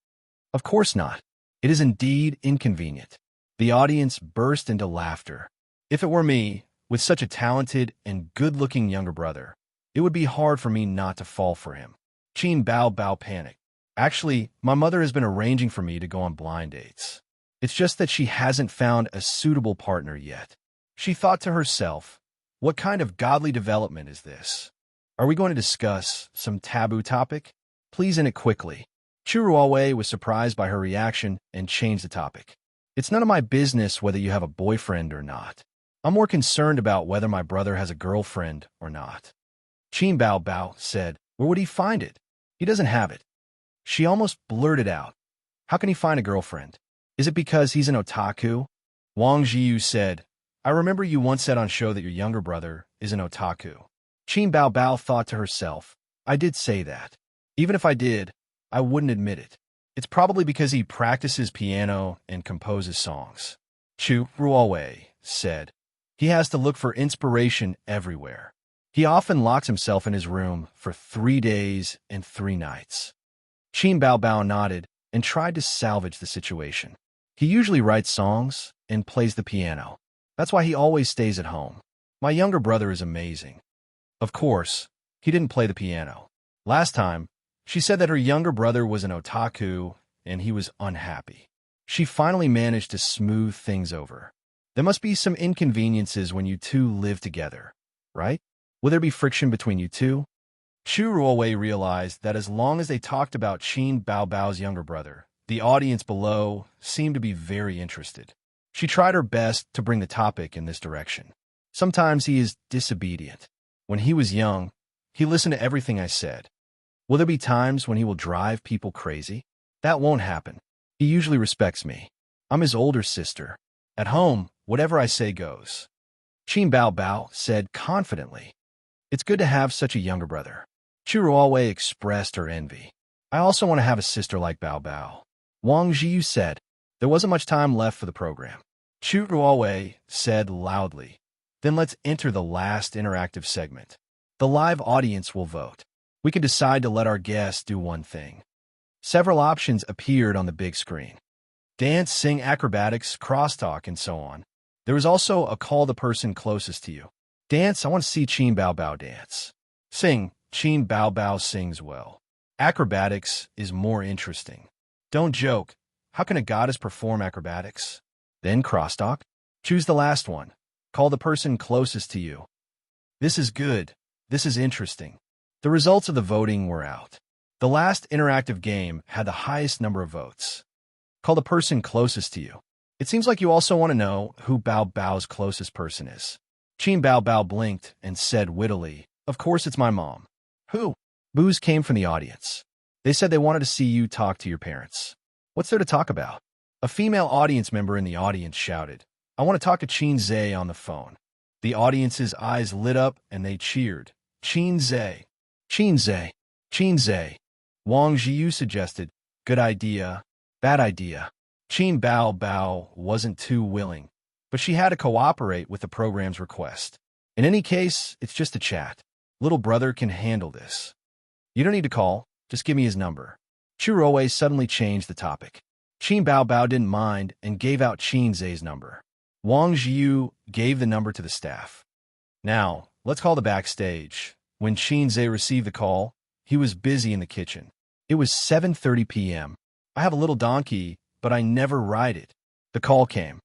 [SPEAKER 1] Of course not. It is indeed inconvenient. The audience burst into laughter. If it were me, with such a talented and good-looking younger brother, it would be hard for me not to fall for him. Qin Bao Bao panicked. Actually, my mother has been arranging for me to go on blind dates. It's just that she hasn't found a suitable partner yet. She thought to herself, what kind of godly development is this? Are we going to discuss some taboo topic? Please end it quickly. Chu Ruowei was surprised by her reaction and changed the topic. It's none of my business whether you have a boyfriend or not. I'm more concerned about whether my brother has a girlfriend or not. Qin Bao Bao said, Where would he find it? He doesn't have it. She almost blurted out, How can he find a girlfriend? Is it because he's an otaku? Wang Jiu said, I remember you once said on show that your younger brother is an otaku. Qin Bao Bao thought to herself, I did say that. Even if I did, I wouldn't admit it. It's probably because he practices piano and composes songs. Chu Ruowei said, He has to look for inspiration everywhere. He often locks himself in his room for 3 days and 3 nights. Qin Bao Bao nodded and tried to salvage the situation. He usually writes songs and plays the piano. That's why he always stays at home. My younger brother is amazing. Of course, he didn't play the piano. Last time, she said that her younger brother was an otaku and he was unhappy. She finally managed to smooth things over. There must be some inconveniences when you two live together, right? Will there be friction between you two? Chu Ruowei realized that as long as they talked about Qin Bao Bao's younger brother, the audience below seemed to be very interested. She tried her best to bring the topic in this direction. Sometimes he is disobedient. When he was young, he listened to everything I said. Will there be times when he will drive people crazy? That won't happen. He usually respects me. I'm his older sister. At home, whatever I say goes. Qin Bao Bao said confidently. It's good to have such a younger brother. Chu Ruowei expressed her envy. I also want to have a sister like Bao Bao. Wang Jiu said. There wasn't much time left for the program. Chu Ruowei said loudly. Then let's enter the last interactive segment. The live audience will vote. We can decide to let our guests do one thing. Several options appeared on the big screen. Dance, sing, acrobatics, crosstalk, and so on. There was also a call the person closest to you. Dance, I want to see Qin Bao Bao dance. Sing, Qin Bao Bao sings well. Acrobatics is more interesting. Don't joke. How can a goddess perform acrobatics? Then crosstalk. Choose the last one. Call the person closest to you. This is good. This is interesting. The results of the voting were out. The last interactive game had the highest number of votes. Call the person closest to you. It seems like you also want to know who Bao Bao's closest person is. Qin Bao Bao blinked and said wittily, Of course it's my mom. Who? Boos came from the audience. They said they wanted to see you talk to your parents. What's there to talk about? A female audience member in the audience shouted, I want to talk to Qin Zhe on the phone. The audience's eyes lit up and they cheered. Qin Zhe. Qin Zhe. Qin Zhe. Wang Jiu suggested, Good idea. Bad idea. Qin Bao Bao wasn't too willing, but she had to cooperate with the program's request. In any case, it's just a chat. Little brother can handle this. You don't need to call. Just give me his number. Chu Ruowei suddenly changed the topic. Qin Bao Bao didn't mind and gave out Qin Zhe's number. Wang Jiu gave the number to the staff. Now, let's call the backstage. When Xianxia received the call, he was busy in the kitchen. It was 7:30 p.m. I have a little donkey, but I never ride it. The call came.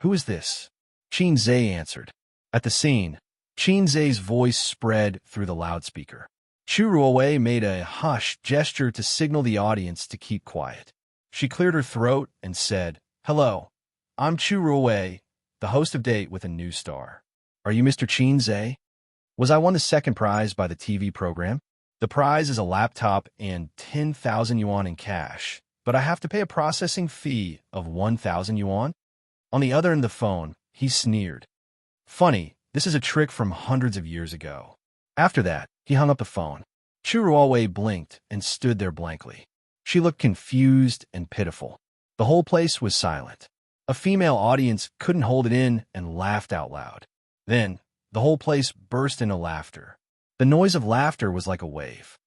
[SPEAKER 1] Who is this? Xianxia answered. At the scene, Xianxia's voice spread through the loudspeaker. Chu Ruowei made a hush gesture to signal the audience to keep quiet. She cleared her throat and said, "Hello, I'm Chu Ruowei, the host of Date with a New Star. Are you Mr. Xianxia? Was I won the second prize by the TV program? The prize is a laptop and 10,000 yuan in cash, but I have to pay a processing fee of 1,000 yuan." On the other end of the phone, he sneered. Funny, this is a trick from hundreds of years ago. After that, he hung up the phone. Chu Ruowei blinked and stood there blankly. She looked confused and pitiful. The whole place was silent. A female audience couldn't hold it in and laughed out loud. Then, the whole place burst into laughter. The noise of laughter was like a wave.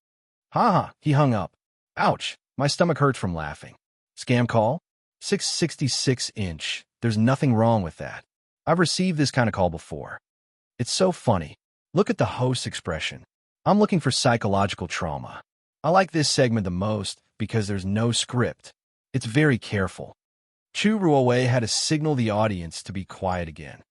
[SPEAKER 1] Ha ha, he hung up. Ouch, my stomach hurts from laughing. Scam call? 666-inch. There's nothing wrong with that. I've received this kind of call before. It's so funny. Look at the host's expression. I'm looking for psychological trauma. I like this segment the most because there's no script. It's very careful. Chu Ruowei had to signal the audience to be quiet again.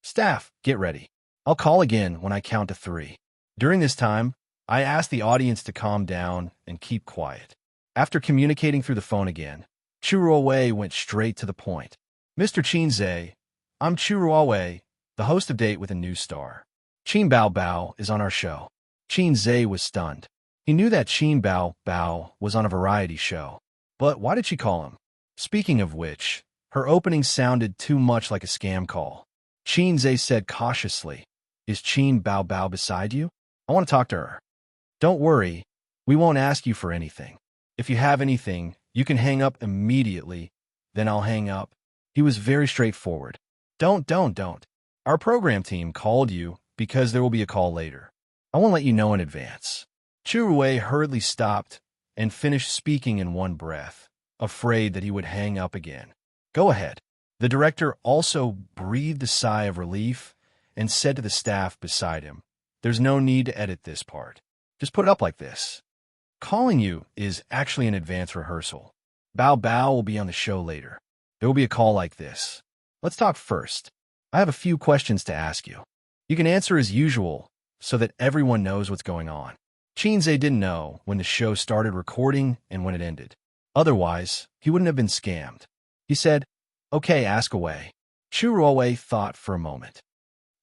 [SPEAKER 1] Staff, get ready. I'll call again when I count to 3. During this time, I asked the audience to calm down and keep quiet. After communicating through the phone again, Chu Ruowei went straight to the point. Mr. Xianxia, I'm Chu Ruowei, the host of Date with a New Star. Qin Bao Bao is on our show. Xianxia was stunned. He knew that Qin Bao Bao was on a variety show. But why did she call him? Speaking of which, her opening sounded too much like a scam call. Xianxia said cautiously, "Is Qin Bao Bao beside you? I want to talk to her." "Don't worry, we won't ask you for anything. If you have anything, you can hang up immediately, then I'll hang up." He was very straightforward. Don't. Our program team called you because there will be a call later. I won't let you know in advance. Chu Ruowei hurriedly stopped and finished speaking in one breath, afraid that he would hang up again. Go ahead. The director also breathed a sigh of relief and said to the staff beside him, "There's no need to edit this part. Just put it up like this. Calling you is actually an advance rehearsal. Bao Bao will be on the show later. There will be a call like this. Let's talk first. I have a few questions to ask you. You can answer as usual so that everyone knows what's going on." Xianxia didn't know when the show started recording and when it ended. Otherwise, he wouldn't have been scammed. He said, "Okay, ask away." Chu Ruowei thought for a moment.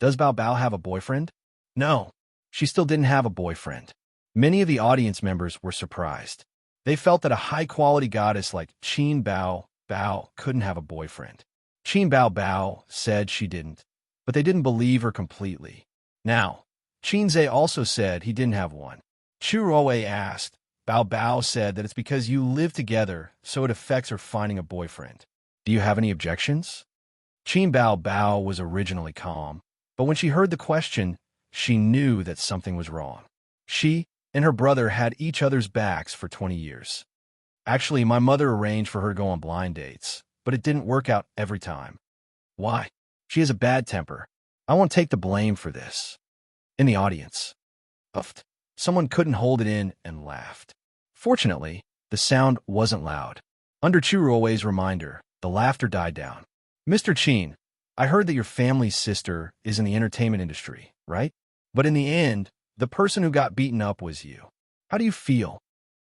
[SPEAKER 1] Does Bao Bao have a boyfriend? No, she still didn't have a boyfriend. Many of the audience members were surprised. They felt that a high-quality goddess like Qin Bao Bao couldn't have a boyfriend. Qin Bao Bao said she didn't, but they didn't believe her completely. Now, Xianxia also said he didn't have one. Chu Ruowei asked. Bao Bao said that it's because you live together, so it affects her finding a boyfriend. Do you have any objections? Qin Bao Bao was originally calm, but when she heard the question, she knew that something was wrong. She and her brother had each other's backs for 20 years. Actually, my mother arranged for her to go on blind dates, but it didn't work out every time. Why? She has a bad temper. I won't take the blame for this. In the audience, puffed. Someone couldn't hold it in and laughed. Fortunately, the sound wasn't loud. Under Chu Ruowei's reminder, the laughter died down. Mr. Qin, I heard that your family's sister is in the entertainment industry, right? But in the end, the person who got beaten up was you. How do you feel?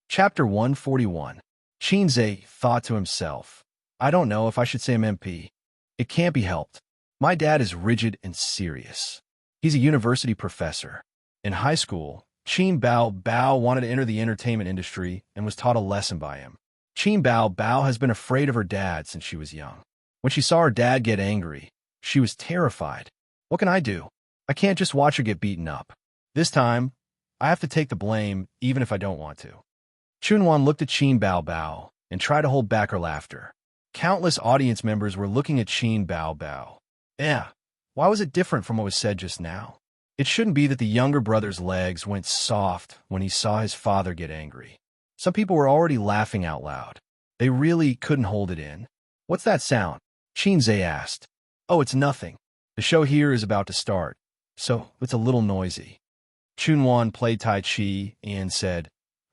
[SPEAKER 1] Chapter 141. Xianxia thought to himself, I don't know if I should say I'm MP. It can't be helped. My dad is rigid and serious. He's a university professor. In high school, Qin Bao Bao wanted to enter the entertainment industry and was taught a lesson by him. Qin Bao Bao has been afraid of her dad since she was young. When she saw her dad get angry, she was terrified. What can I do? I can't just watch her get beaten up. This time, I have to take the blame even if I don't want to. Chunwan looked at Qin Bao Bao and tried to hold back her laughter. Countless audience members were looking at Qin Bao Bao. Why was it different from what was said just now? It shouldn't be that the younger brother's legs went soft when he saw his father get angry. Some people were already laughing out loud. They really couldn't hold it in. What's that sound? Xianxia asked. Oh, it's nothing. The show here is about to start, so it's a little noisy. Chunwan played Tai Chi and said,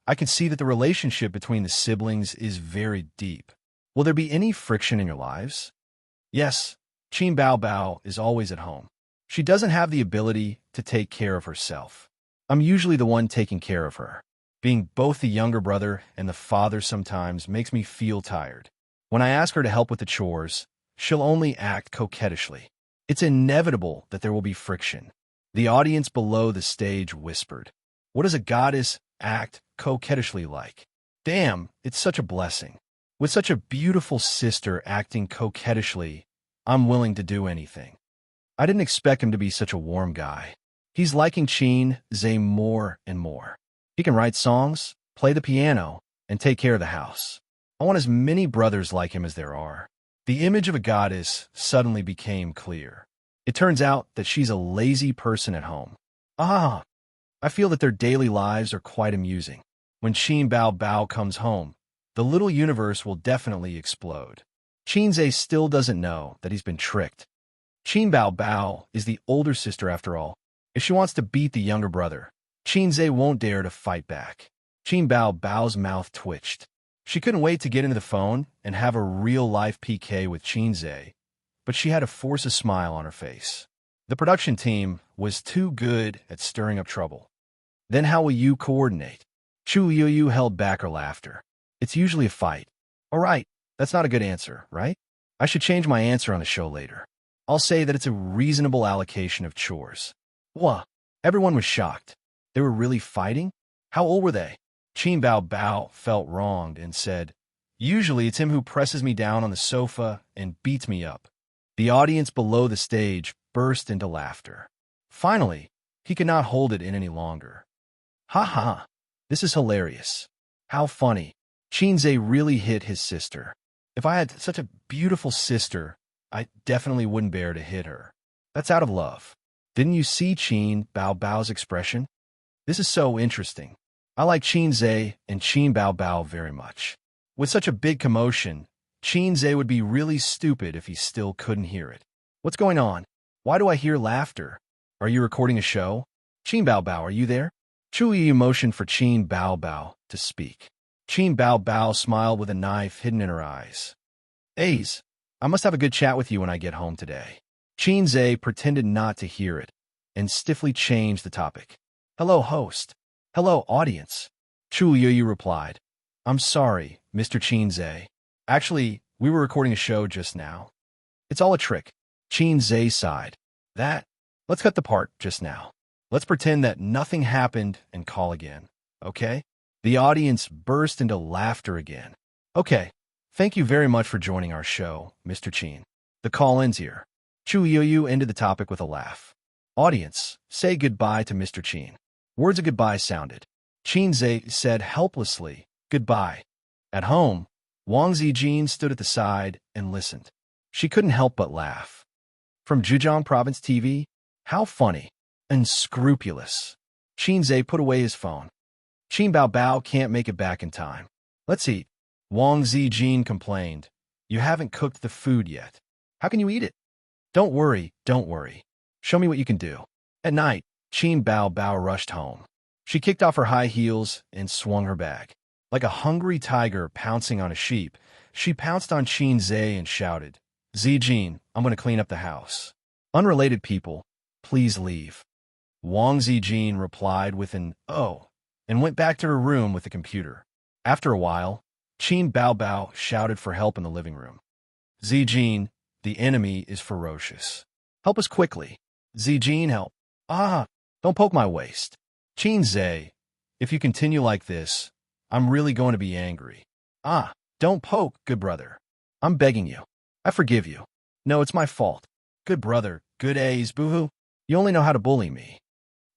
[SPEAKER 1] I can see that the relationship between the siblings is very deep. Will there be any friction in your lives? Yes, Qin Bao Bao is always at home. She doesn't have the ability to take care of herself. I'm usually the one taking care of her. Being both the younger brother and the father sometimes makes me feel tired. When I ask her to help with the chores, she'll only act coquettishly. It's inevitable that there will be friction. The audience below the stage whispered, What does a goddess act coquettishly like? Damn, it's such a blessing. With such a beautiful sister acting coquettishly, I'm willing to do anything. I didn't expect him to be such a warm guy. He's liking Qin Zhe more and more. He can write songs, play the piano, and take care of the house. I want as many brothers like him as there are. The image of a goddess suddenly became clear. It turns out that she's a lazy person at home. Ah, I feel that their daily lives are quite amusing. When Qin Bao Bao comes home, the little universe will definitely explode. Qin Zhe still doesn't know that he's been tricked. Qin Bao Bao is the older sister after all. If she wants to beat the younger brother, Qin Zhe won't dare to fight back. Qin Bao Bao's mouth twitched. She couldn't wait to get into the phone and have a real-life PK with Qin Zhe, but she had to force a smile on her face. The production team was too good at stirring up trouble. Then how will you coordinate? Chu Yu held back her laughter. It's usually a fight. All right, that's not a good answer, right? I should change my answer on the show later. I'll say that it's a reasonable allocation of chores. What? Everyone was shocked. They were really fighting? How old were they? Qin Bao Bao felt wronged and said, Usually it's him who presses me down on the sofa and beats me up. The audience below the stage burst into laughter. Finally, he could not hold it in any longer. Ha ha, this is hilarious. How funny. Qin Zhe really hit his sister. If I had such a beautiful sister, I definitely wouldn't bear to hit her. That's out of love. Didn't you see Qin Bao Bao's expression? This is so interesting. I like Qin Zhe and Qin Bao Bao very much. With such a big commotion, Qin Zhe would be really stupid if he still couldn't hear it. What's going on? Why do I hear laughter? Are you recording a show? Qin Bao Bao, are you there? Chu Yi motioned for Qin Bao Bao to speak. Qin Bao Bao smiled with a knife hidden in her eyes. Aze, I must have a good chat with you when I get home today. Qin Zhe pretended not to hear it and stiffly changed the topic. Hello, host. Hello, audience. Chu Yu replied. I'm sorry, Mr. Qin Zhe. Actually, we were recording a show just now. It's all a trick. Qin Zhe sighed. Let's cut the part just now. Let's pretend that nothing happened and call again, okay? The audience burst into laughter again. Okay, thank you very much for joining our show, Mr. Qin. The call ends here. Chu Yu ended the topic with a laugh. Audience, say goodbye to Mr. Qin. Words of goodbye sounded. Qin Zhe said helplessly, goodbye. At home, Wang Zijin stood at the side and listened. She couldn't help but laugh. From Zhejiang Province TV, how funny. Unscrupulous. Qin Zhe put away his phone. Qin Bao Bao can't make it back in time. Let's eat. Wang Zijin complained. You haven't cooked the food yet. How can you eat it? Don't worry. Show me what you can do. At night, Qin Bao Bao rushed home. She kicked off her high heels and swung her bag. Like a hungry tiger pouncing on a sheep, she pounced on Qin Zhe and shouted, Zijin, I'm going to clean up the house. Unrelated people, please leave. Wang Zijin replied with an oh, and went back to her room with the computer. After a while, Qin Bao Bao shouted for help in the living room. Zijin, the enemy is ferocious. Help us quickly. Zijin, help. Ah, don't poke my waist. Qin Zhe, if you continue like this, I'm really going to be angry. Ah, don't poke, good brother. I'm begging you. I forgive you. No, it's my fault. Good brother, good A's, boo-hoo. You only know how to bully me.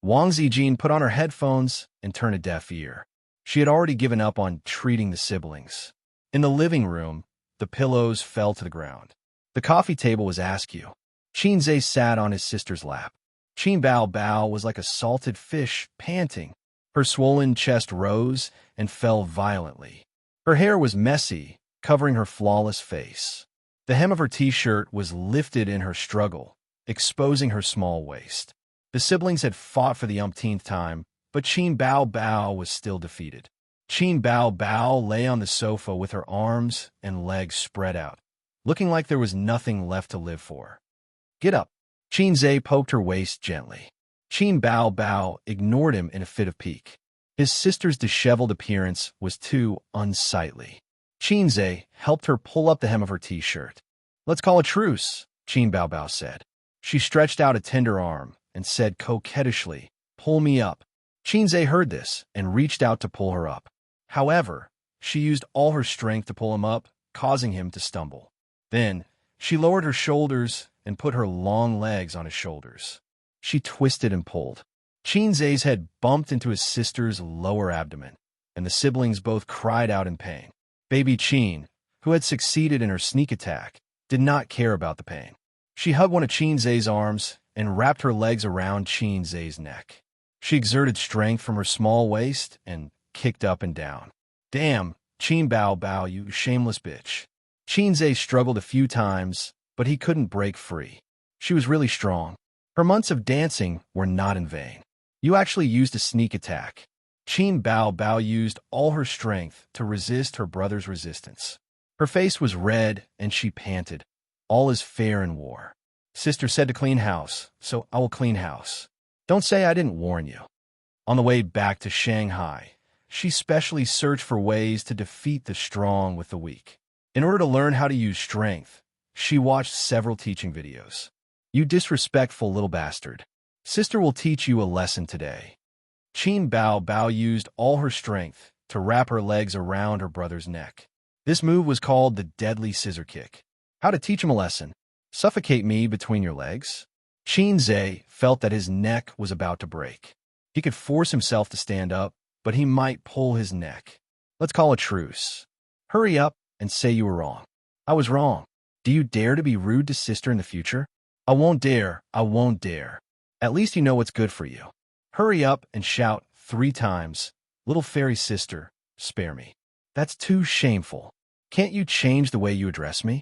[SPEAKER 1] Wang Zijin put on her headphones and turned a deaf ear. She had already given up on treating the siblings. In the living room, the pillows fell to the ground. The coffee table was askew. Qin Zhe sat on his sister's lap. Qin Bao Bao was like a salted fish, panting. Her swollen chest rose and fell violently. Her hair was messy, covering her flawless face. The hem of her t-shirt was lifted in her struggle, exposing her small waist. The siblings had fought for the umpteenth time, but Qin Bao Bao was still defeated. Qin Bao Bao lay on the sofa with her arms and legs spread out, looking like there was nothing left to live for. "Get up." Qin Zhe poked her waist gently. Qin Bao Bao ignored him in a fit of pique. His sister's disheveled appearance was too unsightly. Qin Zhe helped her pull up the hem of her t-shirt. "Let's call a truce," Qin Bao Bao said. She stretched out a tender arm and said coquettishly, "Pull me up." Qin Zhe heard this and reached out to pull her up. However, she used all her strength to pull him up, causing him to stumble. Then, she lowered her shoulders and put her long legs on his shoulders. She twisted and pulled. Qin Zhe's head bumped into his sister's lower abdomen, and the siblings both cried out in pain. Baby Qin, who had succeeded in her sneak attack, did not care about the pain. She hugged one of Qin Zhe's arms and wrapped her legs around Qin Zhe's neck. She exerted strength from her small waist and kicked up and down. "Damn, Qin Bao Bao, you shameless bitch." Qin Zhe struggled a few times, but he couldn't break free. She was really strong. Her months of dancing were not in vain. "You actually used a sneak attack." Qin Bao Bao used all her strength to resist her brother's resistance. Her face was red and she panted. "All is fair in war. Sister said to clean house, so I will clean house. Don't say I didn't warn you." On the way back to Shanghai, she specially searched for ways to defeat the strong with the weak. In order to learn how to use strength, she watched several teaching videos. "You disrespectful little bastard. Sister will teach you a lesson today." Qin Bao Bao used all her strength to wrap her legs around her brother's neck. This move was called the deadly scissor kick. How to teach him a lesson? Suffocate me between your legs? Qin Zhe felt that his neck was about to break. He could force himself to stand up, but he might pull his neck. "Let's call a truce. Hurry up and say you were wrong." "I was wrong. Do you dare to be rude to sister in the future?" "I won't dare. I won't dare." "At least you know what's good for you. Hurry up and shout 3 times, 'Little fairy sister, spare me.'" "That's too shameful. Can't you change the way you address me?"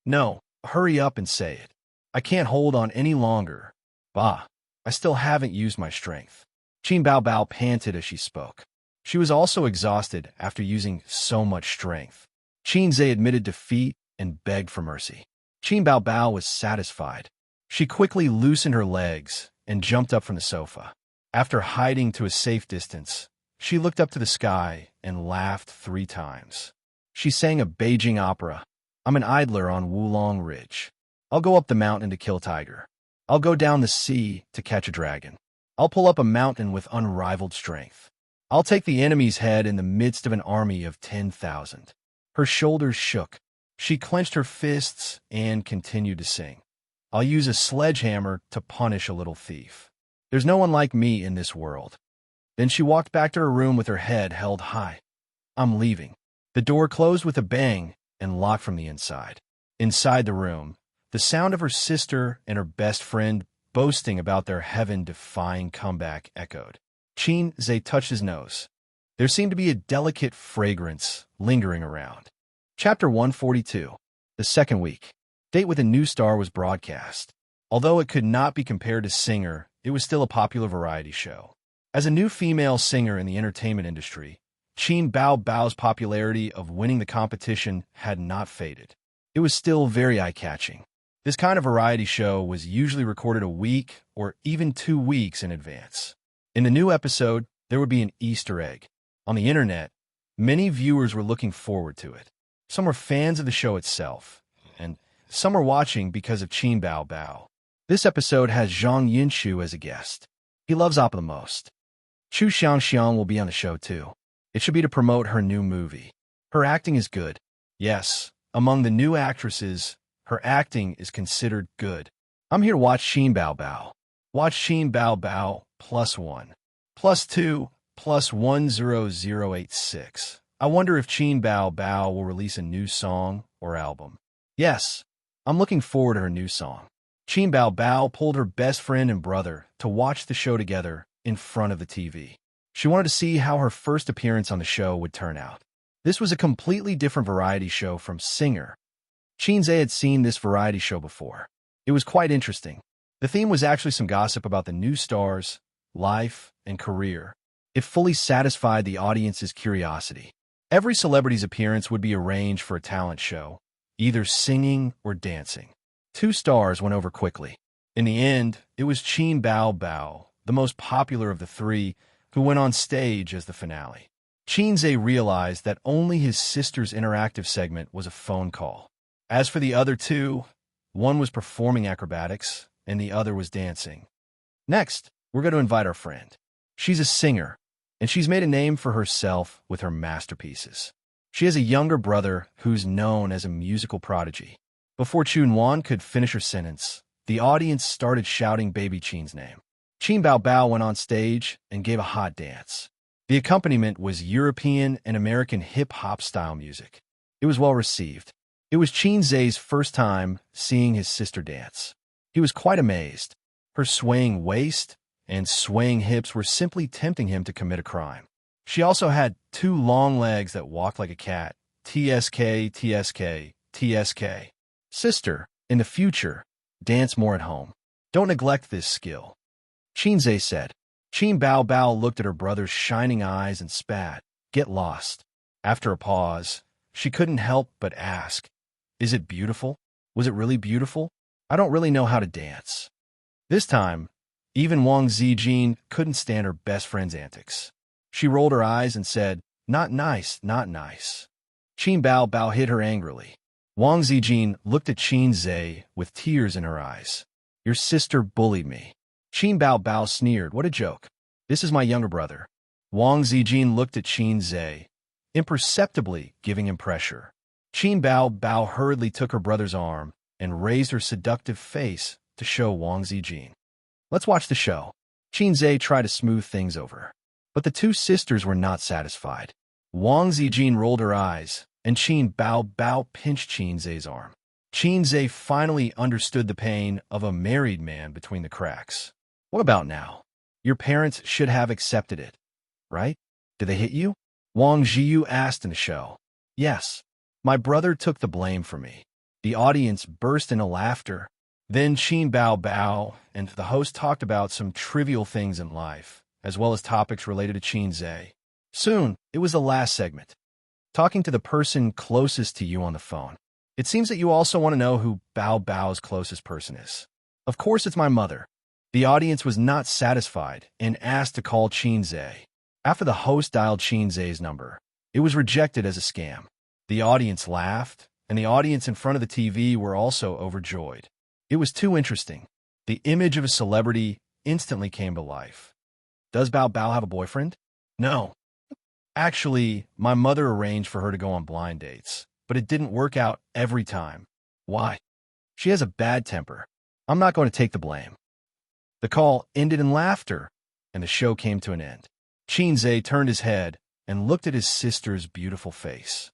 [SPEAKER 1] "No, hurry up and say it. I can't hold on any longer. Bah, I still haven't used my strength." Qin Bao Bao panted as she spoke. She was also exhausted after using so much strength. Qin Zhe admitted defeat and begged for mercy. Qin Bao Bao was satisfied. She quickly loosened her legs and jumped up from the sofa. After hiding to a safe distance, she looked up to the sky and laughed 3 times. She sang a Beijing opera. "I'm an idler on Wulong Ridge. I'll go up the mountain to kill tiger. I'll go down the sea to catch a dragon. I'll pull up a mountain with unrivaled strength. I'll take the enemy's head in the midst of an army of 10,000. Her shoulders shook. She clenched her fists and continued to sing. "I'll use a sledgehammer to punish a little thief. There's no one like me in this world." Then she walked back to her room with her head held high. "I'm leaving." The door closed with a bang and locked from the inside. Inside the room, the sound of her sister and her best friend boasting about their heaven-defying comeback echoed. Qin Zhe touched his nose. There seemed to be a delicate fragrance lingering around. Chapter 142. The second week. Date with a New Star was broadcast. Although it could not be compared to Singer, it was still a popular variety show. As a new female singer in the entertainment industry, Qin Bao Bao's popularity of winning the competition had not faded. It was still very eye-catching. This kind of variety show was usually recorded a week or even 2 weeks in advance. In the new episode, there would be an Easter egg. On the internet, many viewers were looking forward to it. Some were fans of the show itself, and some were watching because of Qin Bao Bao. This episode has Zhang Yinshu as a guest. He loves opera the most. Chu Xianxia will be on the show too. It should be to promote her new movie. Her acting is good. Yes, among the new actresses, her acting is considered good. I'm here to watch Qin Bao Bao. Watch Qin Bao Bao +1, +2, +10086. I wonder if Qin Bao Bao will release a new song or album. Yes, I'm looking forward to her new song. Qin Bao Bao pulled her best friend and brother to watch the show together in front of the TV. She wanted to see how her first appearance on the show would turn out. This was a completely different variety show from Singer. Xianxia had seen this variety show before. It was quite interesting. The theme was actually some gossip about the new stars, life, and career. It fully satisfied the audience's curiosity. Every celebrity's appearance would be arranged for a talent show, either singing or dancing. 2 stars went over quickly. In the end, it was Qin Bao Bao, the most popular of the 3, who went on stage as the finale. Xianxia realized that only his sister's interactive segment was a phone call. As for the other 2, one was performing acrobatics, and the other was dancing. Next, we're going to invite our friend. She's a singer, and she's made a name for herself with her masterpieces. She has a younger brother who's known as a musical prodigy. Before Chunwan could finish her sentence, the audience started shouting Baby Qin's name. Qin Bao Bao went on stage and gave a hot dance. The accompaniment was European and American hip-hop style music. It was well received. It was Xianxia's first time seeing his sister dance. He was quite amazed. Her swaying waist and swaying hips were simply tempting him to commit a crime. She also had 2 long legs that walked like a cat. TSK, TSK, TSK. Sister, in the future, dance more at home. Don't neglect this skill. Xianxia said. Qin Bao Bao looked at her brother's shining eyes and spat. Get lost. After a pause, she couldn't help but ask, is it beautiful? Was it really beautiful? I don't really know how to dance. This time, even Wang Zijin couldn't stand her best friend's antics. She rolled her eyes and said, not nice, not nice. Qin Bao Bao hit her angrily. Wang Zijin looked at Xianxia with tears in her eyes. Your sister bullied me. Qin Bao Bao sneered, what a joke. This is my younger brother. Wang Zijin looked at Xianxia, imperceptibly giving him pressure. Qin Bao Bao hurriedly took her brother's arm and raised her seductive face to show Wang Zijin. Let's watch the show. Xianxia tried to smooth things over. But the 2 sisters were not satisfied. Wang Zijin rolled her eyes, and Qin Bao Bao pinched Xianxia's arm. Xianxia finally understood the pain of a married man between the cracks. What about now? Your parents should have accepted it, right? Did they hit you? Wang Jiyu asked in the show. Yes. My brother took the blame for me. The audience burst into laughter. Then Qin Bao Bao and the host talked about some trivial things in life, as well as topics related to Xianxia. Soon, it was the last segment. Talking to the person closest to you on the phone. It seems that you also want to know who Bao Bao's closest person is. Of course, it's my mother. The audience was not satisfied and asked to call Xianxia. After the host dialed Xianxia's number, it was rejected as a scam. The audience laughed, and the audience in front of the TV were also overjoyed. It was too interesting. The image of a celebrity instantly came to life. Does Bao Bao have a boyfriend? No. Actually, my mother arranged for her to go on blind dates, but it didn't work out every time. Why? She has a bad temper. I'm not going to take the blame. The call ended in laughter, and the show came to an end. Xianxia turned his head and looked at his sister's beautiful face.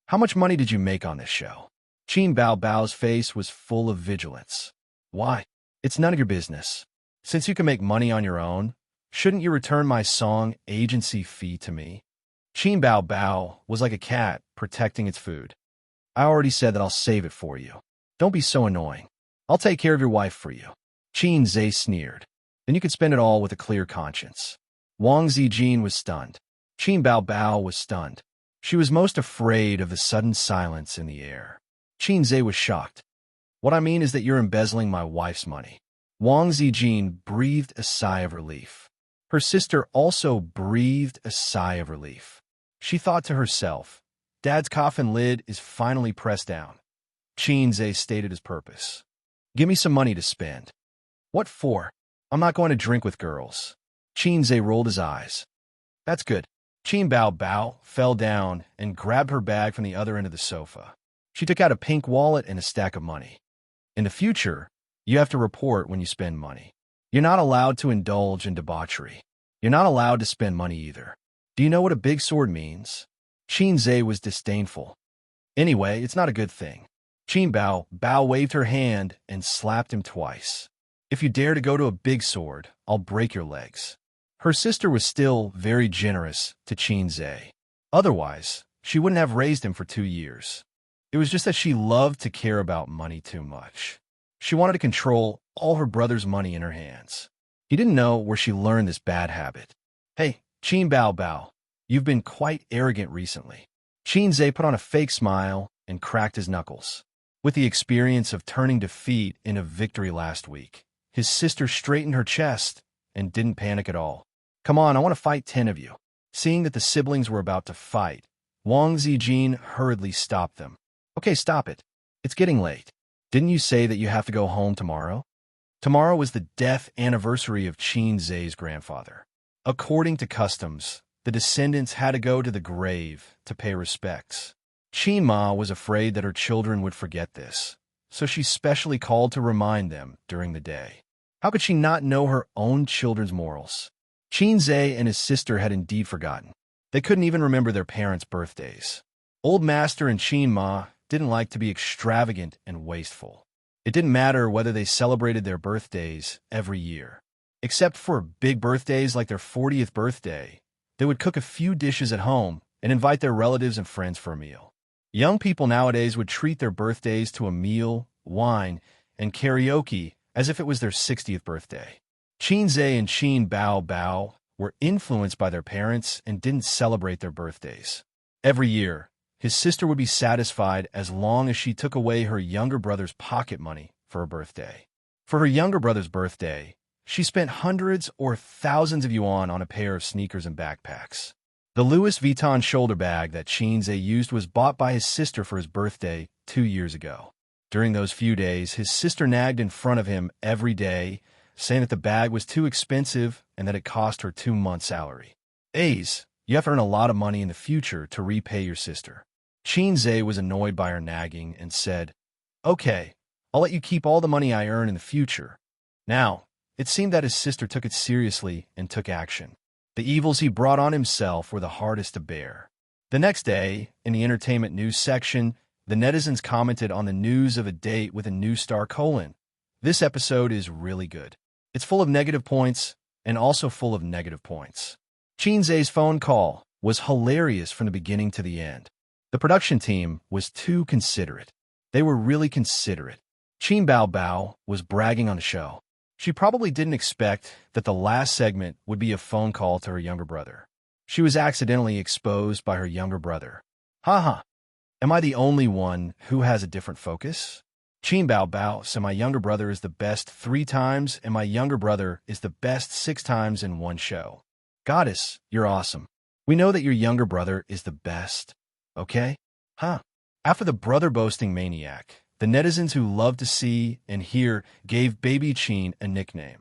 [SPEAKER 1] How much money did you make on this show? Qin Bao Bao's face was full of vigilance. Why? It's none of your business. Since you can make money on your own, shouldn't you return my song agency fee to me? Qin Bao Bao was like a cat protecting its food. I already said that I'll save it for you. Don't be so annoying. I'll take care of your wife for you. Xianxia sneered. Then you could spend it all with a clear conscience. Wang Zijin was stunned. Qin Bao Bao was stunned. She was most afraid of the sudden silence in the air. Xianxia was shocked. What I mean is that you're embezzling my wife's money. Wang Zijin breathed a sigh of relief. Her sister also breathed a sigh of relief. She thought to herself, Dad's coffin lid is finally pressed down. Xianxia stated his purpose. Give me some money to spend. What for? I'm not going to drink with girls. Xianxia rolled his eyes. That's good. Qin Bao Bao fell down and grabbed her bag from the other end of the sofa. She took out a pink wallet and a stack of money. In the future, you have to report when you spend money. You're not allowed to indulge in debauchery. You're not allowed to spend money either. Do you know what a big sword means? Xianxia was disdainful. Anyway, it's not a good thing. Qin Bao Bao waved her hand and slapped him twice. If you dare to go to a big sword, I'll break your legs. Her sister was still very generous to Xianxia. Otherwise, she wouldn't have raised him for 2 years. It was just that she loved to care about money too much. She wanted to control all her brother's money in her hands. He didn't know where she learned this bad habit. Hey, Qin Bao Bao, you've been quite arrogant recently. Qin Zhe put on a fake smile and cracked his knuckles. With the experience of turning defeat into victory last week, his sister straightened her chest and didn't panic at all. Come on, I want to fight 10 of you. Seeing that the siblings were about to fight, Wang Zijin hurriedly stopped them. Okay, stop it. It's getting late. Didn't you say that you have to go home tomorrow? Tomorrow was the death anniversary of Qin Zhe's grandfather. According to customs, the descendants had to go to the grave to pay respects. Qin Ma was afraid that her children would forget this, so she specially called to remind them during the day. How could she not know her own children's morals? Qin Zhe and his sister had indeed forgotten. They couldn't even remember their parents' birthdays. Old Master and Qin Ma didn't like to be extravagant and wasteful. It didn't matter whether they celebrated their birthdays every year. Except for big birthdays like their 40th birthday, they would cook a few dishes at home and invite their relatives and friends for a meal. Young people nowadays would treat their birthdays to a meal, wine, and karaoke as if it was their 60th birthday. Qin Zhe and Qin Bao Bao were influenced by their parents and didn't celebrate their birthdays. Every year, his sister would be satisfied as long as she took away her younger brother's pocket money for her birthday. For her younger brother's birthday, she spent hundreds or thousands of yuan on a pair of sneakers and backpacks. The Louis Vuitton shoulder bag that Qin Zhe used was bought by his sister for his birthday 2 years ago. During those few days, his sister nagged in front of him every day, saying that the bag was too expensive and that it cost her 2 months' salary. A's, you have to earn a lot of money in the future to repay your sister. Qin Zhe was annoyed by her nagging and said, Okay, I'll let you keep all the money I earn in the future. Now, it seemed that his sister took it seriously and took action. The evils he brought on himself were the hardest to bear. The next day, in the entertainment news section, the netizens commented on the news of a date with a new star : This episode is really good. It's full of negative points and also full of negative points. Qin Zhe's phone call was hilarious from the beginning to the end. The production team was too considerate. They were really considerate. Qin Bao Bao was bragging on the show. She probably didn't expect that the last segment would be a phone call to her younger brother. She was accidentally exposed by her younger brother. Haha, am I the only one who has a different focus? Qin Bao Bao said my younger brother is the best 3 times and my younger brother is the best 6 times in one show. Goddess, you're awesome. We know that your younger brother is the best. Okay? Huh. After the brother boasting maniac, the netizens who love to see and hear gave baby Qin a nickname,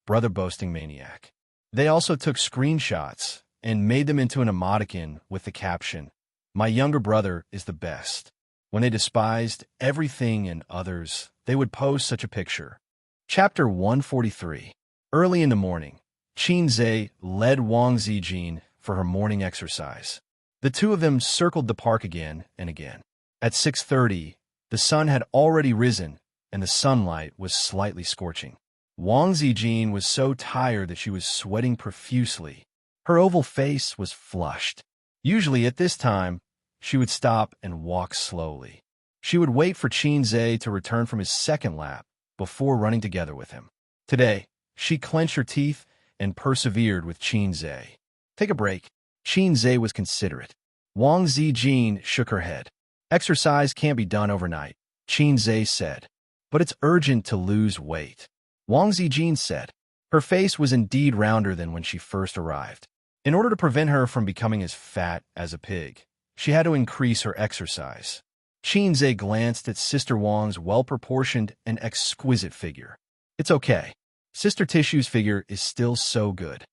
[SPEAKER 1] Brother Boasting Maniac. They also took screenshots and made them into an emoticon with the caption, My younger brother is the best. When they despised everything and others, they would post such a picture. Chapter 143. Early in the morning, Qin Zhe led Wang Zijin for her morning exercise. The two of them circled the park again and again. At 6:30, the sun had already risen, and the sunlight was slightly scorching. Wang Zijin was so tired that she was sweating profusely. Her oval face was flushed. Usually at this time, she would stop and walk slowly. She would wait for Qin Zhe to return from his second lap before running together with him. Today, she clenched her teeth and persevered with Qin Zhe. Take a break. Qin Zhe was considerate. Wang Zijin shook her head. Exercise can't be done overnight, Qin Zhe said. But it's urgent to lose weight. Wang Zijin said. Her face was indeed rounder than when she first arrived. In order to prevent her from becoming as fat as a pig, she had to increase her exercise. Qin Zhe glanced at Sister Wang's well-proportioned and exquisite figure. It's okay. Sister Tissue's figure is still so good.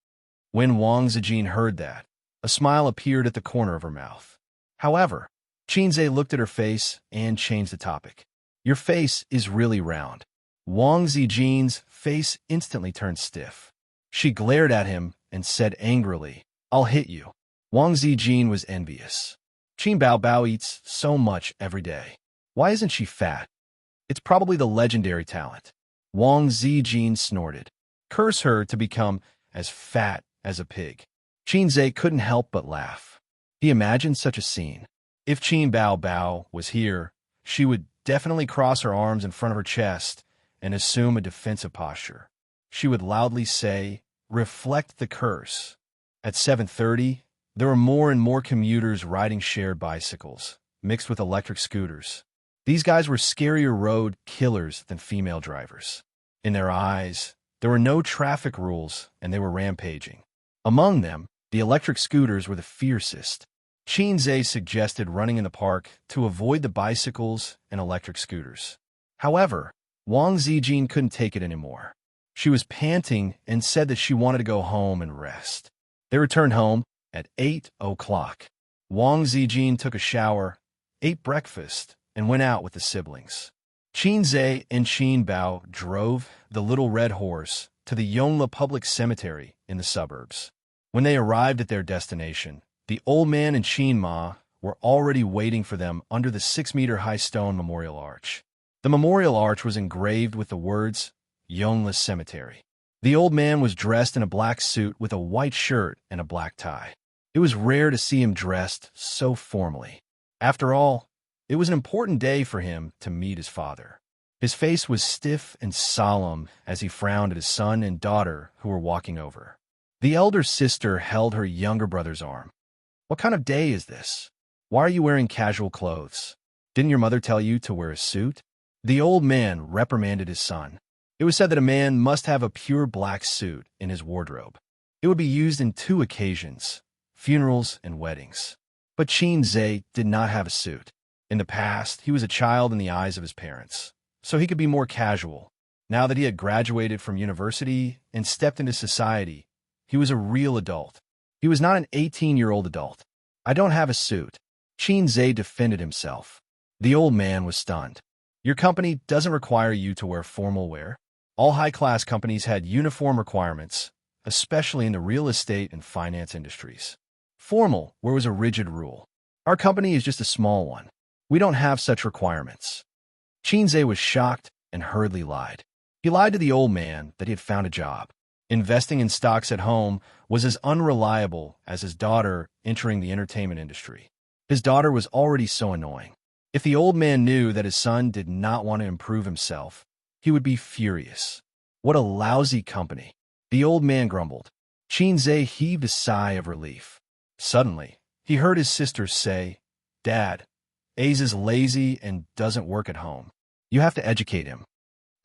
[SPEAKER 1] When Wang Zijin heard that, a smile appeared at the corner of her mouth. However, Qin Zhe looked at her face and changed the topic. Your face is really round. Wang Zijin's face instantly turned stiff. She glared at him and said angrily, I'll hit you. Wang Zijin was envious. Qin Bao Bao eats so much every day. Why isn't she fat? It's probably the legendary talent. Wang Zijin snorted. Curse her to become as fat as a pig. Qin Zhe couldn't help but laugh. He imagined such a scene. If Qin Bao Bao was here, She would definitely cross her arms in front of her chest and assume a defensive posture. She would loudly say, "Reflect the curse." At 7:30, there were more and more commuters riding shared bicycles, mixed with electric scooters. These guys were scarier road killers than female drivers. In their eyes, there were no traffic rules, and they were rampaging. Among them, the electric scooters were the fiercest. Xianxia suggested running in the park to avoid the bicycles and electric scooters. However, Wang Zijin couldn't take it anymore. She was panting and said that she wanted to go home and rest. They returned home at 8 o'clock. Wang Zijin took a shower, ate breakfast, and went out with the siblings. Xianxia and Qin Bao drove the little red horse to the Yongla Public Cemetery in the suburbs. When they arrived at their destination, the old man and Qin Ma were already waiting for them under the 6-meter-high stone memorial arch. The memorial arch was engraved with the words, Yongla Cemetery. The old man was dressed in a black suit with a white shirt and a black tie. It was rare to see him dressed so formally. After all, it was an important day for him to meet his father. His face was stiff and solemn as he frowned at his son and daughter who were walking over. The elder sister held her younger brother's arm. "What kind of day is this? Why are you wearing casual clothes? Didn't your mother tell you to wear a suit?" The old man reprimanded his son. It was said that a man must have a pure black suit in his wardrobe. It would be used in 2 occasions, funerals and weddings. But Xianxia did not have a suit. In the past, he was a child in the eyes of his parents, so he could be more casual. Now that he had graduated from university and stepped into society, he was a real adult. He was not an 18-year-old adult. "I don't have a suit," Xianxia defended himself. The old man was stunned. "Your company doesn't require you to wear formal wear." All high-class companies had uniform requirements, especially in the real estate and finance industries. Formal wear was a rigid rule. "Our company is just a small one. We don't have such requirements." Xianxia was shocked and hurriedly lied. He lied to the old man that he had found a job. Investing in stocks at home was as unreliable as his daughter entering the entertainment industry. His daughter was already so annoying. If the old man knew that his son did not want to improve himself, he would be furious. What a lousy company, the old man grumbled. Xianxia heaved a sigh of relief. Suddenly, he heard his sister say, "Dad, Ace is lazy and doesn't work at home. You have to educate him."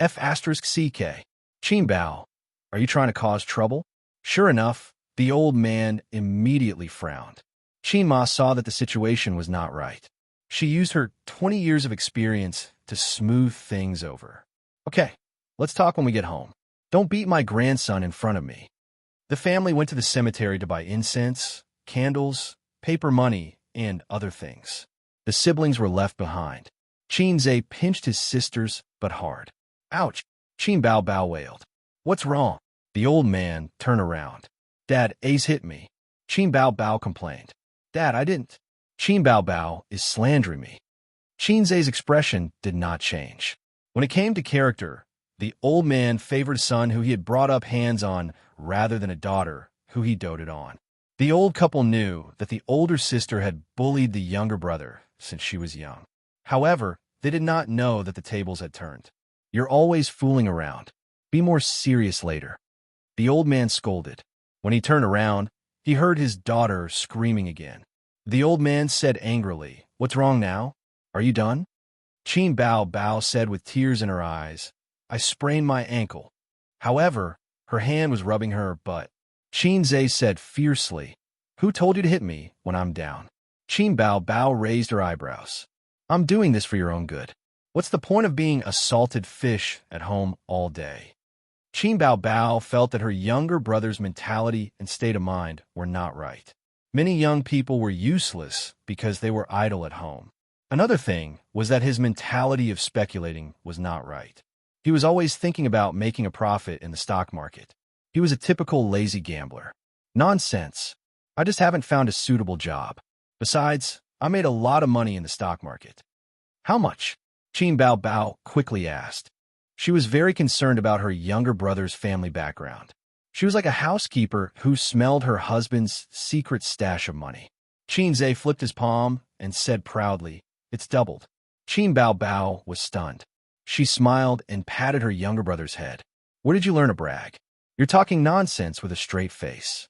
[SPEAKER 1] F***CK. Qin Bao, are you trying to cause trouble? Sure enough, the old man immediately frowned. Qin Ma saw that the situation was not right. She used her 20 years of experience to smooth things over. "Okay, let's talk when we get home. Don't beat my grandson in front of me." The family went to the cemetery to buy incense, candles, paper money, and other things. The siblings were left behind. Xianxia pinched his sisters, but hard. "Ouch!" Qin Bao wailed. "What's wrong?" The old man turned around. "Dad, Ace hit me." Qin Bao complained. "Dad, I didn't." Qin Bao is slandering me. Xianxia's expression did not change. When it came to character, the old man favored a son who he had brought up hands-on rather than a daughter who he doted on. The old couple knew that the older sister had bullied the younger brother since she was young. However, they did not know that the tables had turned. "You're always fooling around. Be more serious later." The old man scolded. When he turned around, he heard his daughter screaming again. The old man said angrily, "What's wrong now? Are you done?" Qin Bao said with tears in her eyes, "I sprained my ankle." However, her hand was rubbing her butt. Xianxia said fiercely, "Who told you to hit me when I'm down?" Qin Bao raised her eyebrows. "I'm doing this for your own good. What's the point of being a salted fish at home all day?" Qin Bao felt that her younger brother's mentality and state of mind were not right. Many young people were useless because they were idle at home. Another thing was that his mentality of speculating was not right. He was always thinking about making a profit in the stock market. He was a typical lazy gambler. "Nonsense. I just haven't found a suitable job. Besides, I made a lot of money in the stock market." "How much?" Qin Bao quickly asked. She was very concerned about her younger brother's family background. She was like a housekeeper who smelled her husband's secret stash of money. Xianxia flipped his palm and said proudly, "It's doubled." Qin Bao Bao was stunned. She smiled and patted her younger brother's head. Where did you learn to brag? You're talking nonsense with a straight face.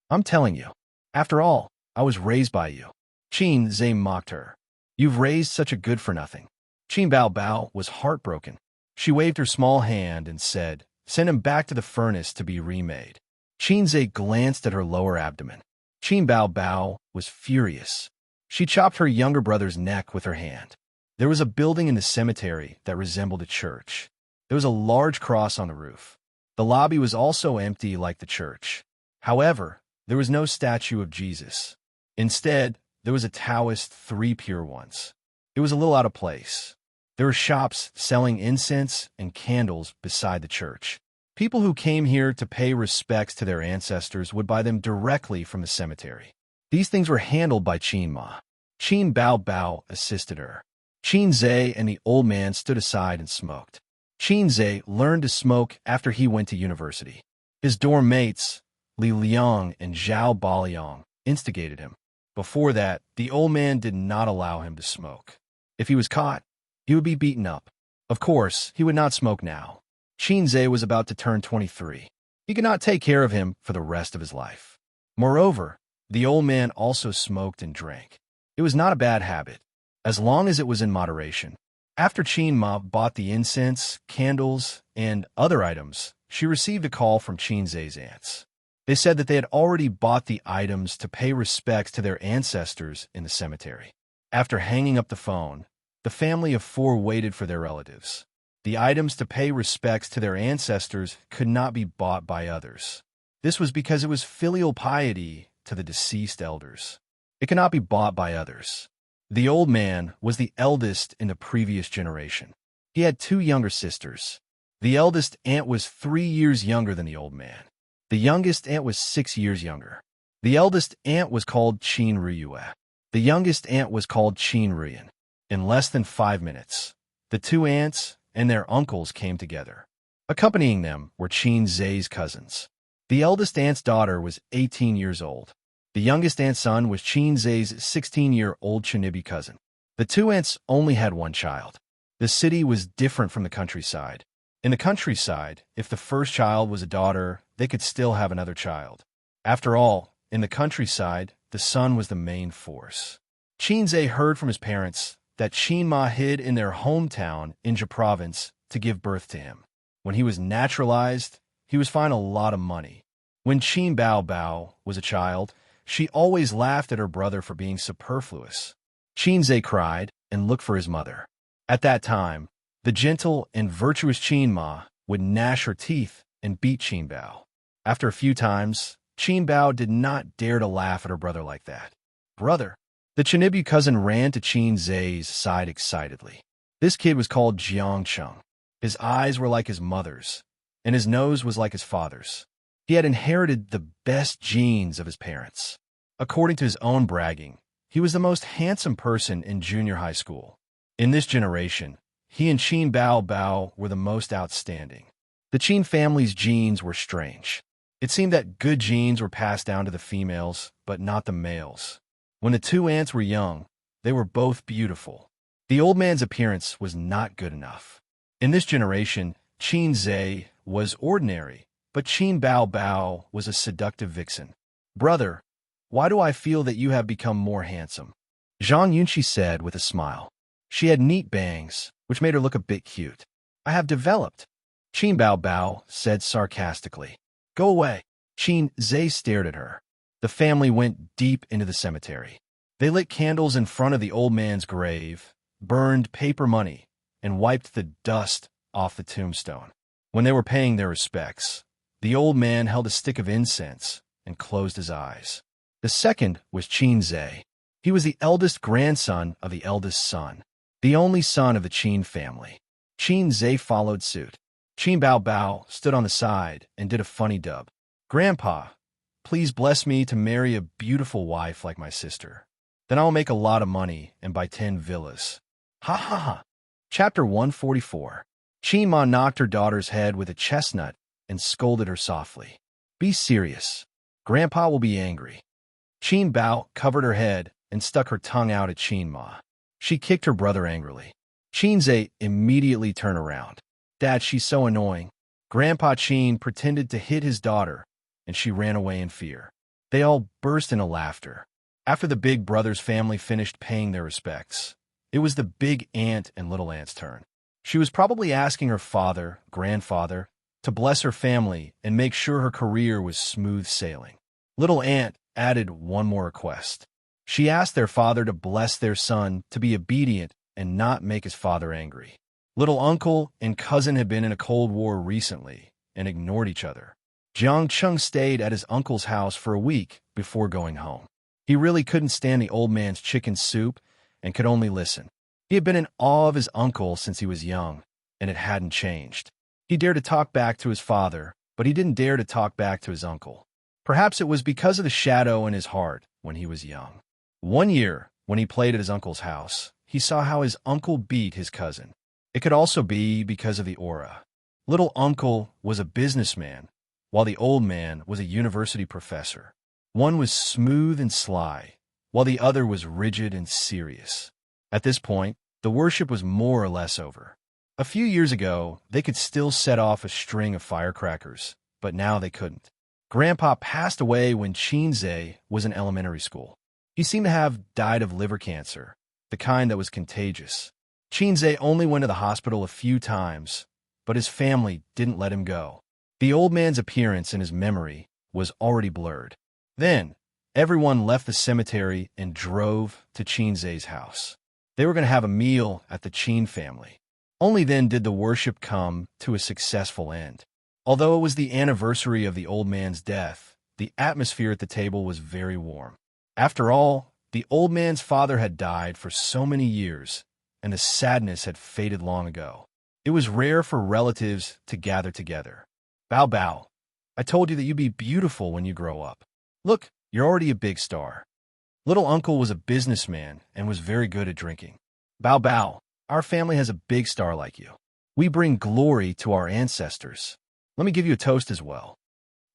[SPEAKER 1] I'm telling you. After all, I was raised by you. Qin Zhe mocked her. You've raised such a good-for-nothing. Qin Bao Bao was heartbroken. She waved her small hand and said, send him back to the furnace to be remade. Qin Zhe glanced at her lower abdomen. Qin Bao Bao was furious. She chopped her younger brother's neck with her hand. There was a building in the cemetery that resembled a church. There was a large cross on the roof. The lobby was also empty like the church. However, there was no statue of Jesus. Instead, there was a Taoist three pure ones. It was a little out of place. There were shops selling incense and candles beside the church. People who came here to pay respects to their ancestors would buy them directly from the cemetery. These things were handled by Qin Ma. Qin Bao Bao assisted her. Qin Zhe and the old man stood aside and smoked. Qin Zhe learned to smoke after he went to university. His dorm mates, Li Liang and Zhao Baliang, instigated him. Before that, the old man did not allow him to smoke. If he was caught, he would be beaten up. Of course, he would not smoke now. Qin Zhe was about to turn 23. He could not take care of him for the rest of his life. Moreover, the old man also smoked and drank. It was not a bad habit, as long as it was in moderation. After Qin Ma bought the incense, candles, and other items, she received a call from Qin Zhe's aunts. They said that they had already bought the items to pay respects to their ancestors in the cemetery. After hanging up the phone, the family of four waited for their relatives. The items to pay respects to their ancestors could not be bought by others. This was because it was filial piety to the deceased elders. It cannot be bought by others. The old man was the eldest in the previous generation. He had two younger sisters. The eldest aunt was 3 years younger than the old man. The youngest aunt was 6 years younger. The eldest aunt was called Qin Ruyue. The youngest aunt was called Qin Ruyan. In less than 5 minutes, the two aunts and their uncles came together. Accompanying them were Qin Zhe's cousins. The eldest aunt's daughter was 18 years old. The youngest aunt's son was Qin Zhe's 16-year-old Chinibi cousin. The two aunts only had one child. The city was different from the countryside. In the countryside, if the first child was a daughter, they could still have another child. After all, in the countryside, the son was the main force. Qin Zhe heard from his parents that Qin Ma hid in their hometown in Jia province to give birth to him. When he was naturalized, he was fined a lot of money. When Qin Bao Bao was a child, she always laughed at her brother for being superfluous. Qin Zhe cried and looked for his mother. At that time, the gentle and virtuous Qin Ma would gnash her teeth and beat Qin Bao. After a few times, Qin Bao did not dare to laugh at her brother like that. Brother! The Chinibu cousin ran to Qin Zhe's side excitedly. This kid was called Xianxia. His eyes were like his mother's, and his nose was like his father's. He had inherited the best genes of his parents. According to his own bragging, he was the most handsome person in junior high school. In this generation, he and Qin Bao Bao were the most outstanding. The Qin family's genes were strange. It seemed that good genes were passed down to the females, but not the males. When the two aunts were young, they were both beautiful. The old man's appearance was not good enough. In this generation, Qin Zhe was ordinary, but Qin Bao Bao was a seductive vixen. Brother, why do I feel that you have become more handsome? Xianxia said with a smile. She had neat bangs, which made her look a bit cute. I have developed. Qin Bao Bao said sarcastically. Go away. Qin Zhe stared at her. The family went deep into the cemetery. They lit candles in front of the old man's grave, burned paper money, and wiped the dust off the tombstone. When they were paying their respects, the old man held a stick of incense and closed his eyes. The second was Qin Zhe. He was the eldest grandson of the eldest son, the only son of the Qin family. Qin Zhe followed suit. Qin Bao Bao stood on the side and did a funny dub. Grandpa, please bless me to marry a beautiful wife like my sister. Then I'll make a lot of money and buy 10 villas. Ha ha ha. Chapter 144. Qin Ma knocked her daughter's head with a chestnut and scolded her softly. Be serious. Grandpa will be angry. Qin Bao covered her head and stuck her tongue out at Qin Ma. She kicked her brother angrily. Xianxia immediately turned around. Dad, she's so annoying. Grandpa Qin pretended to hit his daughter, and she ran away in fear. They all burst into laughter. After the big brother's family finished paying their respects, it was the big aunt and little aunt's turn. She was probably asking her father, grandfather, to bless her family and make sure her career was smooth sailing. Little aunt added one more request. She asked their father to bless their son to be obedient and not make his father angry. Little uncle and cousin had been in a cold war recently and ignored each other. Jiang Cheng stayed at his uncle's house for a week before going home. He really couldn't stand the old man's chicken soup and could only listen. He had been in awe of his uncle since he was young, and it hadn't changed. He dared to talk back to his father, but he didn't dare to talk back to his uncle. Perhaps it was because of the shadow in his heart when he was young. One year, when he played at his uncle's house, he saw how his uncle beat his cousin. It could also be because of the aura. Little uncle was a businessman, while the old man was a university professor. One was smooth and sly, while the other was rigid and serious. At this point, the worship was more or less over. A few years ago, they could still set off a string of firecrackers, but now they couldn't. Grandpa passed away when Xianxia was in elementary school. He seemed to have died of liver cancer, the kind that was contagious. Xianxia only went to the hospital a few times, but his family didn't let him go. The old man's appearance in his memory was already blurred. Then, everyone left the cemetery and drove to Xianxia's house. They were going to have a meal at the Qin family. Only then did the worship come to a successful end. Although it was the anniversary of the old man's death, the atmosphere at the table was very warm. After all, the old man's father had died for so many years, and the sadness had faded long ago. It was rare for relatives to gather together. Bao Bao, I told you that you'd be beautiful when you grow up. Look, you're already a big star. Little uncle was a businessman and was very good at drinking. Bao Bao, our family has a big star like you. We bring glory to our ancestors. Let me give you a toast as well.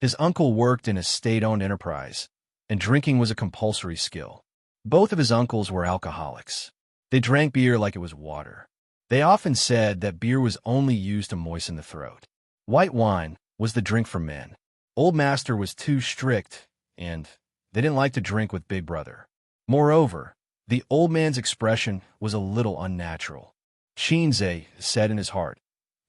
[SPEAKER 1] His uncle worked in a state-owned enterprise, and drinking was a compulsory skill. Both of his uncles were alcoholics. They drank beer like it was water. They often said that beer was only used to moisten the throat. White wine was the drink for men. Old Master was too strict, and they didn't like to drink with Big Brother. Moreover, the old man's expression was a little unnatural. Xianxia said in his heart,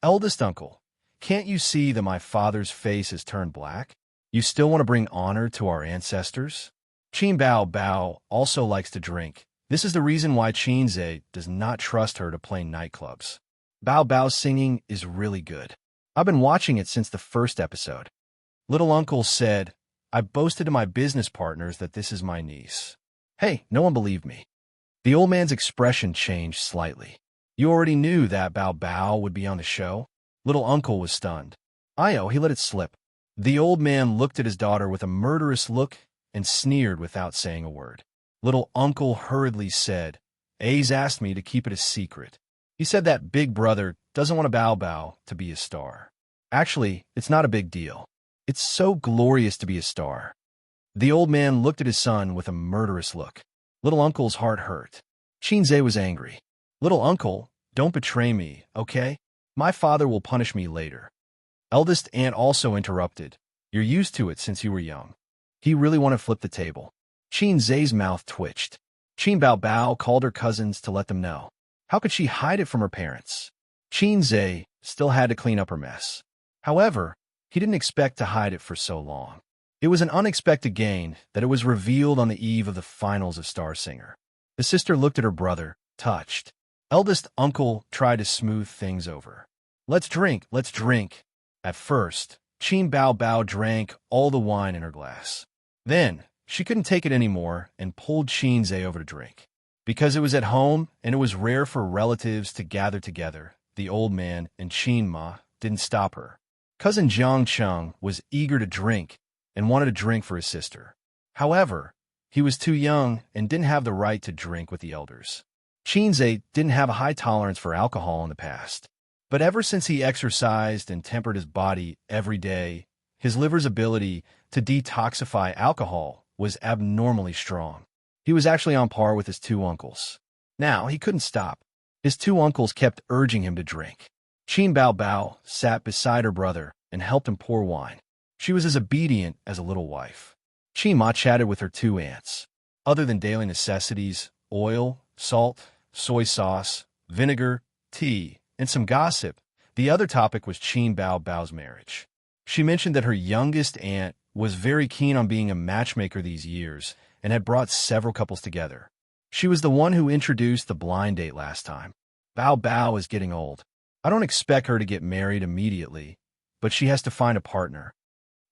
[SPEAKER 1] "Eldest uncle, can't you see that my father's face has turned black? You still want to bring honor to our ancestors?" Qin Bao Bao also likes to drink. This is the reason why Xianxia does not trust her to play nightclubs. Bao Bao's singing is really good. I've been watching it since the first episode. Little uncle said, "I boasted to my business partners that this is my niece." Hey, no one believed me. The old man's expression changed slightly. You already knew that Bao Bao would be on the show? Little uncle was stunned. He let it slip. The old man looked at his daughter with a murderous look and sneered without saying a word. Little uncle hurriedly said, "A's asked me to keep it a secret. He said that Big Brother doesn't want a Bao Bao to be a star. Actually, it's not a big deal. It's so glorious to be a star." The old man looked at his son with a murderous look. Little uncle's heart hurt. Xianxia was angry. "Little uncle, don't betray me, okay? My father will punish me later." Eldest aunt also interrupted. "You're used to it since you were young." He really wanted to flip the table. Xianxia's mouth twitched. Qin Bao Bao called her cousins to let them know. How could she hide it from her parents? Xianxia still had to clean up her mess. However, he didn't expect to hide it for so long. It was an unexpected gain that it was revealed on the eve of the finals of Star Singer. The sister looked at her brother, touched. Eldest uncle tried to smooth things over. Let's drink. At first, Qin Bao Bao drank all the wine in her glass. Then, she couldn't take it anymore and pulled Xianxia over to drink. Because it was at home and it was rare for relatives to gather together, the old man and Qin Ma didn't stop her. Cousin Jiang Cheng was eager to drink and wanted to drink for his sister. However, he was too young and didn't have the right to drink with the elders. Xianxia didn't have a high tolerance for alcohol in the past. But ever since he exercised and tempered his body every day, his liver's ability to detoxify alcohol was abnormally strong. He was actually on par with his two uncles. Now, he couldn't stop. His two uncles kept urging him to drink. Qin Bao Bao sat beside her brother and helped him pour wine. She was as obedient as a little wife. Qin Ma chatted with her two aunts. Other than daily necessities, oil, salt, soy sauce, vinegar, tea, and some gossip, the other topic was Qin Bao Bao's marriage. She mentioned that her youngest aunt was very keen on being a matchmaker these years and had brought several couples together. She was the one who introduced the blind date last time. Bao Bao is getting old. I don't expect her to get married immediately, but she has to find a partner.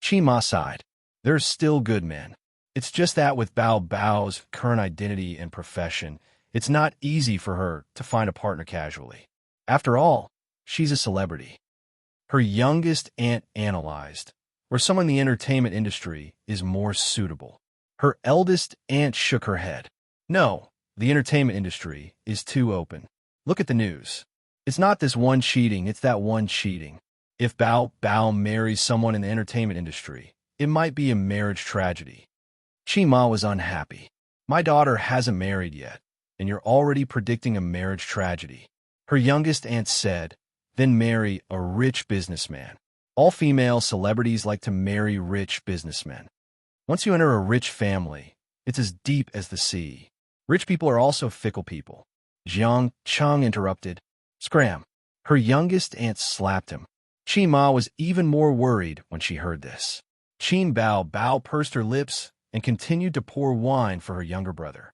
[SPEAKER 1] Qin Ma sighed. There are still good men. It's just that with Bao Bao's current identity and profession, it's not easy for her to find a partner casually. After all, she's a celebrity. Her youngest aunt analyzed where someone in the entertainment industry is more suitable. Her eldest aunt shook her head. No, the entertainment industry is too open. Look at the news. It's not this one cheating, it's that one cheating. If Bao Bao marries someone in the entertainment industry, it might be a marriage tragedy. Qin Ma was unhappy. My daughter hasn't married yet, and you're already predicting a marriage tragedy. Her youngest aunt said, then marry a rich businessman. All female celebrities like to marry rich businessmen. Once you enter a rich family, it's as deep as the sea. Rich people are also fickle people. Xianxia interrupted. Scram. Her youngest aunt slapped him. Qin Ma was even more worried when she heard this. Qin Bao Bao pursed her lips and continued to pour wine for her younger brother.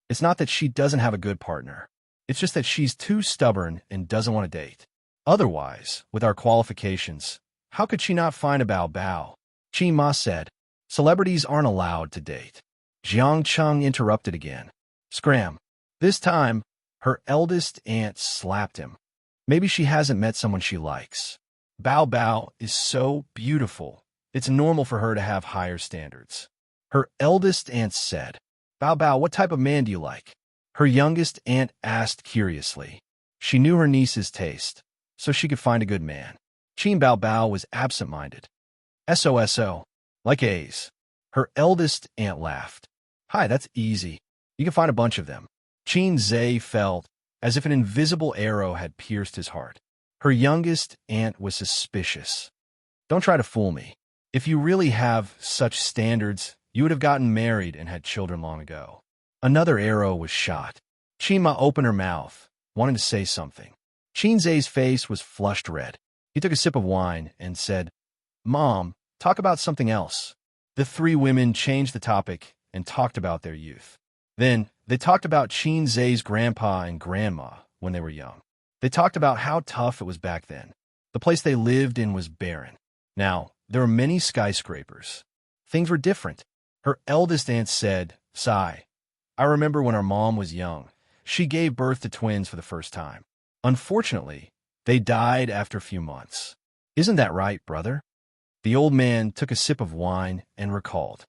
[SPEAKER 1] It's not that she doesn't have a good partner. It's just that she's too stubborn and doesn't want to date. Otherwise, with our qualifications, how could she not find a Bao Bao? Qin Ma said, celebrities aren't allowed to date. Xianxia interrupted again. Scram. This time, her eldest aunt slapped him. Maybe she hasn't met someone she likes. Bao Bao is so beautiful, it's normal for her to have higher standards. Her eldest aunt said, Bao Bao, what type of man do you like? Her youngest aunt asked curiously. She knew her niece's taste, so she could find a good man. Qin Bao Bao was absent-minded. SOSO, like A's. Her eldest aunt laughed. Hi, that's easy. You can find a bunch of them. Qin Zhe felt as if an invisible arrow had pierced his heart. Her youngest aunt was suspicious. Don't try to fool me. If you really have such standards, you would have gotten married and had children long ago. Another arrow was shot. Qin Ma opened her mouth, wanting to say something. Qin Zhe's face was flushed red. He took a sip of wine and said, Mom, talk about something else. The three women changed the topic and talked about their youth. Then, they talked about Qin Zhe's grandpa and grandma when they were young. They talked about how tough it was back then. The place they lived in was barren. Now, there were many skyscrapers. Things were different. Her eldest aunt said, Sigh, I remember when our mom was young. She gave birth to twins for the first time. Unfortunately, they died after a few months. Isn't that right, brother? The old man took a sip of wine and recalled.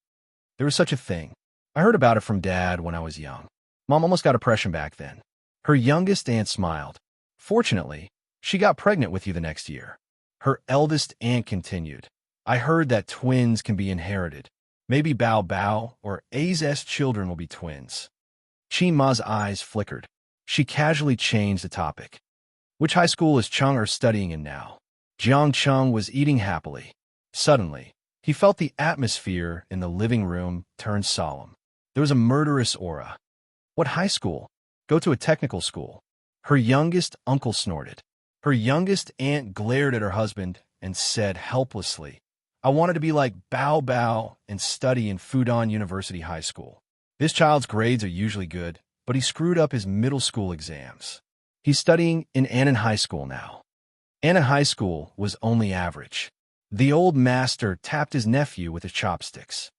[SPEAKER 1] There was such a thing. I heard about it from Dad when I was young. Mom almost got depression back then. Her youngest aunt smiled. Fortunately, she got pregnant with you the next year. Her eldest aunt continued. I heard that twins can be inherited. Maybe Bao Bao or A's children will be twins. Qin Ma's eyes flickered. She casually changed the topic. Which high school is Cheng studying in now? Jiang Cheng was eating happily. Suddenly, he felt the atmosphere in the living room turn solemn. There was a murderous aura. What high school? Go to a technical school. Her youngest uncle snorted. Her youngest aunt glared at her husband and said helplessly, I wanted to be like Bao Bao and study in Fudan University High School. This child's grades are usually good, but he screwed up his middle school exams. He's studying in Annan High School now. Annan High School was only average. The old master tapped his nephew with his chopsticks.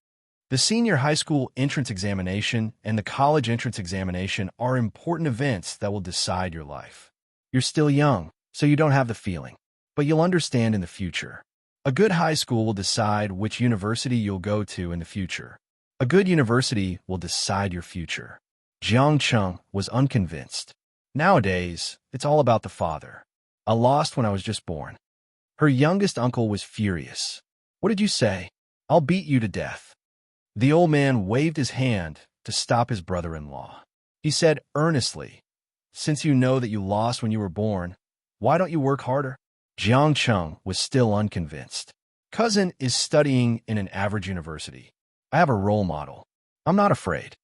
[SPEAKER 1] The senior high school entrance examination and the college entrance examination are important events that will decide your life. You're still young, so you don't have the feeling, but you'll understand in the future. A good high school will decide which university you'll go to in the future. A good university will decide your future. Jiang Cheng was unconvinced. Nowadays, it's all about the father. I lost when I was just born. Her youngest uncle was furious. What did you say? I'll beat you to death. The old man waved his hand to stop his brother-in-law. He said earnestly, Since you know that you lost when you were born, why don't you work harder? Xianxia was still unconvinced. Cousin is studying in an average university. I have a role model. I'm not afraid.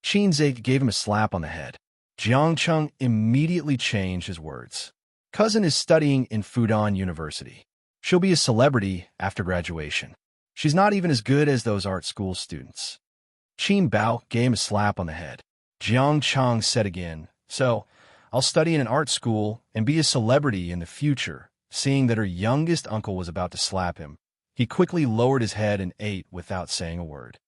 [SPEAKER 1] Xianxia gave him a slap on the head. Xianxia immediately changed his words. Cousin is studying in Fudan University. She'll be a celebrity after graduation. She's not even as good as those art school students. Qin Bao gave him a slap on the head. Xianxia said again, so, I'll study in an art school and be a celebrity in the future. Seeing that her youngest uncle was about to slap him, he quickly lowered his head and ate without saying a word.